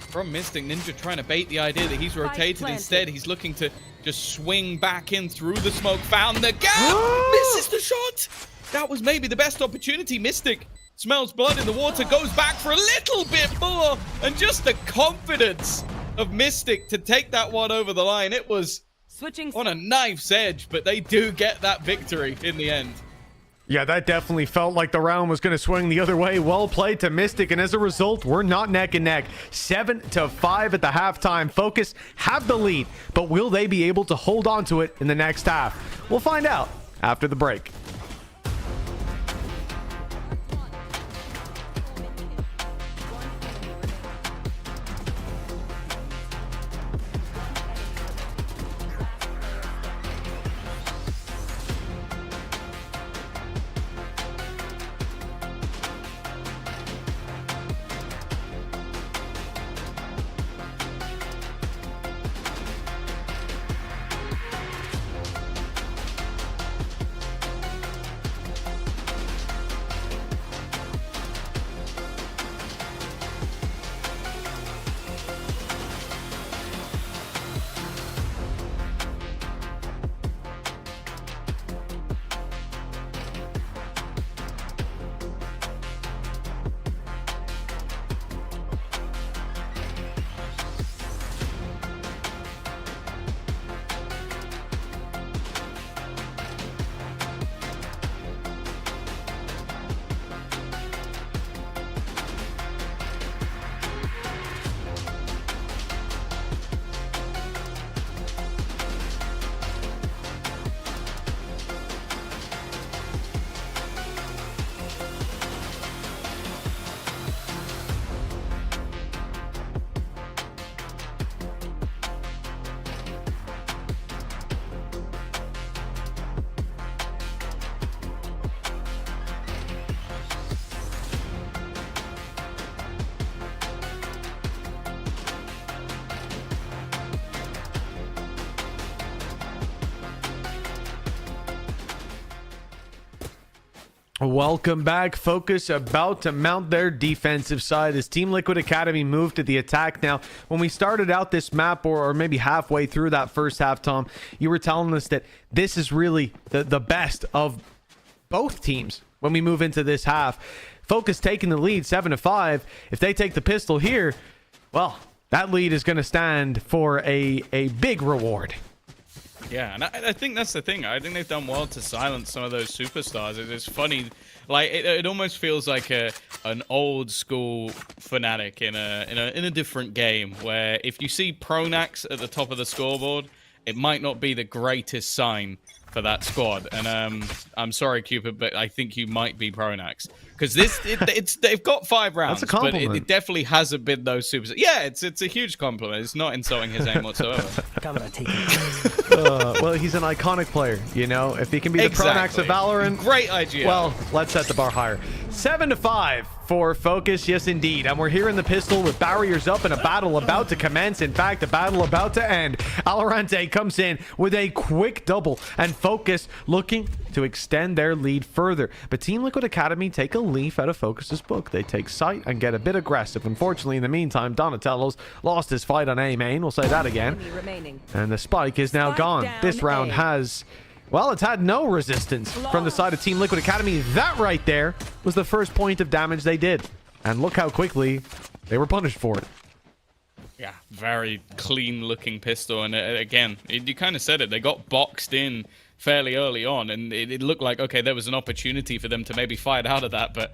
from Mystic. Ninja trying to bait the idea that he's rotated. Instead, he's looking to just swing back in through the smoke. Found the gap. Misses the shot. That was maybe the best opportunity. Mystic smells blood in the water, goes back for a little bit more, and just the confidence of Mystic to take that one over the line. It was on a knife's edge, but they do get that victory in the end. Yeah, that definitely felt like the round was going to swing the other way. Well played to Mystic, and as a result, we're not neck and neck. 7-5 at the halftime. FOKUS have the lead, but will they be able to hold on to it in the next half? We'll find out after the break. Welcome back. FOKUS about to mount their defensive side as Team Liquid Academy moved to the attack. Now, when we started out this map, or maybe halfway through that first half, Tom, you were telling us that this is really the best of both teams when we move into this half. FOKUS taking the lead 7-5. If they take the pistol here, well, that lead is going to stand for a big reward. Yeah, and I think that's the thing. I think they've done well to silence some of those superstars. It's funny, like it almost feels like an old school Fnatic in a different game, where if you see Pronax at the top of the scoreboard, it might not be the greatest sign for that squad. And I'm sorry, Cupid, but I think you might be Pronax, because they've got 5 rounds. That's a compliment. But it definitely hasn't been those super. Yeah, it's a huge compliment. It's not insulting his aim whatsoever. Well, he's an iconic player, you know. If he can be the Pronax of Valorant, great idea. Well, let's set the bar higher. 7-5 for FOKUS, yes indeed. And we're here in the pistol with barriers up and a battle about to commence. In fact, a battle about to end. Alorante comes in with a quick double, and FOKUS looking to extend their lead further. But Team Liquid Academy take a leaf out of FOKUS's book. They take sight and get a bit aggressive. Unfortunately, in the meantime, Donatello's lost his fight on A main. We'll say that again. And the spike is now gone. This round has, well, it's had no resistance from the side of Team Liquid Academy. That right there was the first point of damage they did. And look how quickly they were punished for it. Yeah, very clean looking pistol. And again, you kind of said it. They got boxed in fairly early on, and it looked like, okay, there was an opportunity for them to maybe fight out of that. But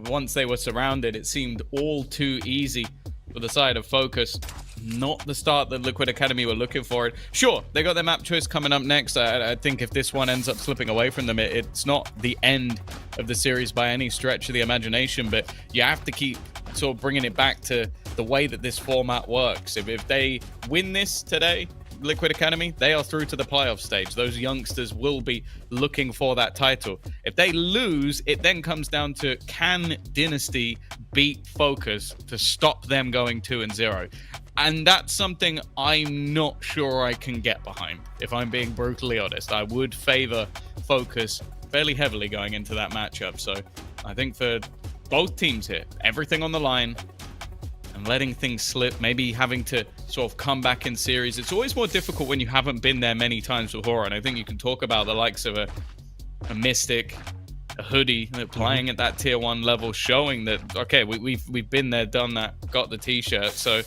once they were surrounded, it seemed all too easy for the side of FOKUS. Not the start that Liquid Academy were looking for. It. Sure, they got their map choice coming up next. I think if this one ends up slipping away from them, it's not the end of the series by any stretch of the imagination, but you have to keep sort of bringing it back to the way that this format works. If they win this today, Liquid Academy, they are through to the playoff stage. Those youngsters will be looking for that title. If they lose, it then comes down to, can Dynasty beat FOKUS to stop them going 2-0? And that's something I'm not sure I can get behind, if I'm being brutally honest. I would favor FOKUS fairly heavily going into that matchup. So I think for both teams here, everything on the line and letting things slip, maybe having to sort of come back in series. It's always more difficult when you haven't been there many times before. And I think you can talk about the likes of a Mystic, a Hoodie, playing at that tier 1 level, showing that, okay, we've been there, done that, got the t-shirt. So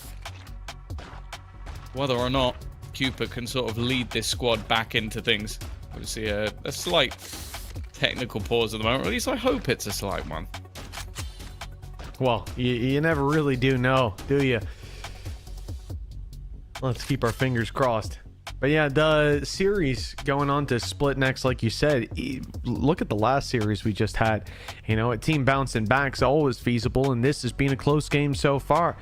whether or not Cupid can sort of lead this squad back into things. Obviously a slight technical pause at the moment, or at least I hope it's a slight one. Well, you never really do know, do you? Let's keep our fingers crossed. But yeah, the series going on to split next, like you said, look at the last series we just had. You know, a team bouncing back is always feasible, and this has been a close game so far.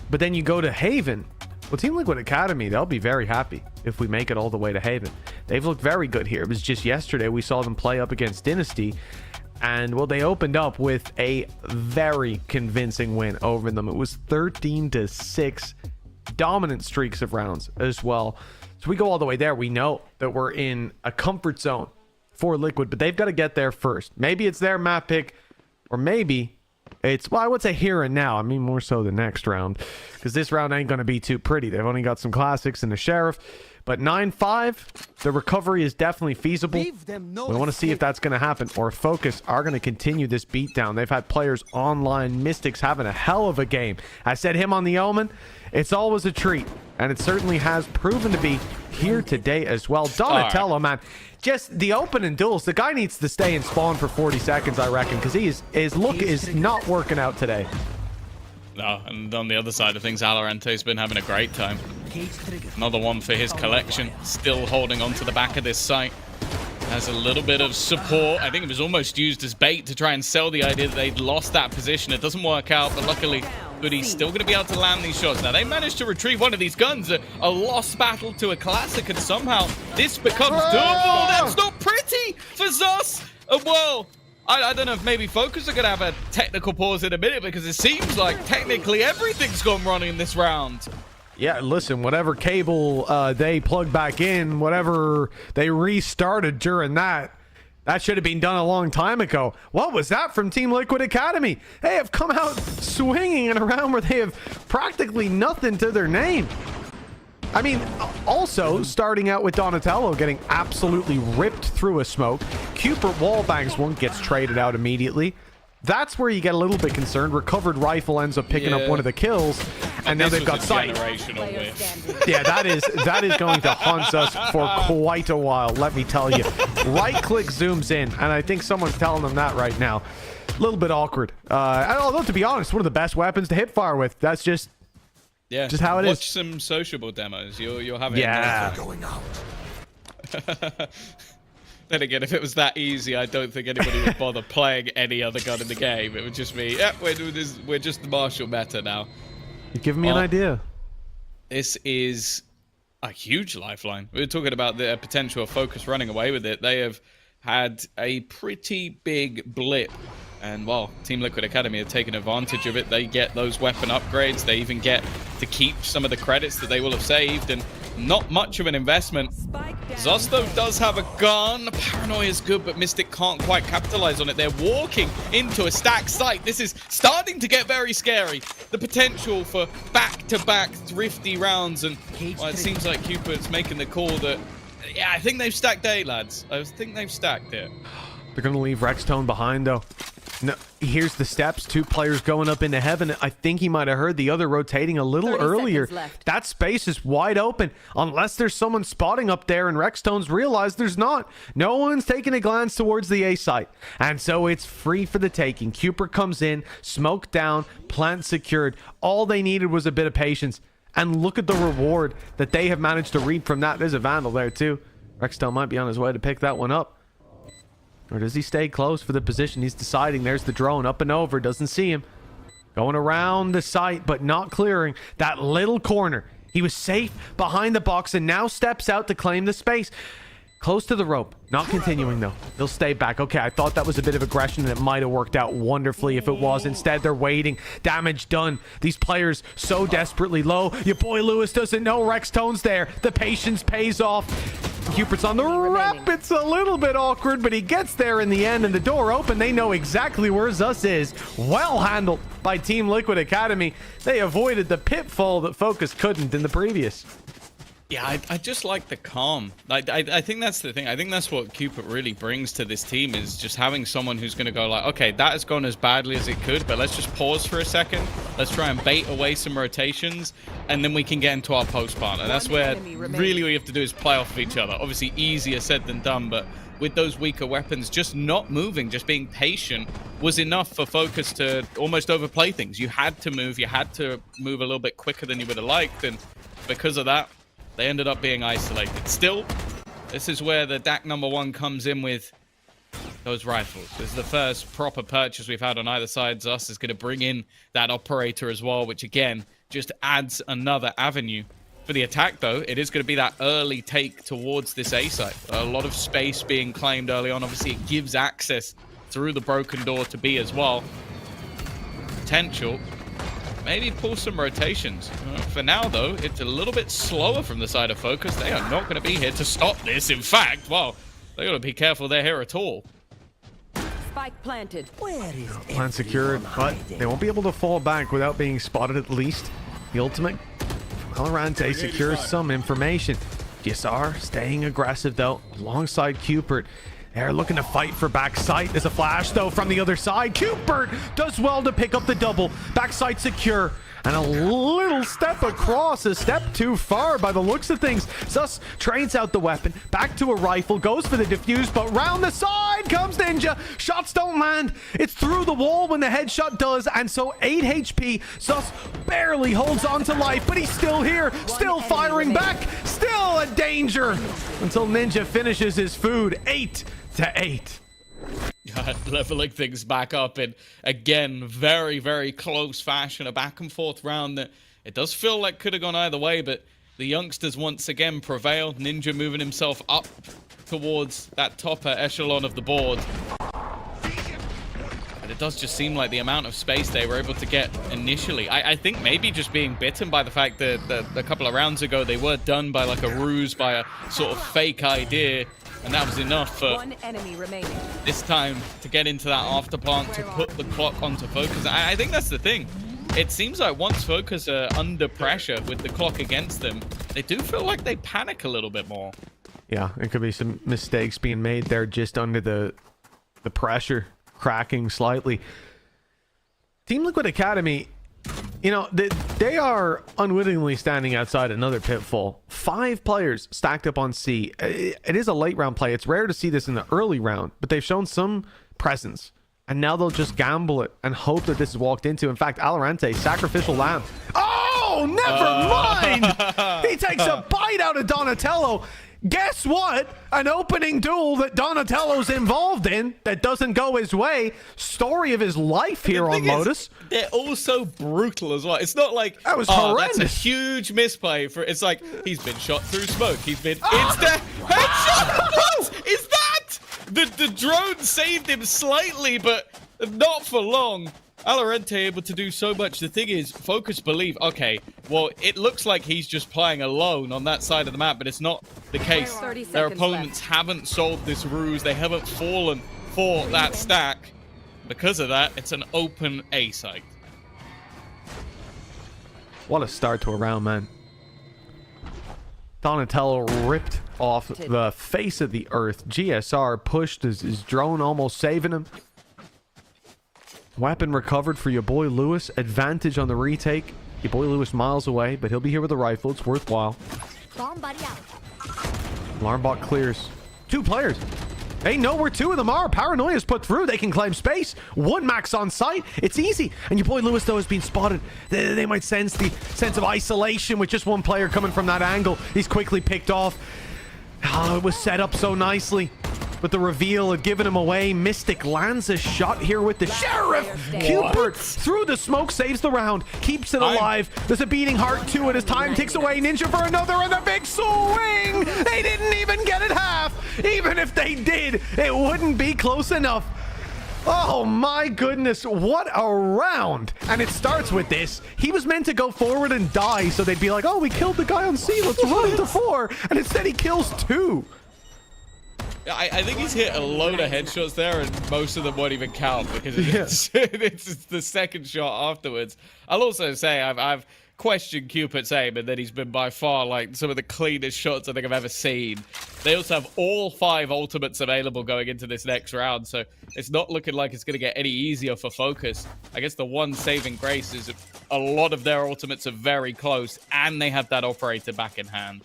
But then you go to Haven. Well, Team Liquid Academy, they'll be very happy if we make it all the way to Haven. They've looked very good here. It was just yesterday we saw them play up against Dynasty, and well, they opened up with a very convincing win over them. It was 13-6, dominant streaks of rounds as well. So we go all the way there. We know that we're in a comfort zone for Liquid, but they've got to get there first. Maybe it's their map pick, or maybe it's, well, I would say here and now. I mean, more so the next round, because this round ain't going to be too pretty. They've only got some classics and the Sheriff, but 9-5, the recovery is definitely feasible. We want to see if that's going to happen, or if FOKUS are going to continue this beatdown. They've had players online. Mystics having a hell of a game. I said him on the Omen. It's always a treat, and it certainly has proven to be here today as well. Donatello, man, just the opening duels. The guy needs to stay in spawn for 40 seconds, I reckon, because his look is not working out today. No, and on the other side of things, Alorante's been having a great time. Another one for his collection, still holding on to the back of this site. Has a little bit of support. I think it was almost used as bait to try and sell the idea that they'd lost that position. It doesn't work out, but luckily, Hoodie's still going to be able to land these shots. Now, they managed to retrieve one of these guns, a lost battle to a classic, and somehow this becomes doable. That's not pretty for Zos. Well, I don't know if maybe FOKUS are going to have a technical pause in a minute, because it seems like technically everything's gone wrong in this round. Yeah, listen, whatever cable they plugged back in, whatever they restarted during that should have been done a long time ago. What was that from Team Liquid Academy? They have come out swinging in a round where they have practically nothing to their name. I mean, also starting out with Donatello getting absolutely ripped through a smoke. Cupid wallbangs one, gets traded out immediately. That's where you get a little bit concerned. Recovered rifle ends up picking up one of the kills, and now they've got sight. Yeah, that is going to haunt us for quite a while, let me tell you. Right click zooms in, and I think someone's telling them that right now. A little bit awkward. Although, to be honest, one of the best weapons to hit fire with. That's just how it is. Watch some sociable demos. You'll have it. Yeah. Going out. Then again, if it was that easy, I don't think anybody would bother playing any other gun in the game. It would just be, yeah, we're just the martial meta now. You're giving me an idea. This is a huge lifeline. We were talking about the potential of FOKUS running away with it. They have had a pretty big blip. And, well, Team Liquid Academy have taken advantage of it. They get those weapon upgrades. They even get to keep some of the credits that they will have saved. And not much of an investment. Zos, though, does have a gun. Paranoia is good, but Mystic can't quite capitalize on it. They're walking into a stacked site. This is starting to get very scary. The potential for back-to-back thrifty rounds. And, well, it seems like Cupid's making the call that, yeah, I think they've stacked A, lads. I think they've stacked it. They're going to leave Rextone behind, though. No, here's the steps. Two players going up into heaven. I think he might have heard the other rotating a little earlier. That space is wide open. Unless there's someone spotting up there, and Rextone's realized there's not. No one's taking a glance towards the A site. And so it's free for the taking. Cupid comes in, smoke down, plant secured. All they needed was a bit of patience. And look at the reward that they have managed to reap from that. There's a Vandal there too. Rextone might be on his way to pick that one up. Or does he stay close for the position? He's deciding. There's the drone up and over. Doesn't see him. Going around the site, but not clearing that little corner. He was safe behind the box and now steps out to claim the space. Close to the rope. Not continuing, though. They'll stay back. Okay, I thought that was a bit of aggression, and it might have worked out wonderfully if it was. Instead, they're waiting. Damage done. These players so desperately low. Your boy Lewis doesn't know Rex Tone's there. The patience pays off. Cupert's on the rep. It's a little bit awkward, but he gets there in the end, and the door open. They know exactly where Zus is. Well handled by Team Liquid Academy. They avoided the pitfall that FOKUS couldn't in the previous. Yeah, I just like the calm. I think that's the thing. I think that's what Cupid really brings to this team, is just having someone who's going to go like, okay, that has gone as badly as it could, but let's just pause for a second. Let's try and bait away some rotations, and then we can get into our post part. And that's where really what you have to do is play off of each other. Obviously, easier said than done, but with those weaker weapons, just not moving, just being patient was enough for FOKUS to almost overplay things. You had to move. You had to move a little bit quicker than you would have liked, and because of that, they ended up being isolated. Still, this is where the DAC #1 comes in with those rifles. This is the first proper purchase we've had on either side. Zus is going to bring in that operator as well, which again, just adds another avenue. For the attack, though, it is going to be that early take towards this A site. A lot of space being claimed early on. Obviously, it gives access through the broken door to B as well. Potential. Maybe pull some rotations. For now, though, it's a little bit slower from the side of FOKUS. They are not going to be here to stop this. In fact, well, they got to be careful they're here at all. Spike planted. Plan secured, but they won't be able to fall back without being spotted at least. The ultimate, Valorant secures some information. GSR staying aggressive, though, alongside Cupert. They're looking to fight for backside. There's a flash, though, from the other side. Cupert does well to pick up the double. Backside secure. And a little step across, a step too far by the looks of things. Zus trades out the weapon, back to a rifle, goes for the defuse, but round the side comes Ninja. Shots don't land. It's through the wall when the headshot does, and so 8 HP. Zus barely holds on to life, but he's still here, still firing back, still a danger until Ninja finishes his food. 8-8. Leveling things back up in, again, very, very close fashion. A back and forth round that it does feel like could have gone either way, but the youngsters once again prevail. Ninja moving himself up towards that topper echelon of the board. But it does just seem like the amount of space they were able to get initially. I think maybe just being bitten by the fact that a couple of rounds ago they were done by like a ruse, by a sort of fake idea. And that was enough for one enemy remaining. This time to get into that after plant, to put the clock onto FOKUS. I think that's the thing. It seems like once FOKUS are under pressure with the clock against them, they do feel like they panic a little bit more. Yeah, it could be some mistakes being made there just under the pressure, cracking slightly. Team Liquid Academy, you know, they are unwittingly standing outside another pitfall. 5 players stacked up on C. It is a late round play. It's rare to see this in the early round, but they've shown some presence. And now they'll just gamble it and hope that this is walked into. In fact, Alorante, sacrificial lamb. Oh, never mind! He takes a bite out of Donatello. Guess what? An opening duel that Donatello's involved in that doesn't go his way. Story of his life here on Lotus. They're also brutal as well. It's not like, that was horrendous. That's a huge misplay. It's like, he's been shot through smoke. He's been insta headshot. What is that? The drone saved him slightly, but not for long. Alorante able to do so much. The thing is, FOKUS believe, okay, well, it looks like he's just playing alone on that side of the map, but it's not the case. Their opponents haven't solved this ruse. They haven't fallen for that stack. Because of that, it's an open A site. What a start to a round, man. Donatello ripped off the face of the earth. GSR pushed his drone, almost saving him. Weapon recovered for your boy Lewis. Advantage on the retake. Your boy Lewis miles away, but he'll be here with a rifle. It's worthwhile. Alarm bot clears. 2 players. They know where 2 of them are. Paranoia's put through. They can claim space. 1 max on site. It's easy. And your boy Lewis, though, has been spotted. They might sense the sense of isolation with just 1 player coming from that angle. He's quickly picked off. Oh, it was set up so nicely. but the reveal had given him away. Mystic lands a shot here with the Sheriff. Cupid through the smoke saves the round, keeps it alive. There's a beating heart to it as time ticks away. Ninja for another, and the big swing. They didn't even get it half. Even if they did, it wouldn't be close enough. Oh my goodness, what a round. And it starts with this. He was meant to go forward and die, so they'd be like, oh, we killed the guy on C, let's run to 4. And instead he kills 2. I think he's hit a load of headshots there, and most of them won't even count because it's the second shot afterwards. I'll also say I've questioned Cupid's aim, and that he's been by far like some of the cleanest shots I think I've ever seen. They also have all 5 ultimates available going into this next round, so it's not looking like it's going to get any easier for Focus. I guess the one saving grace is a lot of their ultimates are very close, and they have that operator back in hand.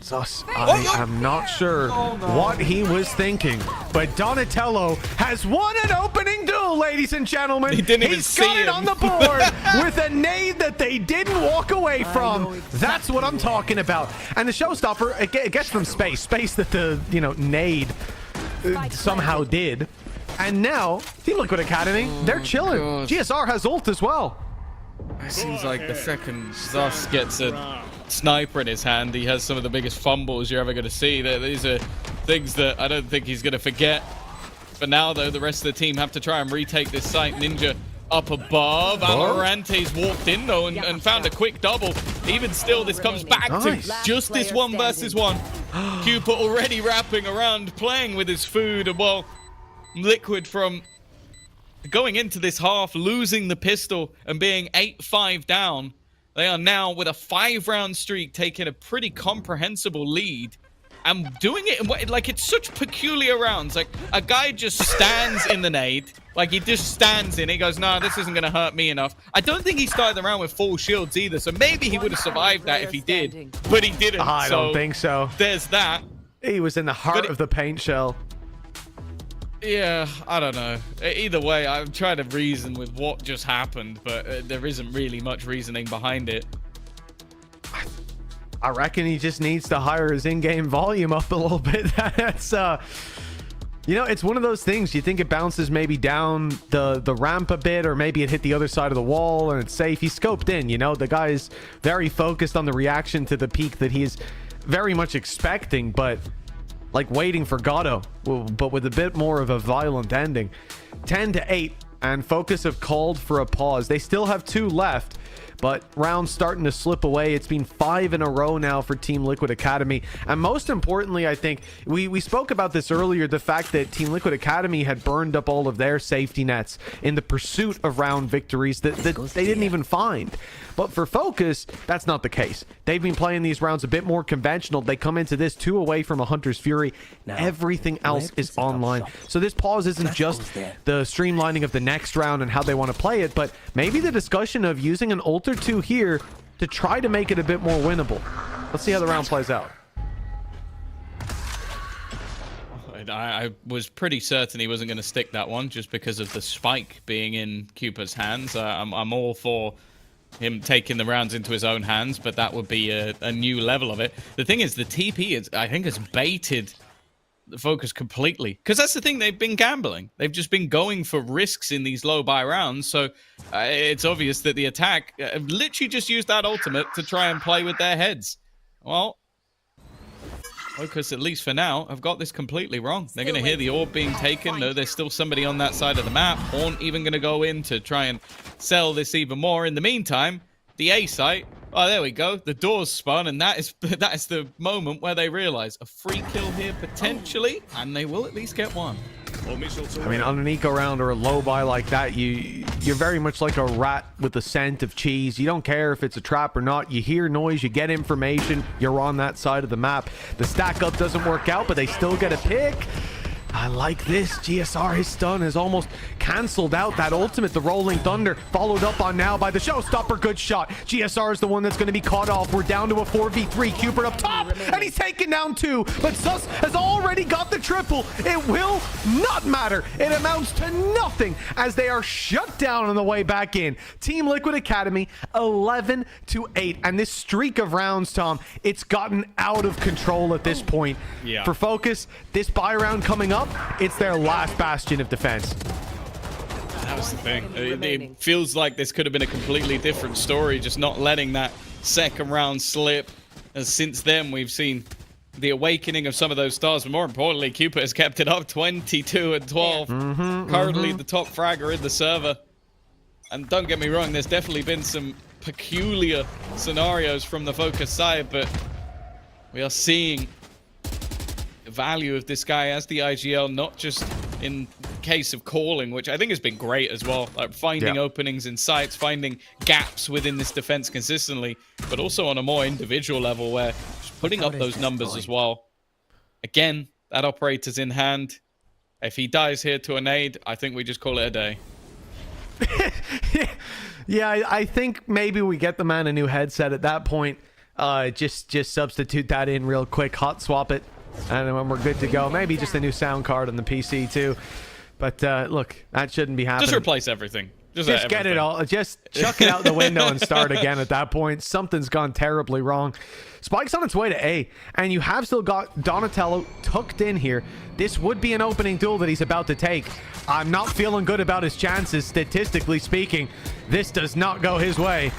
Sus. I am not sure what he was thinking, but Donatello has won an opening duel, ladies and gentlemen. He's got it on the board with a nade that they didn't walk away from. That's what I'm talking about. And the showstopper, it gets them space that the nade somehow did. And now Team Liquid Academy, they're chilling. GSR has ult as well. It seems like the second Zus gets a sniper in his hand, he has some of the biggest fumbles you're ever going to see. These are things that I don't think he's going to forget. For now, though, the rest of the team have to try and retake this site. Ninja up above. Amarante's walked in, though, and found a quick double. Even still, this comes back to just this 1 versus 1. Cupid already wrapping around, playing with his food. And, well, Liquid from going into this half, losing the pistol and being 8-5 down. They are now, with a 5-round streak, taking a pretty comprehensible lead and doing it in, like, it's such peculiar rounds. Like, a guy just stands in the nade. Like, he just stands in. He goes, no, this isn't going to hurt me enough. I don't think he started the round with full shields either, so maybe he would have survived that if he did, but he didn't. I don't think so. There's that. He was in the heart of the paint shell. Yeah, I don't know. Either way, I'm trying to reason with what just happened, but there isn't really much reasoning behind it. I reckon he just needs to hire his in-game volume up a little bit. That's it's one of those things. You think it bounces maybe down the ramp a bit, or maybe it hit the other side of the wall and it's safe. He's scoped in, the guy is very focused on the reaction to the peak that he's very much expecting, but like waiting for Gato, but with a bit more of a violent ending. 10-8, and Focus have called for a pause. They still have 2 left, but rounds starting to slip away. It's been 5 in a row now for Team Liquid Academy. And most importantly, I think we spoke about this earlier, the fact that Team Liquid Academy had burned up all of their safety nets in the pursuit of round victories that they didn't even find. But for Focus, that's not the case. They've been playing these rounds a bit more conventional. They come into this 2 away from a Hunter's Fury. Now, everything else is online. So this pause isn't just the streamlining of the next round and how they want to play it, but maybe the discussion of using an ult or 2 here to try to make it a bit more winnable. Let's see how the round plays out. I was pretty certain he wasn't going to stick that one just because of the spike being in Cupid's hands. I'm all for him taking the rounds into his own hands, but that would be a new level of it. The thing is, the TP, I think, has baited the Focus completely. Because that's the thing, they've been gambling. They've just been going for risks in these low-buy rounds, so it's obvious that the attack literally just used that ultimate to try and play with their heads. Well, Focus, at least for now, have got this completely wrong. They're going to hear the orb being taken. No, there's still somebody on that side of the map. Aren't even going to go in to try and sell this even more. In the meantime, the A site, oh, there we go. The door's spun, and that is the moment where they realize a free kill here potentially, and they will at least get one. I mean, on an eco round or a low buy like that, you're very much like a rat with the scent of cheese. You don't care if it's a trap or not. You hear noise, you get information, you're on that side of the map. The stack up doesn't work out, but they still get a pick. I like this. GSR, his stun has almost canceled out that ultimate. The Rolling Thunder followed up on now by the Showstopper. Good shot. GSR is the one that's going to be caught off. We're down to a 4v3. Cupid up top, and he's taken down 2. But Sus has already got the triple. It will not matter. It amounts to nothing as they are shut down on the way back in. Team Liquid Academy 11-8, and this streak of rounds, Tom, it's gotten out of control at this point. Yeah. For FOKUS, this buy round coming up, it's their last bastion of defense. That was the thing. It feels like this could have been a completely different story, just not letting that second round slip. As since then, we've seen the awakening of some of those stars, but more importantly, Cupid has kept it up 22-12. Currently the top fragger in the server. And don't get me wrong, there's definitely been some peculiar scenarios from the FOKUS side, but we are seeing the value of this guy as the IGL, not just in case of calling, which I think has been great as well, like finding openings in sites, finding gaps within this defense consistently, but also on a more individual level where just putting up those numbers as well. Again, that operator's in hand. If he dies here to a nade, I think we just call it a day. Yeah, I think maybe we get the man a new headset at that point. Just substitute that in real quick, hot swap it, and then we're good to go. Maybe just a new sound card on the PC too. But look, that shouldn't be happening. Just replace everything. Just get it all. Just chuck it out the window and start again at that point. Something's gone terribly wrong. Spike's on its way to A, and you have still got Donatello tucked in here. This would be an opening duel that he's about to take. I'm not feeling good about his chances, statistically speaking. This does not go his way.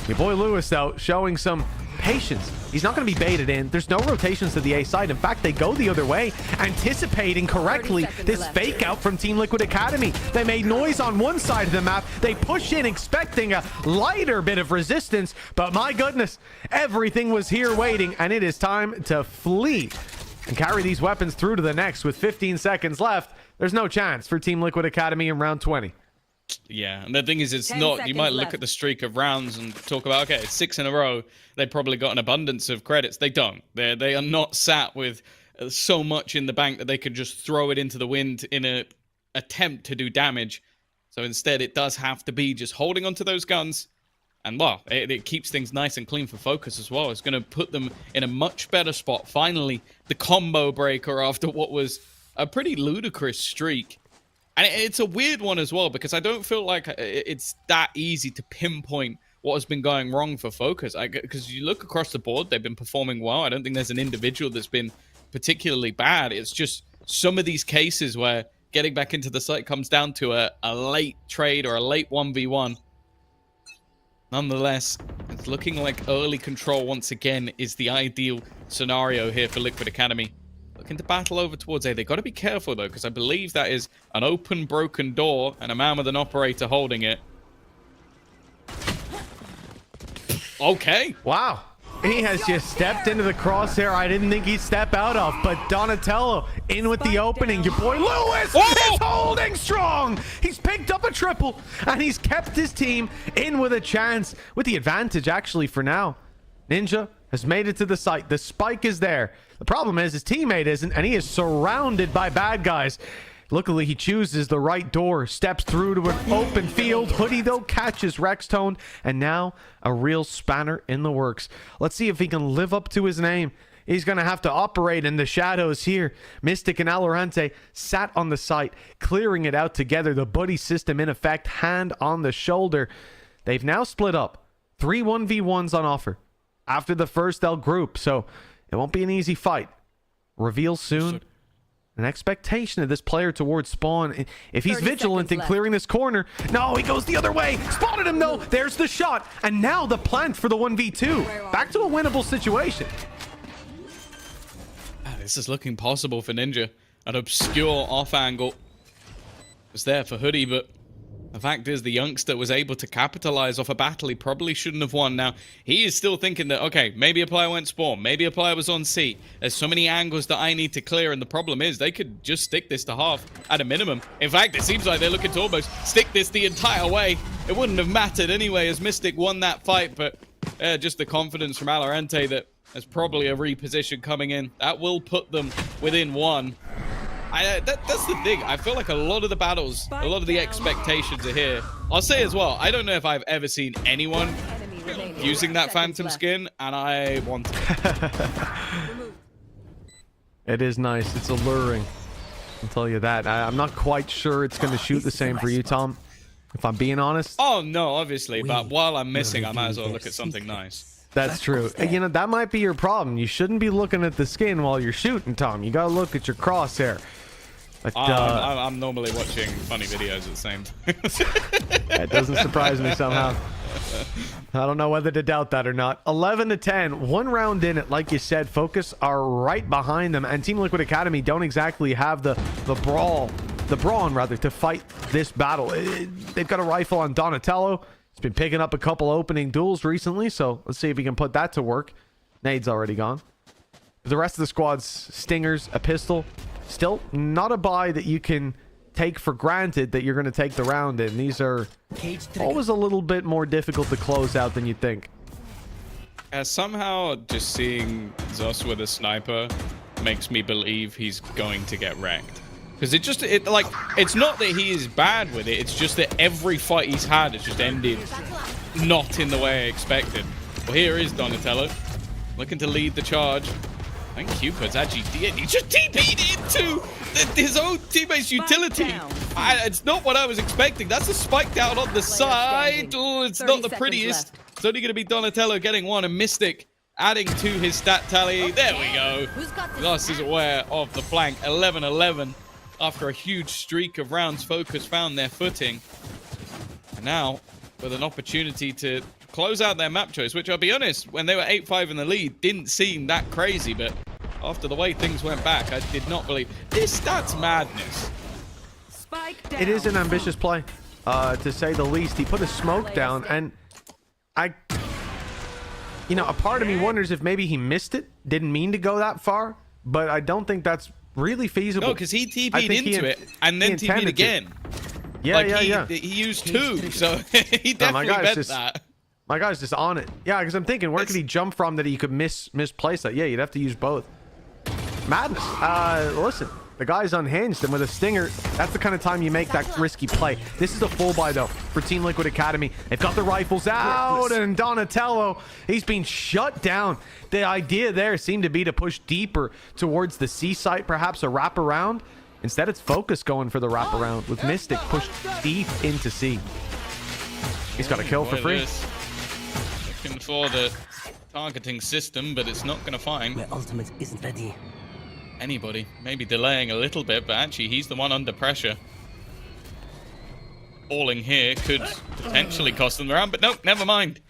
Your boy Lewis, though, showing some patience. He's not going to be baited in. There's no rotations to the A side. In fact, they go the other way, anticipating correctly this fake out from Team Liquid Academy. They made noise on one side of the map. They push in expecting a lighter bit of resistance, but my goodness, everything was here waiting, and it is time to flee and carry these weapons through to the next. With 15 seconds left, there's no chance for Team Liquid Academy in round 20. Yeah, and the thing is, it's not, you might look at the streak of rounds and talk about, okay, it's 6 in a row. They probably got an abundance of credits. They don't. They are not sat with so much in the bank that they could just throw it into the wind in an attempt to do damage. So instead, it does have to be just holding onto those guns. And, well, it keeps things nice and clean for FOKUS as well. It's going to put them in a much better spot. Finally, the combo breaker after what was a pretty ludicrous streak. And it's a weird one as well, because I don't feel like it's that easy to pinpoint what has been going wrong for FOKUS. Because you look across the board, they've been performing well. I don't think there's an individual that's been particularly bad. It's just some of these cases where getting back into the site comes down to a late trade or a late 1v1. Nonetheless, it's looking like early control once again is the ideal scenario here for Liquid Academy. Looking to battle over towards A. They've got to be careful, though, because I believe that is an open, broken door and a man with an operator holding it. Okay. Wow. He has just stepped into the crosshair I didn't think he'd step out of. But Donatello in with the opening. Your boy Lewis is holding strong. He's picked up a triple, and he's kept his team in with a chance. With the advantage, actually, for now. Ninja has made it to the site. The spike is there. The problem is his teammate isn't, and he is surrounded by bad guys. Luckily, he chooses the right door, steps through to an open field. Hoodie, though, catches Rextone, and now a real spanner in the works. Let's see if he can live up to his name. He's going to have to operate in the shadows here. Mystic and Alorante sat on the site, clearing it out together. The buddy system in effect, hand on the shoulder. They've now split up. 3 1v1s on offer. After the first, they'll group, so it won't be an easy fight. Reveal soon. An expectation of this player towards spawn. If he's vigilant in clearing this corner. No, he goes the other way. Spotted him, though. There's the shot. And now the plant for the 1v2. Back to a winnable situation. This is looking possible for Ninja. An obscure off angle was there for Hoodie, but the fact is the youngster was able to capitalize off a battle he probably shouldn't have won. Now, he is still thinking that, okay, maybe a player went spawn, maybe a player was on C. There's so many angles that I need to clear, and the problem is they could just stick this to half at a minimum. In fact, it seems like they're looking to almost stick this the entire way. It wouldn't have mattered anyway as Mystic won that fight, but just the confidence from Alorante that there's probably a reposition coming in. That will put them within 1. That's the thing. I feel like a lot of the battles, a lot of the expectations are here. I'll say as well, I don't know if I've ever seen anyone using that Phantom skin, and I want it. It is nice. It's alluring. I'll tell you that. I'm not quite sure it's going to shoot the same for you, Tom, if I'm being honest. Oh, no, obviously. But while I'm missing, I might as well look at something nice. That's true. You know, that might be your problem. You shouldn't be looking at the skin while you're shooting, Tom. You got to look at your crosshair. But, I'm normally watching funny videos at the same time. That doesn't surprise me somehow. I don't know whether to doubt that or not. 11-10, 1 round in it. Like you said, Focus are right behind them, and Team Liquid Academy don't exactly have the brawn rather to fight this battle. They've got a rifle on Donatello. He's been picking up a couple opening duels recently, so let's see if he can put that to work. Nade's already gone. The rest of the squad's stingers, a pistol. Still not a buy that you can take for granted that you're going to take the round in. These are always a little bit more difficult to close out than you think. Somehow just seeing Zos with a sniper makes me believe he's going to get wrecked. Because it's not that he is bad with it, it's just that every fight he's had has just ended not in the way I expected. Well, here is Donatello, looking to lead the charge. I think Cupid's actually he just TP'd into his own teammate's utility. It's not what I was expecting. That's a spike down on the side. Oh, it's not the prettiest. It's only going to be Donatello getting one, and Mystic adding to his stat tally. There we go. Gus is aware of the flank. 11-11 after a huge streak of rounds. Focus found their footing. And now with an opportunity to close out their map choice, which I'll be honest, when they were 8-5 in the lead, didn't seem that crazy, but after the way things went back, I did not believe. This stats madness. It is an ambitious play, to say the least. He put a smoke down, and a part of me wonders if maybe he missed it, didn't mean to go that far, but I don't think that's really feasible. No, because he TP'd into it and then TP'd again. Yeah, He used two, so he definitely bet that. My guy's just on it. Yeah, because I'm thinking, where could he jump from that he could misplace that? Yeah, you'd have to use both. Madness. Listen, the guy's unhinged, and with a stinger, that's the kind of time you make that risky play. This is a full buy, though, for Team Liquid Academy. They've got the rifles out, and Donatello, he's been shut down. The idea there seemed to be to push deeper towards the C site, perhaps a wraparound. Instead, it's Focus going for the wraparound, with Mystic pushed deep into C. He's got a kill for free. Looking for the targeting system, but it's not going to find my ultimate isn't ready. Anybody. Maybe delaying a little bit, but actually he's the one under pressure. Falling here could potentially cost them the round, but nope, never mind.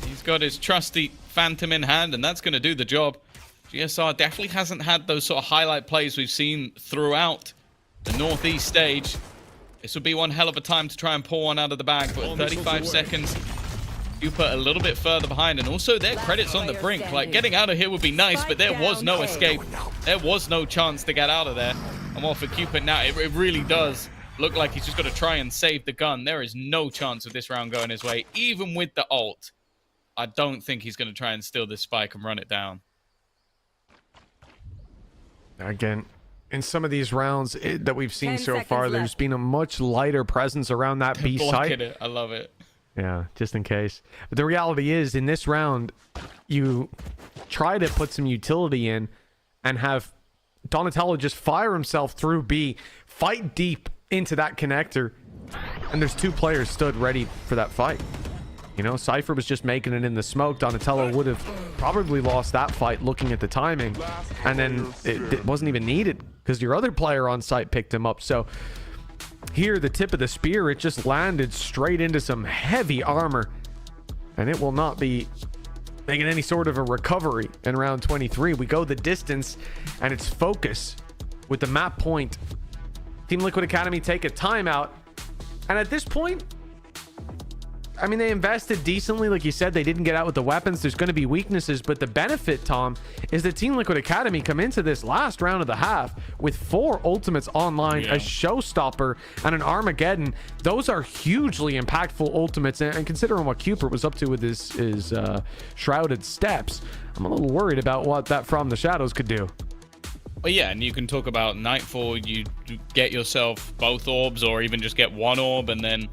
He's got his trusty Phantom in hand, and that's going to do the job. GSR definitely hasn't had those sort of highlight plays we've seen throughout the Northeast stage. This would be one hell of a time to try and pull one out of the bag, but 35 seconds. You put a little bit further behind, and also their credits on the brink. Like, getting out of here would be nice, but there was no escape. There was no chance to get out of there. I'm off for Cupid now. It really does look like he's just got to try and save the gun. There is no chance of this round going his way. Even with the ult, I don't think he's going to try and steal this spike and run it down. Again, in some of these rounds that we've seen so far, there's been a much lighter presence around that B site. It. I love it. Yeah, just in case. But the reality is, in this round, you try to put some utility in and have Donatello just fire himself through B, fight deep into that connector, and there's two players stood ready for that fight. You know, Cypher was just making it in the smoke. Donatello would have probably lost that fight looking at the timing, and then it wasn't even needed because your other player on site picked him up. So here, the tip of the spear, it just landed straight into some heavy armor, and it will not be making any sort of a recovery in round 23. We go the distance, and it's Focus with the map point. Team Liquid Academy take a timeout, and at this point, I mean, they invested decently. Like you said, they didn't get out with the weapons. There's going to be weaknesses, but the benefit, Tom, is that Team Liquid Academy come into this last round of the half with 4 ultimates online, a showstopper, and an Armageddon. Those are hugely impactful ultimates, and considering what Cupid was up to with his shrouded steps, I'm a little worried about what that From the Shadows could do. Well, yeah, and you can talk about Nightfall. You get yourself both orbs, or even just get one orb, and then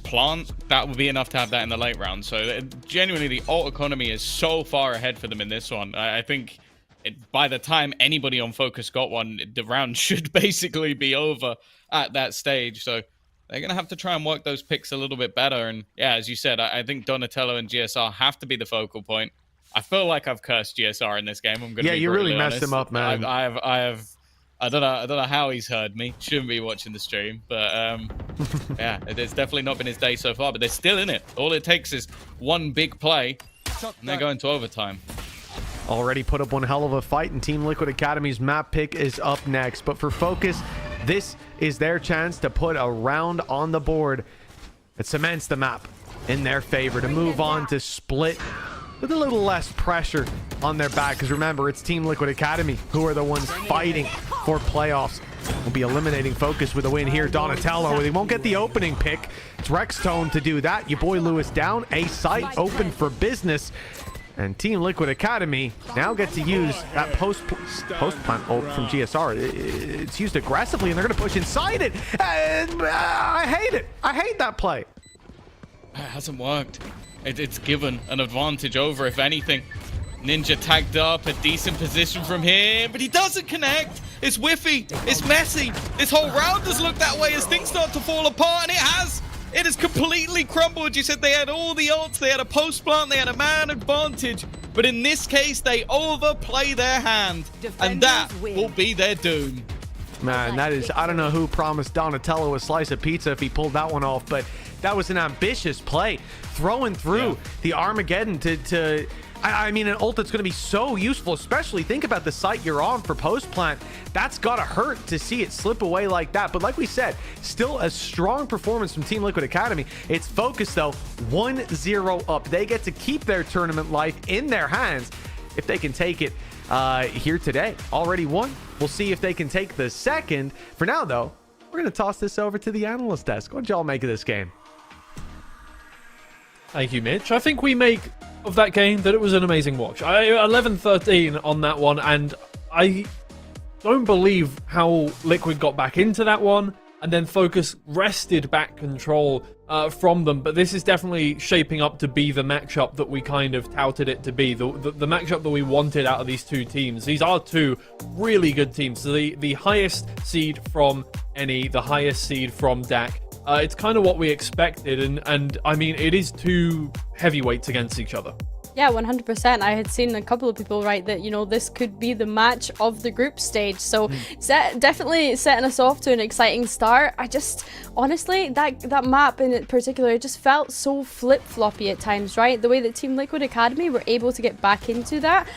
plant. That would be enough to have that in the late round. So genuinely, the ult economy is so far ahead for them in this one. I think by the time anybody on Focus got one, the round should basically be over at that stage. So they're going to have to try and work those picks a little bit better. And yeah, as you said, I think Donatello and GSR have to be the focal point. I feel like I've cursed GSR in this game. I'm going to be you really messed honest. him up, man. I don't know how he's heard me. Shouldn't be watching the stream, but yeah, it's definitely not been his day so far. But they're still in it. All it takes is one big play, and they're going to overtime. Already put up one hell of a fight, and Team Liquid Academy's map pick is up next. But for Focus, this is their chance to put a round on the board. It cements the map in their favor to move on to split with a little less pressure on their back, because remember, it's Team Liquid Academy who are the ones fighting for playoffs. We'll be eliminating Focus with a win here. Donatello, they won't get the opening pick. It's Rextone to do that. Your boy Lewis down. A site open for business. And Team Liquid Academy now get to use that post-plant ult from GSR. It's used aggressively, and they're going to push inside it. And I hate it. I hate that play. It hasn't worked. It's given an advantage over, if anything. Ninja tagged up, a decent position from here, but he doesn't connect. It's whiffy. It's messy. This whole round has looked that way as things start to fall apart, and it has. It has completely crumbled. You said they had all the ults, they had a post plant, they had a man advantage. But in this case, they overplay their hand, and that will be their doom. Man, that is, I don't know who promised Donatello a slice of pizza if he pulled that one off, but that was an ambitious play. Throwing through the Armageddon to I mean, an ult that's going to be so useful, especially think about the site you're on for post plant. That's got to hurt to see it slip away like that. But like we said, still a strong performance from Team Liquid Academy. It's Focus, though, 1-0 up. They get to keep their tournament life in their hands if they can take it here today. Already won. We'll see if they can take the second. For now, though, we're going to toss this over to the analyst desk. What did y'all make of this game? Thank you, Mitch. I think we make of that game that it was an amazing watch. 11-13 on that one, and I don't believe how Liquid got back into that one, and then Focus wrested back control from them. But this is definitely shaping up to be the matchup that we kind of touted it to be, the matchup that we wanted out of these two teams. These are two really good teams. So the highest seed from NE, the highest seed from DAC. It's kind of what we expected, and I mean, it is two heavyweights against each other. Yeah, 100%. I had seen a couple of people write that, you know, this could be the match of the group stage. So definitely setting us off to an exciting start. I just, honestly, that map in particular, it just felt so flip-floppy at times, right? The way that Team Liquid Academy were able to get back into that.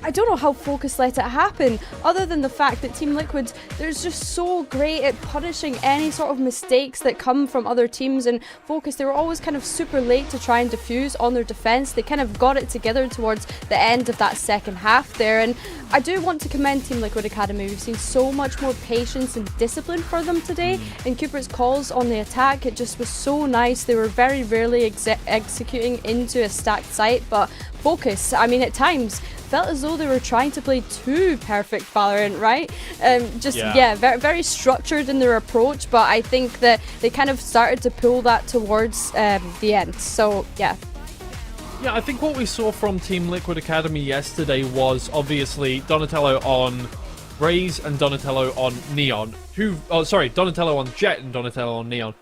I don't know how Focus let it happen, other than the fact that Team Liquid, they're just so great at punishing any sort of mistakes that come from other teams, and Focus, they were always kind of super late to try and defuse on their defense. They kind of got it together towards the end of that second half there, and I do want to commend Team Liquid Academy. We've seen so much more patience and discipline for them today, and Cooper's calls on the attack, it just was so nice. They were very rarely executing into a stacked site, but Focus, I mean, at times felt as though they were trying to play too perfect Valorant, right? Very, very structured in their approach, but I think that they kind of started to pull that towards the end. So, yeah. Yeah, I think what we saw from Team Liquid Academy yesterday was obviously Donatello on Raze and Donatello on Neon. Donatello on Jet and Donatello on Neon.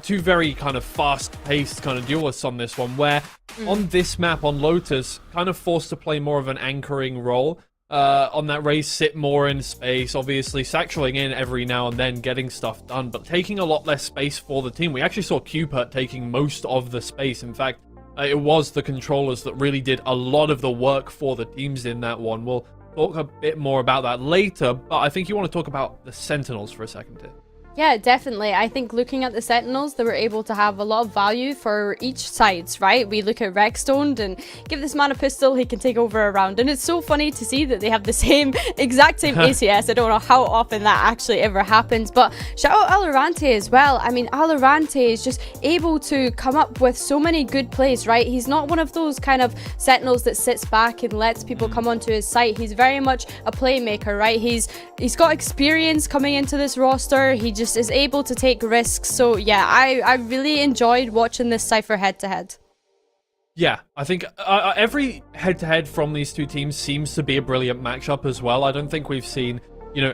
Two very kind of fast-paced kind of duelists on this one, where on this map, on Lotus, kind of forced to play more of an anchoring role. On that Raze, sit more in space, obviously satchelating in every now and then, getting stuff done, but taking a lot less space for the team. We actually saw Cupert taking most of the space. In fact, it was the controllers that really did a lot of the work for the teams in that one. We'll talk a bit more about that later, but I think you want to talk about the Sentinels for a second here. Yeah, definitely. I think looking at the Sentinels, they were able to have a lot of value for each sides, right? We look at Rexstoned and give this man a pistol, he can take over a round. And it's so funny to see that they have the exact same ACS. I don't know how often that actually ever happens, but shout out Alorante as well. I mean, Alorante is just able to come up with so many good plays, right? He's not one of those kind of Sentinels that sits back and lets people come onto his site. He's very much a playmaker, right? He's got experience coming into this roster. He just is able to take risks. So yeah, I really enjoyed watching this Cypher head-to-head. Yeah, I think every head-to-head from these two teams seems to be a brilliant matchup as well. I don't think we've seen,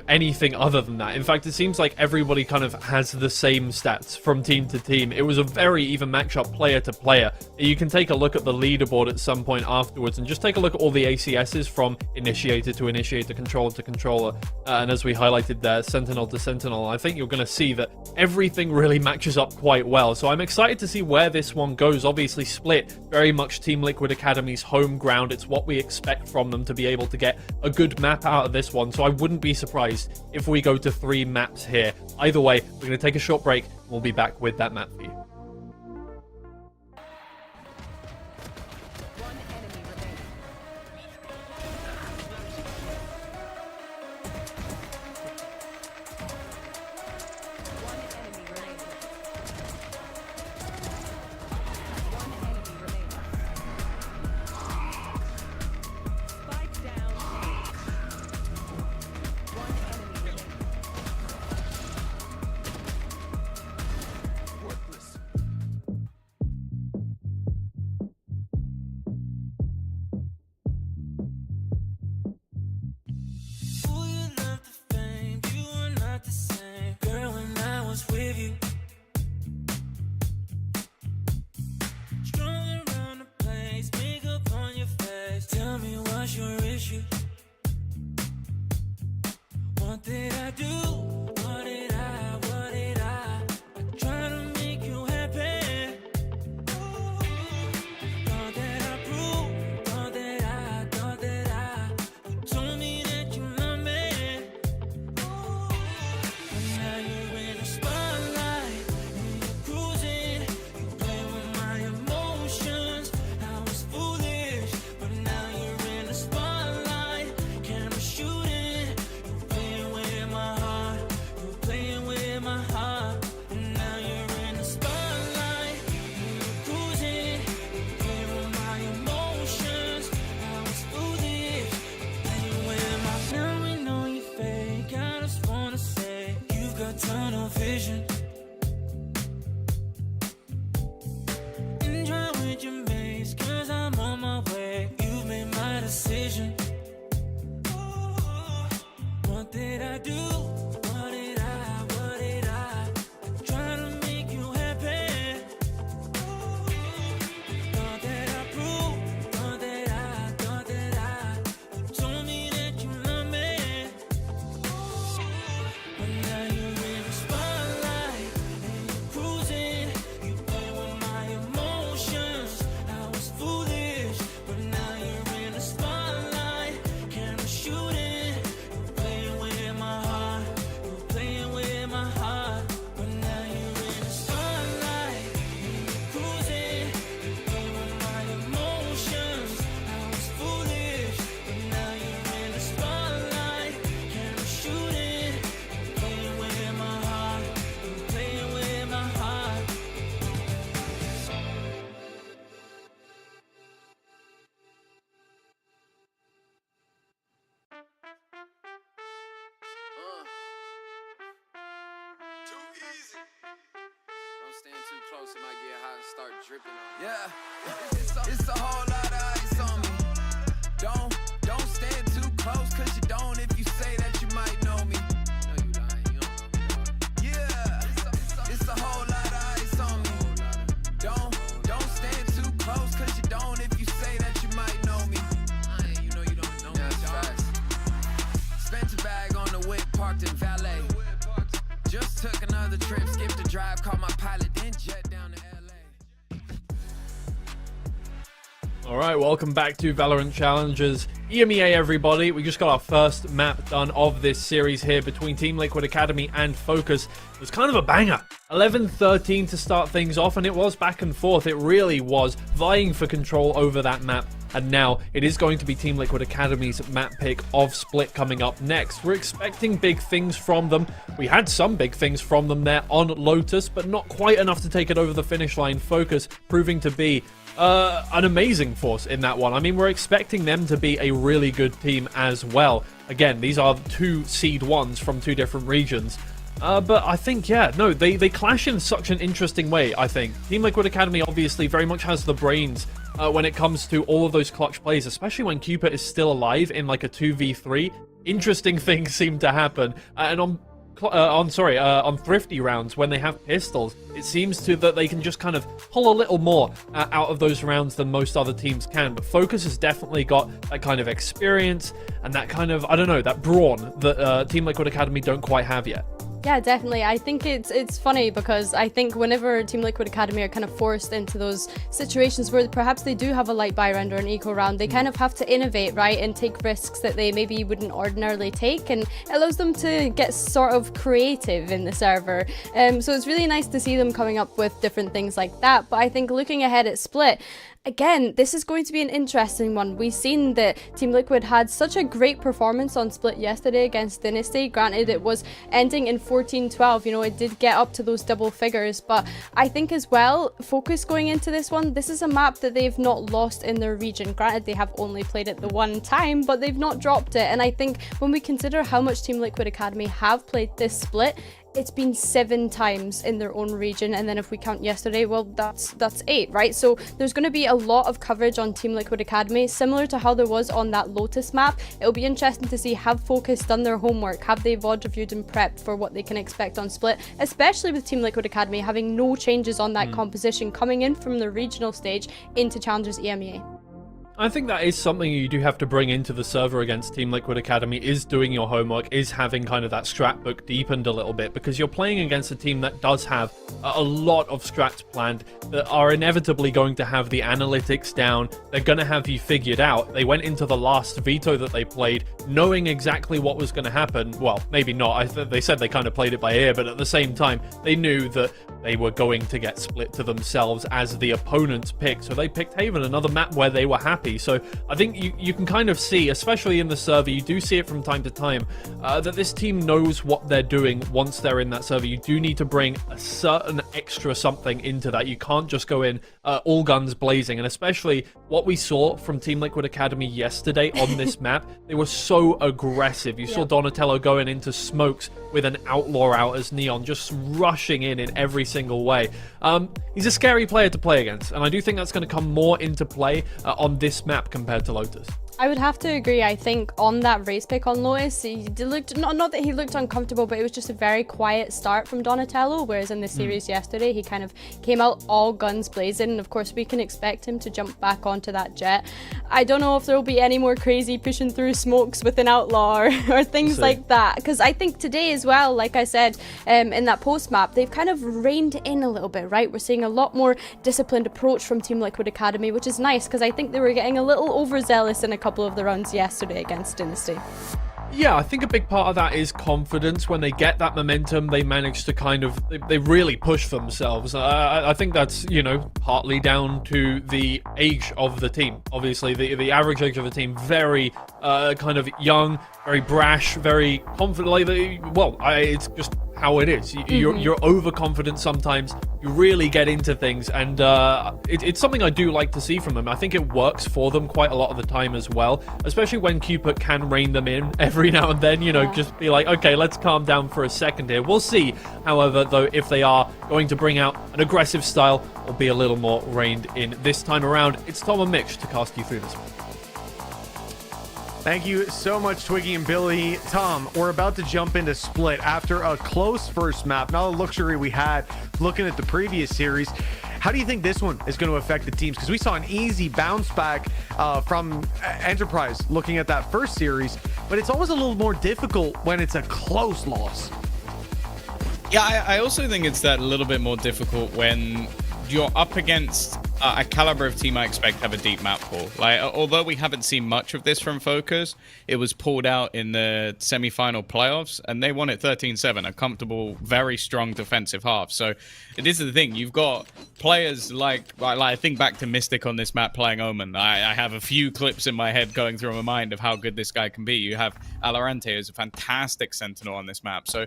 anything other than that. In fact, it seems like everybody kind of has the same stats from team to team. It was a very even matchup player to player. You can take a look at the leaderboard at some point afterwards and just take a look at all the ACSs from initiator to initiator, controller to controller. And as we highlighted there, sentinel to sentinel. I think you're going to see that everything really matches up quite well. So I'm excited to see where this one goes. Obviously, Split, very much Team Liquid Academy's home ground. It's what we expect from them to be able to get a good map out of this one. So I wouldn't be surprised if we go to 3 maps here. Either way, we're going to take a short break and we'll be back with that map for you. Close, it might get hot and start dripping on. Yeah, it's a whole lot of ice on me. Don't stand too close, cause you don't if you say that you might know me. No, you lying, you don't know me, dog. Yeah, it's a whole lot of ice on me. Don't stand too close, cause you don't if you say that you might know me. You know you don't know me, dog. Spent a bag on the whip, parked in valet. Just took another trip, skipped the drive, called my pilot, then jet down to LA. Alright, welcome back to Valorant Challengers EMEA, everybody. We just got our first map done of this series here between Team Liquid Academy and FOKUS. It was kind of a banger. 11-13 to start things off, and it was back and forth. It really was vying for control over that map. And now it is going to be Team Liquid Academy's map pick of Split coming up next. We're expecting big things from them. We had some big things from them there on Lotus, but not quite enough to take it over the finish line. FOKUS proving to be an amazing force in that one. I mean, we're expecting them to be a really good team as well. Again, these are 2 seed 1s from 2 different regions. But I think, yeah, no, they clash in such an interesting way, I think. Team Liquid Academy obviously very much has the brains when it comes to all of those clutch plays, especially when Cupid is still alive in like a 2v3. Interesting things seem to happen. And on thrifty rounds, when they have pistols, it seems to that they can just kind of pull a little more out of those rounds than most other teams can. But FOKUS has definitely got that kind of experience and that kind of, I don't know, that brawn that Team Liquid Academy don't quite have yet. Yeah, definitely. I think it's funny because I think whenever Team Liquid Academy are kind of forced into those situations where perhaps they do have a light buy round or an eco round, they kind of have to innovate, right, and take risks that they maybe wouldn't ordinarily take, and it allows them to get sort of creative in the server. So it's really nice to see them coming up with different things like that. But I think looking ahead at Split, again, this is going to be an interesting one. We've seen that Team Liquid had such a great performance on Split yesterday against Dynasty. Granted, it was ending in 14-12. You know, it did get up to those double figures. But I think as well, FOKUS going into this one, this is a map that they've not lost in their region. Granted, they have only played it the one time, but they've not dropped it. And I think when we consider how much Team Liquid Academy have played this Split, it's been 7 times in their own region, and then if we count yesterday, well, that's 8, right? So there's going to be a lot of coverage on Team Liquid Academy, similar to how there was on that Lotus map. It'll be interesting to see, have FOKUS done their homework? Have they VOD reviewed and prepped for what they can expect on Split, especially with Team Liquid Academy having no changes on that composition coming in from the regional stage into Challengers EMEA? I think that is something you do have to bring into the server against Team Liquid Academy, is doing your homework, is having kind of that strat book deepened a little bit, because you're playing against a team that does have a lot of strats planned that are inevitably going to have the analytics down. They're going to have you figured out. They went into the last Veto that they played knowing exactly what was going to happen. Well, maybe not. They said they kind of played it by ear, but at the same time, they knew that they were going to get split to themselves as the opponent's pick. So they picked Haven, another map where they were happy. So I think you can kind of see, especially in the server, you do see it from time to time, that this team knows what they're doing once they're in that server. You do need to bring a certain extra something into that. You can't just go in all guns blazing. And especially what we saw from Team Liquid Academy yesterday on this map, they were so aggressive. You saw Donatello going into smokes with an outlaw out as Neon, just rushing in every single way. He's a scary player to play against, and I do think that's going to come more into play on this map compared to Lotus. I would have to agree. I think on that race pick on Lotus, he looked, not that he looked uncomfortable, but it was just a very quiet start from Donatello, whereas in the series yesterday, he kind of came out all guns blazing, and of course we can expect him to jump back onto that jet. I don't know if there will be any more crazy pushing through smokes with an outlaw or things like that, because I think today as well, like I said, in that post map, they've kind of reined in a little bit, right? We're seeing a lot more disciplined approach from Team Liquid Academy, which is nice, because I think they were getting a little overzealous in a couple of the rounds yesterday against Dynasty. Yeah, I think a big part of that is confidence. When they get that momentum, they manage to kind of, they really push themselves. I think that's, you know, partly down to the age of the team. Obviously, the average age of the team, very kind of young, very brash, very confident. Like, it's just how it is. You're overconfident sometimes. You really get into things, and it's something I do like to see from them. I think it works for them quite a lot of the time as well, especially when Cupid can rein them in every now and then, you know, just be like, okay, let's calm down for a second here. We'll see, however, though, if they are going to bring out an aggressive style or be a little more reined in this time around. It's Tom and Mitch to cast you through this one. Thank you so much, Twiggy and Billy. Tom, we're about to jump into Split after a close first map. Not a luxury we had looking at the previous series. How do you think this one is going to affect the teams? Because we saw an easy bounce back from Enterprise looking at that first series, but it's always a little more difficult when it's a close loss. Yeah, I also think it's that little bit more difficult when you're up against a caliber of team I expect to have a deep map pool. Like, although we haven't seen much of this from FOKUS, it was pulled out in the semi-final playoffs, and they won it 13-7, a comfortable, very strong defensive half. So this is the thing. You've got players like I think back to Mystic on this map playing Omen. I have a few clips in my head going through my mind of how good this guy can be. You have Valorant, who's a fantastic Sentinel on this map. So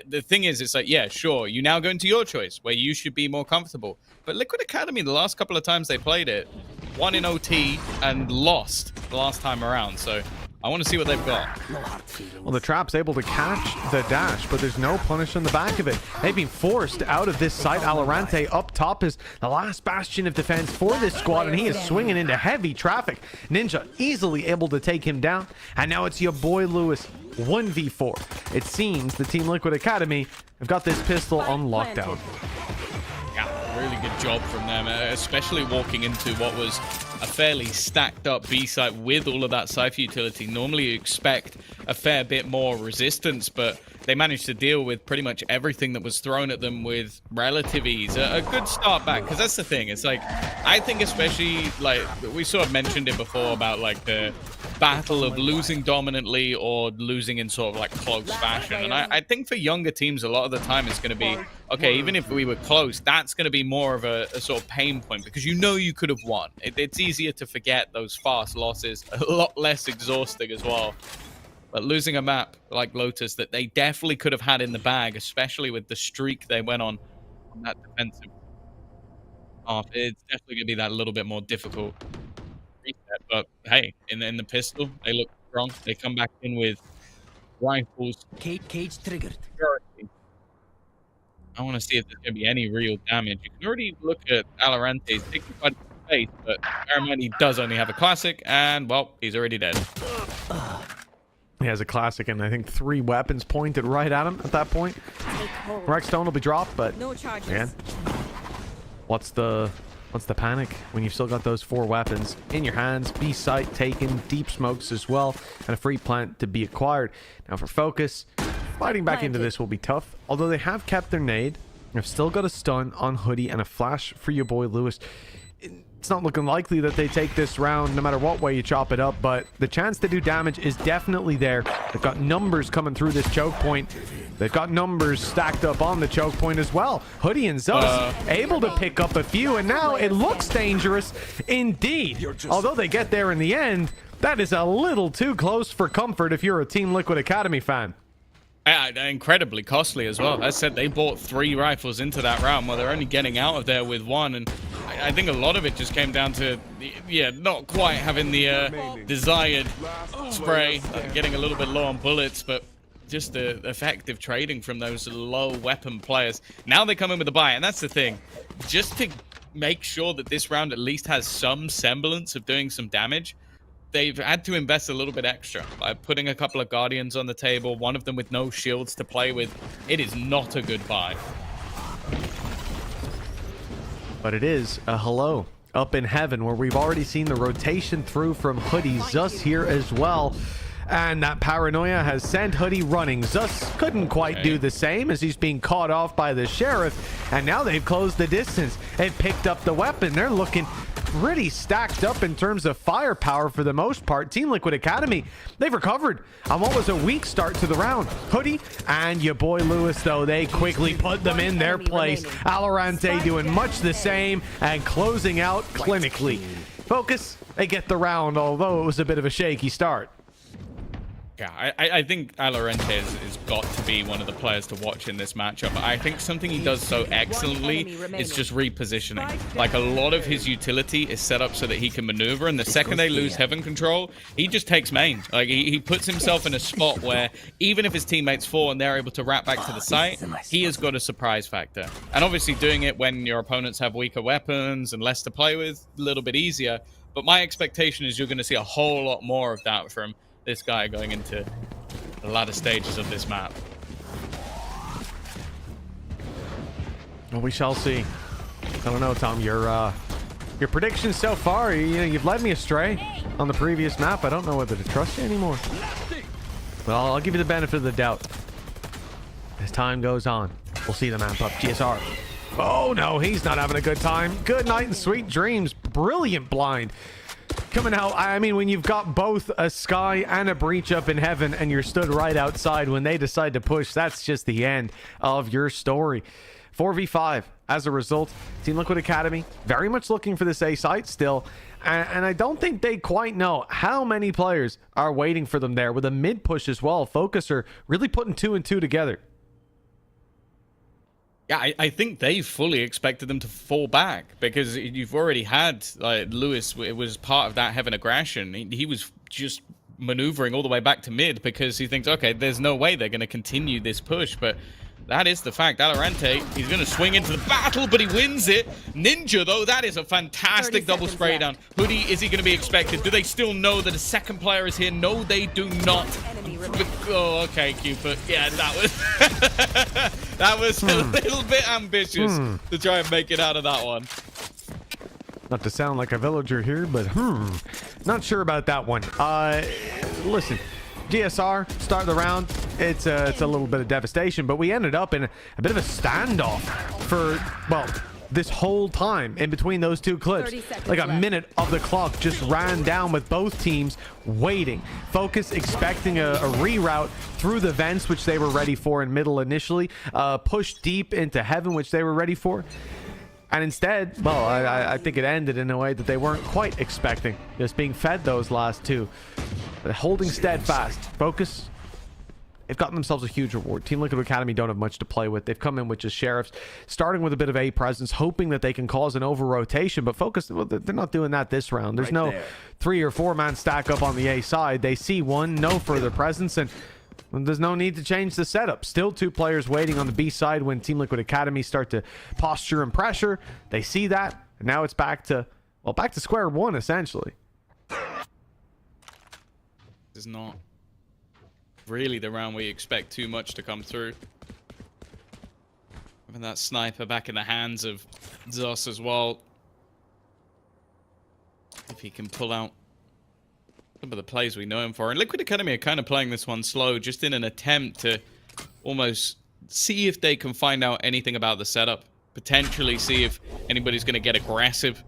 the thing is, it's like, yeah, sure, you now go into your choice where you should be more comfortable. But Liquid Academy, the last couple of times they played it, won in OT and lost the last time around. So I want to see what they've got. Well, the Trap's able to catch the dash, but there's no punish on the back of it. They've been forced out of this site. Valorant up top is the last bastion of defense for this squad, and he is swinging into heavy traffic. Ninja easily able to take him down, and now it's your boy Lewis 1v4. It seems the Team Liquid Academy have got this pistol on lockdown. Yeah, really good job from them, especially walking into what was a fairly stacked up B site with all of that Cypher utility. Normally you expect a fair bit more resistance, but they managed to deal with pretty much everything that was thrown at them with relative ease. A good start back, because that's the thing. It's like, I think especially, like, we sort of mentioned it before about like the battle of losing dominantly or losing in sort of like close fashion. And I think for younger teams, a lot of the time it's going to be, okay, even if we were close, that's going to be more of a sort of pain point, because you know you could have won. It's easier to forget those fast losses, a lot less exhausting as well. But losing a map like Lotus that they definitely could have had in the bag, especially with the streak they went on that defensive half, it's definitely going to be that little bit more difficult reset. But hey, in the pistol, they look strong. They come back in with rifles. Cage triggered. I want to see if there's going to be any real damage. You can already look at Valorant. He's taking quite a space, but Aramani does only have a classic, and well, he's already dead. He has a classic and I think 3 weapons pointed right at him at that point. Rexstone will be dropped, but no charges. Again, what's the panic when you've still got those 4 weapons in your hands? B site taken, deep smokes as well, and a free plant to be acquired. Now for FOKUS, fighting back into this will be tough. Although they have kept their nade, they've still got a stun on Hoodie and a flash for your boy Lewis. It's not looking likely that they take this round no matter what way you chop it up, but the chance to do damage is definitely there. They've got numbers coming through this choke point. They've got numbers stacked up on the choke point as well. Hoodie and Zus able to pick up a few, and now it looks dangerous indeed. Although they get there in the end, that is a little too close for comfort if you're a Team Liquid Academy fan. Incredibly costly as well. As I said, they bought 3 rifles into that round while they're only getting out of there with 1, and I think a lot of it just came down to, yeah, not quite having the desired spray, getting a little bit low on bullets, but just the effective trading from those low weapon players. Now they come in with a buy, and that's the thing. Just to make sure that this round at least has some semblance of doing some damage, they've had to invest a little bit extra by putting a couple of Guardians on the table, one of them with no shields to play with. It is not a good buy. But it is a hello up in heaven, where we've already seen the rotation through from Hoodie. Zus here as well. And that paranoia has sent Hoodie running. Zus couldn't quite do the same as he's being caught off by the Sheriff. And now they've closed the distance and picked up the weapon. They're looking pretty stacked up in terms of firepower for the most part. Team Liquid Academy, they've recovered on what was a weak start to the round. Hoodie and your boy Lewis, though, they quickly put them in their place. Alorante doing much the same and closing out clinically. FOKUS, they get the round, although it was a bit of a shaky start. Yeah, I think Alorante has got to be one of the players to watch in this matchup. I think something he does so excellently is just repositioning. Like, a lot of his utility is set up so that he can maneuver, and the second they lose heaven control, he just takes main. Like, he puts himself in a spot where even if his teammates fall and they're able to wrap back to the site, he has got a surprise factor. And obviously doing it when your opponents have weaker weapons and less to play with, a little bit easier. But my expectation is you're going to see a whole lot more of that from this guy going into the latter stages of this map. Well, we shall see. I don't know, Tom. Your predictions so far, you've led me astray on the previous map. I don't know whether to trust you anymore. Well, I'll give you the benefit of the doubt. As time goes on, we'll see the map up. GSR. Oh no, he's not having a good time. Good night and sweet dreams. Brilliant blind. Coming out, I mean, when you've got both a Sky and a Breach up in heaven and you're stood right outside when they decide to push, that's just the end of your story. 4v5 as a result. Team Liquid Academy very much looking for this A site still. And I don't think they quite know how many players are waiting for them there. With a mid push as well, FOKUS are really putting 2 and 2 together. Yeah, I think they fully expected them to fall back because you've already had Lewis. It was part of that heaven aggression. He was just maneuvering all the way back to mid because he thinks, okay, there's no way they're going to continue this push. But that is the fact. Valorant, he's going to swing into the battle, but he wins it. Ninja, though, that is a fantastic double spray down. Hoodie, is he going to be expected? Do they still know that a second player is here? No, they do not. Oh, okay, Cupid. Yeah, that was that was a little bit ambitious to try and make it out of that one. Not to sound like a villager here, but not sure about that one. Listen, GSR start the round. It's a little bit of devastation, but we ended up in a bit of a standoff for, well, this whole time in between those two clips. Like a minute of the clock just ran down with both teams waiting. FOKUS expecting a reroute through the vents, which they were ready for in middle initially. Push deep into heaven, which they were ready for. And instead, well, I think it ended in a way that they weren't quite expecting. Just being fed those last two. But holding steadfast. FOKUS, they've gotten themselves a huge reward. Team Liquid Academy don't have much to play with. They've come in with just sheriffs, starting with a bit of A presence, hoping that they can cause an over-rotation. But FOKUS, well, they're not doing that this round. There's no 3 or 4 man stack up on the A side. They see one, no further presence, and there's no need to change the setup. Still 2 players waiting on the B side when Team Liquid Academy start to posture and pressure. They see that, and now it's back to, well, back to square one, essentially. This is not really the round we expect too much to come through. Having that sniper back in the hands of Zos as well. If he can pull out some of the plays we know him for. And Liquid Academy are kind of playing this one slow, just in an attempt to almost see if they can find out anything about the setup. Potentially see if anybody's going to get aggressive.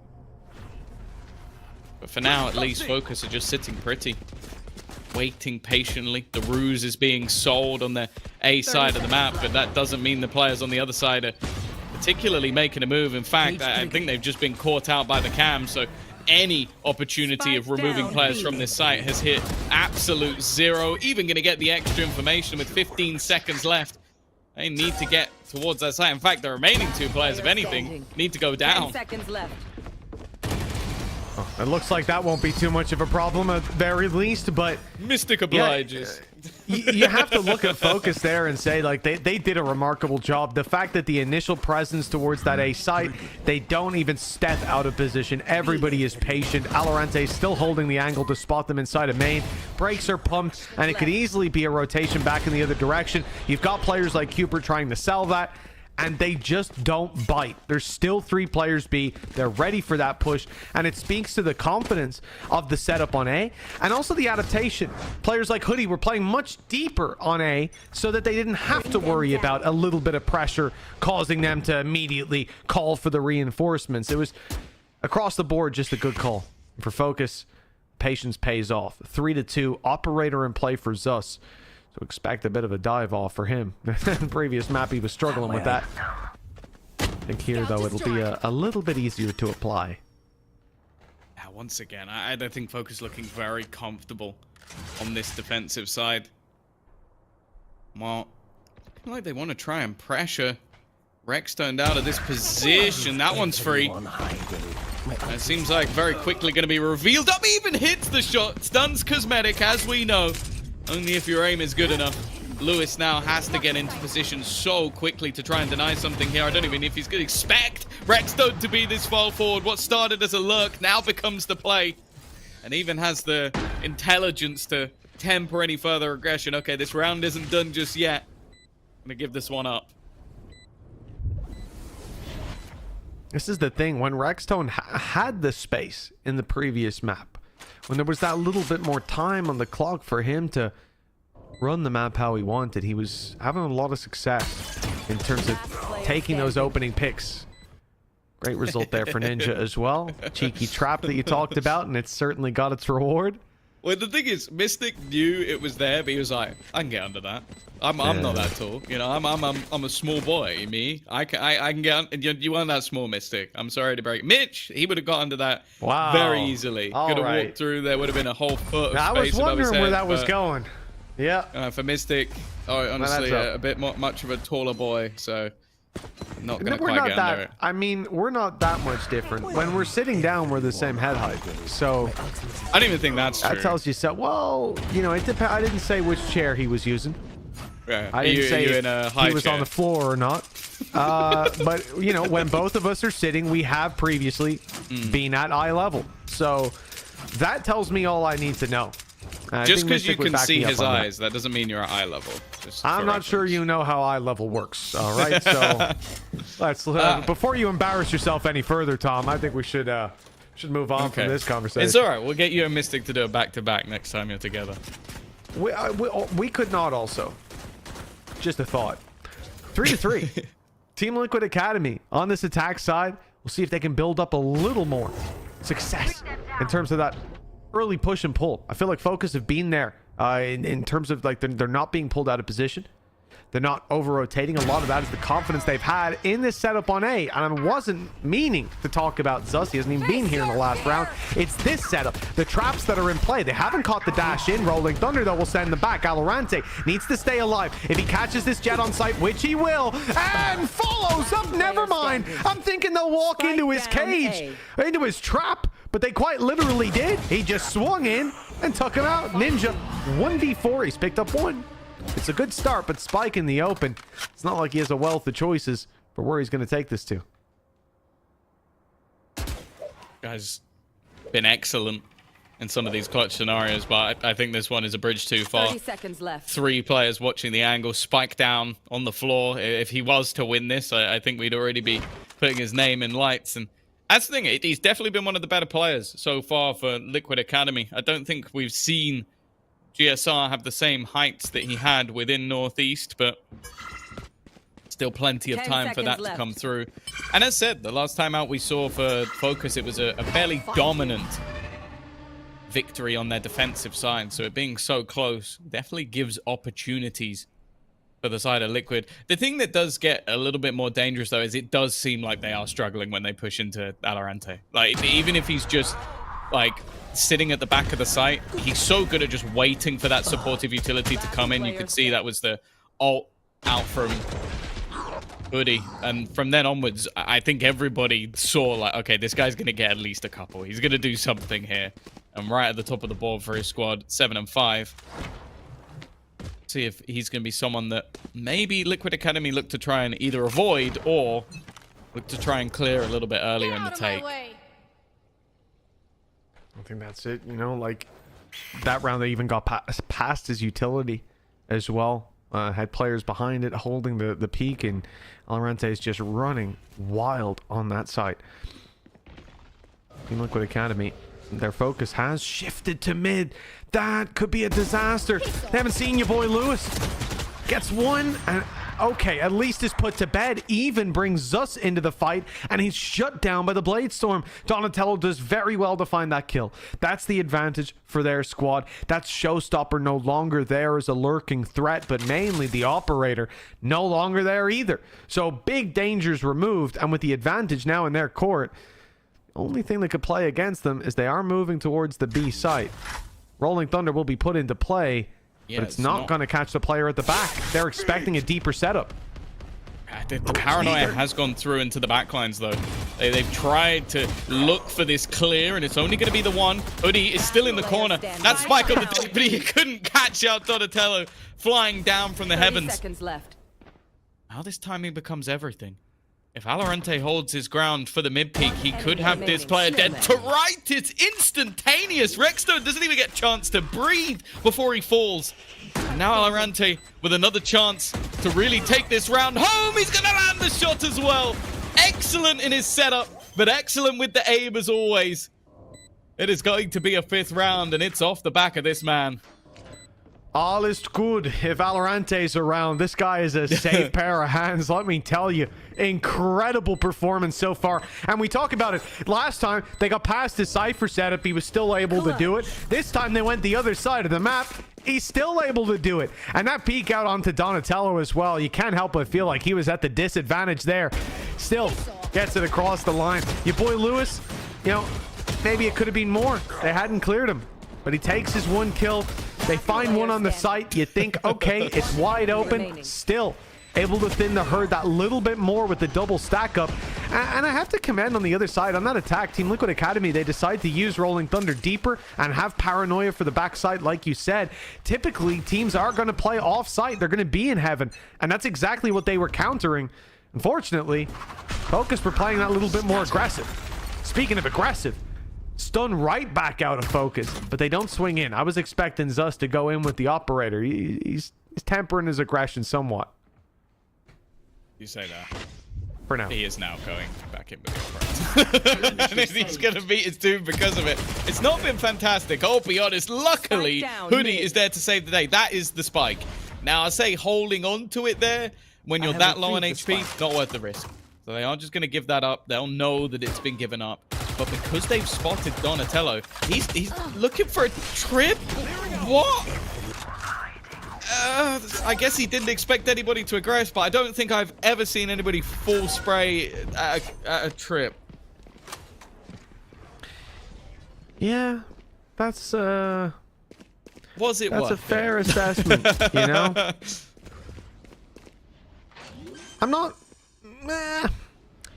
But for now, at least, FOKUS are just sitting pretty. Waiting patiently. The ruse is being sold on the A side of the map, but that doesn't mean the players on the other side are particularly making a move. In fact, I think they've just been caught out by the cam, so any opportunity of removing players from this site has hit absolute zero. Even going to get the extra information with 15 seconds left. They need to get towards that site. In fact, the remaining 2 players, if anything, need to go down. 10 seconds left. Oh, it looks like that won't be too much of a problem at the very least, but Mystic obliges. You have to look at FOKUS there and say, like, they did a remarkable job. The fact that the initial presence towards that A site, they don't even step out of position. Everybody is patient. Valorant still holding the angle to spot them inside of main. Brakes are pumped, and it could easily be a rotation back in the other direction. You've got players like Cooper trying to sell that, and they just don't bite. There's still 3 players B. They're ready for that push, and it speaks to the confidence of the setup on A, and also the adaptation. Players like Hoodie were playing much deeper on A so that they didn't have to worry about a little bit of pressure causing them to immediately call for the reinforcements. It was across the board just a good call. For FOKUS, patience pays off. 3-2, operator in play for Zus. So expect a bit of a dive off for him. The previous map, he was struggling with that. I think here, though, it'll be a little bit easier to apply. Yeah, once again, I think FOKUS looking very comfortable on this defensive side. Well, like they want to try and pressure Rex turned out of this position. That one's free. It seems like very quickly going to be revealed. Up even hits the shot. Stuns cosmetic, as we know. Only if your aim is good enough. Lewis now has to get into position so quickly to try and deny something here. I don't even know if he's going to expect Rexstone to be this far forward. What started as a lurk now becomes the play. And even has the intelligence to temper any further aggression. Okay, this round isn't done just yet. I'm going to give this one up. This is the thing. When Rexstone had the space in the previous map, when there was that little bit more time on the clock for him to run the map how he wanted, he was having a lot of success in terms of taking those opening picks. Great result there for Ninja as well. Cheeky trap that you talked about, and it's certainly got its reward. Well, the thing is, Mystic knew it was there, but he was like, I can get under that. I'm not that tall. You know, I'm a small boy, me. I can get under, you weren't that small, Mystic. I'm sorry to break. Mitch, he would have got under that very easily. Could have walked through, there would have been a whole foot of I space was above his wondering head, where that was going. Yeah. For Mystic, honestly, a bit much of a taller boy, so not going to quite get under it. I mean, we're not that much different. When we're sitting down, we're the same head height. So I don't even think that's true. That tells you so. Well, you know, it depends. I didn't say which chair he was using. Yeah. I didn't say if he was chair? on the floor or not. But, you know, when both of us are sitting, we have previously been at eye level. So that tells me all I need to know. Just because you can see his eyes, that doesn't mean you're at eye level. I'm not sure you know how eye level works. All right, so let's before you embarrass yourself any further, Tom, I think we should move on from this conversation. It's all right. We'll get you and Mystic to do a back-to-back next time you're together. We could not also. Just a thought. 3-3. Team Liquid Academy on this attack side. We'll see if they can build up a little more success in terms of that early push and pull. I feel like FOKUS have been there in terms of like they're not being pulled out of position. They're not over-rotating. A lot of that is the confidence they've had in this setup on A. And I wasn't meaning to talk about Zus. He hasn't even been here in the last round. It's this setup. The traps that are in play. They haven't caught the dash in. Rolling Thunder, though, will send them back. Valorant needs to stay alive. If he catches this Jet on site, which he will, and follows up. Never mind. I'm thinking they'll walk into his cage, into his trap. But they quite literally did. He just swung in and took him out. Ninja, 1v4. He's picked up one. It's a good start, but Spike in the open. It's not like he has a wealth of choices for where he's going to take this to. Guy's been excellent in some of these clutch scenarios, but I think this one is a bridge too far. 30 seconds left. 3 players watching the angle. Spike down on the floor. If he was to win this, I think we'd already be putting his name in lights. And that's the thing. He's definitely been one of the better players so far for Liquid Academy. I don't think we've seen GSR have the same heights that he had within Northeast, but still plenty of time for that to come through. And as said, the last time out we saw for FOKUS, it was a fairly dominant victory on their defensive side. So it being so close definitely gives opportunities for the side of Liquid. The thing that does get a little bit more dangerous, though, is it does seem like they are struggling when they push into Valorant. Like, even if he's just, like, sitting at the back of the site, he's so good at just waiting for that supportive utility to come in. You could see that was the ult out from Hoodie, and from then onwards I think everybody saw like, okay, this guy's gonna get at least a couple, he's gonna do something here. And right at the top of the board for his squad, 7 and 5. See if he's gonna be someone that maybe Liquid Academy look to try and either avoid or look to try and clear a little bit earlier in the take. I think that's it. You know, like that round they even got past his utility as well. Had players behind it holding the peak, and Valorant is just running wild on that side. In Liquid Academy, their focus has shifted to mid. That could be a disaster. They haven't seen your boy Lewis. Gets one, and okay, at least is put to bed. Even brings Zus into the fight, and he's shut down by the Blade Storm. Donatello does very well to find that kill. That's the advantage for their squad. That's Showstopper no longer there as a lurking threat, but mainly the Operator no longer there either. So big dangers removed, and with the advantage now in their court, only thing that could play against them is they are moving towards the B site. Rolling Thunder will be put into play, but it's not going to catch the player at the back. They're expecting a deeper setup. The paranoia has gone through into the backlines, though. They've tried to look for this clear, and it's only going to be the one. Hoodie is still in the corner. That's Spike on the deck, but he couldn't catch out Donatello flying down from the heavens. Seconds left. Now this timing becomes everything. If Valorant holds his ground for the mid-peak, he could have this player dead to right. It's instantaneous. Rexstone doesn't even get a chance to breathe before he falls. And now Valorant with another chance to really take this round home. He's going to land the shot as well. Excellent in his setup, but excellent with the aim as always. It is going to be a 5th round, and it's off the back of this man. All is good if Valorante's around. This guy is a safe pair of hands, let me tell you. Incredible performance so far. And we talk about it. Last time, they got past his Cypher setup. He was still able to do it. This time, they went the other side of the map. He's still able to do it. And that peek out onto Donatello as well. You can't help but feel like he was at the disadvantage there. Still gets it across the line. Your boy Lewis, you know, maybe it could have been more. They hadn't cleared him. But he takes his 1 kill. They find one on the site. You think, okay, it's wide open. Still able to thin the herd that little bit more with the double stack up. And I have to commend on the other side, on that attack, Team Liquid Academy, they decide to use Rolling Thunder deeper and have paranoia for the backside, like you said. Typically, teams are going to play off-site. They're going to be in heaven. And that's exactly what they were countering. Unfortunately, FOKUS were playing that little bit more aggressive. Speaking of aggressive, stun right back out of FOKUS, but they don't swing in. I was expecting Zus to go in with the operator. He's tempering his aggression somewhat. You say that. For now. He is now going back in with the operator. And he's going to beat his team because of it. It's not been fantastic, I'll be honest. Luckily, Hoodie is there to save the day. That is the spike. Now, I say holding on to it there when you're that low on HP, not worth the risk. So they aren't just going to give that up. They'll know that it's been given up. But because they've spotted Donatello, he's looking for a trip. What? I guess he didn't expect anybody to aggress, but I don't think I've ever seen anybody full spray at a trip. Yeah, that's was it? That's a fair assessment, you know. I'm not.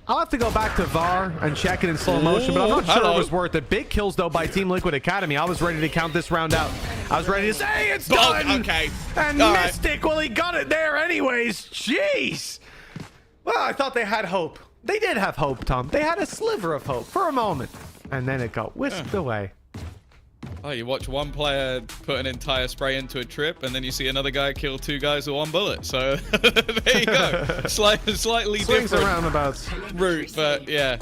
I'll have to go back to VAR and check it in slow motion, but I'm not sure it was worth it. Big kills, though, by Team Liquid Academy. I was ready to count this round out. I was ready to say it's done. Okay. And Mystic, well, he got it there anyways. Jeez. Well, I thought they had hope. They did have hope, Tom. They had a sliver of hope for a moment. And then it got whisked away. Oh, you watch one player put an entire spray into a trip, and then you see another guy kill 2 guys with 1 bullet. So there you go. Slightly Swings different and roundabouts route, but yeah.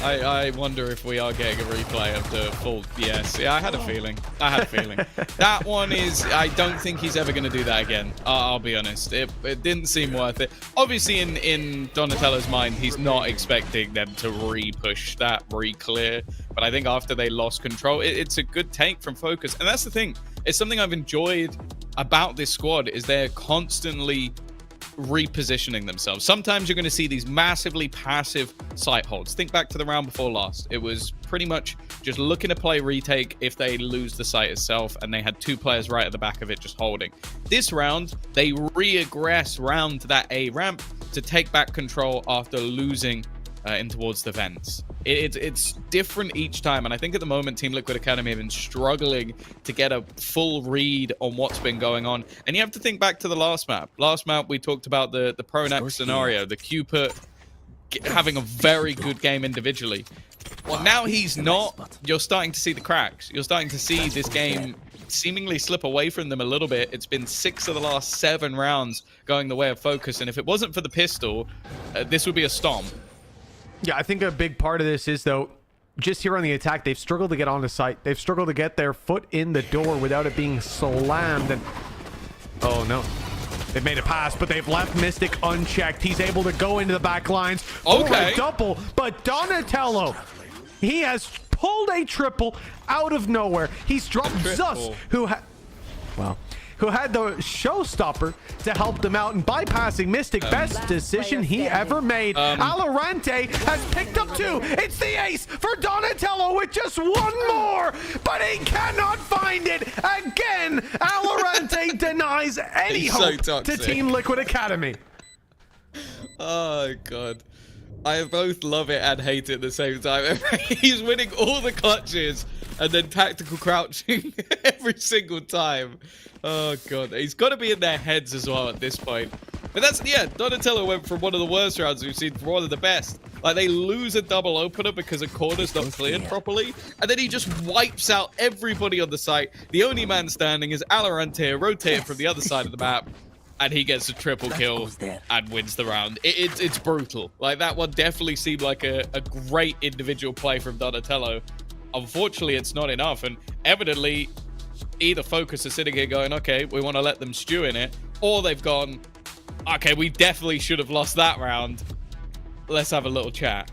I wonder if we are getting a replay of the full. Yes, yeah, I had a feeling. That one is. I don't think he's ever going to do that again. I'll be honest. It didn't seem worth it. Obviously, in Donatello's mind, he's not expecting them to re-push that, re-clear. But I think after they lost control, it's a good take from FOKUS. And that's the thing. It's something I've enjoyed about this squad is they're constantly repositioning themselves. Sometimes you're going to see these massively passive site holds. Think back to the round before last. It was pretty much just looking to play retake if they lose the site itself, and they had 2 players right at the back of it just holding. This round, they re-aggress round to that A ramp to take back control after losing in towards the vents. It's different each time, and I think at the moment Team Liquid Academy have been struggling to get a full read on what's been going on. And you have to think back to the last map. Last map we talked about the Pronap scenario, the Cupid having a very good game individually. Well, now he's not. You're starting to see the cracks. You're starting to see this game seemingly slip away from them a little bit. It's been 6 of the last 7 rounds going the way of FOKUS, and if it wasn't for the pistol, this would be a stomp. Yeah, I think a big part of this is, though, just here on the attack, they've struggled to get onto site. They've struggled to get their foot in the door without it being slammed. And oh, no. They've made a pass, but they've left Mystic unchecked. He's able to go into the back lines for a double. But Donatello, he has pulled a triple out of nowhere. He's dropped Zus, who had the showstopper to help them out and bypassing Mystic. Best decision he ever made. Alorante has picked up 2. It's the ace for Donatello with just 1 more, but he cannot find it again. Alorante denies any hope to Team Liquid Academy. Oh god, I both love it and hate it at the same time. He's winning all the clutches and then tactical crouching every single time. Oh god, he's got to be in their heads as well at this point. But that's, yeah, Donatello went from one of the worst rounds we've seen for one of the best. Like, they lose a double opener because a corner's not cleared properly, and then he just wipes out everybody on the site. The only man standing is Alorante, rotated from the other side of the map, and he gets a triple kill and wins the round. It's brutal. Like, that one definitely seemed like a great individual play from Donatello. Unfortunately, it's not enough, and evidently either FOKUS are sitting here going, okay, we want to let them stew in it, or they've gone, okay, we definitely should have lost that round. Let's have a little chat.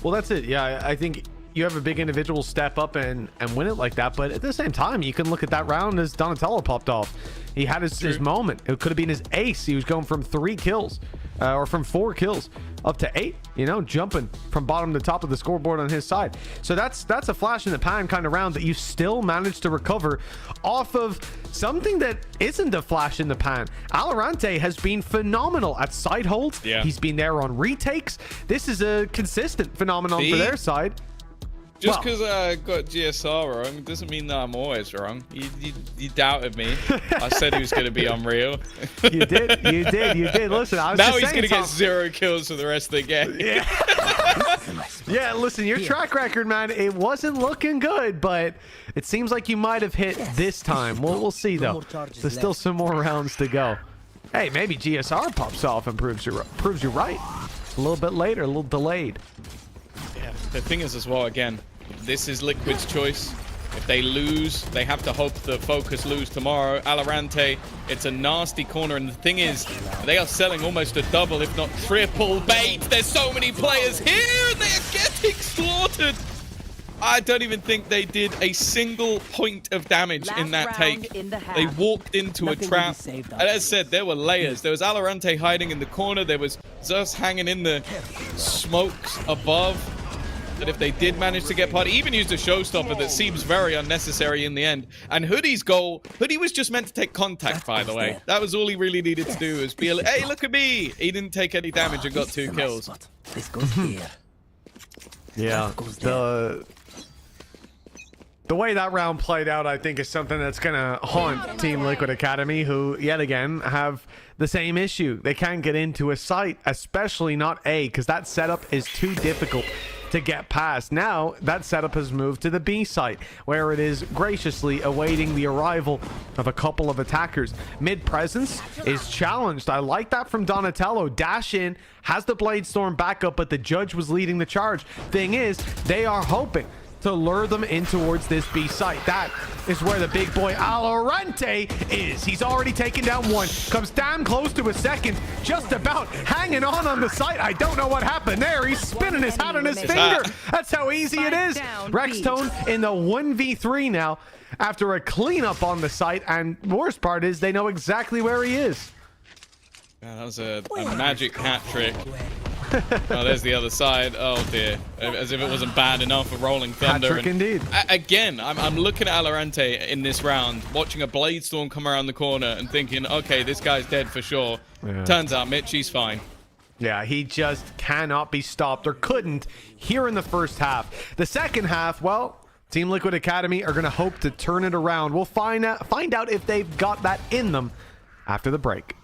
Well, that's it. Yeah, I think you have a big individual step up and win it like that. But at the same time, you can look at that round as Donatello popped off. He had his moment. It could have been his ace. He was going from 3 kills or from 4 kills up to 8, you know, jumping from bottom to top of the scoreboard on his side. So that's a flash in the pan kind of round that you still managed to recover off of something that isn't a flash in the pan. Valorant has been phenomenal at side holds. Yeah. He's been there on retakes. This is a consistent phenomenon for their side. Just because I got GSR wrong doesn't mean that I'm always wrong. You doubted me. I said he was going to be unreal. You did. Listen, I was now just he's saying, going to get Tom. 0 kills for the rest of the game. Yeah. Yeah, listen, your track record, man, it wasn't looking good, but it seems like you might have hit this time. We'll see, though. There's still some more rounds to go. Hey, maybe GSR pops off and proves you right. A little bit later, a little delayed. Yeah, the thing is as well, again, this is Liquid's choice. If they lose, they have to hope that FOKUS lose tomorrow. Valorant, it's a nasty corner, and the thing is, they are selling almost a double, if not triple bait. There's so many players here, and they are getting slaughtered. I don't even think they did a single point of damage in that take. They walked into a trap. And as I said, there were layers. There was Valorant hiding in the corner. There was Zeus hanging in the smokes above. That if they did manage to get part, he even used a showstopper that seems very unnecessary in the end. And Hoodie's goal, Hoodie was just meant to take contact, by the way. That was all he really needed to do, was be a, hey, look at me. He didn't take any damage and got 2 kills. This goes here. Yeah, the way that round played out, I think, is something that's going to haunt Team Liquid Academy, who, yet again, have the same issue. They can't get into a site, especially not A, because that setup is too difficult to get past. Now, that setup has moved to the B site, where it is graciously awaiting the arrival of a couple of attackers. Mid presence is challenged. I like that from Donatello. Dash in, has the Blade Storm back up, but the Judge was leading the charge. Thing is, they are hoping to lure them in towards this B site. That is where the big boy Valorant is. He's already taken down 1, comes damn close to a second, just about hanging on the site. I don't know what happened there. He's spinning his hat on his finger. That's how easy it is. Rextone in the 1v3 now after a cleanup on the site, and worst part is they know exactly where he is. Yeah, that was a magic hat trick. Oh, there's the other side. Oh dear, as if it wasn't bad enough for Rolling Thunder. Hat trick indeed. Again, I'm looking at Valorant in this round, watching a Blade Storm come around the corner and thinking, okay, this guy's dead for sure. Yeah. Turns out Mitch, he's fine. Yeah, he just cannot be stopped, or couldn't here in the first half. The second half, well, Team Liquid Academy are going to hope to turn it around. We'll find out if they've got that in them after the break.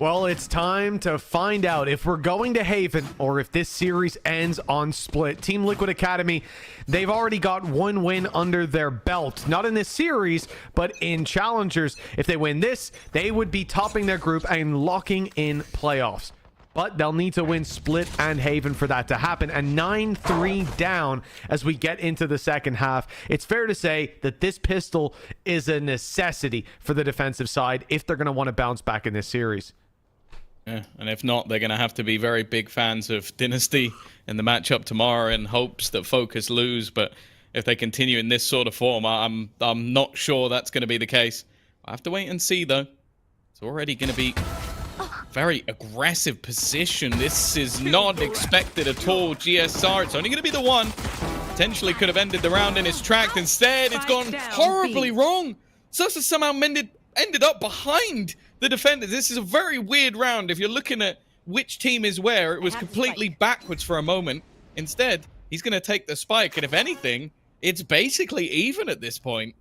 Well, it's time to find out if we're going to Haven or if this series ends on split. Team Liquid Academy, they've already got one win under their belt. Not in this series, but in Challengers. If they win this, they would be topping their group and locking in playoffs. But they'll need to win Split and Haven for that to happen. And 9-3 down as we get into the second half. It's fair to say that this pistol is a necessity for the defensive side if they're going to want to bounce back in this series. Yeah, and if not, they're going to have to be very big fans of Dynasty in the matchup tomorrow in hopes that FOKUS lose. But if they continue in this sort of form, I'm not sure that's going to be the case. I have to wait and see, though. It's already going to be very aggressive position. This is not expected at all. GSR, it's only going to be the one. Potentially could have ended the round in its track. Instead, it's gone horribly wrong. Susa somehow ended up behind the defenders. This is a very weird round. If you're looking at which team is where, it was completely backwards for a moment. Instead, he's going to take the spike, and if anything, it's basically even at this point.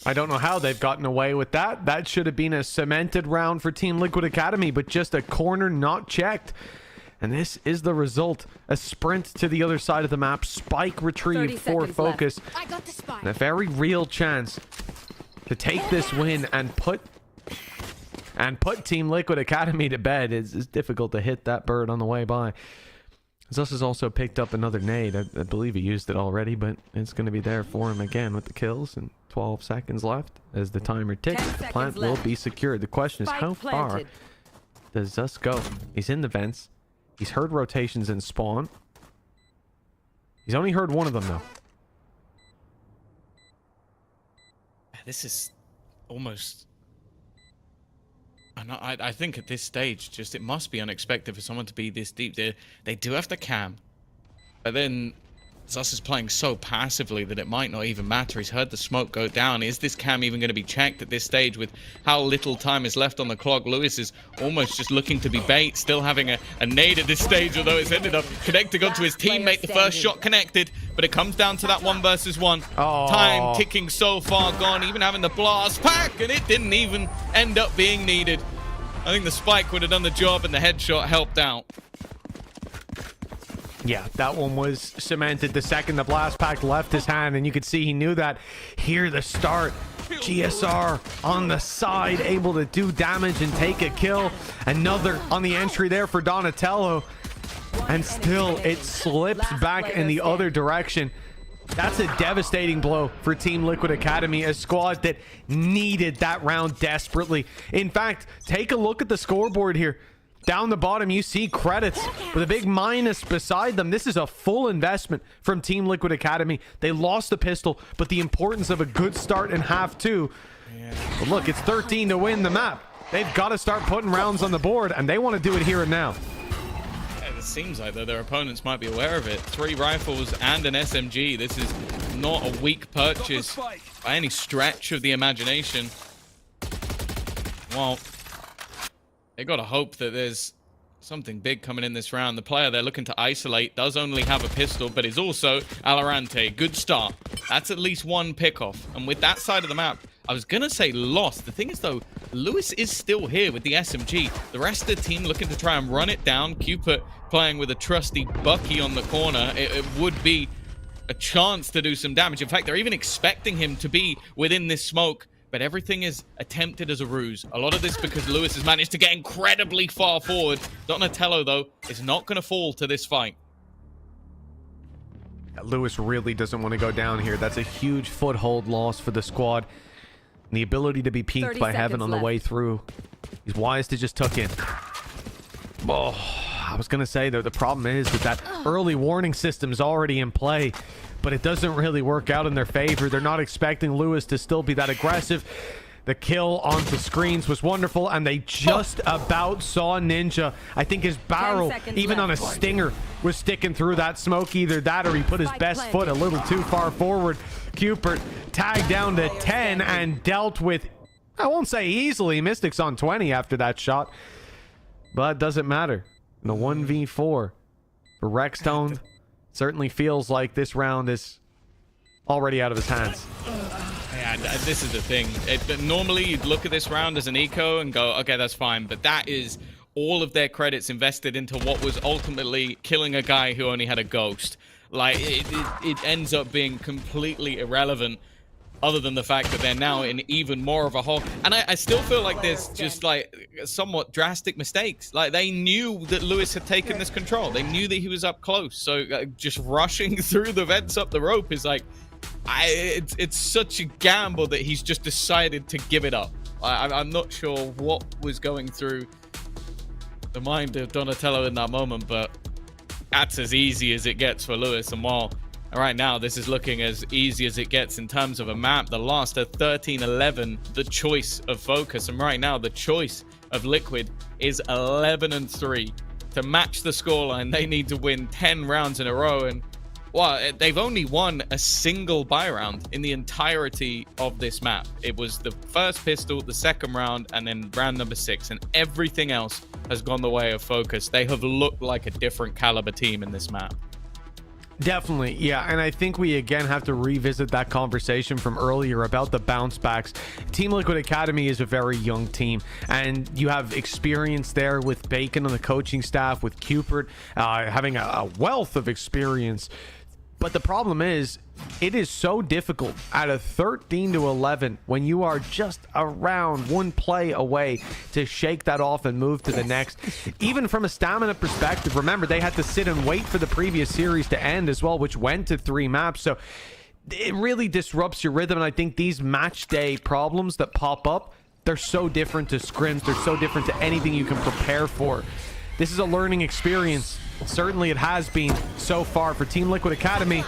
I don't know how they've gotten away with that. That should have been a cemented round for Team Liquid Academy, but just a corner not checked. And this is the result. A sprint to the other side of the map. Spike retrieved for FOKUS. And a very real chance to take this win and put Team Liquid Academy to bed. It's difficult to hit that bird on the way by. Zus has also picked up another nade. I believe he used it already, but it's going to be there for him again with the kills and 12 seconds left. As the timer ticks, the plant will be secured. The question is, how far does Zus go? He's in the vents. He's heard rotations in spawn. He's only heard one of them, though. This is almost... I think at this stage, just it must be unexpected for someone to be this deep. They do have the cam, but then Zus is playing so passively that it might not even matter. He's heard the smoke go down. Is this cam even going to be checked at this stage with how little time is left on the clock? Lewis is almost just looking to be bait, still having a nade at this stage, although it's ended up connecting onto his teammate. The first shot connected, but it comes down to that 1 versus 1. Time ticking so far gone, even having the blast pack, and it didn't even end up being needed. I think the spike would have done the job and the headshot helped out. Yeah, that one was cemented the second the blast pack left his hand, and you could see he knew that. Here, the start. GSR on the side, able to do damage and take a kill. Another on the entry there for Donatello. And still, it slips back in the other direction. That's a devastating blow for Team Liquid Academy, a squad that needed that round desperately. In fact, take a look at the scoreboard here. Down the bottom, you see credits with a big minus beside them. This is a full investment from Team Liquid Academy. They lost the pistol, but the importance of a good start in half two. But look, it's 13 to win the map. They've got to start putting rounds on the board, and they want to do it here and now. Yeah, it seems like, though, their opponents might be aware of it. 3 rifles and an SMG. This is not a weak purchase by any stretch of the imagination. Well, they got to hope that there's something big coming in this round. The player they're looking to isolate does only have a pistol, but is also Alorante. Good start. That's at least 1 pickoff. And with that side of the map, I was going to say lost. The thing is, though, Lewis is still here with the SMG. The rest of the team looking to try and run it down. Cupid playing with a trusty Bucky on the corner. It would be a chance to do some damage. In fact, they're even expecting him to be within this smoke. But everything is attempted as a ruse. A lot of this because Lewis has managed to get incredibly far forward. Donatello, though, is not going to fall to this fight. Lewis really doesn't want to go down here. That's a huge foothold loss for the squad. And the ability to be peeked by Heaven on the way through. He's wise to just tuck in. Oh, I was going to say, though, the problem is that early warning system is already in play. But it doesn't really work out in their favor. They're not expecting Lewis to still be that aggressive. The kill onto screens was wonderful, and they just about saw Ninja. I think his barrel, even on a stinger, was sticking through that smoke. Either that or he put his best foot a little too far forward. Cupid tagged down to 10 and dealt with, I won't say easily, Mystics on 20 after that shot. But it doesn't matter. In the 1v4 for Rexstone, certainly feels like this round is already out of his hands. Yeah, And this is the thing. Normally, you'd look at this round as an eco and go, okay, that's fine. But that is all of their credits invested into what was ultimately killing a guy who only had a ghost. Like, it ends up being completely irrelevant, other than the fact that they're now in even more of a hole. And I still feel like there's just, like, somewhat drastic mistakes. Like, they knew that Lewis had taken this control. They knew that he was up close. So just rushing through the vents up the rope is like, it's such a gamble that he's just decided to give it up. I'm not sure what was going through the mind of Donatello in that moment, but that's as easy as it gets for Lewis. And while right now this is looking as easy as it gets in terms of a map, the last at 13-11, the choice of FOKUS, and right now the choice of Liquid is 11-3. To match the scoreline, they need to win 10 rounds in a row, and well, they've only won a single buy round in the entirety of this map. It was the first pistol, the second round, and then round number 6, and everything else has gone the way of FOKUS. They have looked like a different caliber team in this map. Definitely, yeah, and I think we again have to revisit that conversation from earlier about the bounce backs. Team Liquid Academy is a very young team, and you have experience there with Bacon on the coaching staff, with Cupid having a wealth of experience. But the problem is, it is so difficult at a 13-11 when you are just around one play away to shake that off and move to the next. Even from a stamina perspective, remember, they had to sit and wait for the previous series to end as well, which went to 3 maps. So it really disrupts your rhythm. And I think these match day problems that pop up, they're so different to scrims. They're so different to anything you can prepare for. This is a learning experience. Certainly it has been so far for Team Liquid Academy.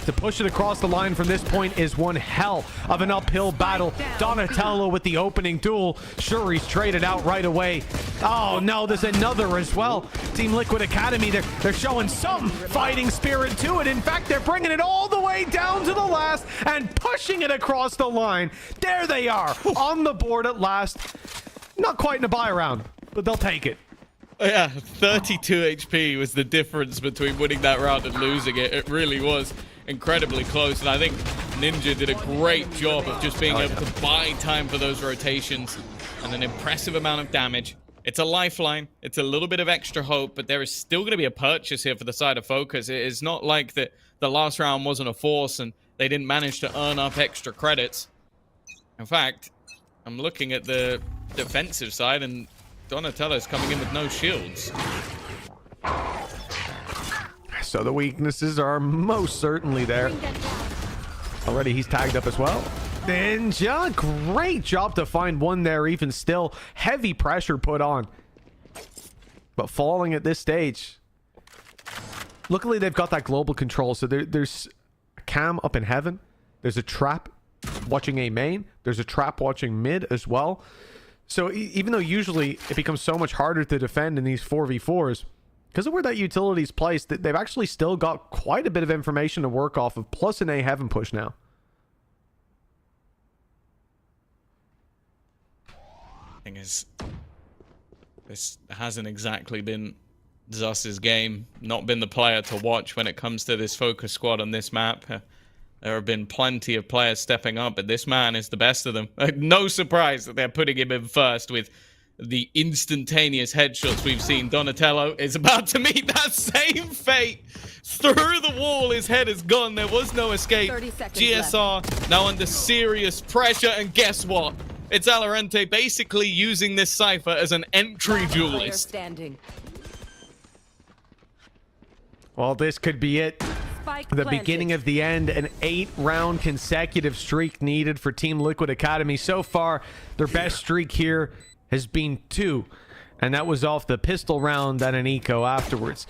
To push it across the line from this point is one hell of an uphill battle. Donatello with the opening duel. Sure, he's traded out right away. Oh no, there's another as well. Team Liquid Academy, they're showing some fighting spirit to it. In fact, they're bringing it all the way down to the last and pushing it across the line. There they are on the board at last. Not quite in a buy round, but they'll take it. Yeah, 32 HP was the difference between winning that round and losing it. It really was incredibly close, and I think Ninja did a great job of just being able to buy time for those rotations and an impressive amount of damage. It's a lifeline. It's a little bit of extra hope, but there is still going to be a purchase here for the side of FOKUS. It is not like the last round wasn't a force and they didn't manage to earn up extra credits. In fact, I'm looking at the defensive side, and Donatello's coming in with no shields. So the weaknesses are most certainly there. Already he's tagged up as well. Ninja, great job to find one there. Even still, heavy pressure put on. But falling at this stage. Luckily, they've got that global control. So there's a cam up in heaven. There's a trap watching A main. There's a trap watching mid as well. So even though usually it becomes so much harder to defend in these 4v4s, because of where that utility's placed, they've actually still got quite a bit of information to work off of, plus an A heaven push now. Thing is, this hasn't exactly been Zus's game, not been the player to watch when it comes to this FOKUS squad on this map. There have been plenty of players stepping up, but this man is the best of them. No surprise that they're putting him in first with the instantaneous headshots we've seen. Donatello is about to meet that same fate. Through the wall, his head is gone. There was no escape. GSR now under serious pressure, and guess what? It's Valorant basically using this Cypher as an entry duelist. Well, this could be it. The beginning of the end. An 8-round consecutive streak needed for Team Liquid Academy. So far, their best streak here has been 2, and that was off the pistol round and an eco afterwards.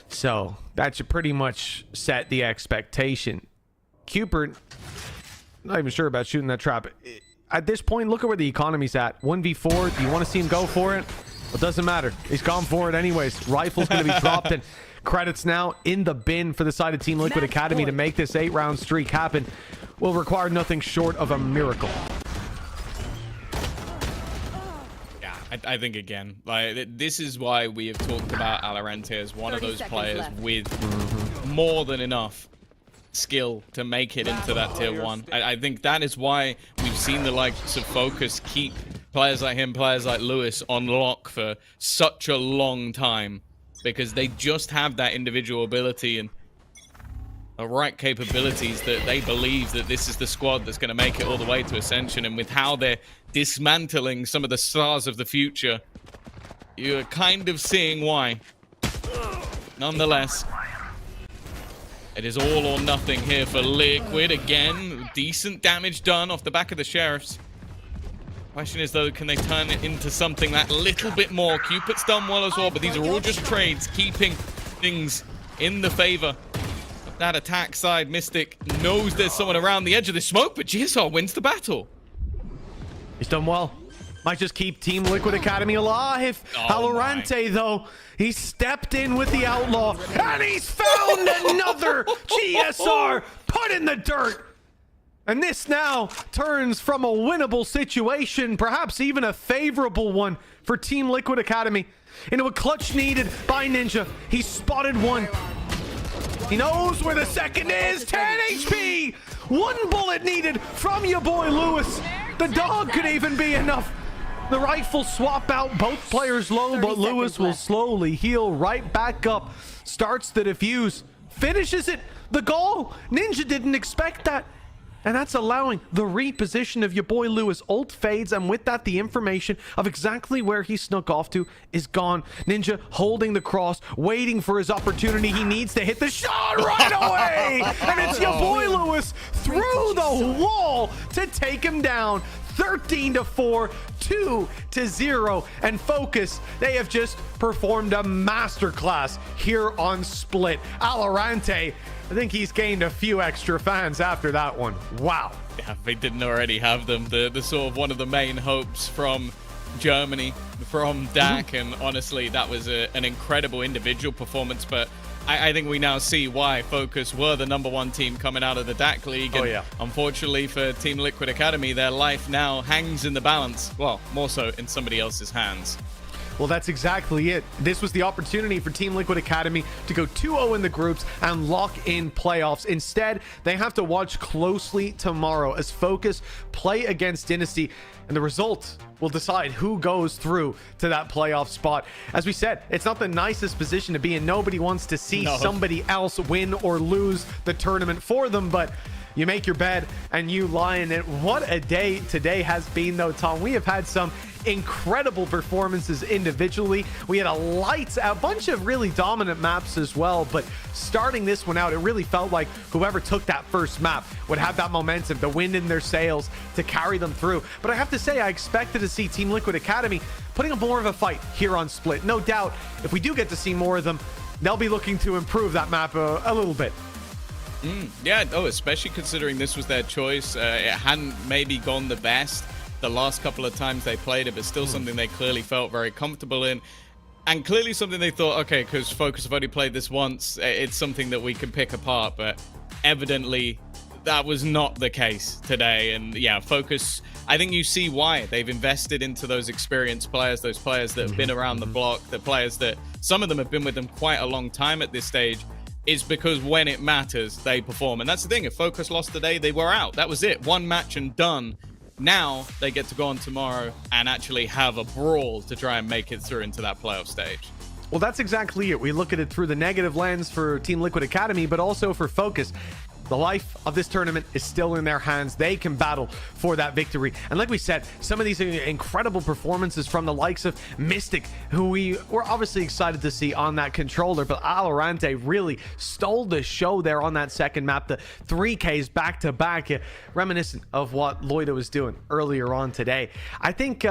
So that should pretty much set the expectation. Cupid, not even sure about shooting that trap. At this point, look at where the economy's at. 1v4, do you want to see him go for it? Well, it doesn't matter. He's gone for it anyways. Rifle's going to be dropped, and credits now in the bin for the side of Team Liquid Academy to make this 8-round streak happen. Will require nothing short of a miracle. I think, again, like, this is why we have talked about Valorant as one of those players with more than enough skill to make it into that tier 1. I think that is why we've seen the likes of FOKUS keep players like him, players like Lewis on lock for such a long time, because they just have that individual ability and the right capabilities that they believe that this is the squad that's going to make it all the way to Ascension. And with how they're dismantling some of the stars of the future, you're kind of seeing why. Nonetheless, it is all or nothing here for Liquid. Again, decent damage done off the back of the Sheriffs. Question is, though, can they turn it into something that little bit more? Cupid's done well as well, but these are all just trades, keeping things in the favor of that attack side. Mystic knows there's someone around the edge of the smoke, but GSR wins the battle. He's done well. Might just keep Team Liquid Academy alive. Valorant, though, he stepped in with the Outlaw, and he's found another GSR put in the dirt. And this now turns from a winnable situation, perhaps even a favorable one for Team Liquid Academy, into a clutch needed by Ninja. He spotted one. He knows where the second is. 10 HP. One bullet needed from your boy Lewis. The dog could even be enough. The rifle swap out, both players low, but Lewis will slowly heal right back up. Starts the defuse, finishes it. The goal. Ninja didn't expect that. And that's allowing the reposition of your boy Lewis. Ult fades, and with that, the information of exactly where he snuck off to is gone. Ninja holding the cross, waiting for his opportunity. He needs to hit the shot right away! And it's your boy Lewis through the wall to take him down. 13-4, 2-0, and FOKUS, they have just performed a masterclass here on Split. Alorante, I think he's gained a few extra fans after that one. Wow. Yeah, if they didn't already have them. The sort of one of the main hopes from Germany, from Dak, and honestly, that was an incredible individual performance, but I think we now see why FOKUS were the #1 team coming out of the DAC League. And unfortunately for Team Liquid Academy, their life now hangs in the balance. Well, more so in somebody else's hands. Well, that's exactly it. This was the opportunity for Team Liquid Academy to go 2-0 in the groups and lock in playoffs. Instead, they have to watch closely tomorrow as FOKUS play against Dynasty, and the result will decide who goes through to that playoff spot. As we said, it's not the nicest position to be in. Nobody wants to see somebody else win or lose the tournament for them, but you make your bed and you lie in it. What a day today has been, though, Tom. We have had some incredible performances individually. We had a bunch of really dominant maps as well, but starting this one out, it really felt like whoever took that first map would have that momentum, the wind in their sails to carry them through. But I have to say, I expected to see Team Liquid Academy putting up more of a fight here on Split. No doubt, if we do get to see more of them, they'll be looking to improve that map a little bit. Yeah, especially considering this was their choice. It hadn't maybe gone the best the last couple of times they played it, but still something they clearly felt very comfortable in. And clearly something they thought, okay, because FOKUS have only played this once, it's something that we can pick apart. But evidently, that was not the case today. And yeah, FOKUS, I think you see why they've invested into those experienced players, those players that have been around the block, the players that some of them have been with them quite a long time at this stage. Is because when it matters, they perform. And that's the thing, if FOKUS lost today, they were out. That was it, one match and done. Now they get to go on tomorrow and actually have a brawl to try and make it through into that playoff stage. Well, that's exactly it. We look at it through the negative lens for Team Liquid Academy, but also for FOKUS. The life of this tournament is still in their hands. They can battle for that victory. And like we said, some of these incredible performances from the likes of Mystic, who we were obviously excited to see on that controller, but Alorante really stole the show there on that second map. The 3Ks back-to-back, reminiscent of what Lotus was doing earlier on today. I think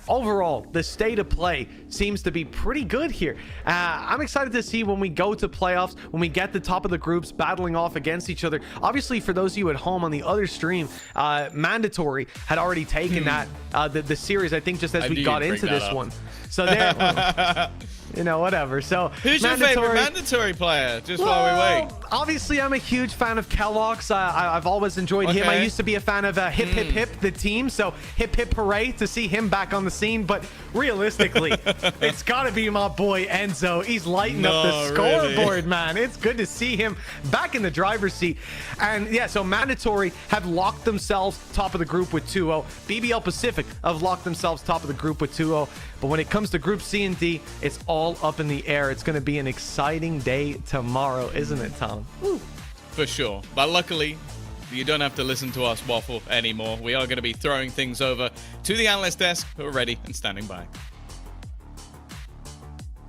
overall, the state of play seems to be pretty good here. I'm excited to see when we go to playoffs, when we get the top of the groups battling off against each other. Obviously, for those of you at home on the other stream, Mandatory had already taken that the series, I think, just as we got into this one. So there, you know, whatever. So who's your favorite mandatory player? Just while we wait. Obviously, I'm a huge fan of Kellogg's. I've always enjoyed him. I used to be a fan of Hip Hip Hip, the team. So hip hip hooray to see him back on the scene. But realistically, it's got to be my boy Enzo. He's lighting up the scoreboard, man. It's good to see him back in the driver's seat. And yeah, so mandatory have locked themselves top of the group with 2-0. BBL Pacific have locked themselves top of the group with 2-0. But when it comes to Group C and D, it's all up in the air. It's going to be an exciting day tomorrow, isn't it, Tom? For sure. But luckily, you don't have to listen to us waffle anymore. We are going to be throwing things over to the analyst desk who are ready and standing by.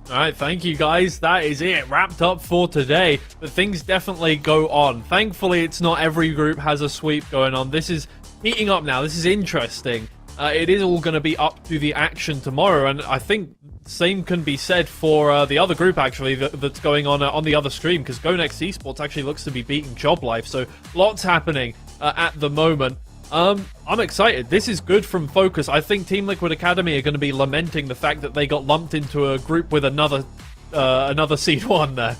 All right, thank you guys. That is it. Wrapped up for today. But things definitely go on. Thankfully, it's not every group has a sweep going on. This is heating up now. This is interesting. It is all going to be up to the action tomorrow, and I think same can be said for the other group actually that's going on the other stream, because Go Next Esports actually looks to be beating Job Life, so lots happening at the moment. I'm excited. This is good from FOKUS. I think Team Liquid Academy are going to be lamenting the fact that they got lumped into a group with another Seed 1 there.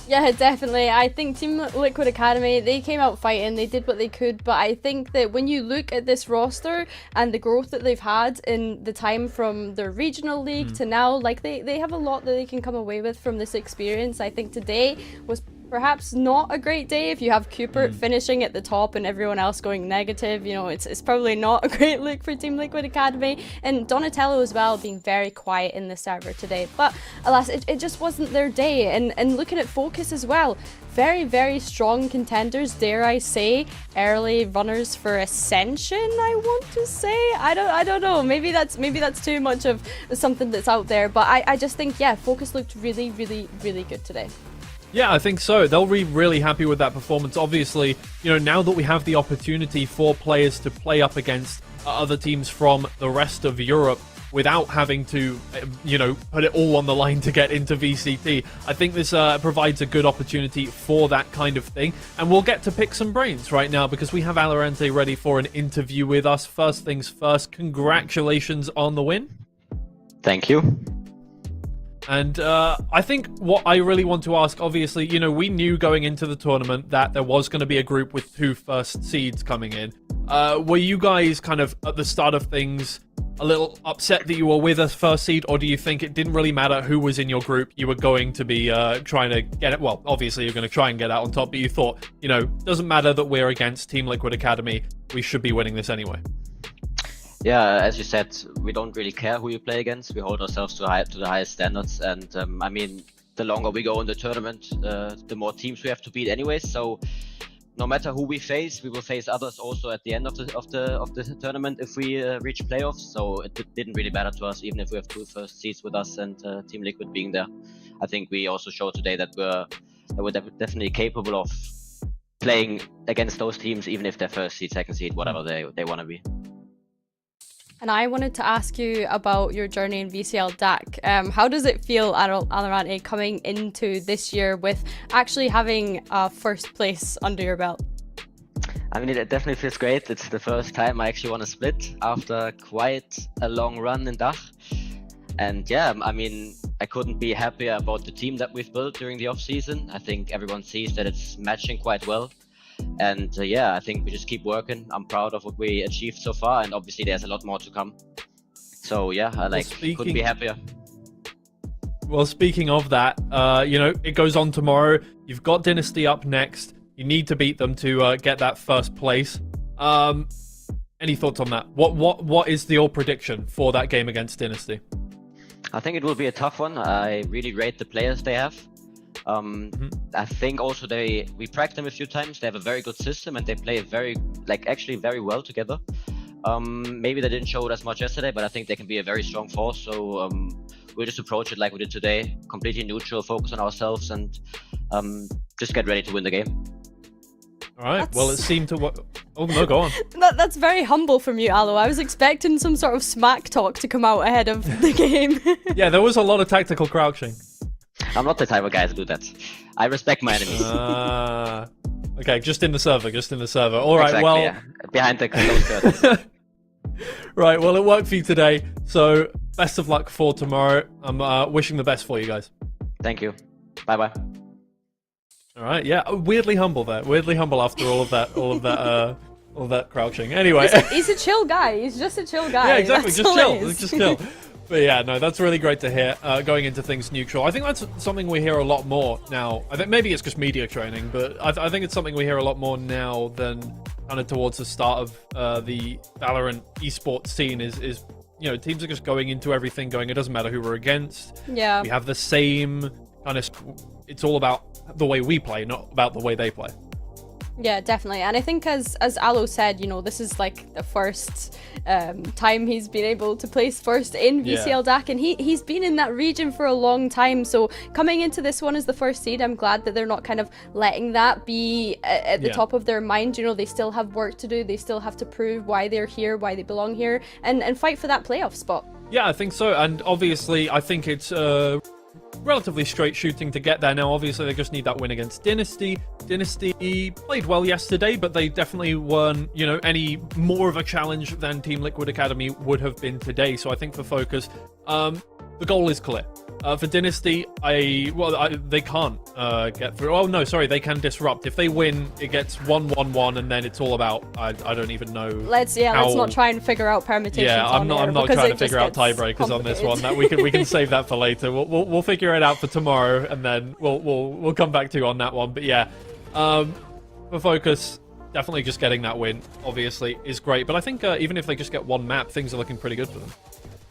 Yeah, definitely. I think Team Liquid Academy, they came out fighting, they did what they could, but I think that when you look at this roster and the growth that they've had in the time from their regional league to now, like they have a lot that they can come away with from this experience. I think today was perhaps not a great day. If you have Cooper finishing at the top and everyone else going negative, you know, it's probably not a great look for Team Liquid Academy. And Donatello as well being very quiet in the server today. But alas, it just wasn't their day. And looking at FOKUS as well, very, very strong contenders, dare I say, early runners for Ascension, I want to say. I don't know. Maybe that's too much of something that's out there. But I just think, yeah, FOKUS looked really, really, really good today. Yeah, I think so. They'll be really happy with that performance. Obviously, you know, now that we have the opportunity for players to play up against other teams from the rest of Europe without having to, you know, put it all on the line to get into VCT, I think this provides a good opportunity for that kind of thing. And we'll get to pick some brains right now because we have Alorante ready for an interview with us. First things first, congratulations on the win. Thank you. And I think what I really want to ask, obviously, you know, we knew going into the tournament that there was going to be a group with 2 first seeds coming in. Were you guys kind of, at the start of things, a little upset that you were with a first seed, or do you think it didn't really matter who was in your group? You were going to be trying to get it, well, obviously you're going to try and get out on top, but you thought, you know, doesn't matter that we're against Team Liquid Academy, we should be winning this anyway. Yeah, as you said, we don't really care who you play against. We hold ourselves to the highest standards, and I mean, the longer we go in the tournament, the more teams we have to beat anyways. So no matter who we face, we will face others also at the end of the tournament if we reach playoffs. So it didn't really matter to us, even if we have 2 first seeds with us and Team Liquid being there. I think we also showed today that we're definitely capable of playing against those teams, even if they're first seed, second seed, whatever they want to be. And I wanted to ask you about your journey in VCL DAC. How does it feel, Alorante, coming into this year with actually having first place under your belt? I mean, it definitely feels great. It's the first time I actually won a split after quite a long run in DAC. And yeah, I mean, I couldn't be happier about the team that we've built during the off-season. I think everyone sees that it's matching quite well. And yeah, I think we just keep working. I'm proud of what we achieved so far, and obviously there's a lot more to come. So yeah, couldn't be happier. Well, speaking of that, you know, it goes on tomorrow. You've got Dynasty up next. You need to beat them to get that first place. Any thoughts on that? What is your prediction for that game against Dynasty? I think it will be a tough one. I really rate the players they have. I think also we practiced them a few times. They have a very good system and they play actually very well together. Maybe they didn't show it as much yesterday, but I think they can be a very strong force. So we'll just approach it like we did today, completely neutral, focus on ourselves, and just get ready to win the game. All right. Well, it seemed to work. Oh no, go on. That's very humble from you, Alo. I was expecting some sort of smack talk to come out ahead of the game. Yeah, there was a lot of tactical crouching. I'm not the type of guy to do that. I respect my enemies. Okay, just in the server. All right, exactly, well... Yeah. Behind the closed curtains. Right, well, it worked for you today. So, best of luck for tomorrow. I'm wishing the best for you guys. Thank you. Bye bye. All right, yeah, weirdly humble there. Weirdly humble after all of that crouching. Anyway, he's a chill guy. He's just a chill guy. yeah, exactly. That's Just all chill. it is. Just chill. But yeah, no, that's really great to hear. Going into things neutral, I think that's something we hear a lot more now. I think maybe it's just media training, but I think it's something we hear a lot more now than kind of towards the start of the Valorant esports scene. Is teams are just going into everything, going, it doesn't matter who we're against. Yeah. We have the same kind of. It's all about the way we play, not about the way they play. Yeah, definitely. And I think as Aloe said, this is like the first time he's been able to place first in VCL DAC, and he's been in that region for a long time. So coming into this one as the first seed, I'm glad that they're not kind of letting that be at the top of their mind. They still have work to do. They still have to prove why they're here, why they belong here, and fight for that playoff spot. Yeah, I think so. And obviously, I think it's relatively straight shooting to get there. Now, obviously, they just need that win against Dynasty. Dynasty played well yesterday, but they definitely weren't, any more of a challenge than Team Liquid Academy would have been today. So I think for FOKUS, the goal is clear. For Dynasty, they can't get through. Oh, no, sorry, they can disrupt. If they win, it gets 1-1-1, and then it's all about, I don't even know. Let's not try and figure out permutations. Yeah, I'm not trying to figure out tiebreakers on this one. That we can save that for later. We'll figure it out for tomorrow, and then we'll come back to you on that one. But yeah, for FOKUS, definitely just getting that win, obviously, is great. But I think even if they just get one map, things are looking pretty good for them.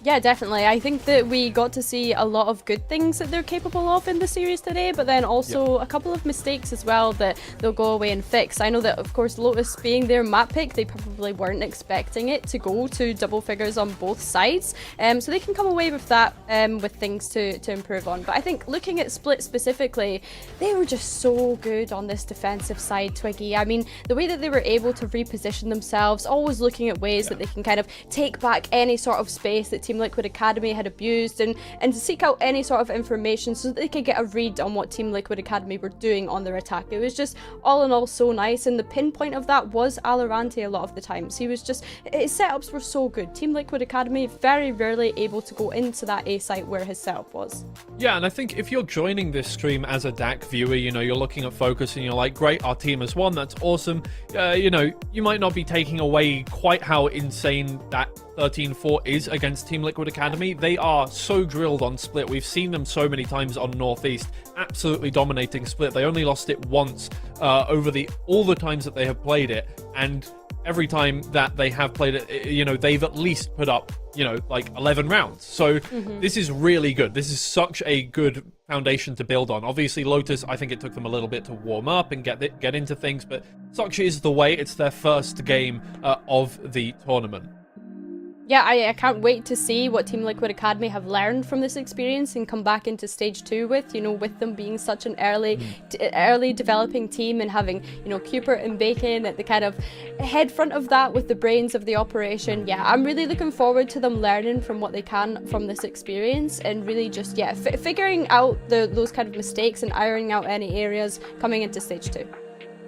Yeah, definitely. I think that we got to see a lot of good things that they're capable of in the series today, but then also a couple of mistakes as well that they'll go away and fix. I know that, of course, Lotus being their map pick, they probably weren't expecting it to go to double figures on both sides. So they can come away with that, with things to improve on. But I think looking at Split specifically, they were just so good on this defensive side, Twiggy. I mean, the way that they were able to reposition themselves, always looking at ways that they can kind of take back any sort of space that Team Liquid Academy had abused, and to seek out any sort of information so that they could get a read on what Team Liquid Academy were doing on their attack. It was just all in all so nice, and the pinpoint of that was Alorante a lot of the times. His setups were so good. Team Liquid Academy very rarely able to go into that A site where his setup was. Yeah, and I think if you're joining this stream as a DAC viewer, you're looking at FOKUS and you're like, great, our team has won, that's awesome. You might not be taking away quite how insane that 13-4 is against Team Liquid Academy. They are so drilled on Split. We've seen them so many times on Northeast, absolutely dominating Split. They only lost it once over all the times that they have played it, and every time that they have played it, they've at least put up, like 11 rounds. So this is really good. This is such a good foundation to build on. Obviously, Lotus, I think it took them a little bit to warm up and get into things, but such is the way. It's their first game of the tournament. Yeah, I can't wait to see what Team Liquid Academy have learned from this experience and come back into stage 2 with, with them being such an early developing team and having, Cupert and Bacon at the kind of head front of that with the brains of the operation. Yeah, I'm really looking forward to them learning from what they can from this experience and really just, figuring out those kind of mistakes and ironing out any areas coming into stage 2.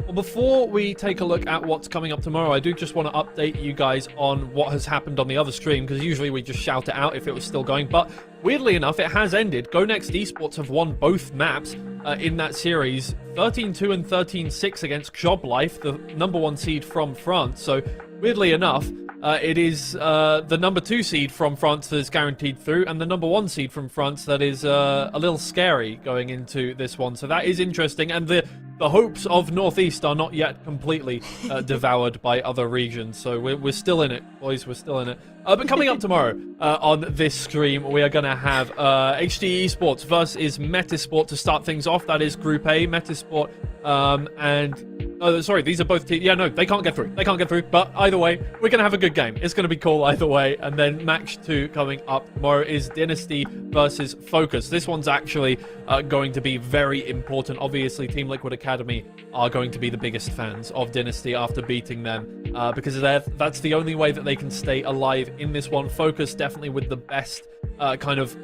Well, before we take a look at what's coming up tomorrow, I do just want to update you guys on what has happened on the other stream, because usually we just shout it out if it was still going, but weirdly enough, it has ended. Go Next Esports have won both maps in that series, 13-2 and 13-6 against Job Life, the #1 seed from France. So weirdly enough, it is the #2 seed from France that is guaranteed through, and the #1 seed from France that is a little scary going into this one. So that is interesting, and the hopes of Northeast are not yet completely devoured by other regions. So we're still in it, boys. We're still in it. But coming up tomorrow on this stream, we are going to have HD Esports versus Metasport to start things off. That is Group A, Metasport, sorry, these are both teams. Yeah, no, they can't get through. They can't get through. But either way, we're going to have a good game. It's going to be cool either way. And then match 2 coming up tomorrow is Dynasty versus FOKUS. This one's actually going to be very important. Obviously, Team Liquid Academy are going to be the biggest fans of Dynasty after beating them because that's the only way that they can stay alive in this one. FOKUS definitely with the best kind of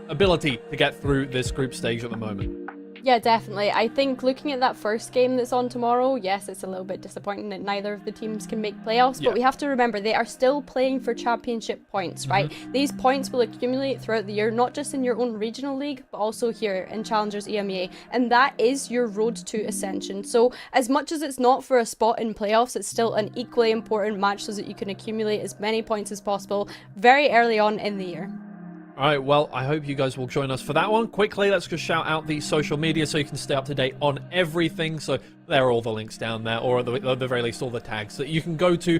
ability to get through this group stage at the moment. Yeah, definitely. I think looking at that first game that's on tomorrow, yes, it's a little bit disappointing that neither of the teams can make playoffs, but we have to remember they are still playing for championship points, right? These points will accumulate throughout the year, not just in your own regional league, but also here in Challengers EMEA, and that is your road to ascension. So as much as it's not for a spot in playoffs, it's still an equally important match so that you can accumulate as many points as possible very early on in the year. All right, well, I hope you guys will join us for that one. Quickly, let's just shout out the social media so you can stay up to date on everything. So there are all the links down there, or at the very least, all the tags that you can go to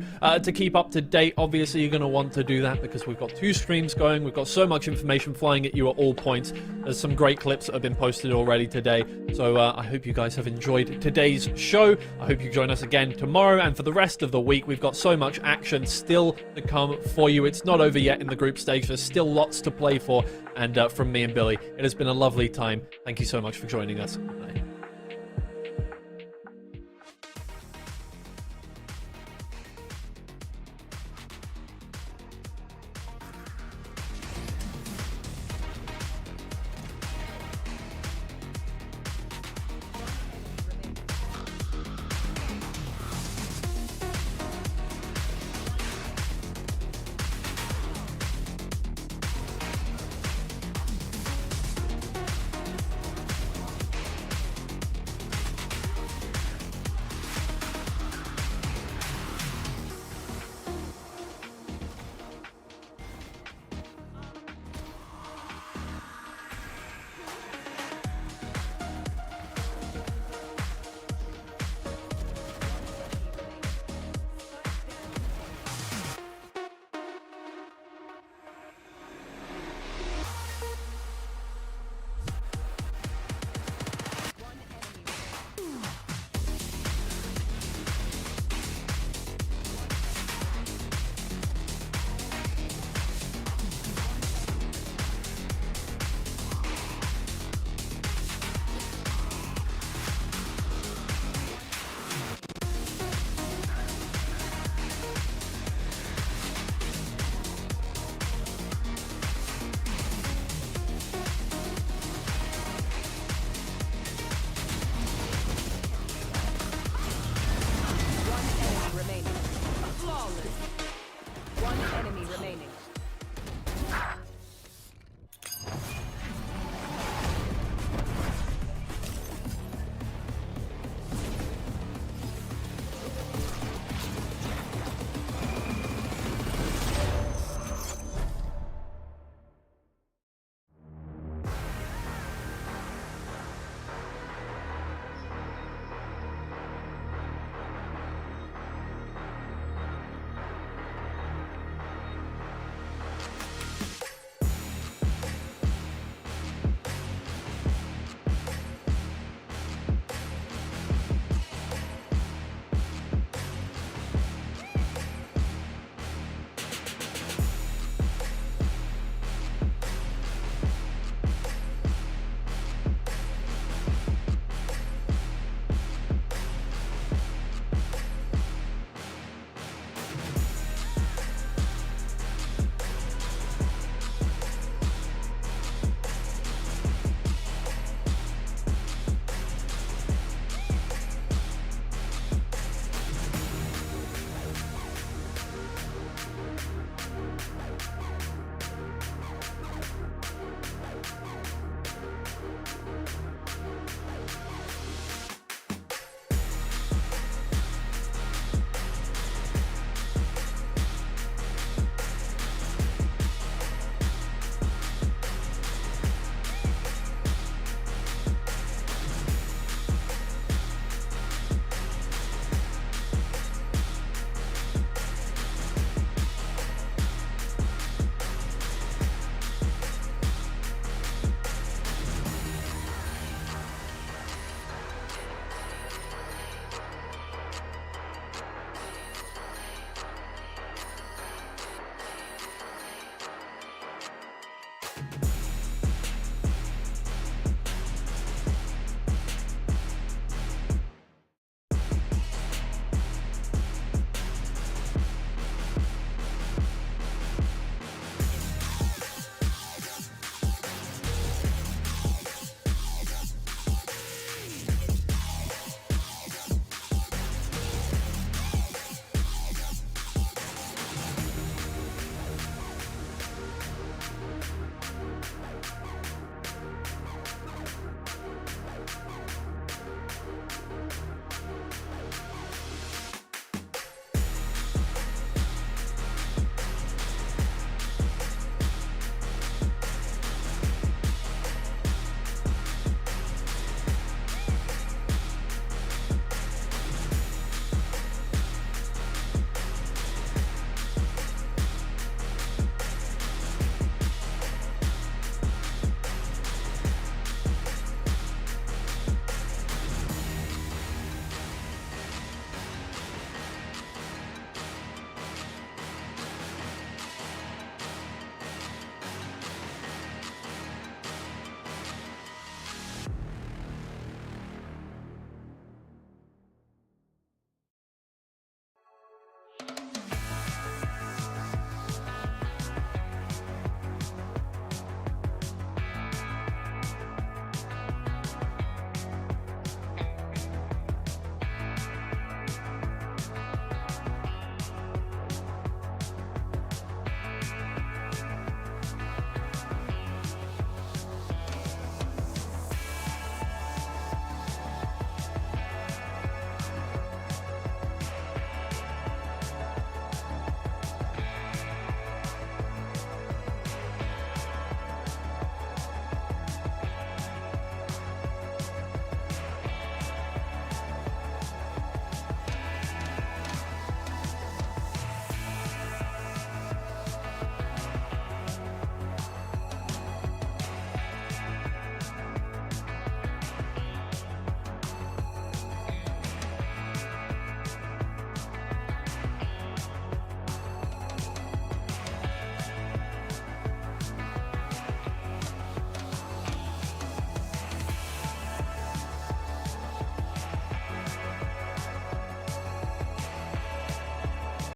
keep up to date. Obviously, you're going to want to do that because we've got 2 streams going. We've got so much information flying at you at all points. There's some great clips that have been posted already today. So I hope you guys have enjoyed today's show. I hope you join us again tomorrow. And for the rest of the week, we've got so much action still to come for you. It's not over yet in the group stage. There's still lots to play for. And from me and Billy, it has been a lovely time. Thank you so much for joining us.